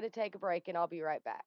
to take a break and I'll be right back.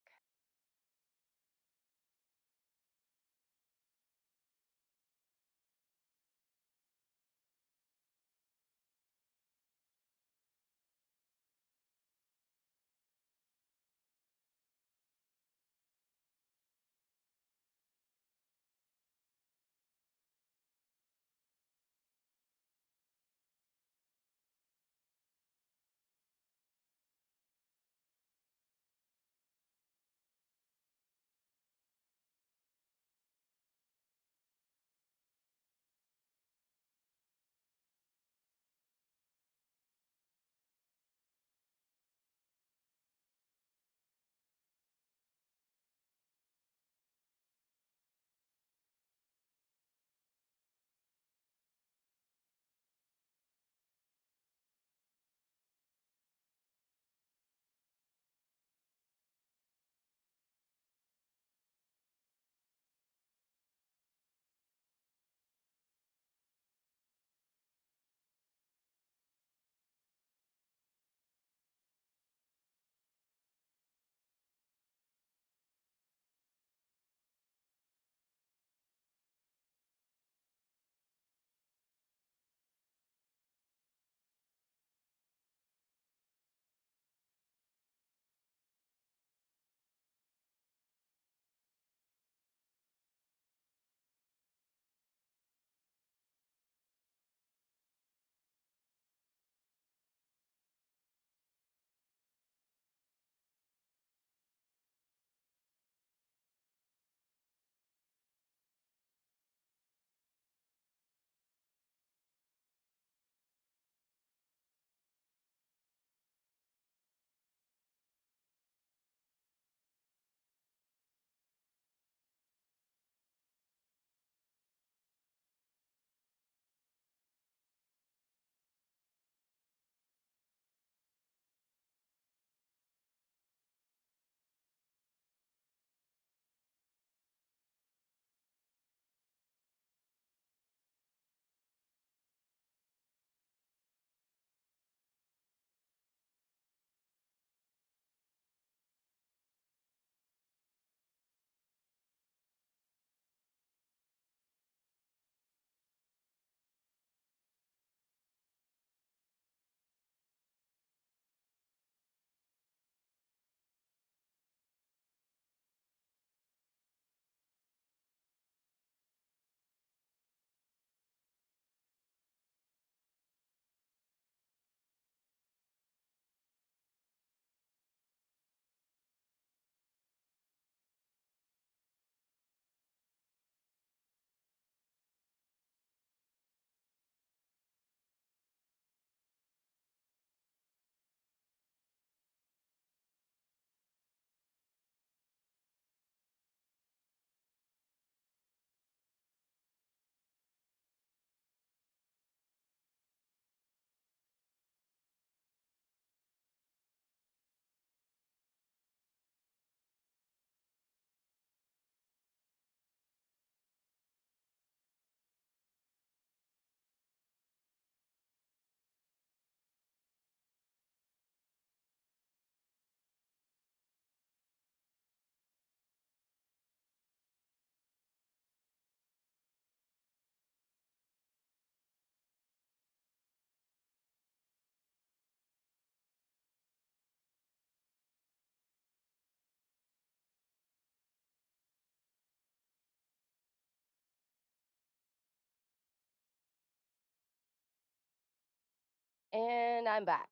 And I'm back.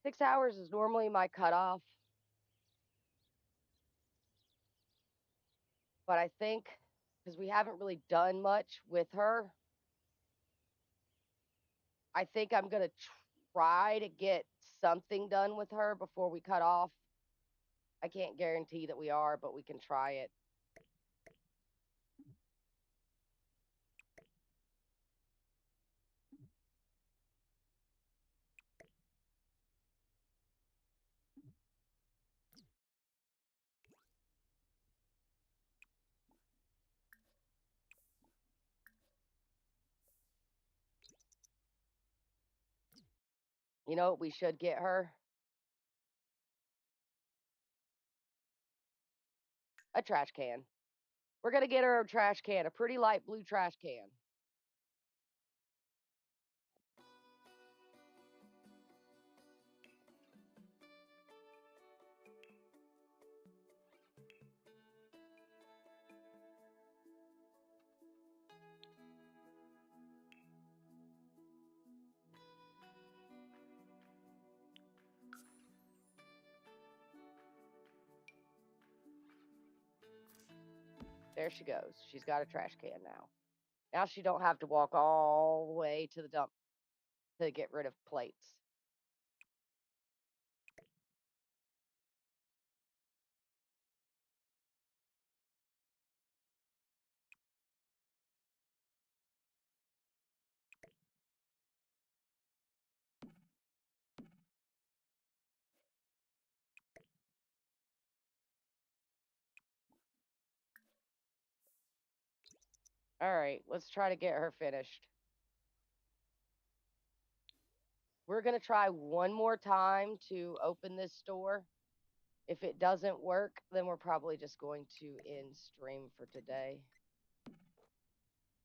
6 hours is normally my cutoff, but I think because we haven't really done much with her, I think I'm going to try to get something done with her before we cut off. I can't guarantee that we are, but we can try it. You know what we should get her? A trash can. We're going to get her a trash can, a pretty light blue trash can. There she goes. She's got a trash can now. Now she don't have to walk all the way to the dump to get rid of plates. All right, let's try to get her finished. We're going to try one more time to open this store. If it doesn't work, then we're probably just going to end stream for today.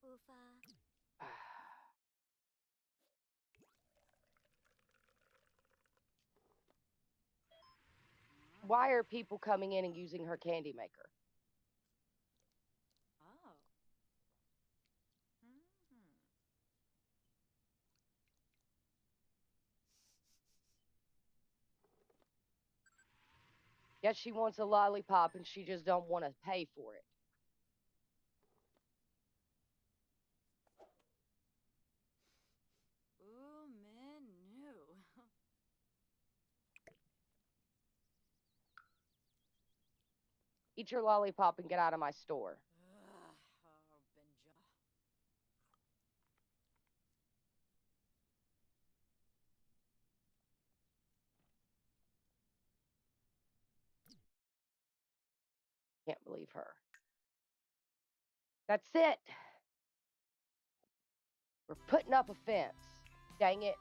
Oofa. Why are people coming in and using her candy maker? Oh. Hmm. Yes, she wants a lollipop and she just don't want to pay for it. Ooh, menu. Eat your lollipop and get out of my store. Ugh, oh, Benja. Can't believe her. That's it. We're putting up a fence. Dang it.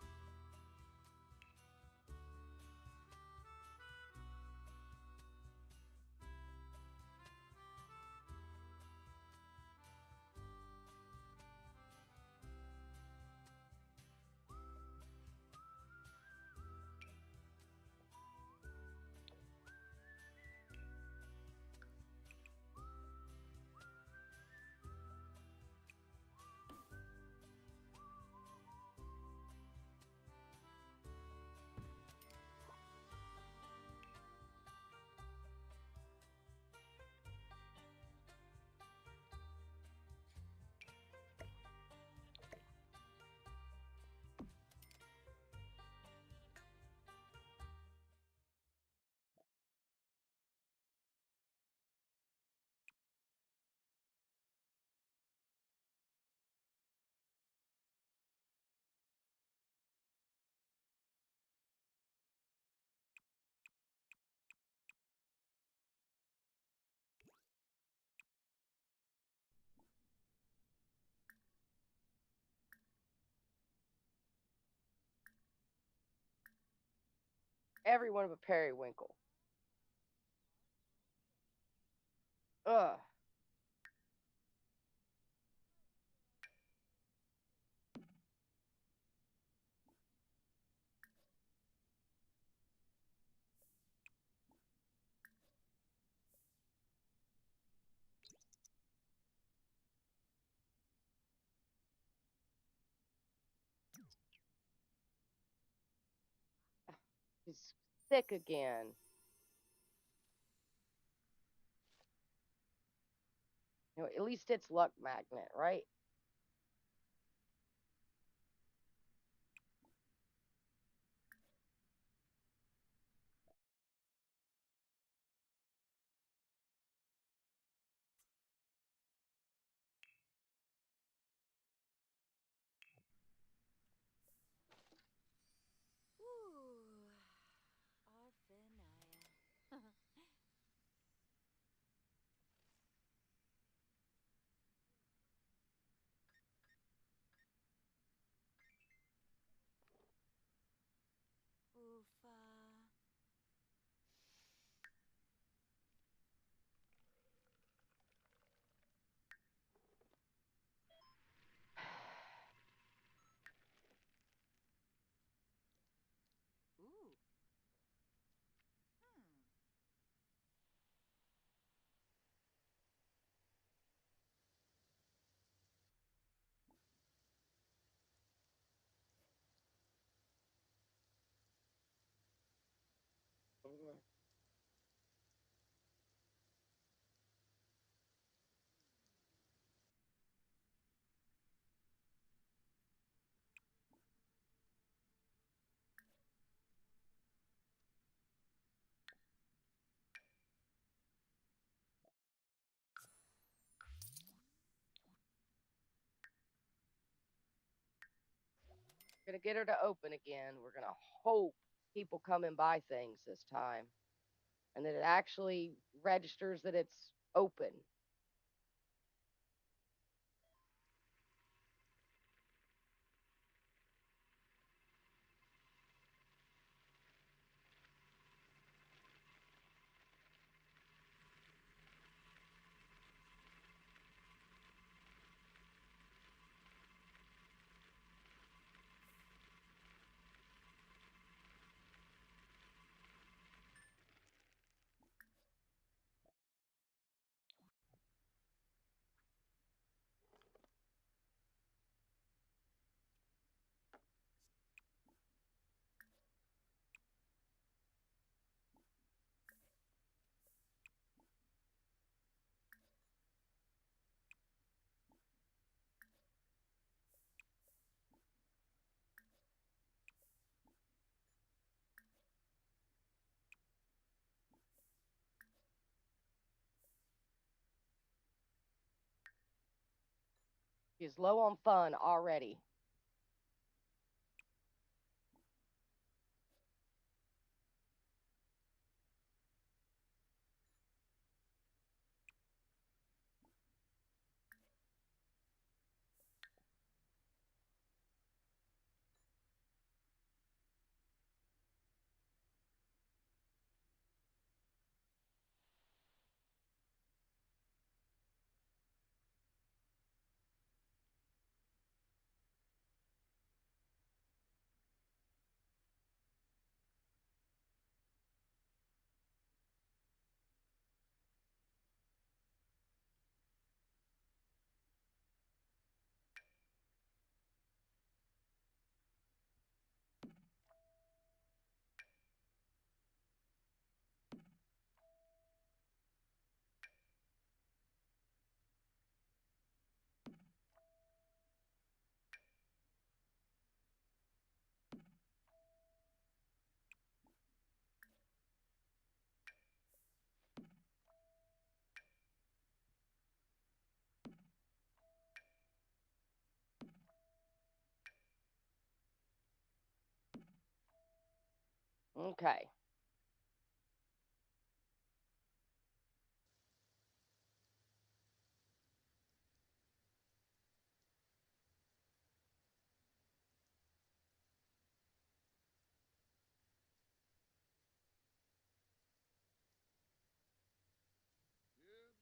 Everyone but Periwinkle. Ugh. He's sick again. You know, at least it's luck magnet, right? Ooh. Arfinaya. Oofa. Ooh. Hmm. Gonna get her to open again. We're gonna hope people come and buy things this time, and that it actually registers that it's open. She's low on fun already. Okay. Gibbs.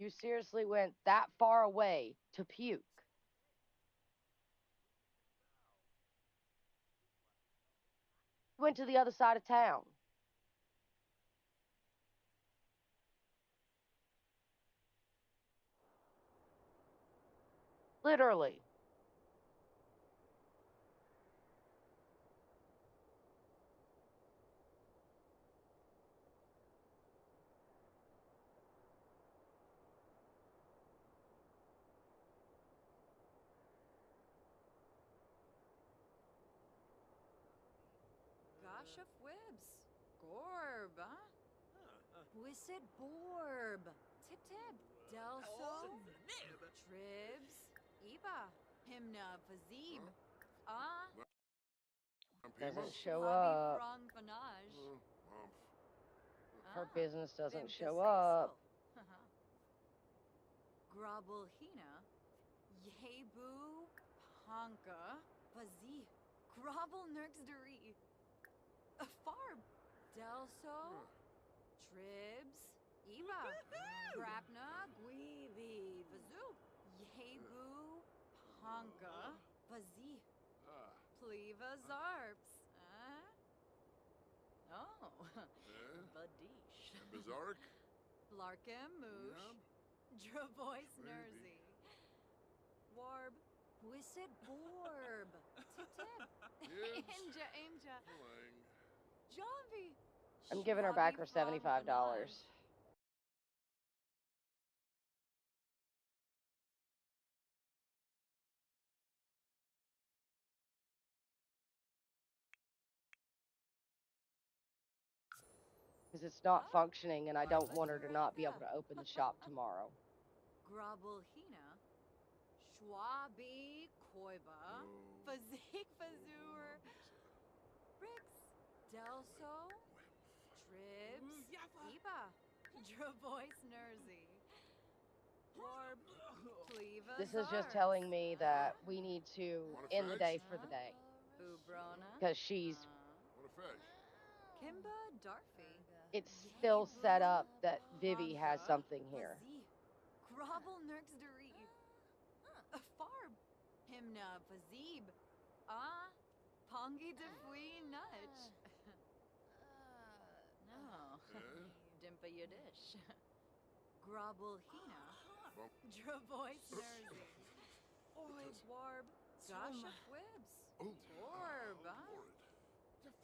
You seriously went that far away to puke. Went to the other side of town. Literally. Gosh of Wibs. Gorb, huh? Wisset Borb. Tip Tip. Delso. Tribs. Eba. Himna Fazib. Ah. Doesn't show Bobby up. Frong Fanage. Her business doesn't Bim show to say up. so. Grobble Hina. Yebu. Honka. Fazi. Grobble Nurksderi. Farb. Delso. Tribs. Eba. Grapna. Guivi. Vazoo. Yebu. Honka. Fazi. Pleva Zarps. Oh. Badish. Bizarre? Blarkem Moosh. Dravois Nursey. Warb. Wisset Borb. Tip Tip. Inja Inja. Javi. I'm giving her back her $75. Because it's not functioning and I don't want her to not be able to open the shop tomorrow. Grobble Hina. Schwabi Koiba. Fazik Fazur. Rix. Delso. Tribs. Eba. Dravois Nursey. Warb. Pleva. This is just telling me that we need to end the day for the day. Ubrona. Because she's, What a fish. Kimba Darfy. it's still set up that Vivi has something here. Grobble Nurksderi. Farb. Himna Fazib. Ah. Pongi Defui Nudge. No. Dimpa Yiddish. Grobble Hina. Dravois Nursey. Oi Warb. Gosh of Wibs. Torb.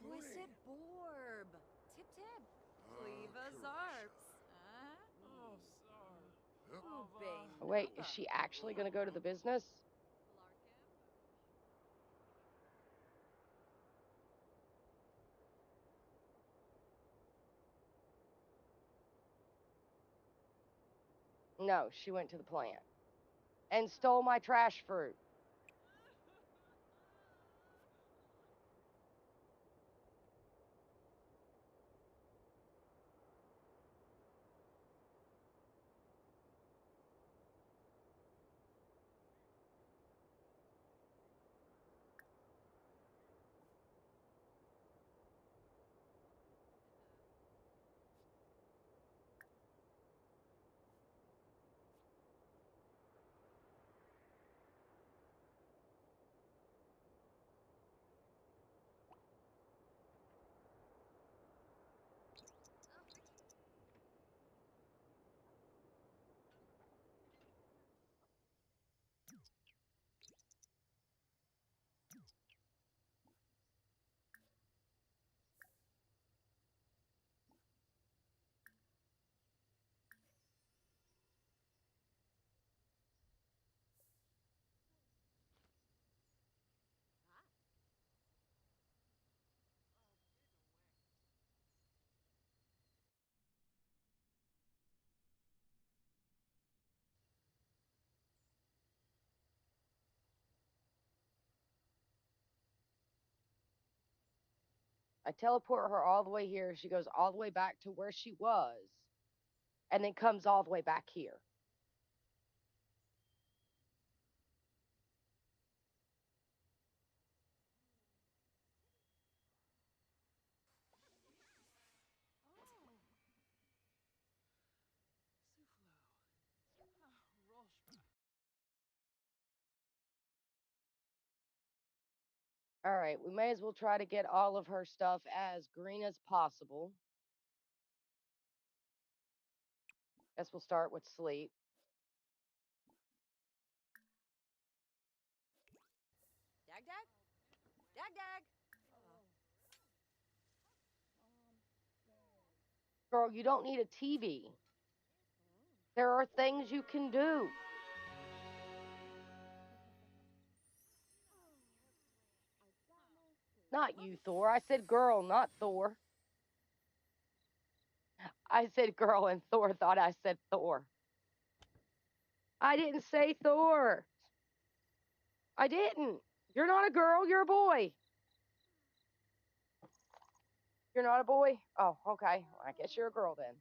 Wisset Borb. Tip Tip. Pleva Zarps. Oh, sorry. Oh, wait, is she actually going to go to the business? No, she went to the plant and stole my trash fruit. I teleport her all the way here. She goes all the way back to where she was and then comes all the way back here. All right, we may as well try to get all of her stuff as green as possible. Guess we'll start with sleep. Dag dag? Dag dag! Girl, you don't need a TV. There are things you can do. Not you, Thor. I said girl, not Thor. I said girl, and Thor thought I said Thor. I didn't say Thor. I didn't. You're not a girl, you're a boy. You're not a boy? Oh, okay. Well, I guess you're a girl then.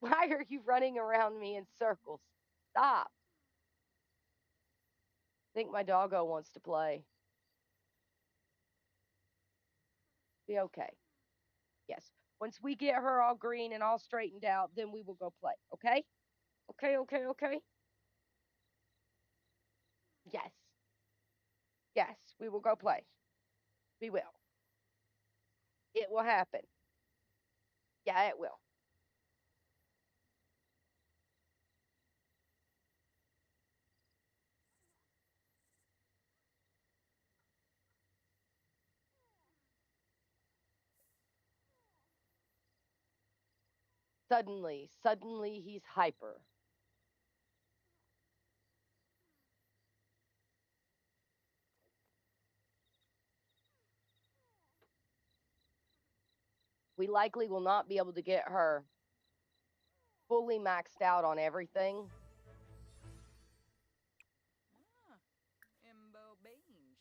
Why are you running around me in circles? Stop. I think my doggo wants to play. Be okay. Yes. Once we get her all green and all straightened out, then we will go play. Okay? Okay, okay, okay. Yes. Yes, we will go play. We will. It will happen. Yeah, it will. Suddenly he's hyper. We likely will not be able to get her fully maxed out on everything. Ah, imbo beige.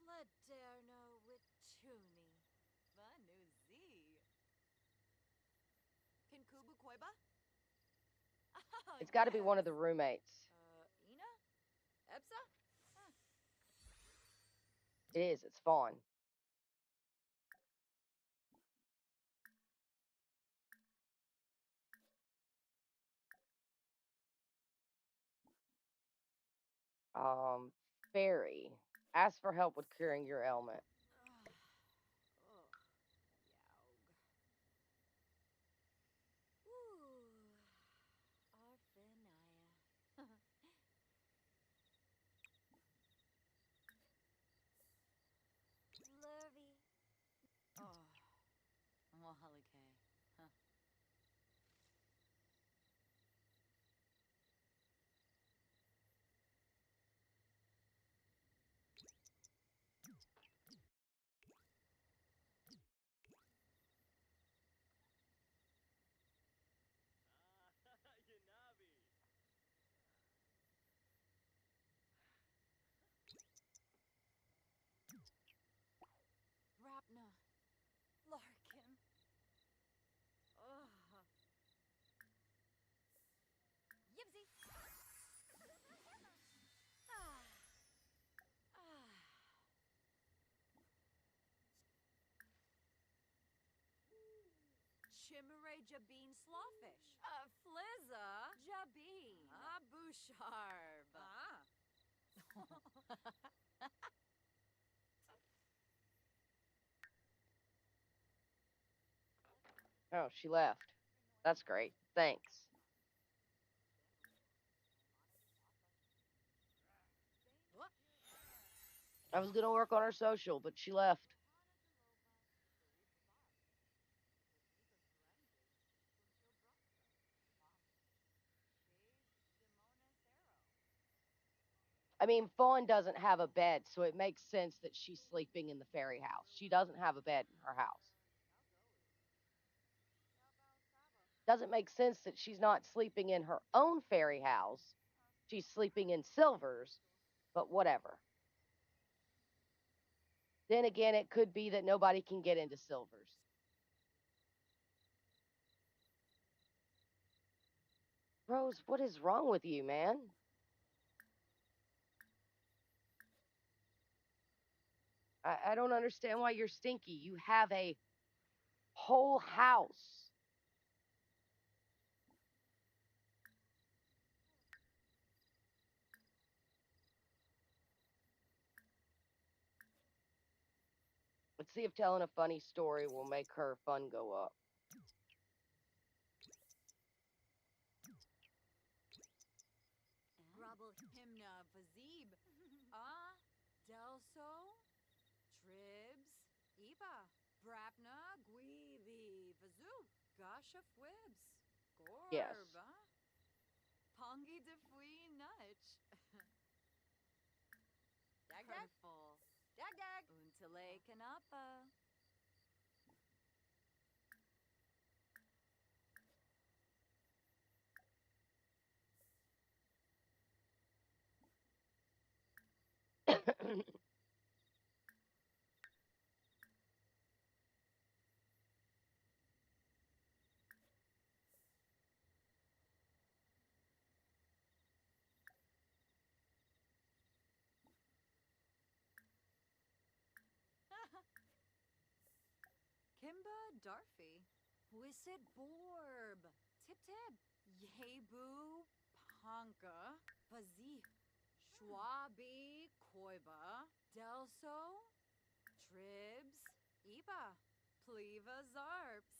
Flaterno with tuni. Vanu z. Kinkubu koiba? It's got to be one of the roommates. Ina? Epsa? It is. It's Fawn. Fairy. Ask for help with curing your ailment. Lurvy. Oh, Wahalike. Huh. Yanabi. Rapna. Larkin. Ugh. Yipsy. Ah. Ah. Chimere Jabeen Slawfish. Flizza. Jabeen. Busharb. Ah. Oh, she left. That's great. Thanks. What? I was going to work on her social, but she left. I mean, Fawn doesn't have a bed, so it makes sense that she's sleeping in the fairy house. She doesn't have a bed in her house. Doesn't make sense that she's not sleeping in her own fairy house. She's sleeping in Silver's, but whatever. Then again, it could be that nobody can get into Silver's. Rose, what is wrong with you, man? I don't understand why you're stinky. You have a whole house. Let's see if telling a funny story will make her fun go up. Grubble himna vazib. Ah, Delso, Tribs, Eba, Brapna, Guivi, Vazoo, Gasha Fwibs, Yes. Gorba, Pongi de Fui Nutch. Dag dag. Dag dag. Untale Kanapa. Kimba Darfy. Wisset Borb. Tip tip. Yebu Panka. Vazi. Schwabi Koiba. Delso. Tribs. Eba. Pleva Zarps.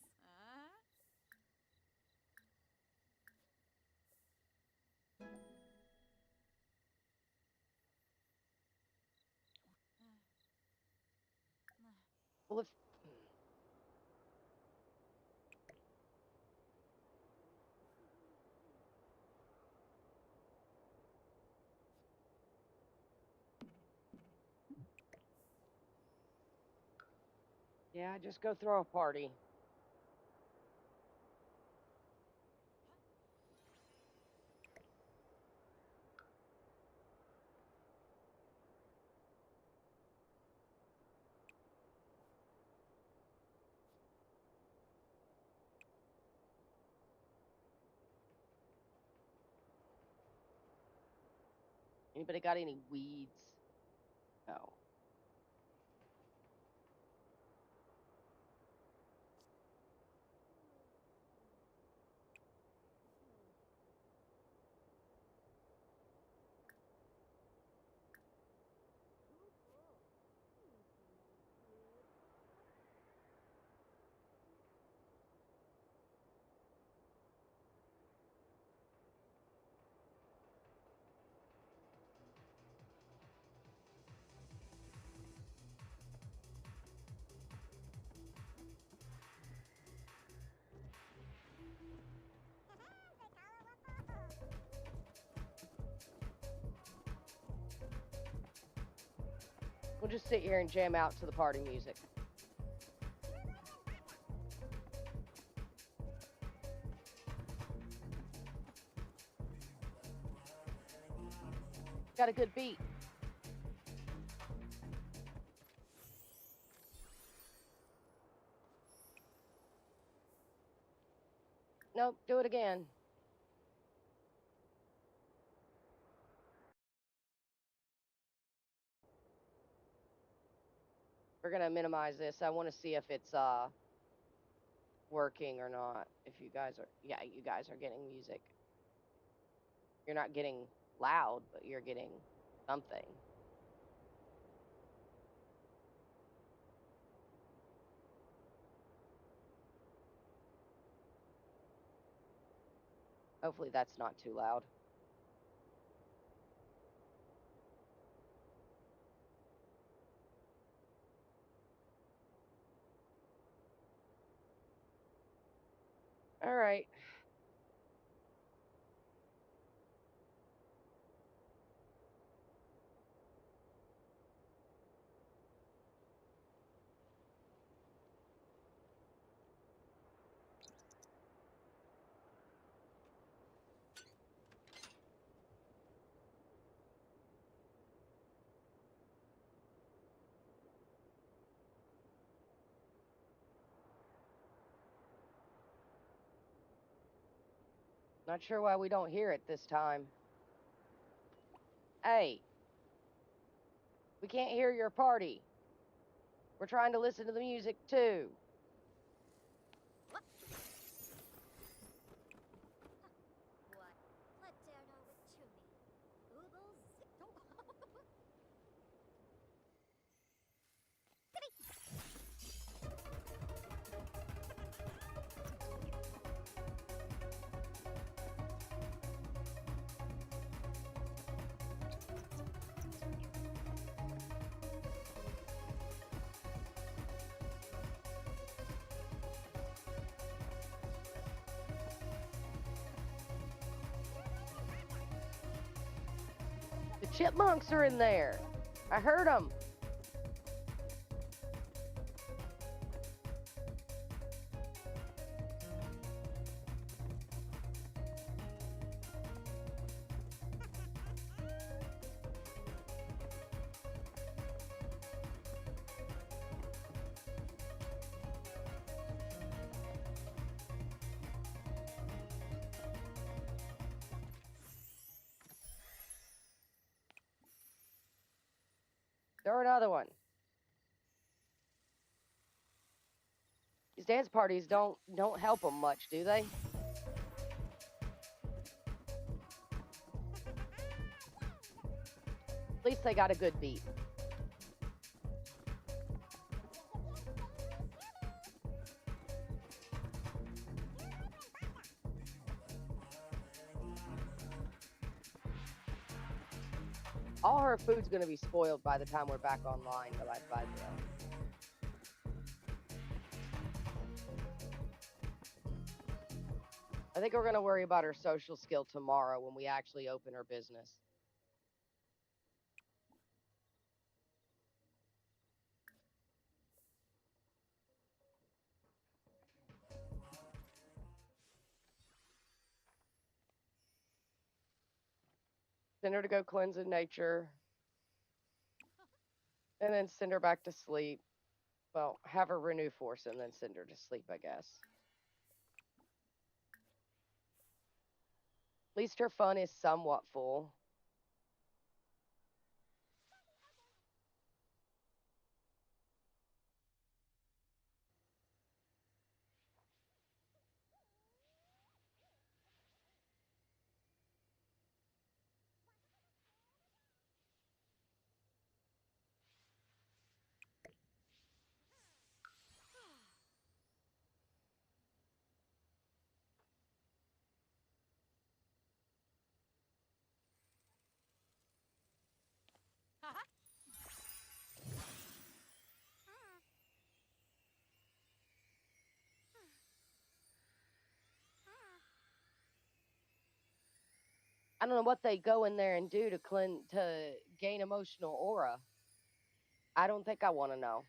Well, if yeah, just go throw a party. Anybody got any weeds? No. We'll just sit here and jam out to the party music. Got a good beat. Nope, do it again. We're gonna minimize this. I want to see if it's working or not. If you guys are, yeah, you guys are getting music. You're not getting loud, but you're getting something. Hopefully that's not too loud. All right. Not sure why we don't hear it this time. Hey, we can't hear your party. We're trying to listen to the music too. What? Let Derno with Tumi. Oogles. chipmunks are in there. I heard them. Throw another one. These dance parties don't help them much, do they? At least they got a good beat. All her food's gonna be spoiled by the time we're back online, by the way. I think we're gonna worry about her social skill tomorrow when we actually open her business. Send her to go cleanse in nature, and then send her back to sleep. Well, have her renew force and then send her to sleep, I guess. At least her fun is somewhat full. I don't know what they go in there and do to gain emotional aura. I don't think I want to know.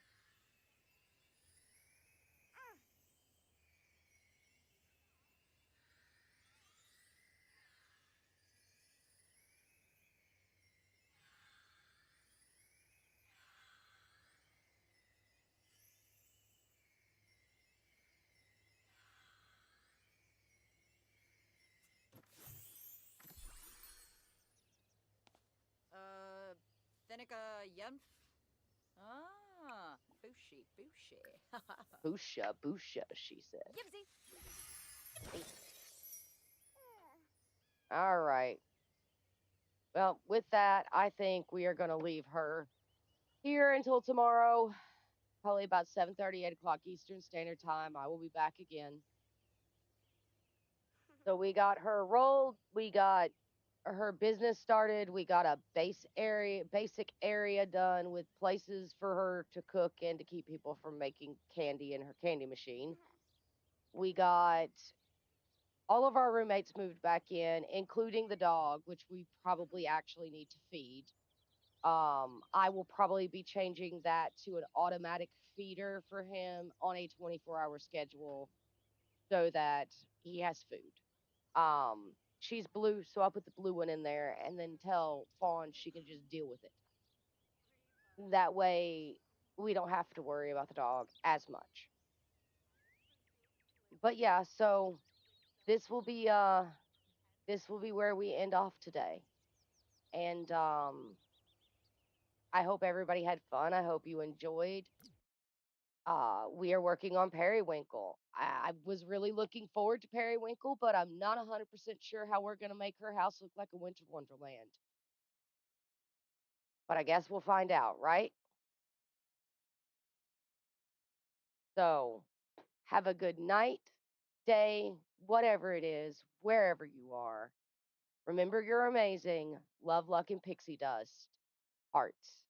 Thinica Yunf? Ah, Bouchy, Bouchy. Boosha, boosha, she said. Yipsy. All right. Well, with that, I think we are going to leave her here until tomorrow, probably about 7:30, 8 o'clock Eastern Standard Time. I will be back again. So we got her rolled. We got her business started. We got a basic area done with places for her to cook and to keep people from making candy in her candy machine. We got all of our roommates moved back in, including the dog, which we probably actually need to feed. I will probably be changing that to an automatic feeder for him on a 24-hour schedule so that he has food. She's blue, so I'll put the blue one in there and then tell Fawn she can just deal with it. That way we don't have to worry about the dog as much. But yeah, so this will be uh this will be where we end off today. And I hope everybody had fun. I hope you enjoyed. We are working on Periwinkle. I was really looking forward to Periwinkle, but I'm not 100% sure how we're going to make her house look like a winter wonderland. But I guess we'll find out, right? So, have a good night, day, whatever it is, wherever you are. Remember, you're amazing. Love, luck, and pixie dust. Hearts.